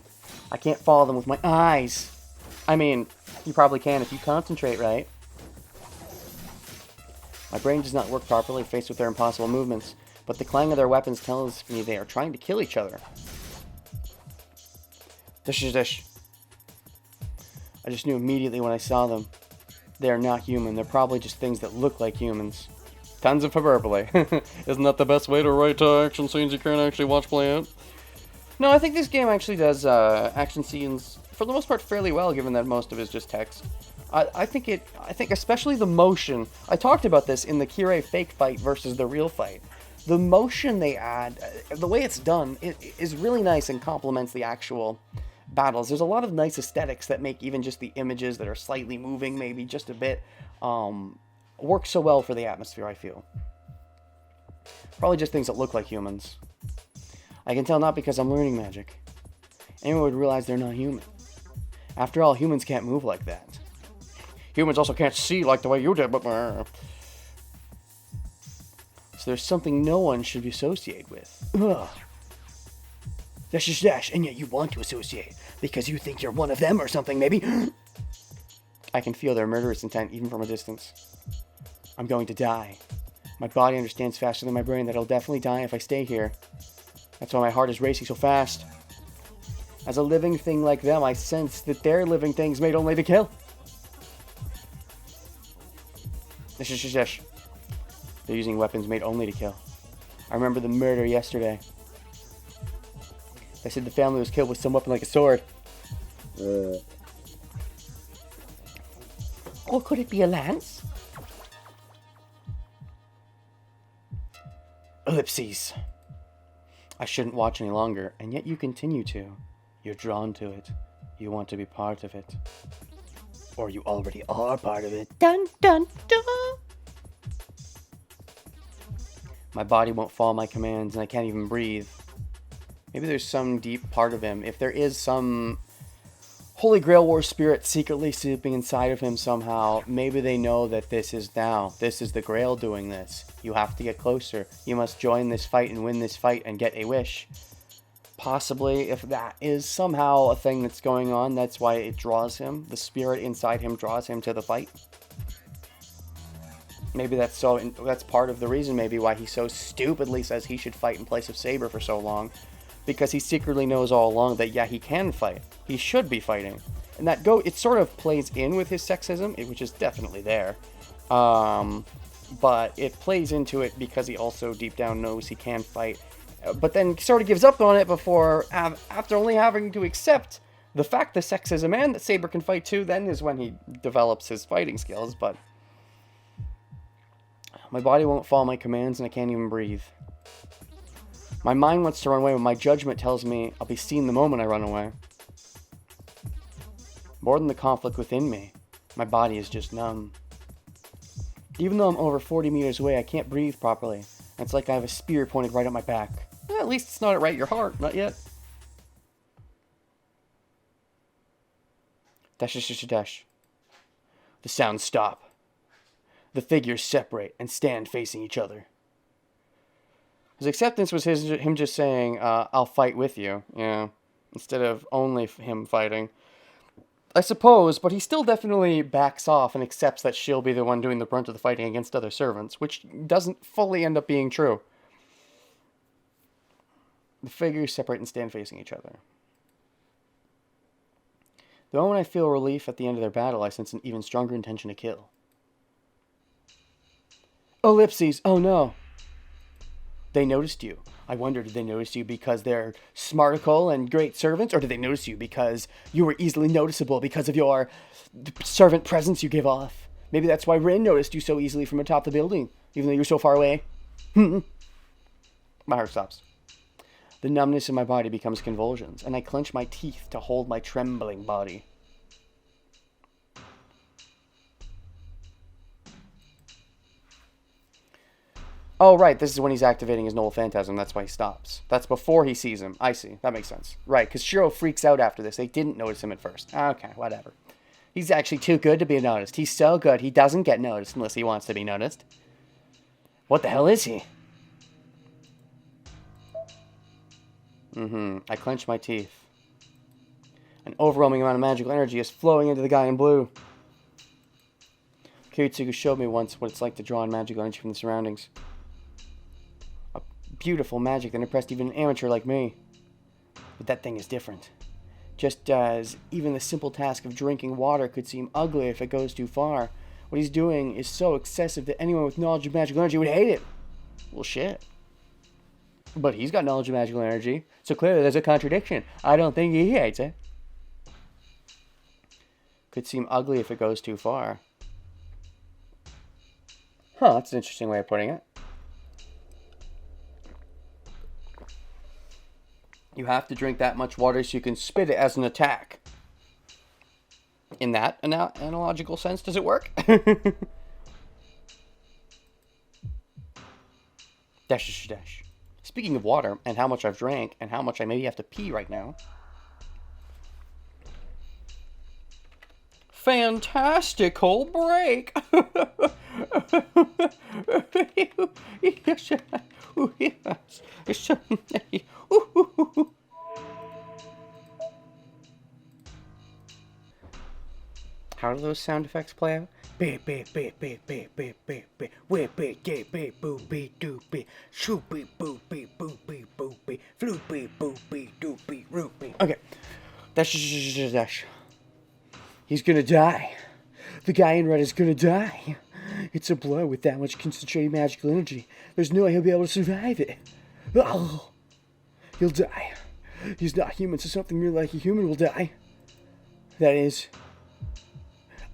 S1: I can't follow them with my eyes. I mean, you probably can if you concentrate, right? My brain does not work properly faced with their impossible movements, but the clang of their weapons tells me they are trying to kill each other. Dish. I just knew immediately when I saw them. They are not human. They're probably just things that look like humans. Tons of hyperbole. Isn't that the best way to write action scenes you can't actually watch play out? No, I think this game actually does action scenes, for the most part, fairly well, given that most of it is just text. I think especially the motion. I talked about this in the Kirei fake fight versus the real fight. The motion they add, the way it's done, is really nice and complements the actual battles. There's a lot of nice aesthetics that make even just the images that are slightly moving, maybe just a bit, work so well for the atmosphere, I feel. Probably just things that look like humans. I can tell not because I'm learning magic. Anyone would realize they're not human. After all, humans can't move like that. Humans also can't see like the way you did, but... So there's something no one should be associated with. Ugh. Dash, and yet you want to associate, because you think you're one of them or something, maybe? I can feel their murderous intent even from a distance. I'm going to die. My body understands faster than my brain that I'll definitely die if I stay here. That's why my heart is racing so fast. As a living thing like them, I sense that they're living things made only to kill. They're using weapons made only to kill. I remember the murder yesterday. They said the family was killed with some weapon like a sword. Or could it be a lance? Ellipses. I shouldn't watch any longer, and yet you continue to. You're drawn to it. You want to be part of it. Or you already are part of it. Dun dun dun! My body won't follow my commands, and I can't even breathe. Maybe there's some deep part of him. If there is some Holy Grail War spirit secretly sleeping inside of him somehow, maybe they know that this is the Grail doing this. You have to get closer. You must join this fight and win this fight and get a wish. Possibly, if that is somehow a thing that's going on, that's why it draws him. The spirit inside him draws him to the fight. Maybe that's part of the reason maybe why he so stupidly says he should fight in place of Saber for so long. Because he secretly knows all along that, yeah, he can fight. He should be fighting. And that it sort of plays in with his sexism, which is definitely there. But it plays into it because he also deep down knows he can fight. But then sort of gives up on it after only having to accept the fact that sexism and that Saber can fight too, then is when he develops his fighting skills. But my body won't follow my commands and I can't even breathe. My mind wants to run away, but my judgment tells me I'll be seen the moment I run away. More than the conflict within me, my body is just numb. Even though I'm over 40 meters away, I can't breathe properly. It's like I have a spear pointed right at my back. At least it's not right at your heart, not yet. Dash, dash, dash, dash. The sounds stop. The figures separate and stand facing each other. His acceptance was him just saying, I'll fight with you, instead of only him fighting. I suppose, but he still definitely backs off and accepts that she'll be the one doing the brunt of the fighting against other servants, which doesn't fully end up being true. The figures separate and stand facing each other. The moment I feel relief at the end of their battle, I sense an even stronger intention to kill. Ellipses, oh no! They noticed you. I wonder, did they notice you because they're smarticle and great servants, or did they notice you because you were easily noticeable because of your servant presence you give off? Maybe that's why Rin noticed you so easily from atop the building, even though you're so far away. My heart stops. The numbness in my body becomes convulsions, and I clench my teeth to hold my trembling body. Oh, right, this is when he's activating his Null Phantasm. That's why he stops. That's before he sees him. I see. That makes sense. Right, because Shiro freaks out after this. They didn't notice him at first. Okay, whatever. He's actually too good to be noticed. He's so good, he doesn't get noticed unless he wants to be noticed. What the hell is he? I clench my teeth. An overwhelming amount of magical energy is flowing into the guy in blue. Kiritsugu showed me once what it's like to draw in magical energy from the surroundings. Beautiful magic that impressed even an amateur like me. But that thing is different. Just as even the simple task of drinking water could seem ugly if it goes too far, what he's doing is so excessive that anyone with knowledge of magical energy would hate it. Well, shit. But he's got knowledge of magical energy, so clearly there's a contradiction. I don't think he hates it. Could seem ugly if it goes too far. Huh, that's an interesting way of putting it. You have to drink that much water so you can spit it as an attack. In that analogical sense, does it work? Dash, dash, dash. Speaking of water, and how much I've drank, and how much I maybe have to pee right now. Fantastical break! How do those sound effects play out? Beep beep beep beep beep beep beep beep. Whip beep beep beep boop beep doop beep. Shoop beep boop beep boop beep boop beep. doopy, floopy, boopy, doopy, roopy. Okay. Dash. He's gonna die. The guy in red is gonna die. It's a blow with that much concentrated magical energy. There's no way he'll be able to survive it. Oh, he'll die. He's not human, so something merely like a human will die. That is,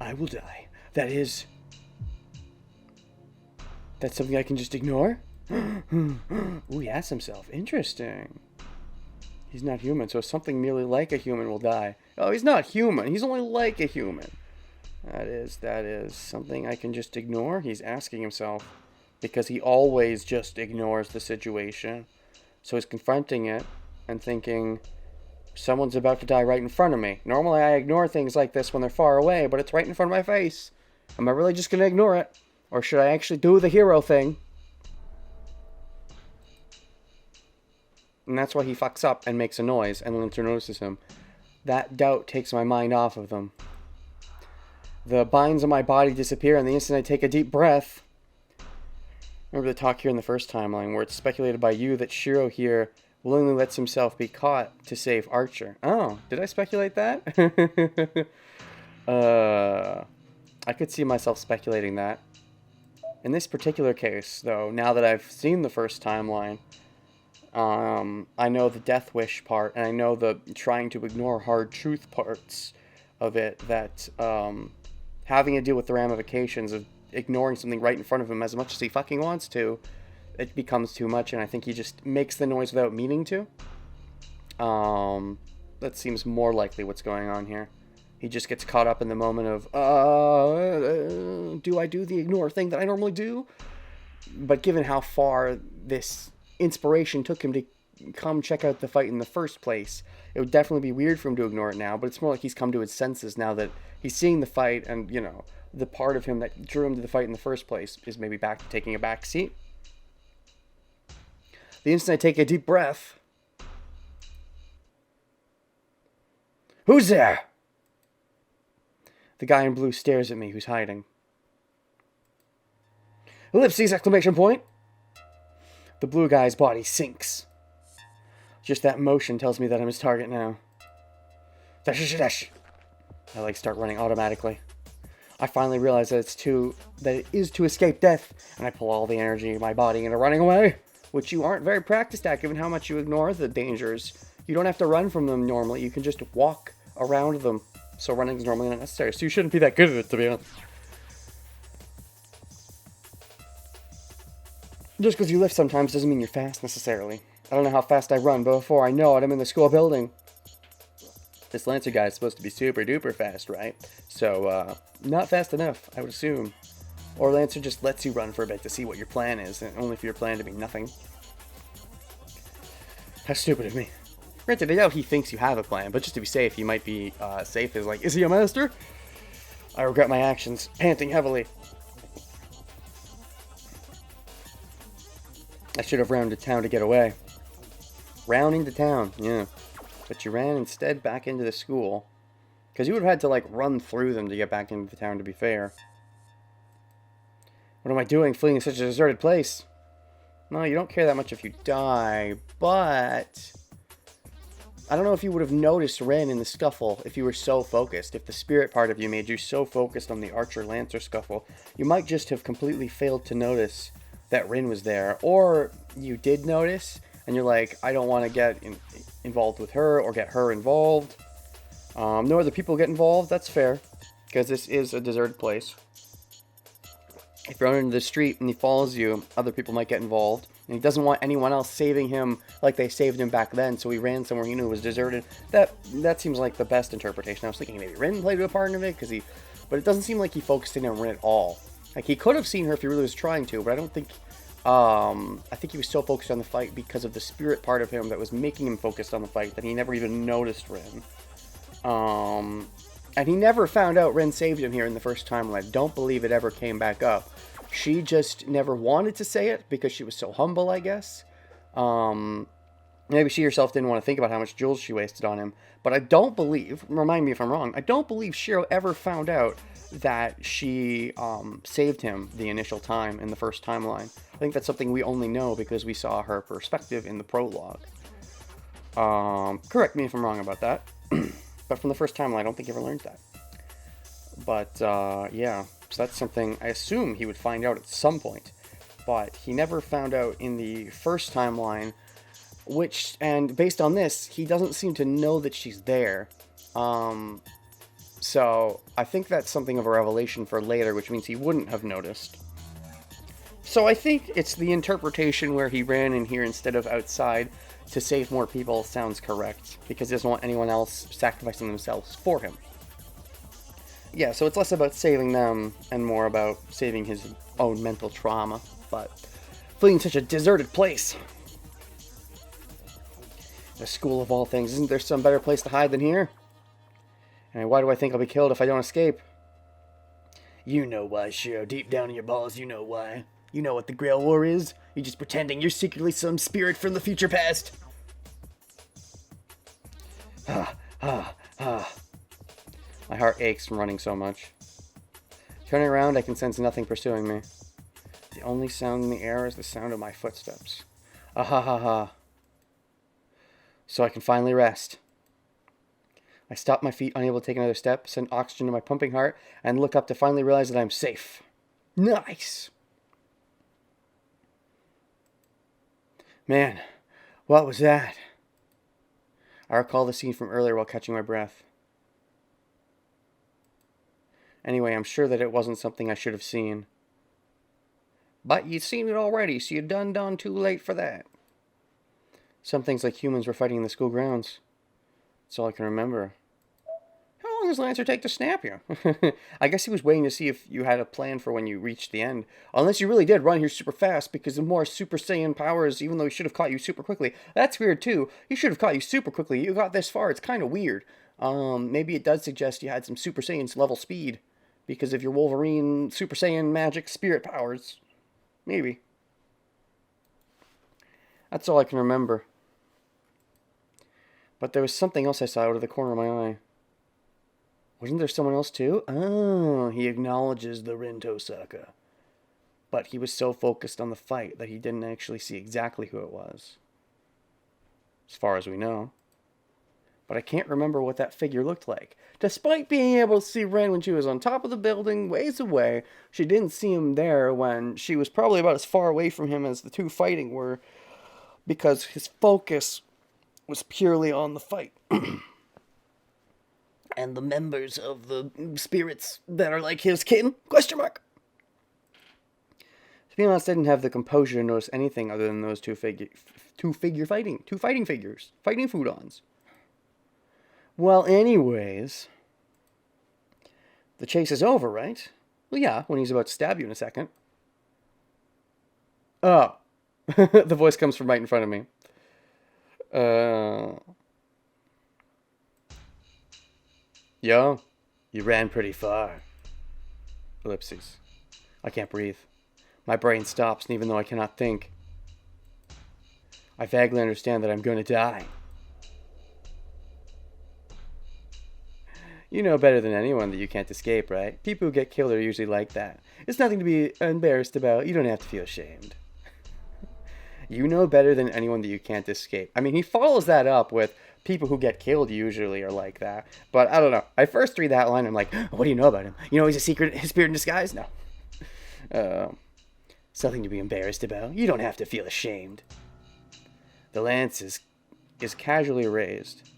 S1: I will die. That is, that's something I can just ignore? Ooh, he asks himself. Interesting. He's not human, so something merely like a human will die. Oh, he's not human. He's only like a human. That is something I can just ignore? He's asking himself. Because he always just ignores the situation. So he's confronting it and thinking, someone's about to die right in front of me. Normally I ignore things like this when they're far away, but it's right in front of my face. Am I really just going to ignore it? Or should I actually do the hero thing? And that's why he fucks up and makes a noise, and Lancer notices him. That doubt takes my mind off of them. The binds on my body disappear, and the instant I take a deep breath... Remember the talk here in the first timeline, where it's speculated by you that Shiro here willingly lets himself be caught to save Archer. Oh, did I speculate that? I could see myself speculating that. In this particular case, though, now that I've seen the first timeline, I know the death wish part, and I know the trying to ignore hard truth parts of it, that having to deal with the ramifications of ignoring something right in front of him as much as he fucking wants to, it becomes too much, and I think he just makes the noise without meaning to. That seems more likely what's going on here. He just gets caught up in the moment of, do I do the ignore thing that I normally do? But given how far this inspiration took him to come check out the fight in the first place, it would definitely be weird for him to ignore it now, but it's more like he's come to his senses now that he's seeing the fight, and, you know, the part of him that drew him to the fight in the first place is maybe back to taking a back seat. The instant I take a deep breath... Who's there? The guy in blue stares at me, who's hiding. Ellipses! Exclamation point! The blue guy's body sinks. Just that motion tells me that I'm his target now. Dash. I start running automatically. I finally realize that it is to escape death, and I pull all the energy in my body into running away, which you aren't very practiced at given how much you ignore the dangers. You don't have to run from them normally, you can just walk around them. So running is normally not necessary, so you shouldn't be that good at it, to be honest. Just because you lift sometimes doesn't mean you're fast, necessarily. I don't know how fast I run, but before I know it, I'm in the school building. This Lancer guy is supposed to be super duper fast, right? So, not fast enough, I would assume. Or Lancer just lets you run for a bit to see what your plan is, and only for your plan to be nothing. How stupid of me. Granted, I doubt he thinks you have a plan, but just to be safe, he might be safe as like, is he a master? I regret my actions, panting heavily. I should have rounded town to get away. Rounding to town, yeah. But you ran instead back into the school. Because you would have had to, like, run through them to get back into the town, to be fair. What am I doing fleeing such a deserted place? No, you don't care that much if you die, but... I don't know if you would have noticed Ren in the scuffle if you were so focused. If the spirit part of you made you so focused on the Archer-Lancer scuffle, you might just have completely failed to notice that Rin was there. Or you did notice, and you're like, I don't want to get involved with her or get her involved. No other people get involved, that's fair, because this is a deserted place. If you're out into the street and he follows you, other people might get involved. And he doesn't want anyone else saving him like they saved him back then, so he ran somewhere he knew was deserted. That seems like the best interpretation. I was thinking maybe Rin played a part of it, but it doesn't seem like he focused in on Rin at all. Like, he could have seen her if he really was trying to, but I don't think... I think he was so focused on the fight because of the spirit part of him that was making him focused on the fight that he never even noticed Rin. And he never found out Rin saved him here in the first time, and I don't believe it ever came back up. She just never wanted to say it because she was so humble, I guess. Maybe she herself didn't want to think about how much jewels she wasted on him. But I don't believe, remind me if I'm wrong, I don't believe Shiro ever found out that she saved him the initial time in the first timeline. I think that's something we only know because we saw her perspective in the prologue. Correct me if I'm wrong about that. But from the first timeline, I don't think he ever learned that. But, yeah. So that's something I assume he would find out at some point. But he never found out in the first timeline, and based on this, he doesn't seem to know that she's there. So I think that's something of a revelation for later, which means he wouldn't have noticed. So I think it's the interpretation where he ran in here instead of outside to save more people sounds correct, because he doesn't want anyone else sacrificing themselves for him. Yeah, so it's less about saving them and more about saving his own mental trauma, but fleeing such a deserted place. The school of all things, isn't there some better place to hide than here? And why do I think I'll be killed if I don't escape? You know why, Shiro. Deep down in your balls, you know why. You know what the Grail War is? You're just pretending you're secretly some spirit from the future past. My heart aches from running so much. Turning around, I can sense nothing pursuing me. The only sound in the air is the sound of my footsteps. So I can finally rest. I stop my feet, unable to take another step, send oxygen to my pumping heart, and look up to finally realize that I'm safe. Nice! Man, what was that? I recall the scene from earlier while catching my breath. Anyway, I'm sure that it wasn't something I should have seen. But you'd seen it already, so you done too late for that. Some things like humans were fighting in the school grounds. That's all I can remember. How long does Lancer take to snap you? I guess he was waiting to see if you had a plan for when you reached the end. Unless you really did run here super fast, because the more Super Saiyan powers, even though he should have caught you super quickly. That's weird too. He should have caught you super quickly. You got this far. It's kind of weird. Maybe it does suggest you had some Super Saiyan level speed. Because of your Wolverine Super Saiyan magic spirit powers. Maybe. That's all I can remember. But there was something else I saw out of the corner of my eye. Wasn't there someone else too? Oh, he acknowledges the Rento-saka. But he was so focused on the fight that he didn't actually see exactly who it was. As far as we know. But I can't remember what that figure looked like. Despite being able to see Ren when she was on top of the building, ways away, she didn't see him there when she was probably about as far away from him as the two fighting were, because his focus was purely on the fight. And the members of the spirits that are like his kin? Question mark. To be honest, I didn't have the composure to notice anything other than those two fighting figures, fighting Foodons. Well, anyways, the chase is over, right? Well, yeah, when he's about to stab you in a second. Oh. The voice comes from right in front of me. Yo, you ran pretty far. Ellipses. I can't breathe. My brain stops, and even though I cannot think, I vaguely understand that I'm going to die. You know better than anyone that you can't escape, right? People who get killed are usually like that. It's nothing to be embarrassed about. You don't have to feel ashamed. You know better than anyone that you can't escape. I mean, he follows that up with people who get killed usually are like that. But I don't know. I first read that line, I'm like, what do you know about him? You know he's a spirit in disguise? No. Something to be embarrassed about. You don't have to feel ashamed. The lance is casually raised.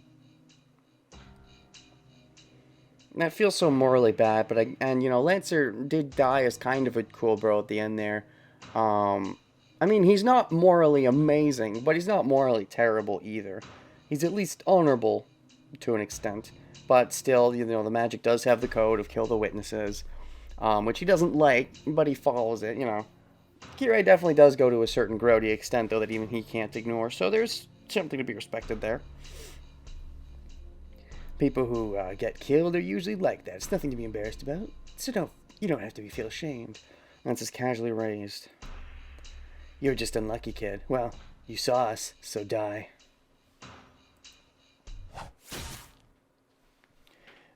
S1: And that feels so morally bad, but Lancer did die as kind of a cool bro at the end there. I mean, he's not morally amazing, but he's not morally terrible either. He's at least honorable to an extent. But still, the magic does have the code of kill the witnesses, which he doesn't like, but he follows it, Kirei definitely does go to a certain grody extent, though, that even he can't ignore, so there's something to be respected there. People who get killed are usually like that. It's nothing to be embarrassed about. So you don't have to feel ashamed. That's just casually raised. You're just unlucky, kid. Well, you saw us, so die.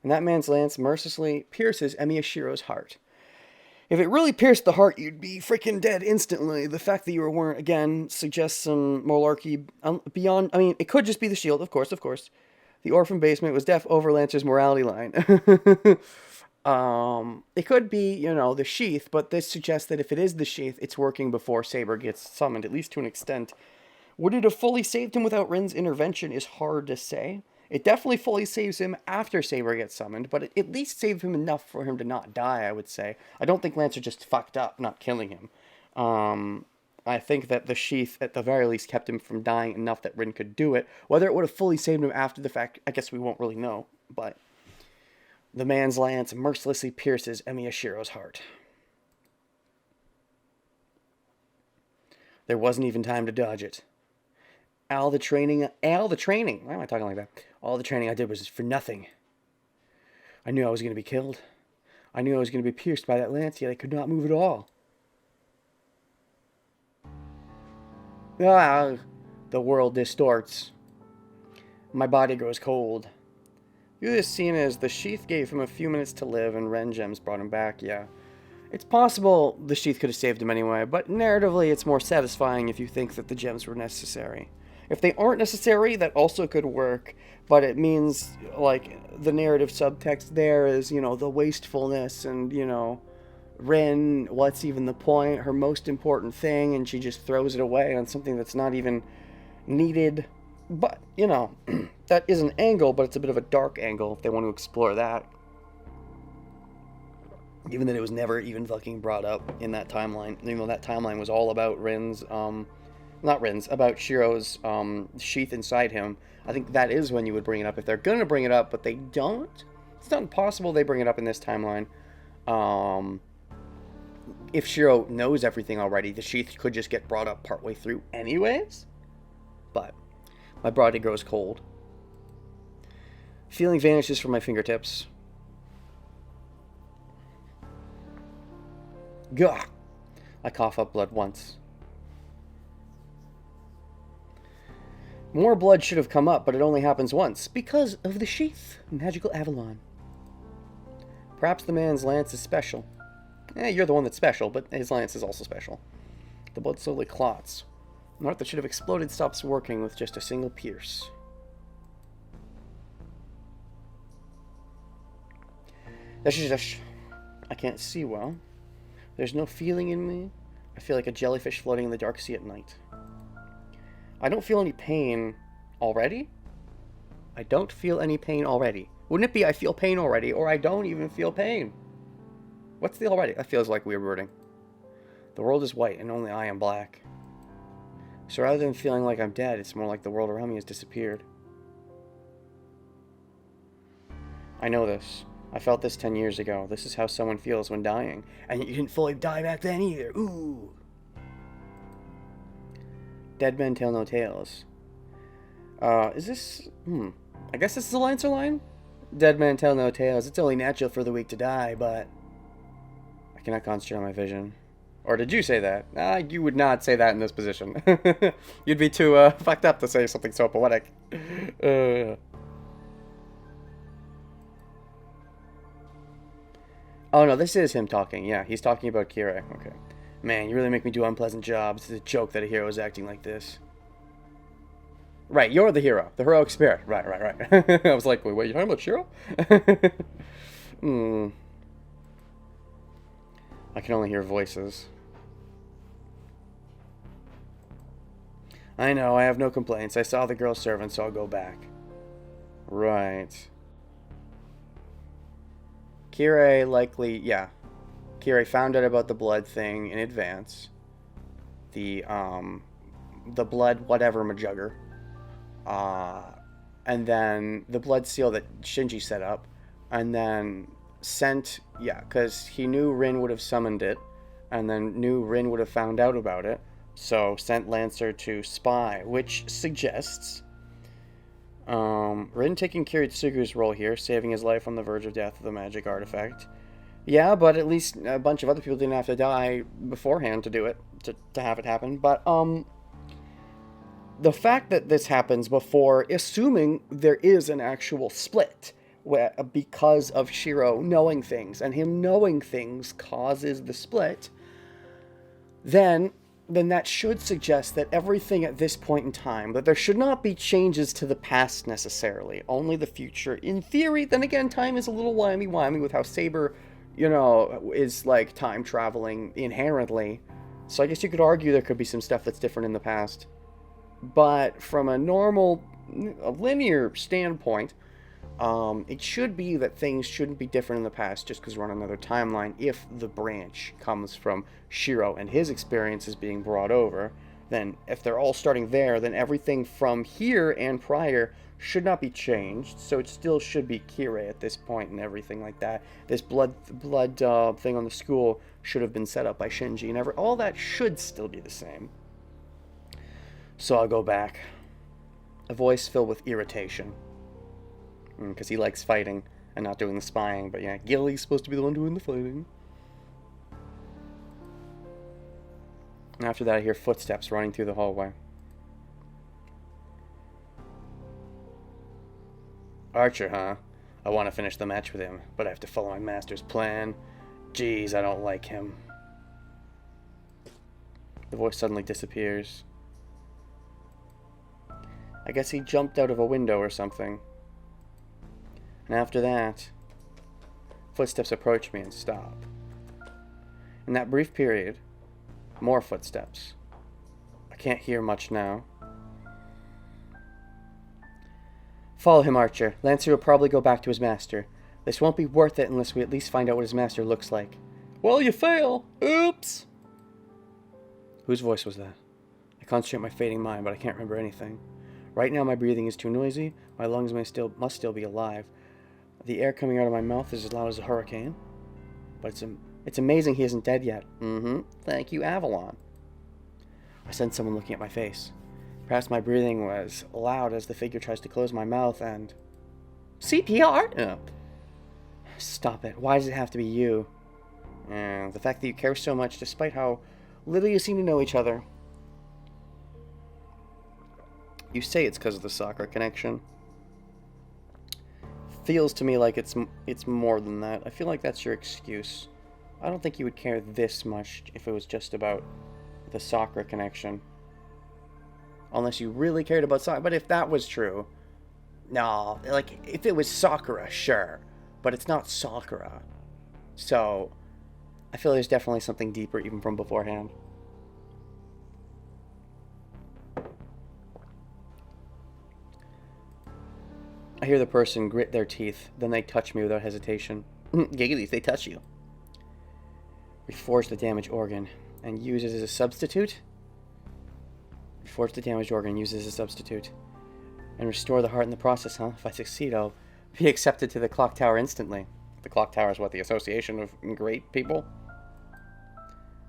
S1: And that man's lance mercilessly pierces Emiyashiro's heart. If it really pierced the heart, you'd be freaking dead instantly. The fact that you weren't, again, suggests some malarkey beyond... I mean, it could just be the shield, of course, of course. The orphan basement was deaf over Lancer's morality line. It could be, you know, the sheath, but this suggests that if it is the sheath, it's working before Saber gets summoned, at least to an extent. Would it have fully saved him without Rin's intervention is hard to say. It definitely fully saves him after Saber gets summoned, but it at least saved him enough for him to not die, I would say. I don't think Lancer just fucked up not killing him. I think that the sheath, at the very least, kept him from dying enough that Rin could do it. Whether it would have fully saved him after the fact, I guess we won't really know. But the man's lance mercilessly pierces Emiyashiro's heart. There wasn't even time to dodge it. All the training. Why am I talking like that? All the training I did was for nothing. I knew I was going to be killed. I knew I was going to be pierced by that lance, yet I could not move at all. Ah, the world distorts. My body grows cold. View this scene as the sheath gave him a few minutes to live and Ren gems brought him back, yeah. It's possible the sheath could have saved him anyway, but narratively it's more satisfying if you think that the gems were necessary. If they aren't necessary, that also could work, but it means, like, the narrative subtext there is, you know, the wastefulness and, you know, Ren, what's even the point, her most important thing, and she just throws it away on something that's not even needed. But, you know, that is an angle, but it's a bit of a dark angle if they want to explore that. Given that it was never even fucking brought up in that timeline, even though that timeline was all about about Shiro's sheath inside him. I think that is when you would bring it up if they're going to bring it up, but they don't. It's not impossible they bring it up in this timeline. If Shiro knows everything already, the sheath could just get brought up partway through anyways. But my body grows cold. Feeling vanishes from my fingertips. Gah! I cough up blood once. More blood should have come up, but it only happens once, because of the sheath. Magical Avalon. Perhaps the man's lance is special. You're the one that's special, but his lance is also special. The blood slowly clots. The heart that should have exploded stops working with just a single pierce. I can't see well. There's no feeling in me. I feel like a jellyfish floating in the dark sea at night. I don't feel any pain already? I don't feel any pain already. Wouldn't it be I feel pain already, or I don't even feel pain? What's the already? That feels like weird wording. The world is white, and only I am black. So rather than feeling like I'm dead, it's more like the world around me has disappeared. I know this. I felt this 10 years ago. This is how someone feels when dying. And you didn't fully die back then either. Ooh. Dead men tell no tales. Is this... I guess this is a Lancer line? Dead men tell no tales. It's only natural for the weak to die, but... I cannot concentrate on my vision. Or did you say that? You would not say that in this position. You'd be too fucked up to say something so poetic. Oh no, this is him talking. Yeah, he's talking about Kira. Okay. Man, you really make me do unpleasant jobs. It's a joke that a hero is acting like this. Right, you're the hero. The heroic spirit. Right. I was like, wait, you talking about Shiro? I can only hear voices. I know, I have no complaints. I saw the girl servant, so I'll go back. Right. Kira likely, yeah. Kira found out about the blood thing in advance. The blood whatever majugger. And then the blood seal that Shinji set up. And then sent, yeah, because he knew Rin would have summoned it. And then knew Rin would have found out about it. So sent Lancer to spy, which suggests Rin taking Kiritsugu's role here, saving his life on the verge of death with a magic artifact. Yeah, but at least a bunch of other people didn't have to die beforehand to do it, to have it happen. But the fact that this happens before, assuming there is an actual split, because of Shiro knowing things, and him knowing things causes the split, then that should suggest that everything at this point in time, that there should not be changes to the past necessarily, only the future. In theory, then again, time is a little wimey-wimey with how Saber, is like time traveling inherently. So I guess you could argue there could be some stuff that's different in the past. But from a linear standpoint, it should be that things shouldn't be different in the past just because we're on another timeline if the branch comes from Shiro and his experiences being brought over. Then if they're all starting there, then everything from here and prior should not be changed, so it still should be Kirei at this point and everything like that. This blood thing on the school should have been set up by Shinji, and all that should still be the same. So I'll go back. A voice filled with irritation. Because he likes fighting and not doing the spying, but yeah, Gilly's supposed to be the one doing the fighting. After that, I hear footsteps running through the hallway. Archer, huh? I want to finish the match with him, but I have to follow my master's plan. Jeez, I don't like him. The voice suddenly disappears. I guess he jumped out of a window or something. And after that, footsteps approach me and stop. In that brief period, more footsteps. I can't hear much now. Follow him, Archer. Lancer will probably go back to his master. This won't be worth it unless we at least find out what his master looks like. Well, you fail. Oops. Whose voice was that? I concentrate my fading mind, but I can't remember anything. Right now, my breathing is too noisy. My lungs must still be alive. The air coming out of my mouth is as loud as a hurricane. But it's amazing he isn't dead yet. Thank you, Avalon. I sense someone looking at my face. Perhaps my breathing was loud as the figure tries to close my mouth and... CPR? Oh. Stop it. Why does it have to be you? The fact that you care so much despite how little you seem to know each other. You say it's because of the Sakura connection. Feels to me like it's more than that. I feel like that's your excuse. I don't think you would care this much if it was just about the Sakura connection. Unless you really cared about Sakura. But if that was true... No, like, if it was Sakura, sure. But it's not Sakura. So, I feel there's definitely something deeper even from beforehand. I hear the person grit their teeth, then they touch me without hesitation. Giggity, they touch you. Reforge the damaged organ and use it as a substitute? Reforge the damaged organ, use it as a substitute. And restore the heart in the process, huh? If I succeed, I'll be accepted to the clock tower instantly. The clock tower is what, the association of great people?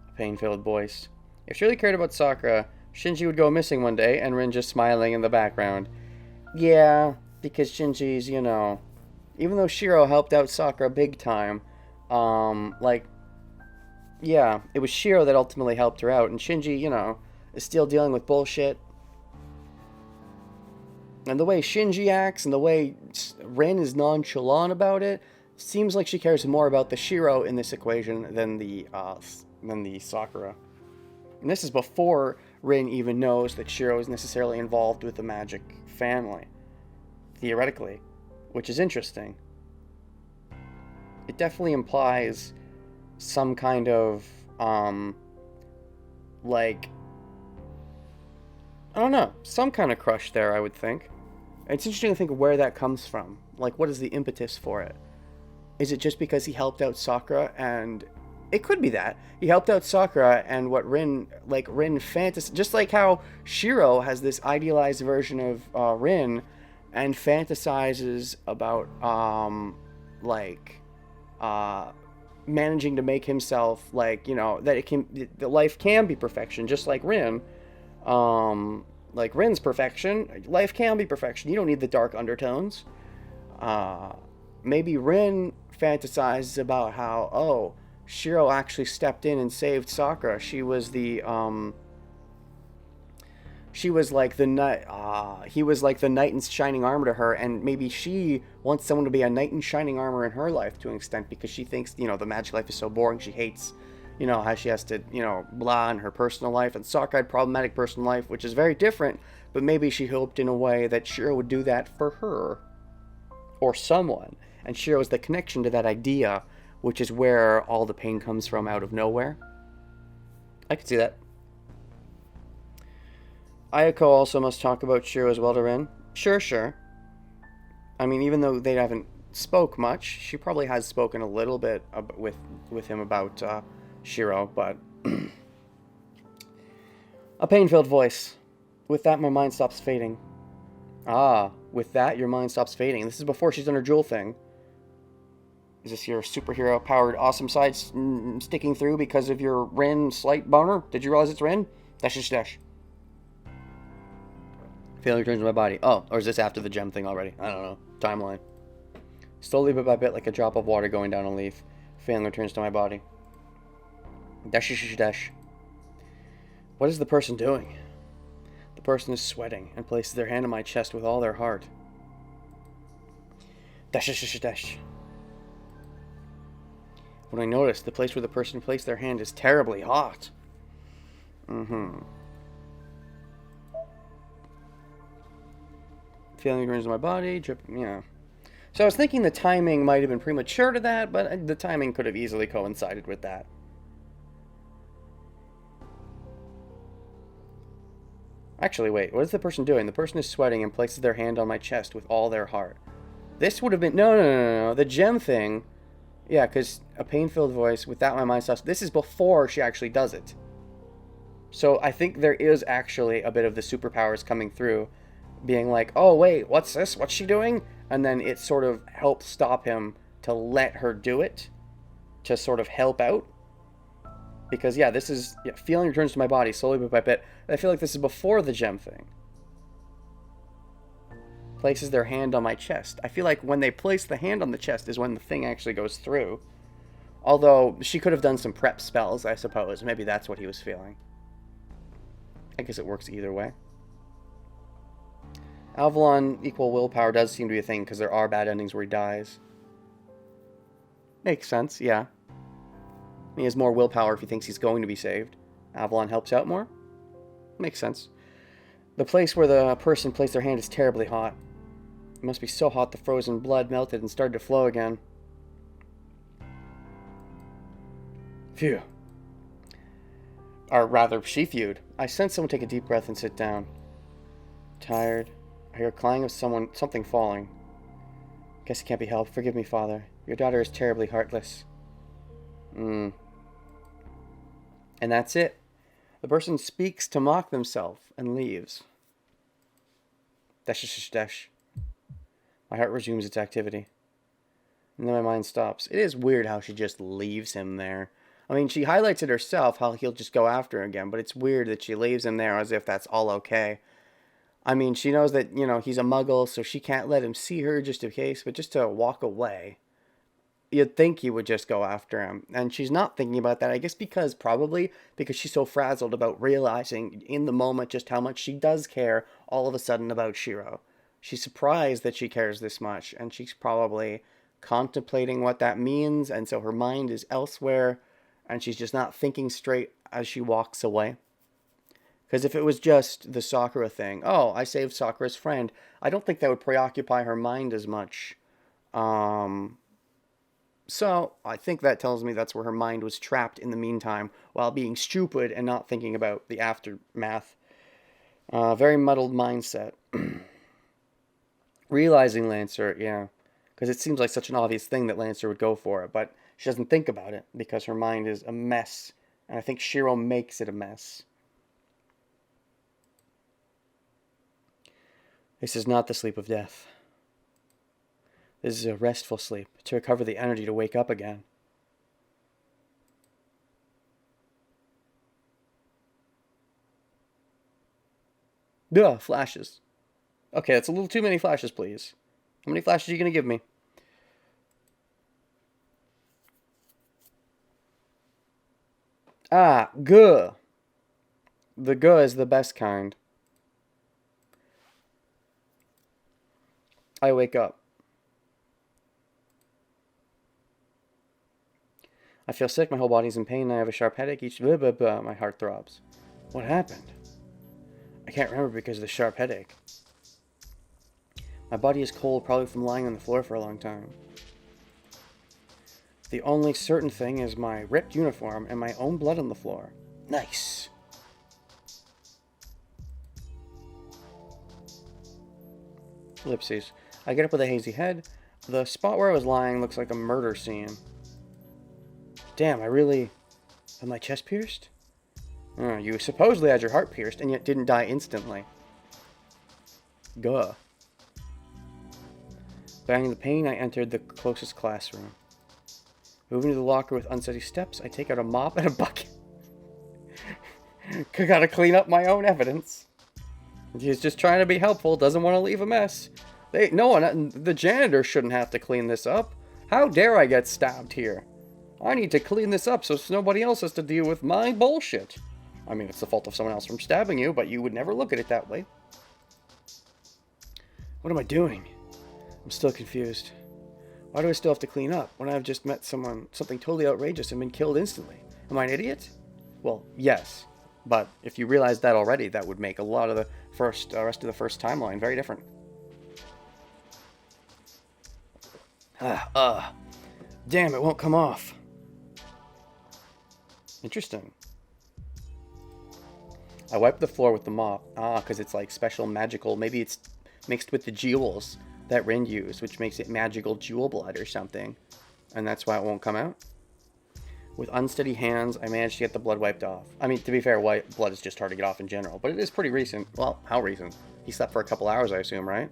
S1: A pain-filled voice. If she really cared about Sakura, Shinji would go missing one day, and Rin just smiling in the background. Yeah, because Shinji's, even though Shiro helped out Sakura big time, yeah, it was Shiro that ultimately helped her out, and Shinji, is still dealing with bullshit. And the way Shinji acts and the way Rin is nonchalant about it, seems like she cares more about the Shiro in this equation than the Sakura. And this is before Rin even knows that Shiro is necessarily involved with the magic family. Theoretically. Which is interesting. It definitely implies some kind of, I don't know, some kind of crush there, I would think. It's interesting to think of where that comes from. Like, what is the impetus for it? Is it just because he helped out Sakura and... It could be that. He helped out Sakura and what Rin fantasized... Just like how Shiro has this idealized version of Rin and fantasizes about, managing to make himself, that life can be perfection, just like Rin. Like Rin's perfection, life can be perfection. You don't need the dark undertones. Maybe Rin fantasizes about how, Shiro actually stepped in and saved Sakura. She was the she was like the knight. He was like the knight in shining armor to her, and maybe she wants someone to be a knight in shining armor in her life to an extent because she thinks the magic life is so boring. She hates how she has to blah in her personal life, and Sokka had problematic personal life, which is very different. But maybe she hoped in a way that Shiro would do that for her or someone, and Shiro is the connection to that idea, which is where all the pain comes from out of nowhere. I could see that. Ayako also must talk about Shiro as well to Rin. Sure. I mean, even though they haven't spoke much, she probably has spoken a little bit with him about Shiro, but a pain-filled voice. With that, my mind stops fading. With that, your mind stops fading. This is before she's done her jewel thing. Is this your superhero-powered awesome side sticking through because of your Rin slight boner? Did you realize it's Rin? Dash. Feeling returns to my body. Oh, or is this after the gem thing already? I don't know. Timeline. Slowly, bit by bit, like a drop of water going down a leaf. Feeling returns to my body. Dash. What is the person doing? The person is sweating and places their hand on my chest with all their heart. Dash. When I notice, the place where the person placed their hand is terribly hot. Feeling returns to my body, dripping, So I was thinking the timing might have been premature to that, but the timing could have easily coincided with that. Actually, wait, what is the person doing? The person is sweating and places their hand on my chest with all their heart. This would have been... No. The gem thing... Yeah, because a pain-filled voice, without my mind stops... This is before she actually does it. So I think there is actually a bit of the superpowers coming through, being like, oh, wait, what's this? What's she doing? And then it sort of helps stop him to let her do it, to sort of help out. Because, this is... feeling returns to my body slowly bit by bit. I feel like this is before the gem thing. Places their hand on my chest. I feel like when they place the hand on the chest is when the thing actually goes through. Although, she could have done some prep spells, I suppose. Maybe that's what he was feeling. I guess it works either way. Avalon equal willpower does seem to be a thing, because there are bad endings where he dies. Makes sense, yeah. He has more willpower if he thinks he's going to be saved. Avalon helps out more. Makes sense. The place where the person placed their hand is terribly hot. It must be so hot the frozen blood melted and started to flow again. Phew. Or rather, she viewed. I sense someone take a deep breath and sit down. Tired. I hear a clang of something falling. Guess it can't be helped. Forgive me, Father. Your daughter is terribly heartless. And that's it. The person speaks to mock themselves and leaves. Dash. My heart resumes its activity. And then my mind stops. It is weird how she just leaves him there. I mean, she highlights it herself, how he'll just go after her again, but it's weird that she leaves him there as if that's all okay. I mean, she knows that, he's a muggle, so she can't let him see her just in case, but just to walk away. You'd think he would just go after him. And she's not thinking about that, I guess probably because she's so frazzled about realizing in the moment just how much she does care all of a sudden about Shiro. She's surprised that she cares this much, and she's probably contemplating what that means, and so her mind is elsewhere, and she's just not thinking straight as she walks away. Because if it was just the Sakura thing, oh, I saved Sakura's friend, I don't think that would preoccupy her mind as much. So I think that tells me that's where her mind was trapped in the meantime, while being stupid and not thinking about the aftermath. Very muddled mindset. Realizing Lancer, yeah, because it seems like such an obvious thing that Lancer would go for it, but she doesn't think about it because her mind is a mess, and I think Shiro makes it a mess. This is not the sleep of death. This is a restful sleep, to recover the energy to wake up again. Duh, flashes. Okay, that's a little too many flashes, please. How many flashes are you going to give me? Guh. The guh is the best kind. I wake up. I feel sick, my whole body's in pain, and I have a sharp headache. Each blah, blah, blah, my heart throbs. What happened? I can't remember because of the sharp headache. My body is cold, probably from lying on the floor for a long time. The only certain thing is my ripped uniform and my own blood on the floor. Nice. Ellipses. I get up with a hazy head. The spot where I was lying looks like a murder scene. Damn, I really... Had my chest pierced? Oh, you supposedly had your heart pierced and yet didn't die instantly. Guh. Bearing the pain, I entered the closest classroom. Moving to the locker with unsteady steps, I take out a mop and a bucket. Gotta clean up my own evidence. He's just trying to be helpful, doesn't want to leave a mess. The janitor shouldn't have to clean this up. How dare I get stabbed here? I need to clean this up so nobody else has to deal with my bullshit. I mean, it's the fault of someone else from stabbing you, but you would never look at it that way. What am I doing? I'm still confused. Why do I still have to clean up when I've just met something totally outrageous and been killed instantly? Am I an idiot? Well, yes. But if you realized that already, that would make a lot of the rest of the first timeline very different. Damn, it won't come off. Interesting. I wipe the floor with the mop. Because it's like special magical. Maybe it's mixed with the jewels that Rin used, which makes it magical jewel blood or something. And that's why it won't come out. With unsteady hands, I managed to get the blood wiped off. I mean, to be fair, white blood is just hard to get off in general, but it is pretty recent. Well, how recent? He slept for a couple hours, I assume, right?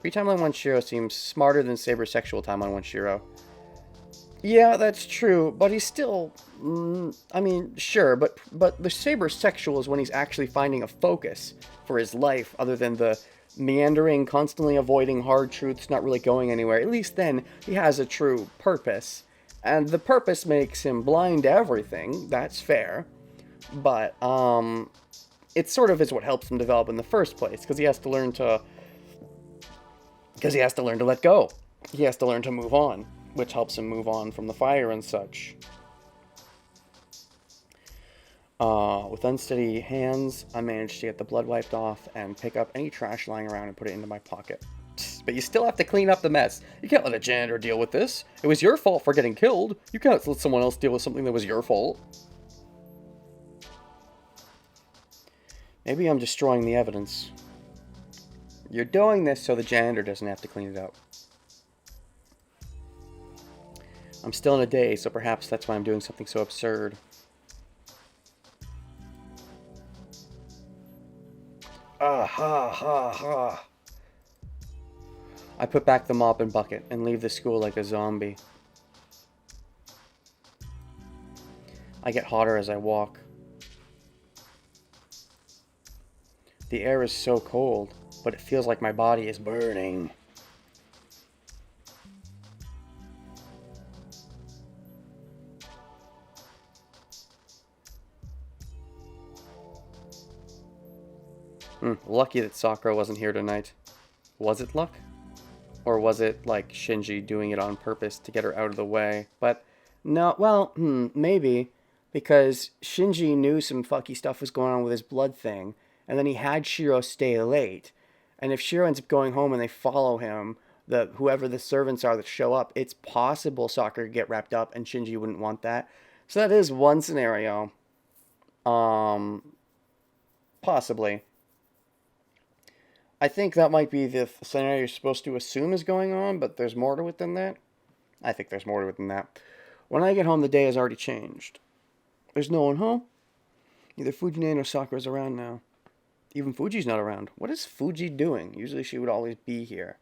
S1: Free timeline 1 Shiro seems smarter than Saber's sexual timeline 1 Shiro. Yeah, that's true, but he's still... I mean, sure, but the Saber's sexual is when he's actually finding a focus for his life, other than the meandering, constantly avoiding hard truths, not really going anywhere. At least then, he has a true purpose. And the purpose makes him blind to everything, that's fair. But, it sort of is what helps him develop in the first place, because he has to learn to... Because he has to learn to let go. He has to learn to move on, which helps him move on from the fire and such. With unsteady hands, I managed to get the blood wiped off and pick up any trash lying around and put it into my pocket. But you still have to clean up the mess. You can't let a janitor deal with this. It was your fault for getting killed. You can't let someone else deal with something that was your fault. Maybe I'm destroying the evidence. You're doing this so the janitor doesn't have to clean it up. I'm still in a daze, so perhaps that's why I'm doing something so absurd. Ha. I put back the mop and bucket and leave the school like a zombie. I get hotter as I walk. The air is so cold, but it feels like my body is burning. Lucky that Sakura wasn't here tonight. Was it luck? Or was it like Shinji doing it on purpose to get her out of the way? But no, well, maybe. Because Shinji knew some fucky stuff was going on with his blood thing. And then he had Shiro stay late. And if Shiro ends up going home and they follow him, whoever the servants are that show up, it's possible Sakura could get wrapped up and Shinji wouldn't want that. So that is one scenario. Possibly. I think that might be the scenario you're supposed to assume is going on, but there's more to it than that. I think there's more to it than that. When I get home, the day has already changed. There's no one home. Neither Fujine nor Sakura's around now. Even Fuji's not around. What is Fuji doing? Usually she would always be here.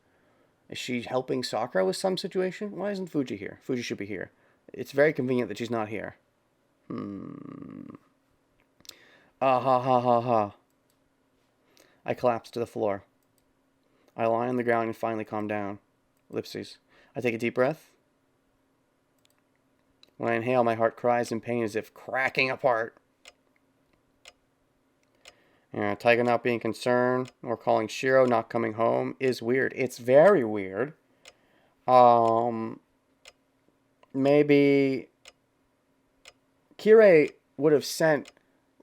S1: Is she helping Sakura with some situation? Why isn't Fuji here? Fuji should be here. It's very convenient that she's not here. Ha. I collapse to the floor. I lie on the ground and finally calm down. Ellipses. I take a deep breath. When I inhale, my heart cries in pain as if cracking apart. Taiga not being concerned or calling Shiro not coming home is weird. It's very weird. Maybe Kirei would have sent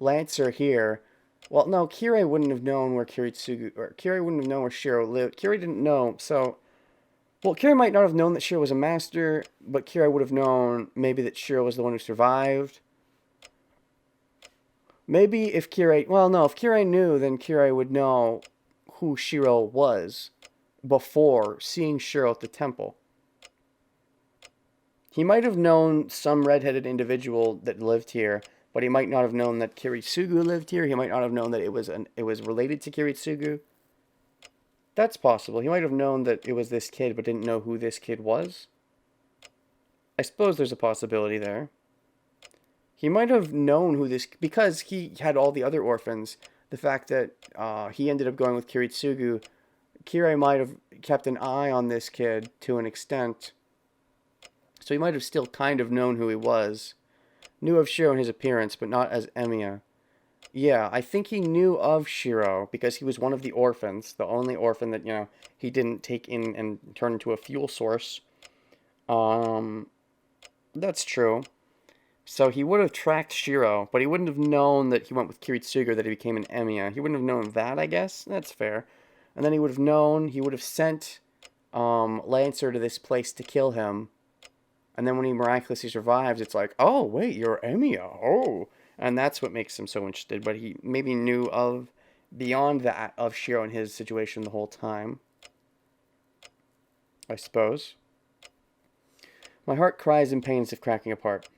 S1: Lancer here. Well, no, Kirei wouldn't have known where Kiritsugu, or Kirei wouldn't have known where Shiro lived. Kirei didn't know, so... Well, Kirei might not have known that Shiro was a master, but Kirei would have known maybe that Shiro was the one who survived. Maybe if Kirei... Well, no, if Kirei knew, then Kirei would know who Shiro was before seeing Shiro at the temple. He might have known some redheaded individual that lived here, but he might not have known that Kiritsugu lived here. He might not have known that it was related to Kiritsugu. That's possible. He might have known that it was this kid, but didn't know who this kid was. I suppose there's a possibility there. He might have known who this... Because he had all the other orphans, the fact that he ended up going with Kiritsugu, Kirei might have kept an eye on this kid to an extent. So he might have still kind of known who he was. Knew of Shiro and his appearance, but not as Emiya. Yeah, I think he knew of Shiro because he was one of the orphans. The only orphan that, he didn't take in and turn into a fuel source. That's true. So he would have tracked Shiro, but he wouldn't have known that he went with Kiritsugu, that he became an Emiya. He wouldn't have known that, I guess. That's fair. And then he would have known, he would have sent Lancer to this place to kill him. And then when he miraculously survives, it's like, oh, wait, you're Emiya. Oh. And that's what makes him so interested. But he maybe knew of, beyond that, of Shiro and his situation the whole time. I suppose. My heart cries in pain as if cracking apart.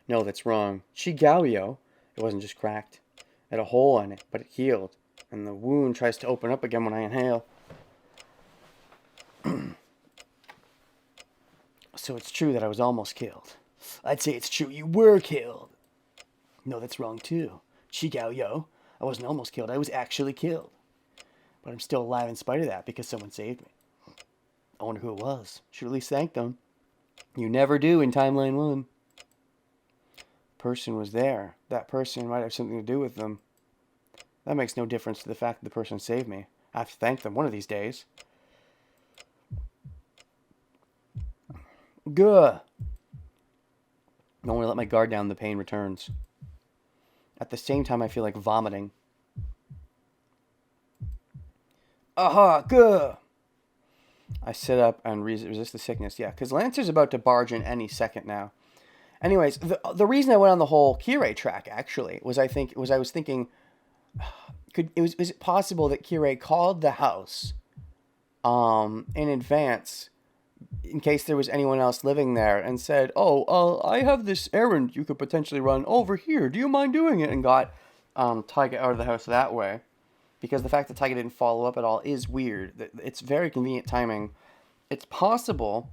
S1: No, that's wrong. Shigaoyo. It wasn't just cracked. It had a hole in it, but it healed. And the wound tries to open up again when I inhale. So it's true that I was almost killed. I'd say it's true you were killed. No, that's wrong too. Shigaoyo. I wasn't almost killed. I was actually killed. But I'm still alive in spite of that because someone saved me. I wonder who it was. Should at least thank them. You never do in Timeline 1. Person was there. That person might have something to do with them. That makes no difference to the fact that the person saved me. I have to thank them one of these days. Gah! I don't want to let my guard down. The pain returns. At the same time, I feel like vomiting. Aha! Gah! I sit up and resist the sickness. Yeah, because Lancer's about to barge in any second now. Anyways, the reason I went on the whole Kirei track actually was I was thinking, is it possible that Kirei called the house, in advance, in case there was anyone else living there, and said, "Oh, I have this errand you could potentially run over here. Do you mind doing it?" And got Taiga out of the house that way, because the fact that Taiga didn't follow up at all is weird. It's very convenient timing. It's possible.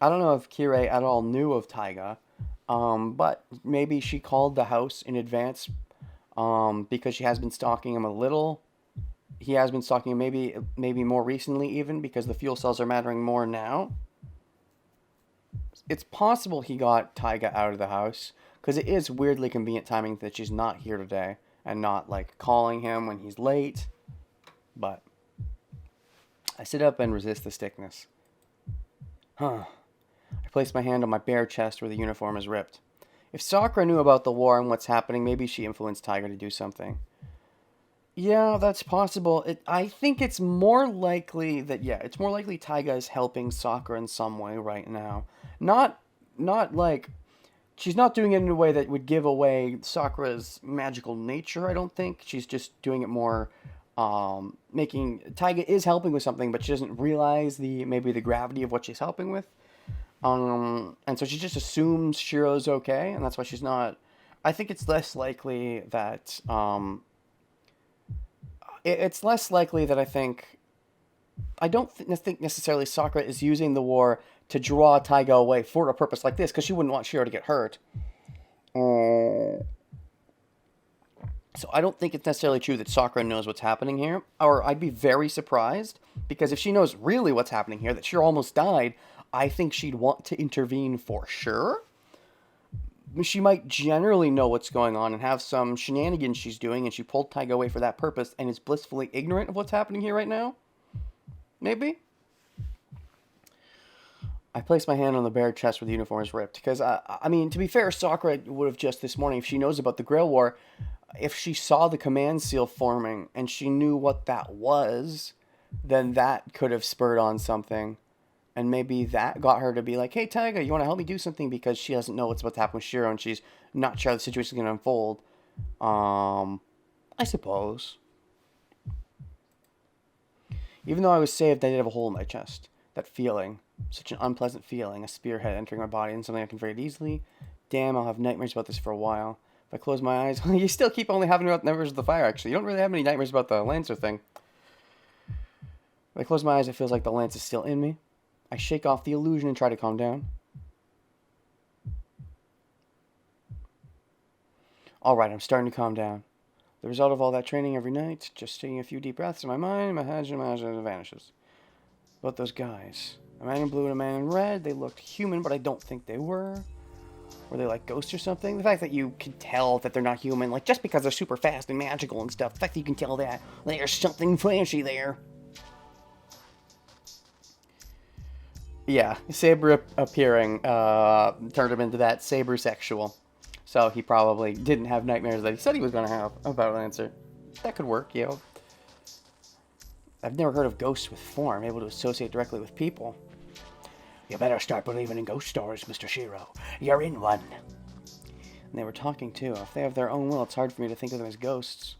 S1: I don't know if Kirei at all knew of Taiga. But maybe she called the house in advance, because she has been stalking him a little. He has been stalking him maybe more recently even, because the fuel cells are mattering more now. It's possible he got Taiga out of the house, because it is weirdly convenient timing that she's not here today, and not, calling him when he's late. But I sit up and resist the stickness. I place my hand on my bare chest where the uniform is ripped. If Sakura knew about the war and what's happening, maybe she influenced Taiga to do something. Yeah, that's possible. I think it's more likely that, it's more likely Taiga is helping Sakura in some way right now. Not she's not doing it in a way that would give away Sakura's magical nature, I don't think. She's just doing it more, Taiga is helping with something, but she doesn't realize maybe the gravity of what she's helping with. And so she just assumes Shiro's okay, and that's why she's not... I think it's less likely that, it's less likely that I don't think necessarily Sakura is using the war to draw Taiga away for a purpose like this, because she wouldn't want Shiro to get hurt. So I don't think it's necessarily true that Sakura knows what's happening here, or I'd be very surprised, because if she knows really what's happening here, that Shiro almost died, I think she'd want to intervene for sure. she might generally know what's going on and have some shenanigans she's doing, and she pulled Taiga away for that purpose and is blissfully ignorant of what's happening here right now? Maybe? I placed my hand on the bare chest where the uniform is ripped. Because, I mean, to be fair, Sakura would have just this morning, if she knows about the Grail War, if she saw the command seal forming and she knew what that was, then that could have spurred on something. And maybe that got her to be like, hey, Taiga, you want to help me do something? Because she doesn't know what's about to happen with Shiro and she's not sure how the situation is going to unfold. I suppose. Even though I was saved, I did have a hole in my chest. That feeling. Such an unpleasant feeling. A spearhead entering my body and something I can forget easily. Damn, I'll have nightmares about this for a while. If I close my eyes... you still keep only having nightmares of the fire, actually. You don't really have any nightmares about the Lancer thing. If I close my eyes, it feels like the lance is still in me. I shake off the illusion and try to calm down. Alright, I'm starting to calm down. The result of all that training every night, just taking a few deep breaths in my mind, my head vanishes. But those guys, a man in blue and a man in red, they looked human, but I don't think they were. Were they like ghosts or something? The fact that you can tell that they're not human, like just because they're super fast and magical and stuff, the fact that you can tell that there's something flashy there. Yeah, Saber appearing turned him into that Saber-sexual. So he probably didn't have nightmares that he said he was going to have about Lancer. That could work, you know. I've never heard of ghosts with form, able to associate directly with people. You better start believing in ghost stories, Mr. Shiro. You're in one. And they were talking, too. If they have their own will, it's hard for me to think of them as ghosts.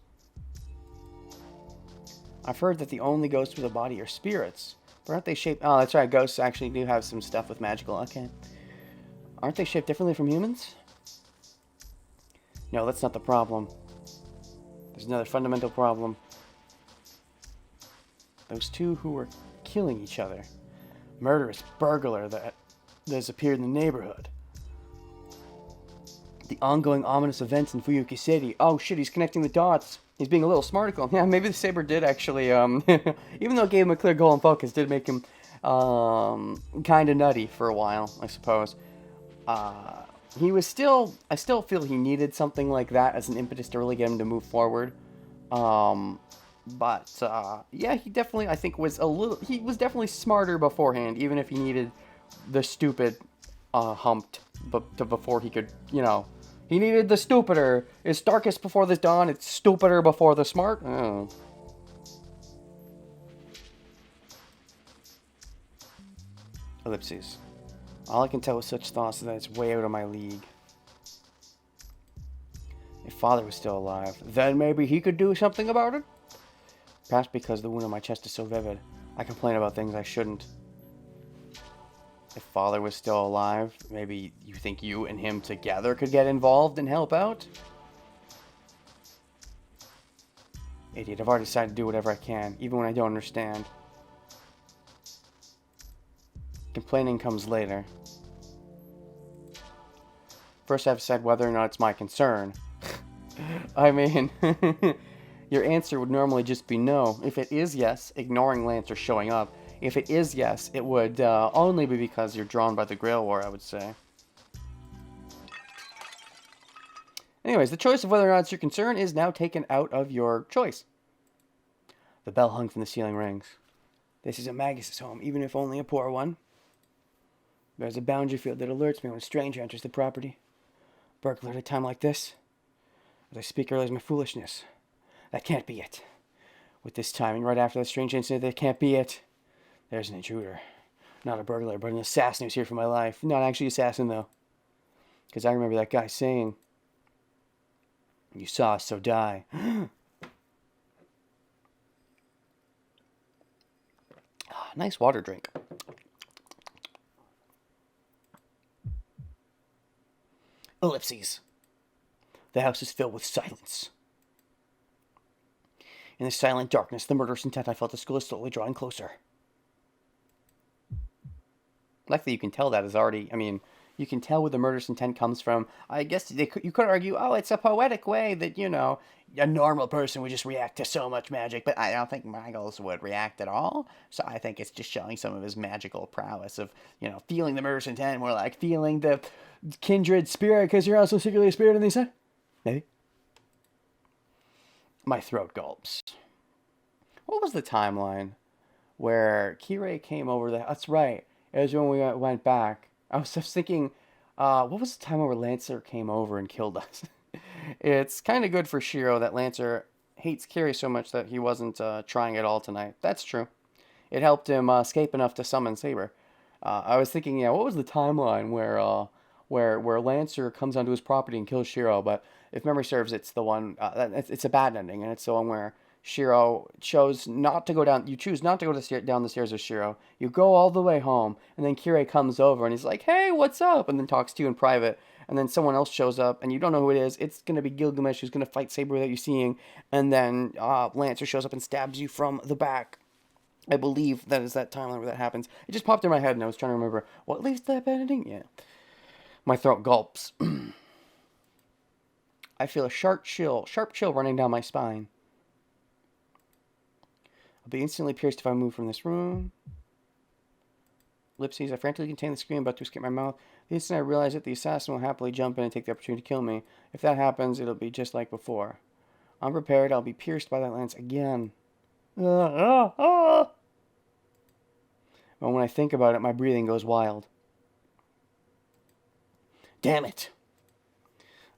S1: I've heard that the only ghosts with a body are spirits. But aren't they shaped... Oh, that's right. Ghosts actually do have some stuff with magical. Okay. Aren't they shaped differently from humans? No, that's not the problem. There's another fundamental problem. Those two who were killing each other. Murderous burglar that has appeared in the neighborhood. The ongoing ominous events in Fuyuki City. Oh shit, he's connecting the dots. He's being a little smarticle. Yeah, maybe the Saber did actually, even though it gave him a clear goal and focus, did make him, kind of nutty for a while, I suppose. He was still, I still feel he needed something like that as an impetus to really get him to move forward. But, yeah, he definitely, I think, he was definitely smarter beforehand, even if he needed the stupid, humped, before he could, you know, he needed the stupider. It's darkest before the dawn, it's stupider before the smart. Oh. Ellipses. All I can tell with such thoughts is that it's way out of my league. If Father was still alive, then maybe he could do something about it? Perhaps because the wound on my chest is so vivid, I complain about things I shouldn't. If Father was still alive, maybe you think you and him together could get involved and help out? Idiot, I've already decided to do whatever I can, even when I don't understand. Complaining comes later. First I have to decide whether or not it's my concern. I mean, your answer would normally just be no. If it is yes, ignoring Lancer showing up. If it is yes, it would only be because you're drawn by the Grail War, I would say. Anyways, the choice of whether or not it's your concern is now taken out of your choice. The bell hung from the ceiling rings. This is a Magus' home, even if only a poor one. There's a boundary field that alerts me when a stranger enters the property. Burglar at a time like this? As I speak, I realize my foolishness. That can't be it. With this timing, right after that strange incident, that can't be it. There's an intruder. Not a burglar, but an assassin who's here for my life. Not actually an assassin, though. Because I remember that guy saying, "You saw us, so die." Nice water drink. Ellipses. The house is filled with silence. In the silent darkness, the murderous intent, I felt the skull is slowly drawing closer. Like that you can tell that is already, I mean, you can tell where the murderous intent comes from. I guess you could argue, oh, it's a poetic way that, you know,
S2: a normal person would just react to so much magic, but I don't think Miles would react at all. So I think it's just showing some of his magical prowess of, feeling the murderous intent, more like feeling the kindred spirit, because you're also secretly a spirit in these. Maybe. My throat gulps. What was the timeline where Kirei came over there? That's right. It was when we went back. I was just thinking, what was the time where Lancer came over and killed us? It's kind of good for Shiro that Lancer hates Kirei so much that he wasn't trying at all tonight. That's true. It helped him escape enough to summon Saber. I was thinking, yeah, what was the timeline where Lancer comes onto his property and kills Shiro? But if memory serves, it's the one. It's a bad ending, and it's the one where Shiro chose not to go down. You choose not to go down the stairs with Shiro. You go all the way home, and then Kirei comes over and he's like, "Hey, what's up?" and then talks to you in private. And then someone else shows up, and you don't know who it is. It's gonna be Gilgamesh who's gonna fight Saber without you seeing, and then Lancer shows up and stabs you from the back. I believe that is that timeline where that happens. It just popped in my head, and I was trying to remember. What leads to that bad ending? Yeah. My throat gulps. I feel a sharp chill running down my spine. I'll be instantly pierced if I move from this room. Ellipses. I frantically contain the scream about to escape my mouth. The instant I realize it, the assassin will happily jump in and take the opportunity to kill me. If that happens, it'll be just like before. Unprepared, I'll be pierced by that lance again. But when I think about it, my breathing goes wild. Damn it!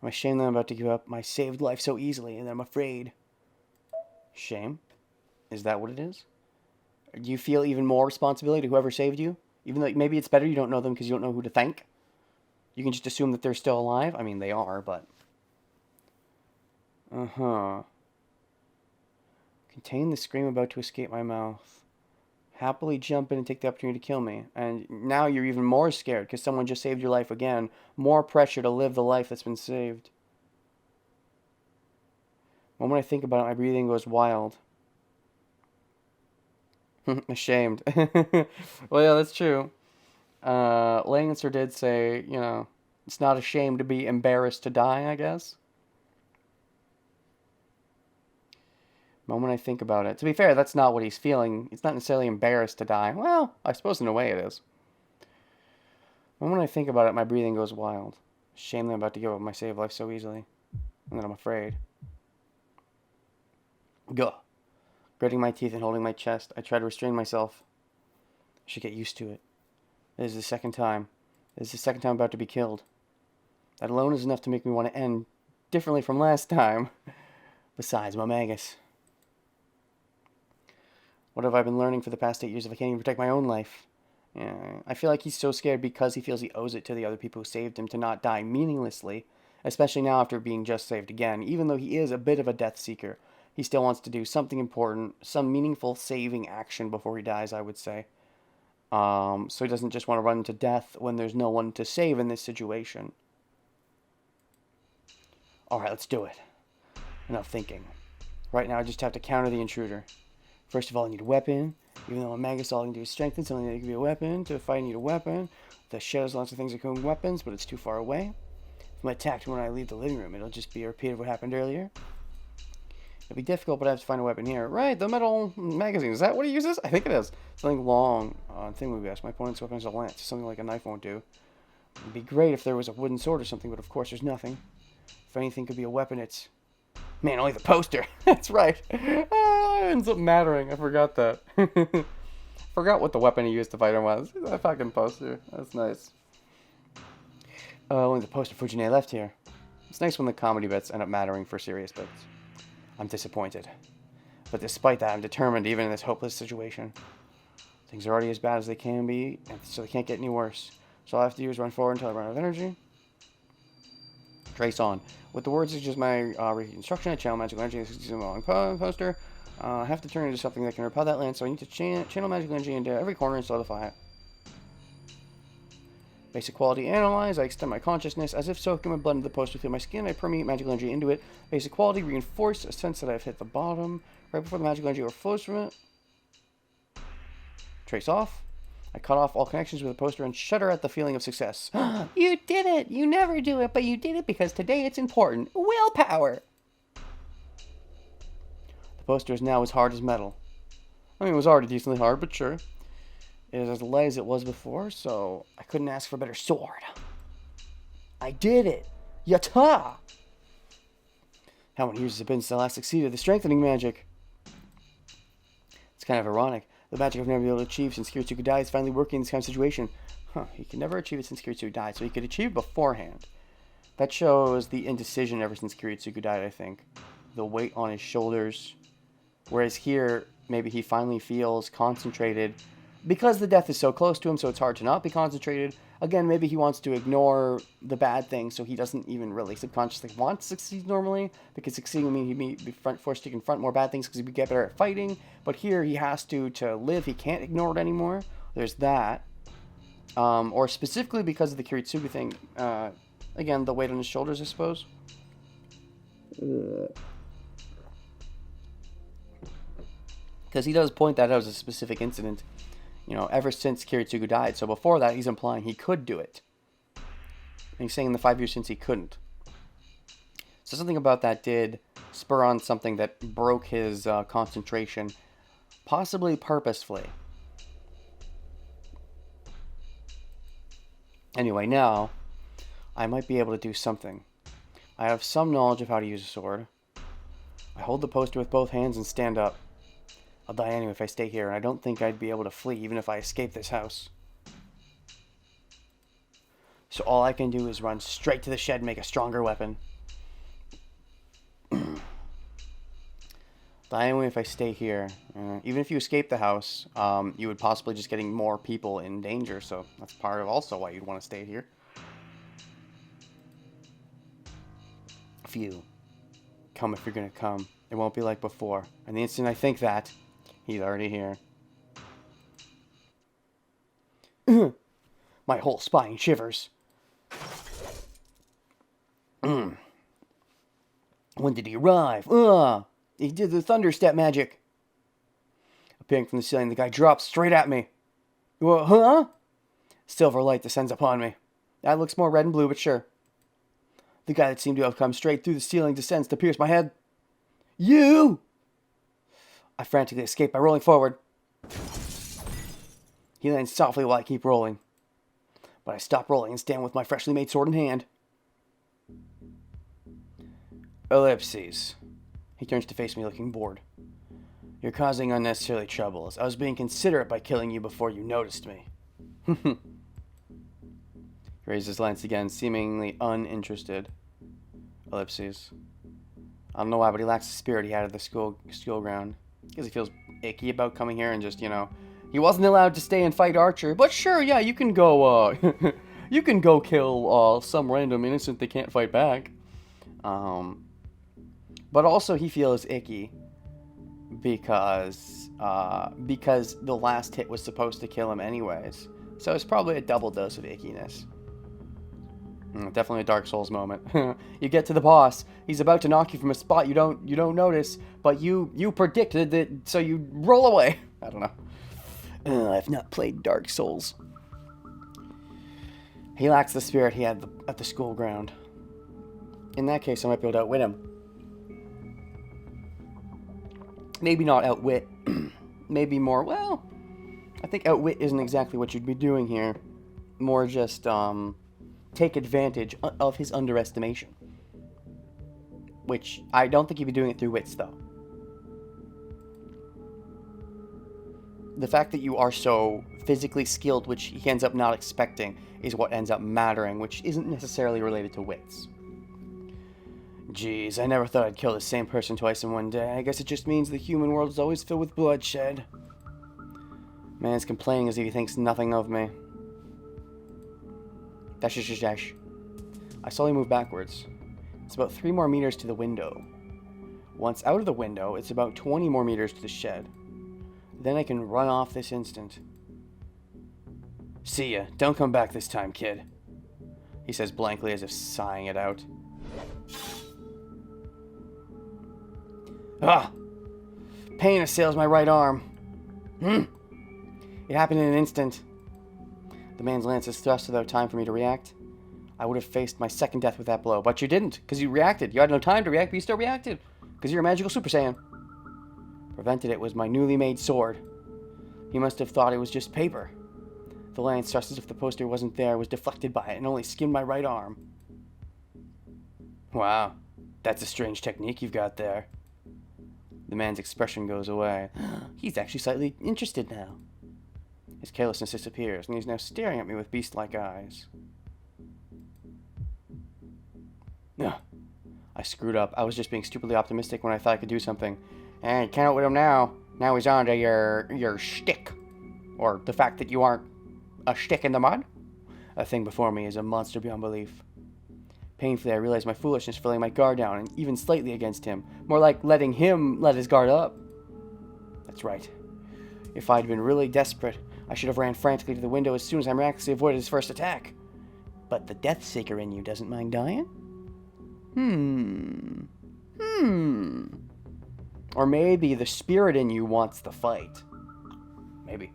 S2: I'm ashamed that I'm about to give up my saved life so easily, and I'm afraid. Shame? Is that what it is? Do you feel even more responsibility to whoever saved you? Even though maybe it's better you don't know them because you don't know who to thank? You can just assume that they're still alive? I mean, they are, but... Contain the scream about to escape my mouth. Happily jump in and take the opportunity to kill me. And now you're even more scared because someone just saved your life again. More pressure to live the life that's been saved. The moment I think about it, my breathing goes wild. Ashamed. Well, yeah, that's true. Lancer did say, it's not a shame to be embarrassed to die, I guess. The moment I think about it. To be fair, that's not what he's feeling. It's not necessarily embarrassed to die. Well, I suppose in a way it is. The moment I think about it, my breathing goes wild. Shame that I'm about to give up my saved life so easily. And that I'm afraid. Gah. Gritting my teeth and holding my chest, I try to restrain myself. I should get used to it. This is the second time. This is the second time I'm about to be killed. That alone is enough to make me want to end differently from last time. Besides, Momagus. What have I been learning for the past 8 years if I can't even protect my own life? Yeah, I feel like he's so scared because he feels he owes it to the other people who saved him to not die meaninglessly, especially now after being just saved again. Even though he is a bit of a death seeker, he still wants to do something important, some meaningful saving action before he dies, I would say. So he doesn't just want to run to death when there's no one to save in this situation. Alright, let's do it. Enough thinking. Right now I just have to counter the intruder. First of all, I need a weapon. Even though a Magus, all I can do is strengthen something that can be a weapon. To fight, I need a weapon. The shadows, lots of things that can be weapons, but it's too far away. If I'm attacked when I leave the living room, it'll just be a repeat of what happened earlier. It'll be difficult, but I have to find a weapon here. Right, the metal magazine. Is that what he uses? I think it is. Something long. Thing would be best. My opponent's weapon is a lance. Something like a knife won't do. It'd be great if there was a wooden sword or something, but of course there's nothing. If anything could be a weapon, it's... Man, only the poster. That's right. It ends up mattering. I forgot that. Forgot what the weapon he used to fight him was. That fucking poster. That's nice. Only the poster Fujine left here. It's nice when the comedy bits end up mattering for serious bits. I'm disappointed. But despite that, I'm determined even in this hopeless situation. Things are already as bad as they can be, and so they can't get any worse. So all I have to do is run forward until I run out of energy. Trace on. With the words, it's just my instruction. I channel magical energy. This is a long poster. I have to turn into something that can repel that lance, so I need to channel magical energy into every corner and solidify it. Basic quality analyze. I extend my consciousness as if soaking my blood into the poster through my skin. I permeate magical energy into it. Basic quality reinforce a sense that I've hit the bottom right before the magical energy overflows from it. Trace off. I cut off all connections with the poster and shudder at the feeling of success. You did it! You never do it, but you did it because today it's important. Willpower! poster is now as hard as metal. I mean, it was already decently hard, but sure. It is as light as it was before, so I couldn't ask for a better sword. I did it! Yatta! How many years has it been since I last succeeded the strengthening magic? It's kind of ironic. The magic I've never been able to achieve since Kiritsugu died is finally working in this kind of situation. He could never achieve it since Kiritsugu died, so he could achieve it beforehand. That shows the indecision ever since Kiritsugu died, I think. The weight on his shoulders. Whereas here, maybe he finally feels concentrated because the death is so close to him, so it's hard to not be concentrated. Again, maybe he wants to ignore the bad things, so he doesn't even really subconsciously want to succeed normally, because succeeding would mean he'd be forced to confront more bad things because he'd get better at fighting. But here, he has to live. He can't ignore it anymore. There's that. Or specifically because of the Kiritsugu thing. Again, the weight on his shoulders, I suppose. Because he does point that out as a specific incident. You know, ever since Kiritsugu died. So before that, he's implying he could do it. And he's saying in the 5 years since he couldn't. So something about that did spur on something that broke his concentration. Possibly purposefully. Anyway, now, I might be able to do something. I have some knowledge of how to use a sword. I hold the poster with both hands and stand up. I'll die anyway if I stay here, and I don't think I'd be able to flee even if I escape this house. So all I can do is run straight to the shed and make a stronger weapon. Die anyway if I stay here. Even if you escape the house, you would possibly just getting more people in danger, so that's part of also why you'd want to stay here. Phew. Come if you're gonna come. It won't be like before. And the instant I think that, he's already here. My whole spine shivers. When did he arrive? He did the thunder step magic. Appearing from the ceiling, the guy drops straight at me. Huh? Silver light descends upon me. That looks more red and blue, but sure. The guy that seemed to have come straight through the ceiling descends to pierce my head. You! I frantically escape by rolling forward. He lands softly while I keep rolling. But I stop rolling and stand with my freshly made sword in hand. Ellipses. He turns to face me looking bored. You're causing unnecessary troubles. I was being considerate by killing you before you noticed me. He raises his lance again, seemingly uninterested. Ellipses. I don't know why, but he lacks the spirit he had at the school ground. Because he feels icky about coming here and just, you know, he wasn't allowed to stay and fight Archer. But sure, yeah, you can go, you can go kill some random innocent they can't fight back. But also he feels icky because the last hit was supposed to kill him anyways. So it's probably a double dose of ickiness. Definitely a Dark Souls moment. You get to the boss. He's about to knock you from a spot you don't notice, but you predicted it, so you roll away. I don't know. I've not played Dark Souls. He lacks the spirit he had at the school ground. In that case, I might be able to outwit him. Maybe not outwit. Maybe more, well, I think outwit isn't exactly what you'd be doing here. More just, take advantage of his underestimation. Which, I don't think he'd be doing it through wits, though. The fact that you are so physically skilled, which he ends up not expecting, is what ends up mattering, which isn't necessarily related to wits. Geez, I never thought I'd kill the same person twice in one day. I guess it just means the human world is always filled with bloodshed. Man's complaining as if he thinks nothing of me. Dash, dash, dash. I slowly move backwards. It's about 3 more meters to the window. Once out of the window, it's about 20 more meters to the shed. Then I can run off this instant. See ya. Don't come back this time, kid. He says blankly as if sighing it out. Ah! Pain assails my right arm. It happened in an instant. The man's lance is thrust without time for me to react. I would have faced my second death with that blow, but you didn't, because you reacted. You had no time to react, but you still reacted, because you're a magical Super Saiyan. Prevented it was my newly made sword. He must have thought it was just paper. The lance, just as if the poster wasn't there, was deflected by it and only skinned my right arm. Wow, that's a strange technique you've got there. The man's expression goes away. He's actually slightly interested now. His carelessness disappears, and he's now staring at me with beast-like eyes. Ugh. I screwed up. I was just being stupidly optimistic when I thought I could do something. And you can't outwit him now. Now he's on to your shtick. Or the fact that you aren't a shtick in the mud. The thing before me is a monster beyond belief. Painfully, I realized my foolishness for laying my guard down, and even slightly against him. More like letting him let his guard up. That's right. If I'd been really desperate, I should have ran frantically to the window as soon as I miraculously avoided his first attack. But the death seeker in you doesn't mind dying? Or maybe the spirit in you wants the fight. Maybe.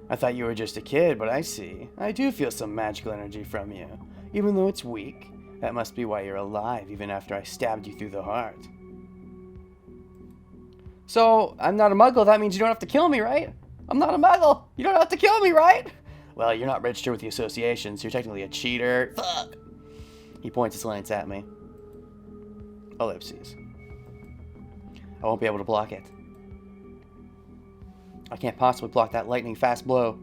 S2: I thought you were just a kid, but I see. I do feel some magical energy from you. Even though it's weak, that must be why you're alive even after I stabbed you through the heart. So, I'm not a muggle, that means you don't have to kill me, right? I'm not a muggle! You don't have to kill me, right? Well, you're not registered with the association, so you're technically a cheater. Fuck! He points his lance at me. Ellipses. I won't be able to block it. I can't possibly block that lightning-fast blow.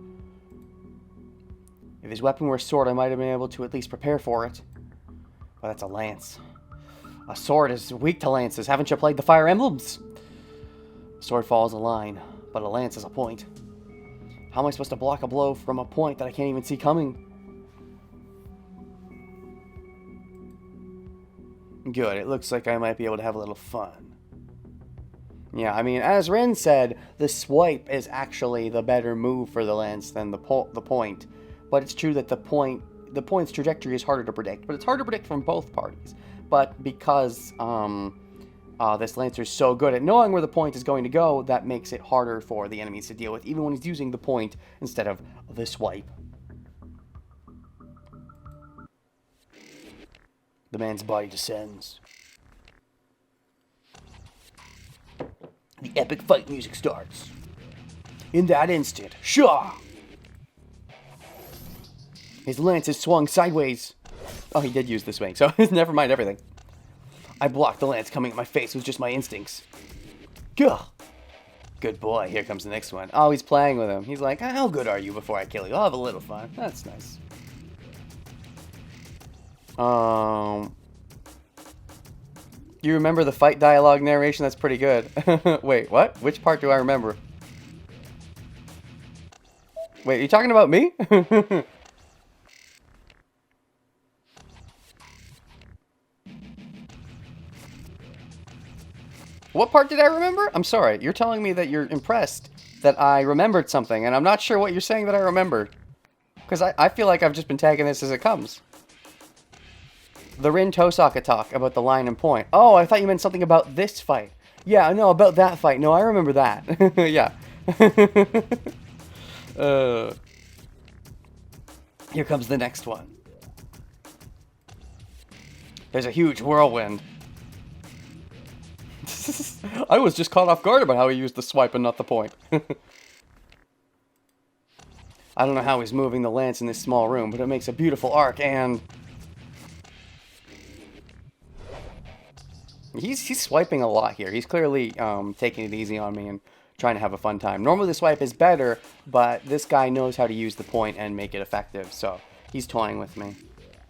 S2: If his weapon were a sword, I might have been able to at least prepare for it. But that's a lance. A sword is weak to lances. Haven't you played the Fire Emblems? A sword follows a line, but a lance is a point. How am I supposed to block a blow from a point that I can't even see coming? Good, it looks like I might be able to have a little fun. Yeah, I mean, as Ren said, the swipe is actually the better move for the lance than the point. But it's true that the point's trajectory is harder to predict. But it's hard to predict from both parties. But because this lancer is so good at knowing where the point is going to go, that makes it harder for the enemies to deal with, even when he's using the point instead of the swipe. The man's body descends. The epic fight music starts. In that instant, Shaw! His lance is swung sideways. Oh, he did use the swing, so never mind everything. I blocked the lance coming at my face with just my instincts. Gah! Good boy, here comes the next one. Oh, he's playing with him. He's like, how good are you before I kill you? I'll have a little fun. That's nice. You remember the fight dialogue narration? That's pretty good. Wait, what? Which part do I remember? Wait, are you talking about me? What part did I remember? I'm sorry. You're telling me that you're impressed that I remembered something, and I'm not sure what you're saying that I remembered. Because I feel like I've just been taking this as it comes. The Rin Tosaka talk about the line and point. Oh, I thought you meant something about this fight. Yeah, no, about that fight. No, I remember that. Yeah. Here comes the next one. There's a huge whirlwind. I was just caught off guard about how he used the swipe and not the point. I don't know how he's moving the lance in this small room, but it makes a beautiful arc, and he's swiping a lot here. He's clearly taking it easy on me and trying to have a fun time. Normally the swipe is better, but this guy knows how to use the point and make it effective, so he's toying with me.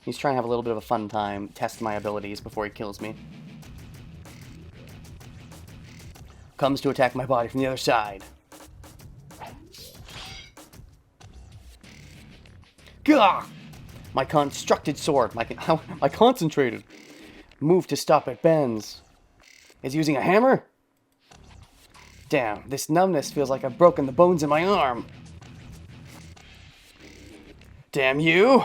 S2: He's trying to have a little bit of a fun time, test my abilities before he kills me. Comes to attack my body from the other side. Gah! My constructed sword, my concentrated move to stop it bends. Is using a hammer? Damn, this numbness feels like I've broken the bones in my arm. Damn you!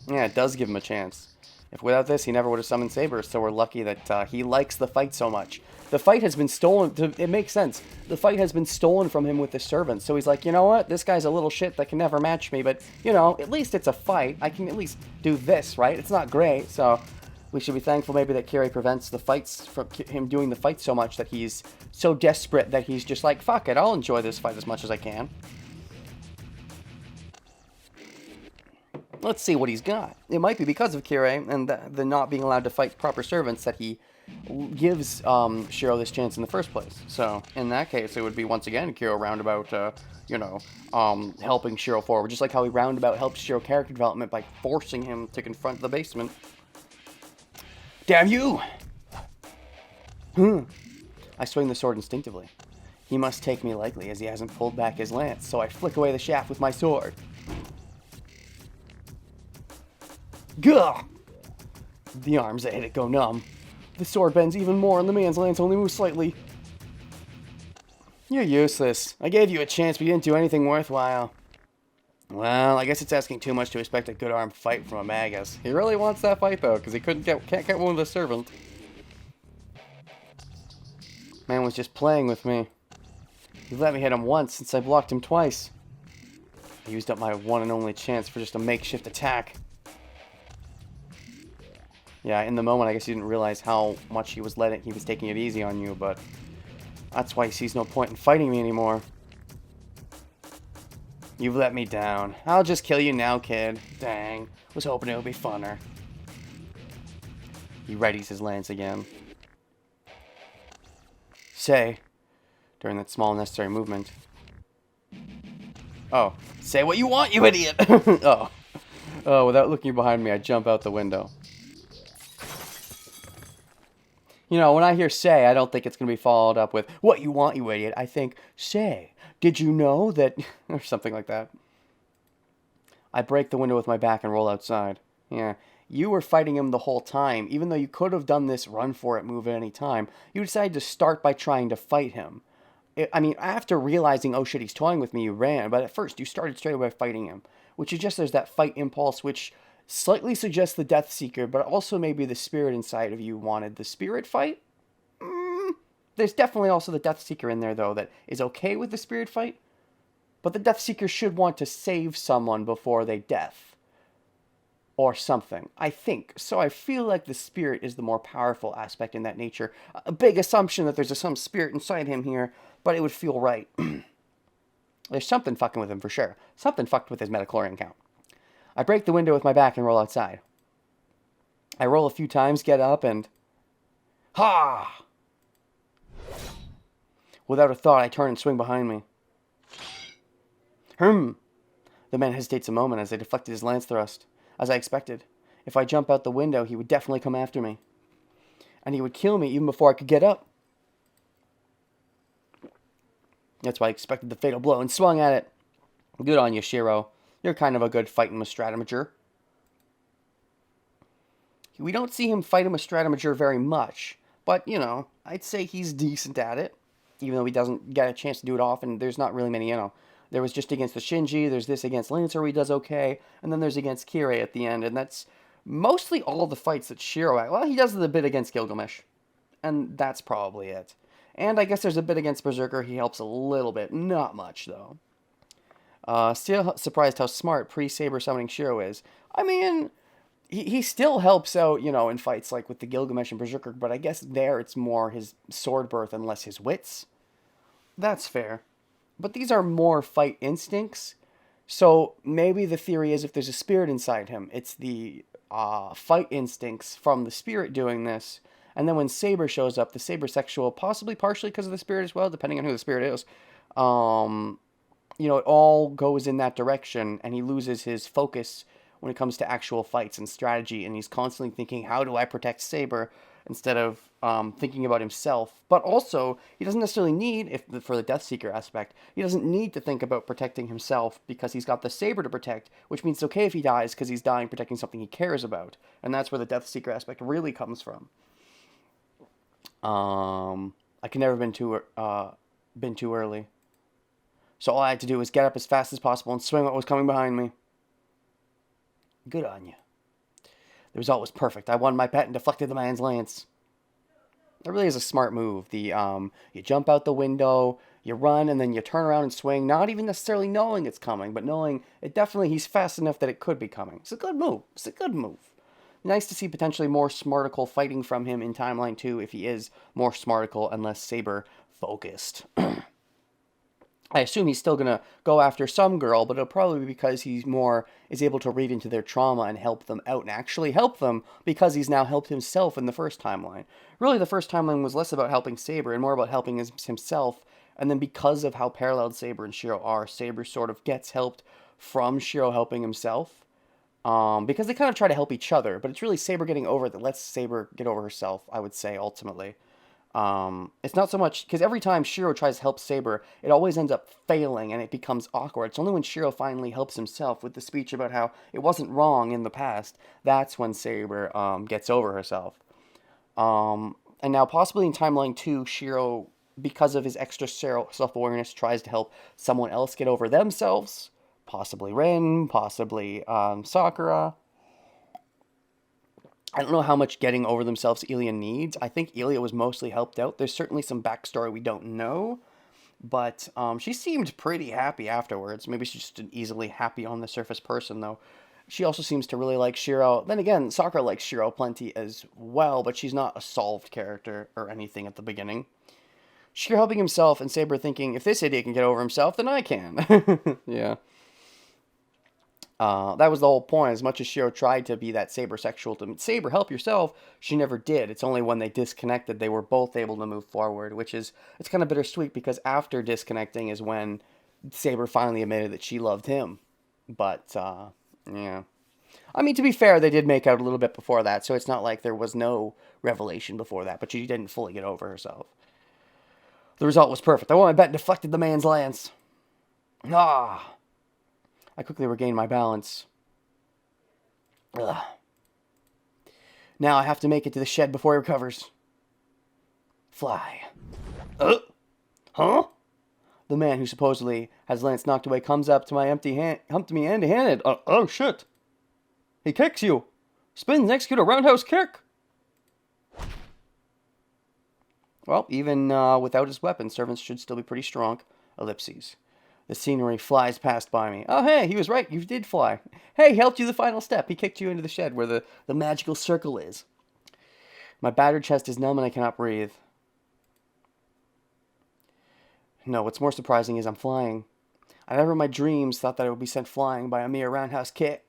S2: Yeah, it does give him a chance. If without this, he never would have summoned Saber, so we're lucky that he likes the fight so much. The fight has been stolen. It makes sense. The fight has been stolen from him with the servant. So he's like, you know what? This guy's a little shit that can never match me. But, you know, at least it's a fight. I can at least do this, right? It's not great. So We should be thankful maybe that Kirei prevents the fights from him doing the fight so much that he's so desperate that he's just like, fuck it, I'll enjoy this fight as much as I can. Let's see what he's got. It might be because of Kirei and the not being allowed to fight proper servants that he gives Shiro this chance in the first place. So, in that case, it would be once again Kiro roundabout, helping Shiro forward. Just like how he roundabout helps Shiro character development by forcing him to confront the basement. Damn you! I swing the sword instinctively. He must take me lightly as he hasn't pulled back his lance, so I flick away the shaft with my sword. Gah! The arms that hit it go numb. The sword bends even more and the man's lance only moves slightly. You're useless. I gave you a chance, but you didn't do anything worthwhile. Well, I guess it's asking too much to expect a good armed fight from a Magus. He really wants that fight, though, because he can't get one with a servant. Man was just playing with me. He let me hit him once since I blocked him twice. I used up my one and only chance for just a makeshift attack. Yeah, in the moment, I guess you didn't realize how much he was taking it easy on you, but that's why he sees no point in fighting me anymore. You've let me down. I'll just kill you now, kid. Dang. Was hoping it would be funner. He readies his lance again. Say, during that small necessary movement. Oh, say what you want, you idiot! Oh, without looking behind me, I jump out the window. You know, when I hear say, I don't think it's going to be followed up with, what you want, you idiot. I think, say, did you know that, or something like that. I break the window with my back and roll outside. Yeah, you were fighting him the whole time. Even though you could have done this run for it move at any time, you decided to start by trying to fight him. I mean, after realizing, oh shit, he's toying with me, you ran. But at first, you started straight away fighting him. Which is just, there's that fight impulse, which slightly suggests the Death Seeker, but also maybe the spirit inside of you wanted the spirit fight. There's definitely also the Death Seeker in there, though, that is okay with the spirit fight. But the Death Seeker should want to save someone before they death. Or something, I think. So I feel like the spirit is the more powerful aspect in that nature. A big assumption that there's some spirit inside him here, but it would feel right. There's something fucking with him for sure. Something fucked with his metachlorian count. I break the window with my back and roll outside. I roll a few times, get up, and... Ha! Without a thought, I turn and swing behind me. The man hesitates a moment as I deflected his lance thrust. As I expected. If I jump out the window, he would definitely come after me. And he would kill me even before I could get up. That's why I expected the fatal blow and swung at it. Good on you, Shiro. You're kind of a good fighting Stratomager. We don't see him fight him Stratomager very much. But, you know, I'd say he's decent at it. Even though he doesn't get a chance to do it often, there's not really many, There was just against the Shinji, there's this against Lancer where he does okay, and then there's against Kirei at the end, and that's mostly all the fights that Shiro... Well, he does the bit against Gilgamesh, and that's probably it. And I guess there's a bit against Berserker, he helps a little bit, not much, though. Still surprised how smart pre-Saber summoning Shiro is. I mean, he still helps out, in fights like with the Gilgamesh and Berserker, but I guess there it's more his sword birth and less his wits. That's fair. But these are more fight instincts. So maybe the theory is if there's a spirit inside him, it's the fight instincts from the spirit doing this. And then when Saber shows up, the Saber sexual, possibly partially because of the spirit as well, depending on who the spirit is, it all goes in that direction. And he loses his focus when it comes to actual fights and strategy. And he's constantly thinking, how do I protect Saber? Instead of thinking about himself. But also, he doesn't necessarily need, for the Death Seeker aspect, he doesn't need to think about protecting himself because he's got the Saber to protect, which means it's okay if he dies because he's dying protecting something he cares about. And that's where the Death Seeker aspect really comes from. I can never been too early. So all I had to do was get up as fast as possible and swing what was coming behind me. Good on you. The result was perfect. I won my bet and deflected the man's lance. It really is a smart move. You jump out the window, you run, and then you turn around and swing, not even necessarily knowing it's coming, but knowing he's fast enough that it could be coming. It's a good move. Nice to see potentially more Smarticle fighting from him in Timeline 2 if he is more Smarticle and less Saber focused. I assume he's still gonna go after some girl, but it'll probably be because he's more is able to read into their trauma and help them out and actually help them because he's now helped himself in the first timeline. Really, the first timeline was less about helping Saber and more about helping himself. And then because of how paralleled Saber and Shiro are, Saber sort of gets helped from Shiro helping himself. Because they kind of try to help each other, but it's really Saber getting over it that lets Saber get over herself, I would say, ultimately. It's not so much because every time Shiro tries to help Saber, it always ends up failing and it becomes awkward. It's only when Shiro finally helps himself with the speech about how it wasn't wrong in the past, that's when Saber gets over herself. And now possibly in Timeline 2, Shiro, because of his extra self-awareness, tries to help someone else get over themselves. Possibly Rin, possibly Sakura. I don't know how much getting over themselves Ilya needs. I think Ilya was mostly helped out. There's certainly some backstory we don't know. But she seemed pretty happy afterwards. Maybe she's just an easily happy on the surface person, though. She also seems to really like Shiro. Then again, Sakura likes Shiro plenty as well, but she's not a solved character or anything at the beginning. Shiro helping himself and Saber thinking, if this idiot can get over himself, then I can. Yeah. That was the whole point. As much as Shiro tried to be that Saber sexual to Saber, help yourself, she never did. It's only when they disconnected they were both able to move forward, which is, it's kind of bittersweet because after disconnecting is when Saber finally admitted that she loved him. But, yeah. I mean, to be fair, they did make out a little bit before that, so it's not like there was no revelation before that, but she didn't fully get over herself. The result was perfect. I won my bet and deflected the man's lance. Ah! I quickly regained my balance. Ugh. Now I have to make it to the shed before he recovers. Fly. Huh? The man who supposedly has Lance knocked away comes up to my empty hand, humped me empty-handed. Oh shit! He kicks you. Spins and execute a roundhouse kick. Well, even without his weapon, servants should still be pretty strong. Ellipses. The scenery flies past by me. Oh, hey, he was right. You did fly. Hey, he helped you the final step. He kicked you into the shed where the magical circle is. My battered chest is numb and I cannot breathe. No, what's more surprising is I'm flying. I never in my dreams thought that I would be sent flying by a mere roundhouse kick.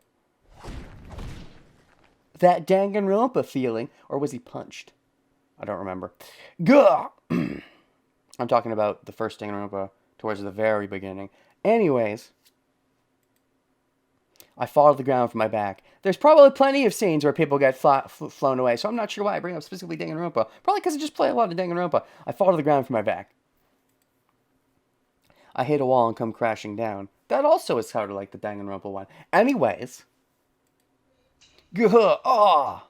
S2: That Danganronpa feeling. Or was he punched? I don't remember. Gah! I'm talking about the first Danganronpa towards the very beginning. Anyways, I fall to the ground from my back. There's probably plenty of scenes where people get flown away, so I'm not sure why I bring up specifically Danganronpa. Probably because I just play a lot of Danganronpa. I fall to the ground from my back. I hit a wall and come crashing down. That also is sort of like the Danganronpa one. Anyways. I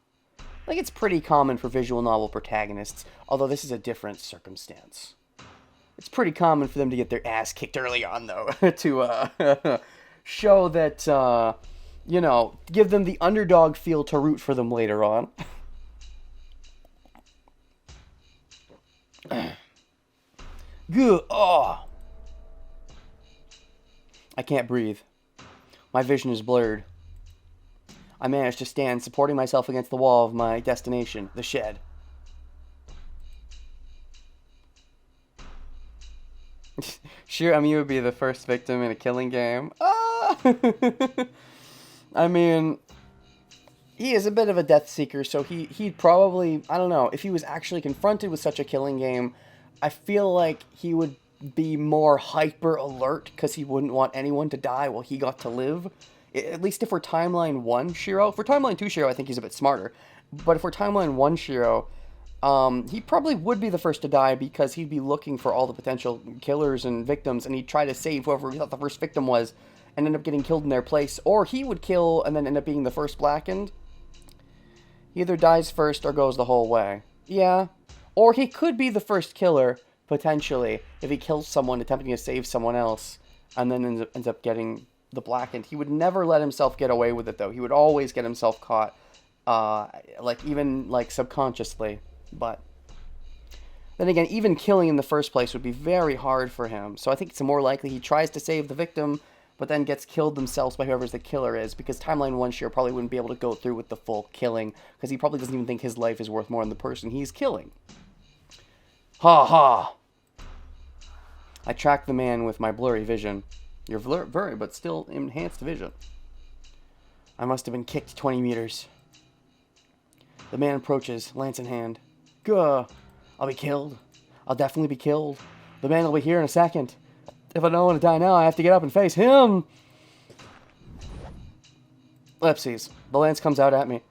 S2: think it's pretty common for visual novel protagonists, although this is a different circumstance. It's pretty common for them to get their ass kicked early on, though, to show that, give them the underdog feel to root for them later on. I can't breathe. My vision is blurred. I managed to stand supporting myself against the wall of my destination, the shed. Sure, I mean, you would be the first victim in a killing game. I mean, he is a bit of a death seeker, so he'd probably, I don't know, if he was actually confronted with such a killing game, I feel like he would be more hyper alert because he wouldn't want anyone to die while he got to live. At least if we're Timeline 1 Shiro. If we're Timeline 2 Shiro, I think he's a bit smarter. But if we're Timeline 1 Shiro, he probably would be the first to die because he'd be looking for all the potential killers and victims, and he'd try to save whoever he thought the first victim was and end up getting killed in their place. Or he would kill and then end up being the first blackened. He either dies first or goes the whole way. Yeah. Or he could be the first killer, potentially, if he kills someone attempting to save someone else and then ends up getting the blackened. He would never let himself get away with it, though. He would always get himself caught, even subconsciously. But then again, even killing in the first place would be very hard for him. So I think it's more likely he tries to save the victim, but then gets killed themselves by whoever's the killer is, because Timeline 1 Shiro probably wouldn't be able to go through with the full killing, because he probably doesn't even think his life is worth more than the person he's killing. Ha ha! I track the man with my blurry vision. Your blurry, but still enhanced vision. I must have been kicked 20 meters. The man approaches, lance in hand. Gah! I'll be killed. I'll definitely be killed. The man will be here in a second. If I don't want to die now, I have to get up and face him. Ellipses. The lance comes out at me.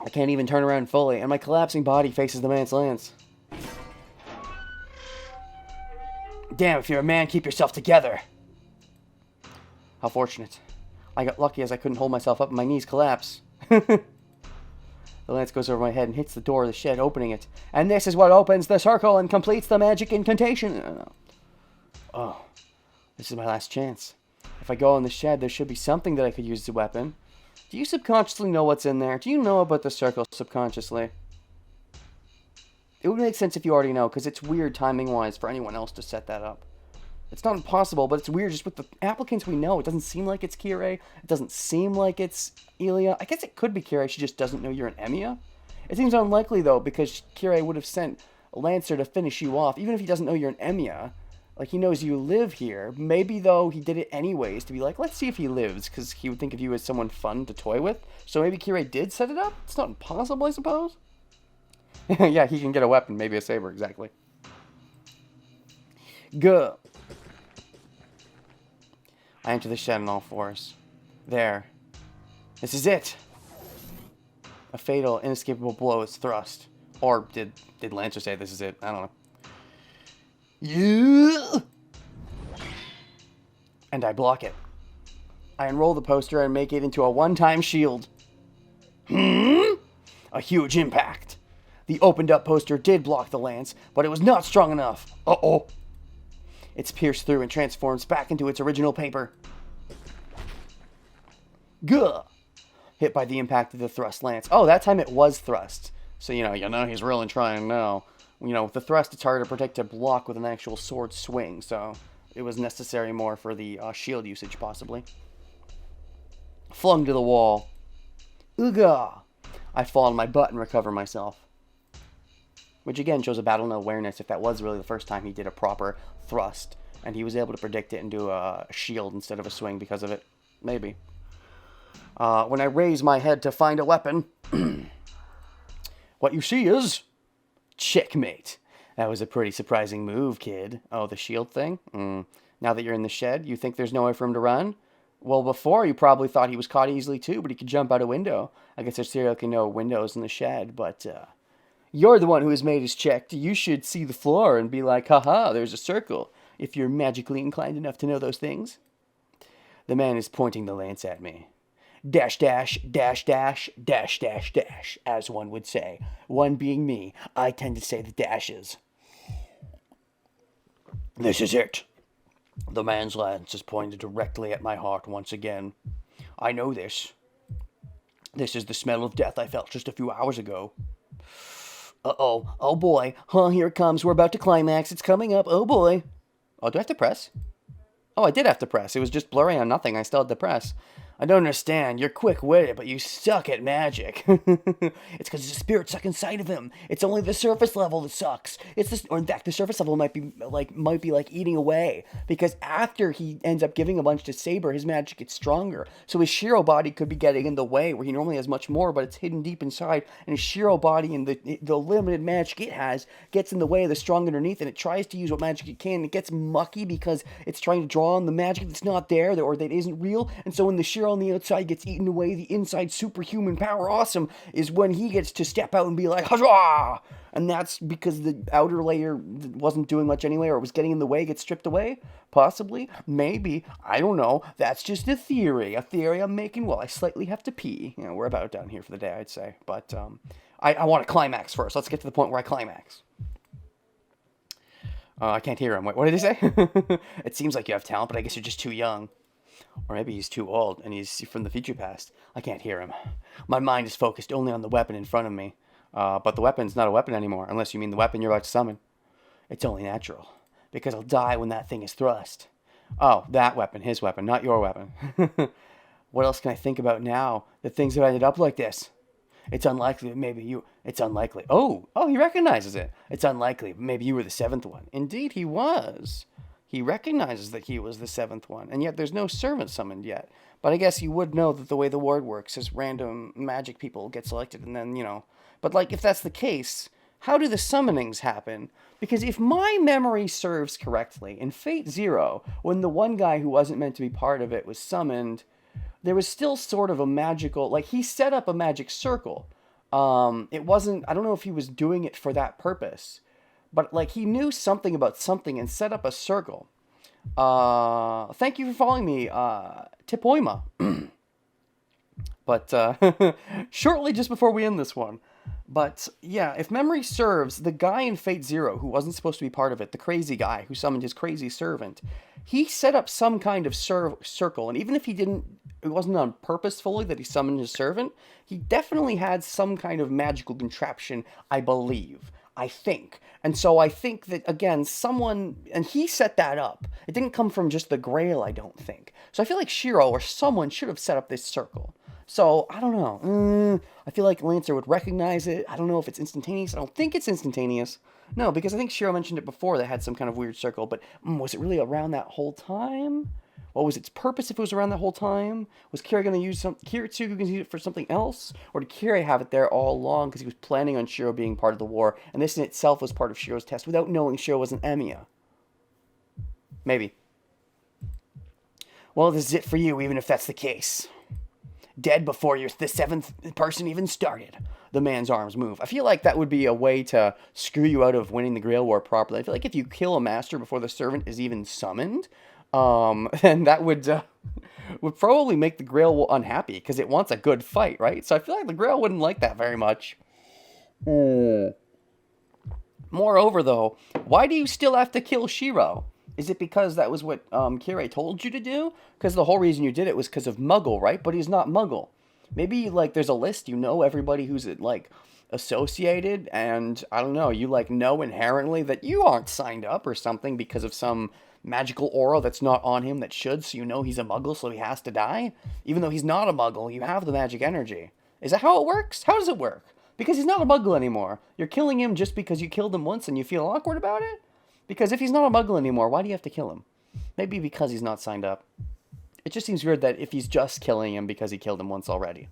S2: I can't even turn around fully, and my collapsing body faces the man's lance. Damn, if you're a man, keep yourself together. How fortunate. I got lucky as I couldn't hold myself up and my knees collapse. The lance goes over my head and hits the door of the shed, opening it. And this is what opens the circle and completes the magic incantation. Oh, this is my last chance. If I go in the shed, there should be something that I could use as a weapon. Do you subconsciously know what's in there? Do you know about the circle subconsciously? It would make sense if you already know, because it's weird timing-wise for anyone else to set that up. It's not impossible, but it's weird just with the applicants we know. It doesn't seem like it's Kirei. It doesn't seem like it's Ilya. I guess it could be Kirei. She just doesn't know you're an Emiya. It seems unlikely, though, because Kirei would have sent Lancer to finish you off, even if he doesn't know you're an Emiya. Like, he knows you live here. Maybe, though, he did it anyways to be like, let's see if he lives, because he would think of you as someone fun to toy with. So maybe Kirei did set it up? It's not impossible, I suppose. Yeah, he can get a weapon, maybe a saber, exactly. Go. I enter the shed on all fours. There. This is it. A fatal, inescapable blow is thrust. Or did Lancer say this is it? I don't know. Yeah. And I block it. I unroll the poster and make it into a one-time shield. A huge impact. The opened up poster did block the lance, but it was not strong enough. Uh-oh. It's pierced through and transforms back into its original paper. Gah! Hit by the impact of the thrust lance. Oh, that time it was thrust. So, you know he's really trying now. With the thrust, it's harder to protect a block with an actual sword swing, so it was necessary more for the shield usage, possibly. Flung to the wall. Ooga! I fall on my butt and recover myself. Which again shows a battle in awareness if that was really the first time he did a proper thrust, and he was able to predict it and do a shield instead of a swing because of it. Maybe. When I raise my head to find a weapon, what you see is... checkmate. That was a pretty surprising move, kid. Oh, the shield thing? Now that you're in the shed, you think there's no way for him to run? Well, before, you probably thought he was caught easily too, but he could jump out a window. I guess there's theoretically no windows in the shed, but, you're the one who has made his check. You should see the floor and be like, haha, there's a circle, if you're magically inclined enough to know those things. The man is pointing the lance at me. Dash, dash, dash, dash, dash, dash, dash, as one would say. One being me, I tend to say the dashes. This is it. The man's lance is pointed directly at my heart once again. I know this. This is the smell of death I felt just a few hours ago. Uh-oh. Oh, boy. Huh, here it comes. We're about to climax. It's coming up. Oh, boy. Oh, do I have to press? Oh, I did have to press. It was just blurry on nothing. I still had to press. I don't understand. You're quick-witted, but you suck at magic. It's because there's a spirit stuck inside of him. It's only the surface level that sucks. Or in fact, the surface level might be like eating away, because after he ends up giving a bunch to Saber, his magic gets stronger. So his Shiro body could be getting in the way, where he normally has much more, but it's hidden deep inside, and his Shiro body and the limited magic it has gets in the way of the strong underneath, and it tries to use what magic it can. And it gets mucky because it's trying to draw on the magic that's not there or that isn't real, and so when the Shiro on the outside gets eaten away, the inside superhuman power awesome is when he gets to step out and be like, huzzah! And that's because the outer layer wasn't doing much anyway, or it was getting in the way, gets stripped away? Possibly? Maybe. I don't know. That's just a theory. A theory I'm making while I slightly have to pee. We're about done here for the day, I'd say. But I want to climax first. Let's get to the point where I climax. I can't hear him. Wait, what did he say? It seems like you have talent, but I guess you're just too young. Or maybe he's too old, and he's from the future past. I can't hear him. My mind is focused only on the weapon in front of me. But the weapon's not a weapon anymore, unless you mean the weapon you're about to summon. It's only natural, because I'll die when that thing is thrust. Oh, that weapon, his weapon, not your weapon. What else can I think about now? The things have ended up like this. It's unlikely that maybe you. It's unlikely. Oh, he recognizes it. It's unlikely. Maybe you were the seventh one. Indeed, he was. He recognizes that he was the seventh one, and yet there's no servant summoned yet. But I guess you would know that the way the ward works is random magic people get selected, and then, you know. But, like, if that's the case, how do the summonings happen? Because if my memory serves correctly, in Fate Zero, when the one guy who wasn't meant to be part of it was summoned, there was still sort of a magical, like, he set up a magic circle. It wasn't, I don't know if he was doing it for that purpose, but like he knew something about something and set up a circle. Thank you for following me, Tipoima. But shortly just before we end this one. But yeah, if memory serves, the guy in Fate Zero who wasn't supposed to be part of it, the crazy guy who summoned his crazy servant, he set up some kind of circle, and even if he didn't, it wasn't on purpose fully that he summoned his servant, he definitely had some kind of magical contraption, I believe. I think. And so I think that, again, someone, and he set that up. It didn't come from just the Grail, I don't think. So I feel like Shiro or someone should have set up this circle. So, I don't know. I feel like Lancer would recognize it. I don't know if it's instantaneous. I don't think it's instantaneous. No, because I think Shiro mentioned it before. They had some kind of weird circle. But was it really around that whole time? What was its purpose if it was around that whole time? Was Kira going to use Kiritsugu going to use it for something else? Or did Kira have it there all along because he was planning on Shiro being part of the war, and this in itself was part of Shiro's test without knowing Shiro was an Emiya? Maybe. Well, this is it for you, even if that's the case. Dead before the seventh person even started. The man's arms move. I feel like that would be a way to screw you out of winning the Grail War properly. I feel like if you kill a master before the servant is even summoned, then that would probably make the Grail unhappy because it wants a good fight, right? So I feel like the Grail wouldn't like that very much. Moreover, though, why do you still have to kill Shiro? Is it because that was what Kirei told you to do? Because the whole reason you did it was because of Muggle, right? But he's not Muggle. Maybe, like, there's a list, you know everybody who's, like, associated, and, I don't know, you, like, know inherently that you aren't signed up or something because of some magical aura that's not on him that should, so you know he's a Muggle, so he has to die? Even though he's not a Muggle, you have the magic energy. Is that how it works? How does it work? Because he's not a Muggle anymore. You're killing him just because you killed him once and you feel awkward about it? Because if he's not a Muggle anymore, why do you have to kill him? Maybe because he's not signed up. It just seems weird that if he's just killing him because he killed him once already.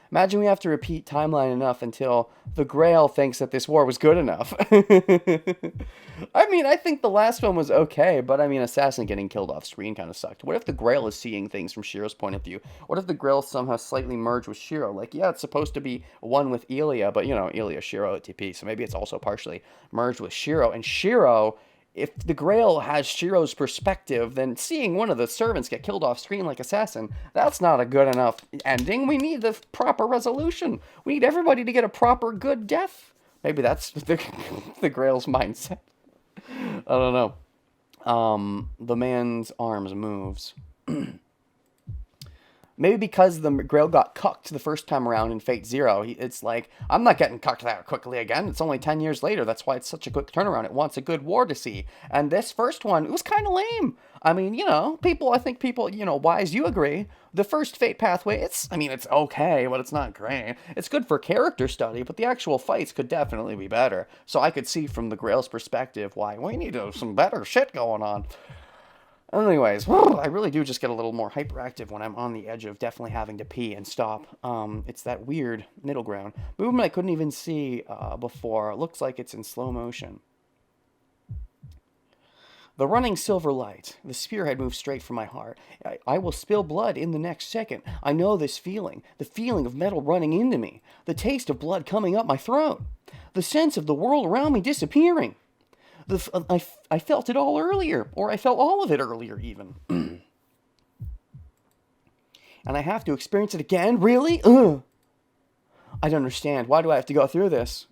S2: Imagine we have to repeat timeline enough until the Grail thinks that this war was good enough. I mean, I think the last one was okay, but I mean, Assassin getting killed off screen kind of sucked. What if the Grail is seeing things from Shiro's point of view? What if the Grail somehow slightly merged with Shiro? Like, yeah, it's supposed to be one with Ilya, but, you know, Ilya, Shiro, ATP, so maybe it's also partially merged with Shiro. And Shiro, if the Grail has Shiro's perspective, then seeing one of the servants get killed off screen like Assassin, that's not a good enough ending. We need the proper resolution. We need everybody to get a proper good death. Maybe that's the Grail's mindset. I don't know. The man's arms moves. Maybe because the Grail got cucked the first time around in Fate Zero, it's like, I'm not getting cucked that quickly again. It's only 10 years later. That's why it's such a quick turnaround. It wants a good war to see. And this first one, it was kind of lame. I mean, you know, I think people, you know, Wise, you agree. The first Fate pathway, it's okay, but it's not great. It's good for character study, but the actual fights could definitely be better. So I could see from the Grail's perspective why we need some better shit going on. Anyways, I really do just get a little more hyperactive when I'm on the edge of definitely having to pee and stop. It's that weird middle ground. Movement I couldn't even see before. It looks like it's in slow motion. The running silver light. The spearhead moves straight from my heart. I will spill blood in the next second. I know this feeling. The feeling of metal running into me. The taste of blood coming up my throat. The sense of the world around me disappearing. I felt it all earlier, or I felt all of it earlier even. And I have to experience it again? Really? Ugh. I don't understand. Why do I have to go through this?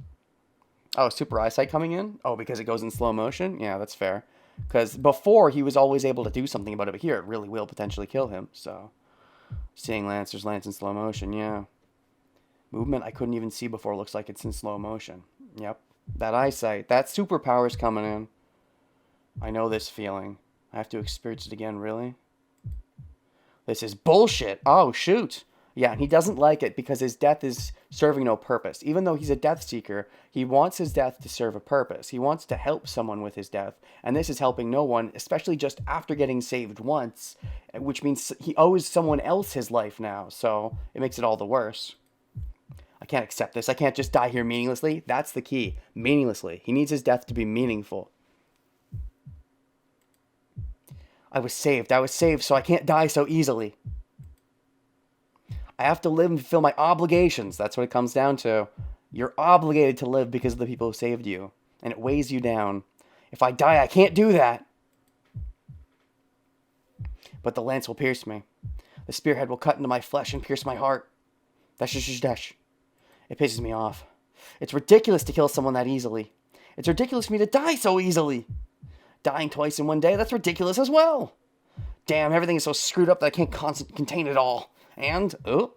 S2: Oh, super eyesight coming in? Oh, because it goes in slow motion? Yeah, that's fair. Because before, he was always able to do something about it, but here it really will potentially kill him, so. Seeing Lance in slow motion, yeah. Movement I couldn't even see before looks like it's in slow motion. Yep. That eyesight, that superpower's coming in. I know this feeling. I have to experience it again, really? This is bullshit. Oh, shoot. Yeah, and he doesn't like it because his death is serving no purpose. Even though he's a death seeker, he wants his death to serve a purpose. He wants to help someone with his death, and this is helping no one, especially just after getting saved once, which means he owes someone else his life now, so it makes it all the worse. I can't accept this. I can't just die here meaninglessly. That's the key. Meaninglessly. He needs his death to be meaningful. I was saved so I can't die so easily. I have to live and fulfill my obligations. That's what it comes down to. You're obligated to live because of the people who saved you, and it weighs you down. If I die, I can't do that. But the lance will pierce me. The spearhead will cut into my flesh and pierce my heart. Dash, dash, dash. It pisses me off. It's ridiculous to kill someone that easily. It's ridiculous for me to die so easily. Dying twice in one day, that's ridiculous as well. Damn, everything is so screwed up that I can't contain it all. And, oh,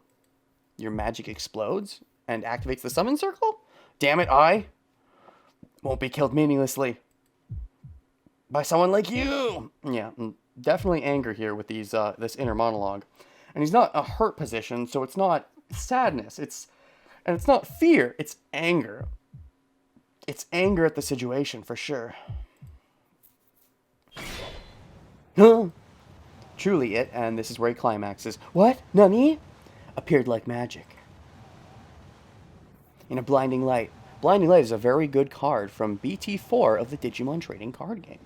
S2: your magic explodes and activates the summon circle? Damn it, I won't be killed meaninglessly by someone like you. Yeah, definitely anger here with these this inner monologue. And he's not a hurt position, so it's not sadness. It's not fear, it's anger. It's anger at the situation, for sure. Huh? Truly it, and this is where he climaxes. What? Nani? Appeared like magic. In a blinding light. Blinding light is a very good card from BT4 of the Digimon trading card game.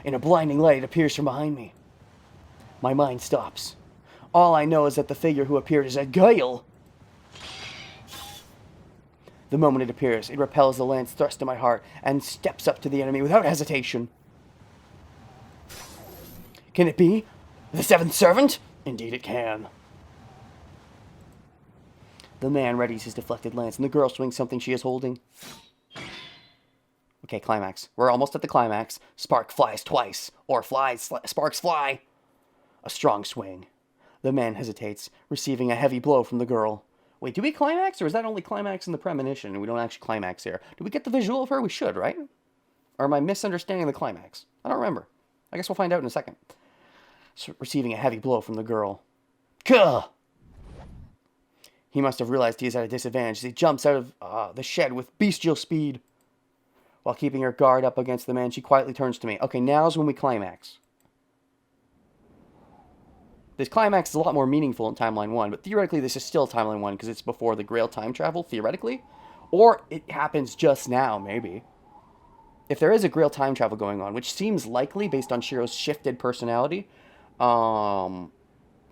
S2: In a blinding light, it appears from behind me. My mind stops. All I know is that the figure who appeared is a Grail. The moment it appears, it repels the lance thrust in my heart and steps up to the enemy without hesitation. Can it be the seventh servant? Indeed it can. The man readies his deflected lance, and the girl swings something she is holding. Okay, climax. We're almost at the climax. Spark flies twice, or sparks fly. A strong swing. The man hesitates, receiving a heavy blow from the girl. Wait, do we climax, or is that only climax in the premonition, and we don't actually climax here? Do we get the visual of her? We should, right? Or am I misunderstanding the climax? I don't remember. I guess we'll find out in a second. Receiving a heavy blow from the girl. Kuh! He must have realized he is at a disadvantage as he jumps out of the shed with bestial speed. While keeping her guard up against the man, she quietly turns to me. Okay, now's when we climax. This climax is a lot more meaningful in Timeline 1, but theoretically this is still Timeline 1 because it's before the Grail time travel, theoretically. Or it happens just now, maybe. If there is a Grail time travel going on, which seems likely based on Shiro's shifted personality,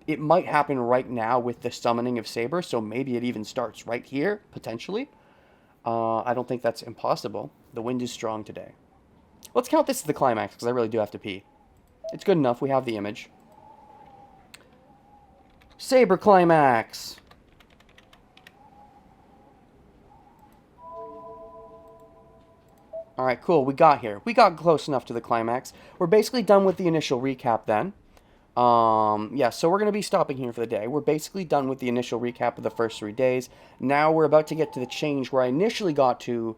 S2: it might happen right now with the summoning of Saber, so maybe it even starts right here, potentially. I don't think that's impossible. The wind is strong today. Let's count this as the climax, because I really do have to pee. It's good enough, we have the image. Saber climax! Alright, cool, we got here. We got close enough to the climax. We're basically done with the initial recap then. Yeah, so we're going to be stopping here for the day. We're basically done with the initial recap of the first 3 days. Now we're about to get to the change where I initially got to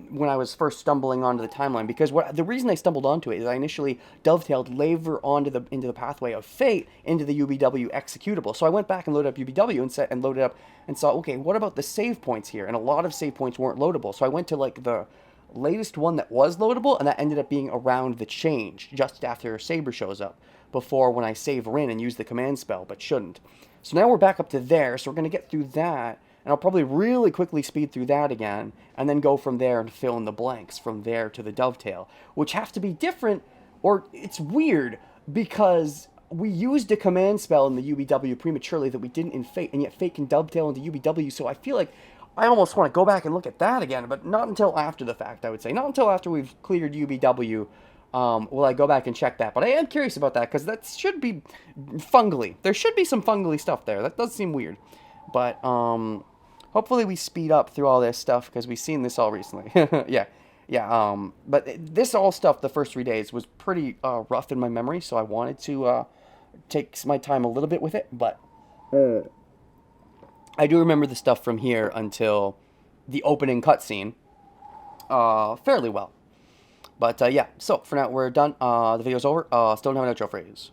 S2: when I was first stumbling onto the timeline. Because the reason I stumbled onto it is I initially dovetailed Laver into the pathway of fate into the UBW executable. So I went back and loaded up UBW and loaded up and saw, okay, what about the save points here? And a lot of save points weren't loadable. So I went to like the latest one that was loadable, and that ended up being around the change, just after Saber shows up, before when I save Rin and use the command spell, but shouldn't. So now we're back up to there, so we're going to get through that, and I'll probably really quickly speed through that again, and then go from there and fill in the blanks from there to the dovetail, which have to be different, or it's weird, because we used a command spell in the UBW prematurely that we didn't in Fate, and yet Fate can dovetail into UBW, so I feel like I almost want to go back and look at that again, but not until after the fact, I would say. Not until after we've cleared UBW will I go back and check that. But I am curious about that, because that should be fungally. There should be some fungally stuff there. That does seem weird. But hopefully we speed up through all this stuff, because we've seen this all recently. Yeah. But this all stuff, the first 3 days, was pretty rough in my memory, so I wanted to take my time a little bit with it, but I do remember the stuff from here until the opening cutscene fairly well. But yeah, so for now we're done. The video's over. Still don't have an outro phrase.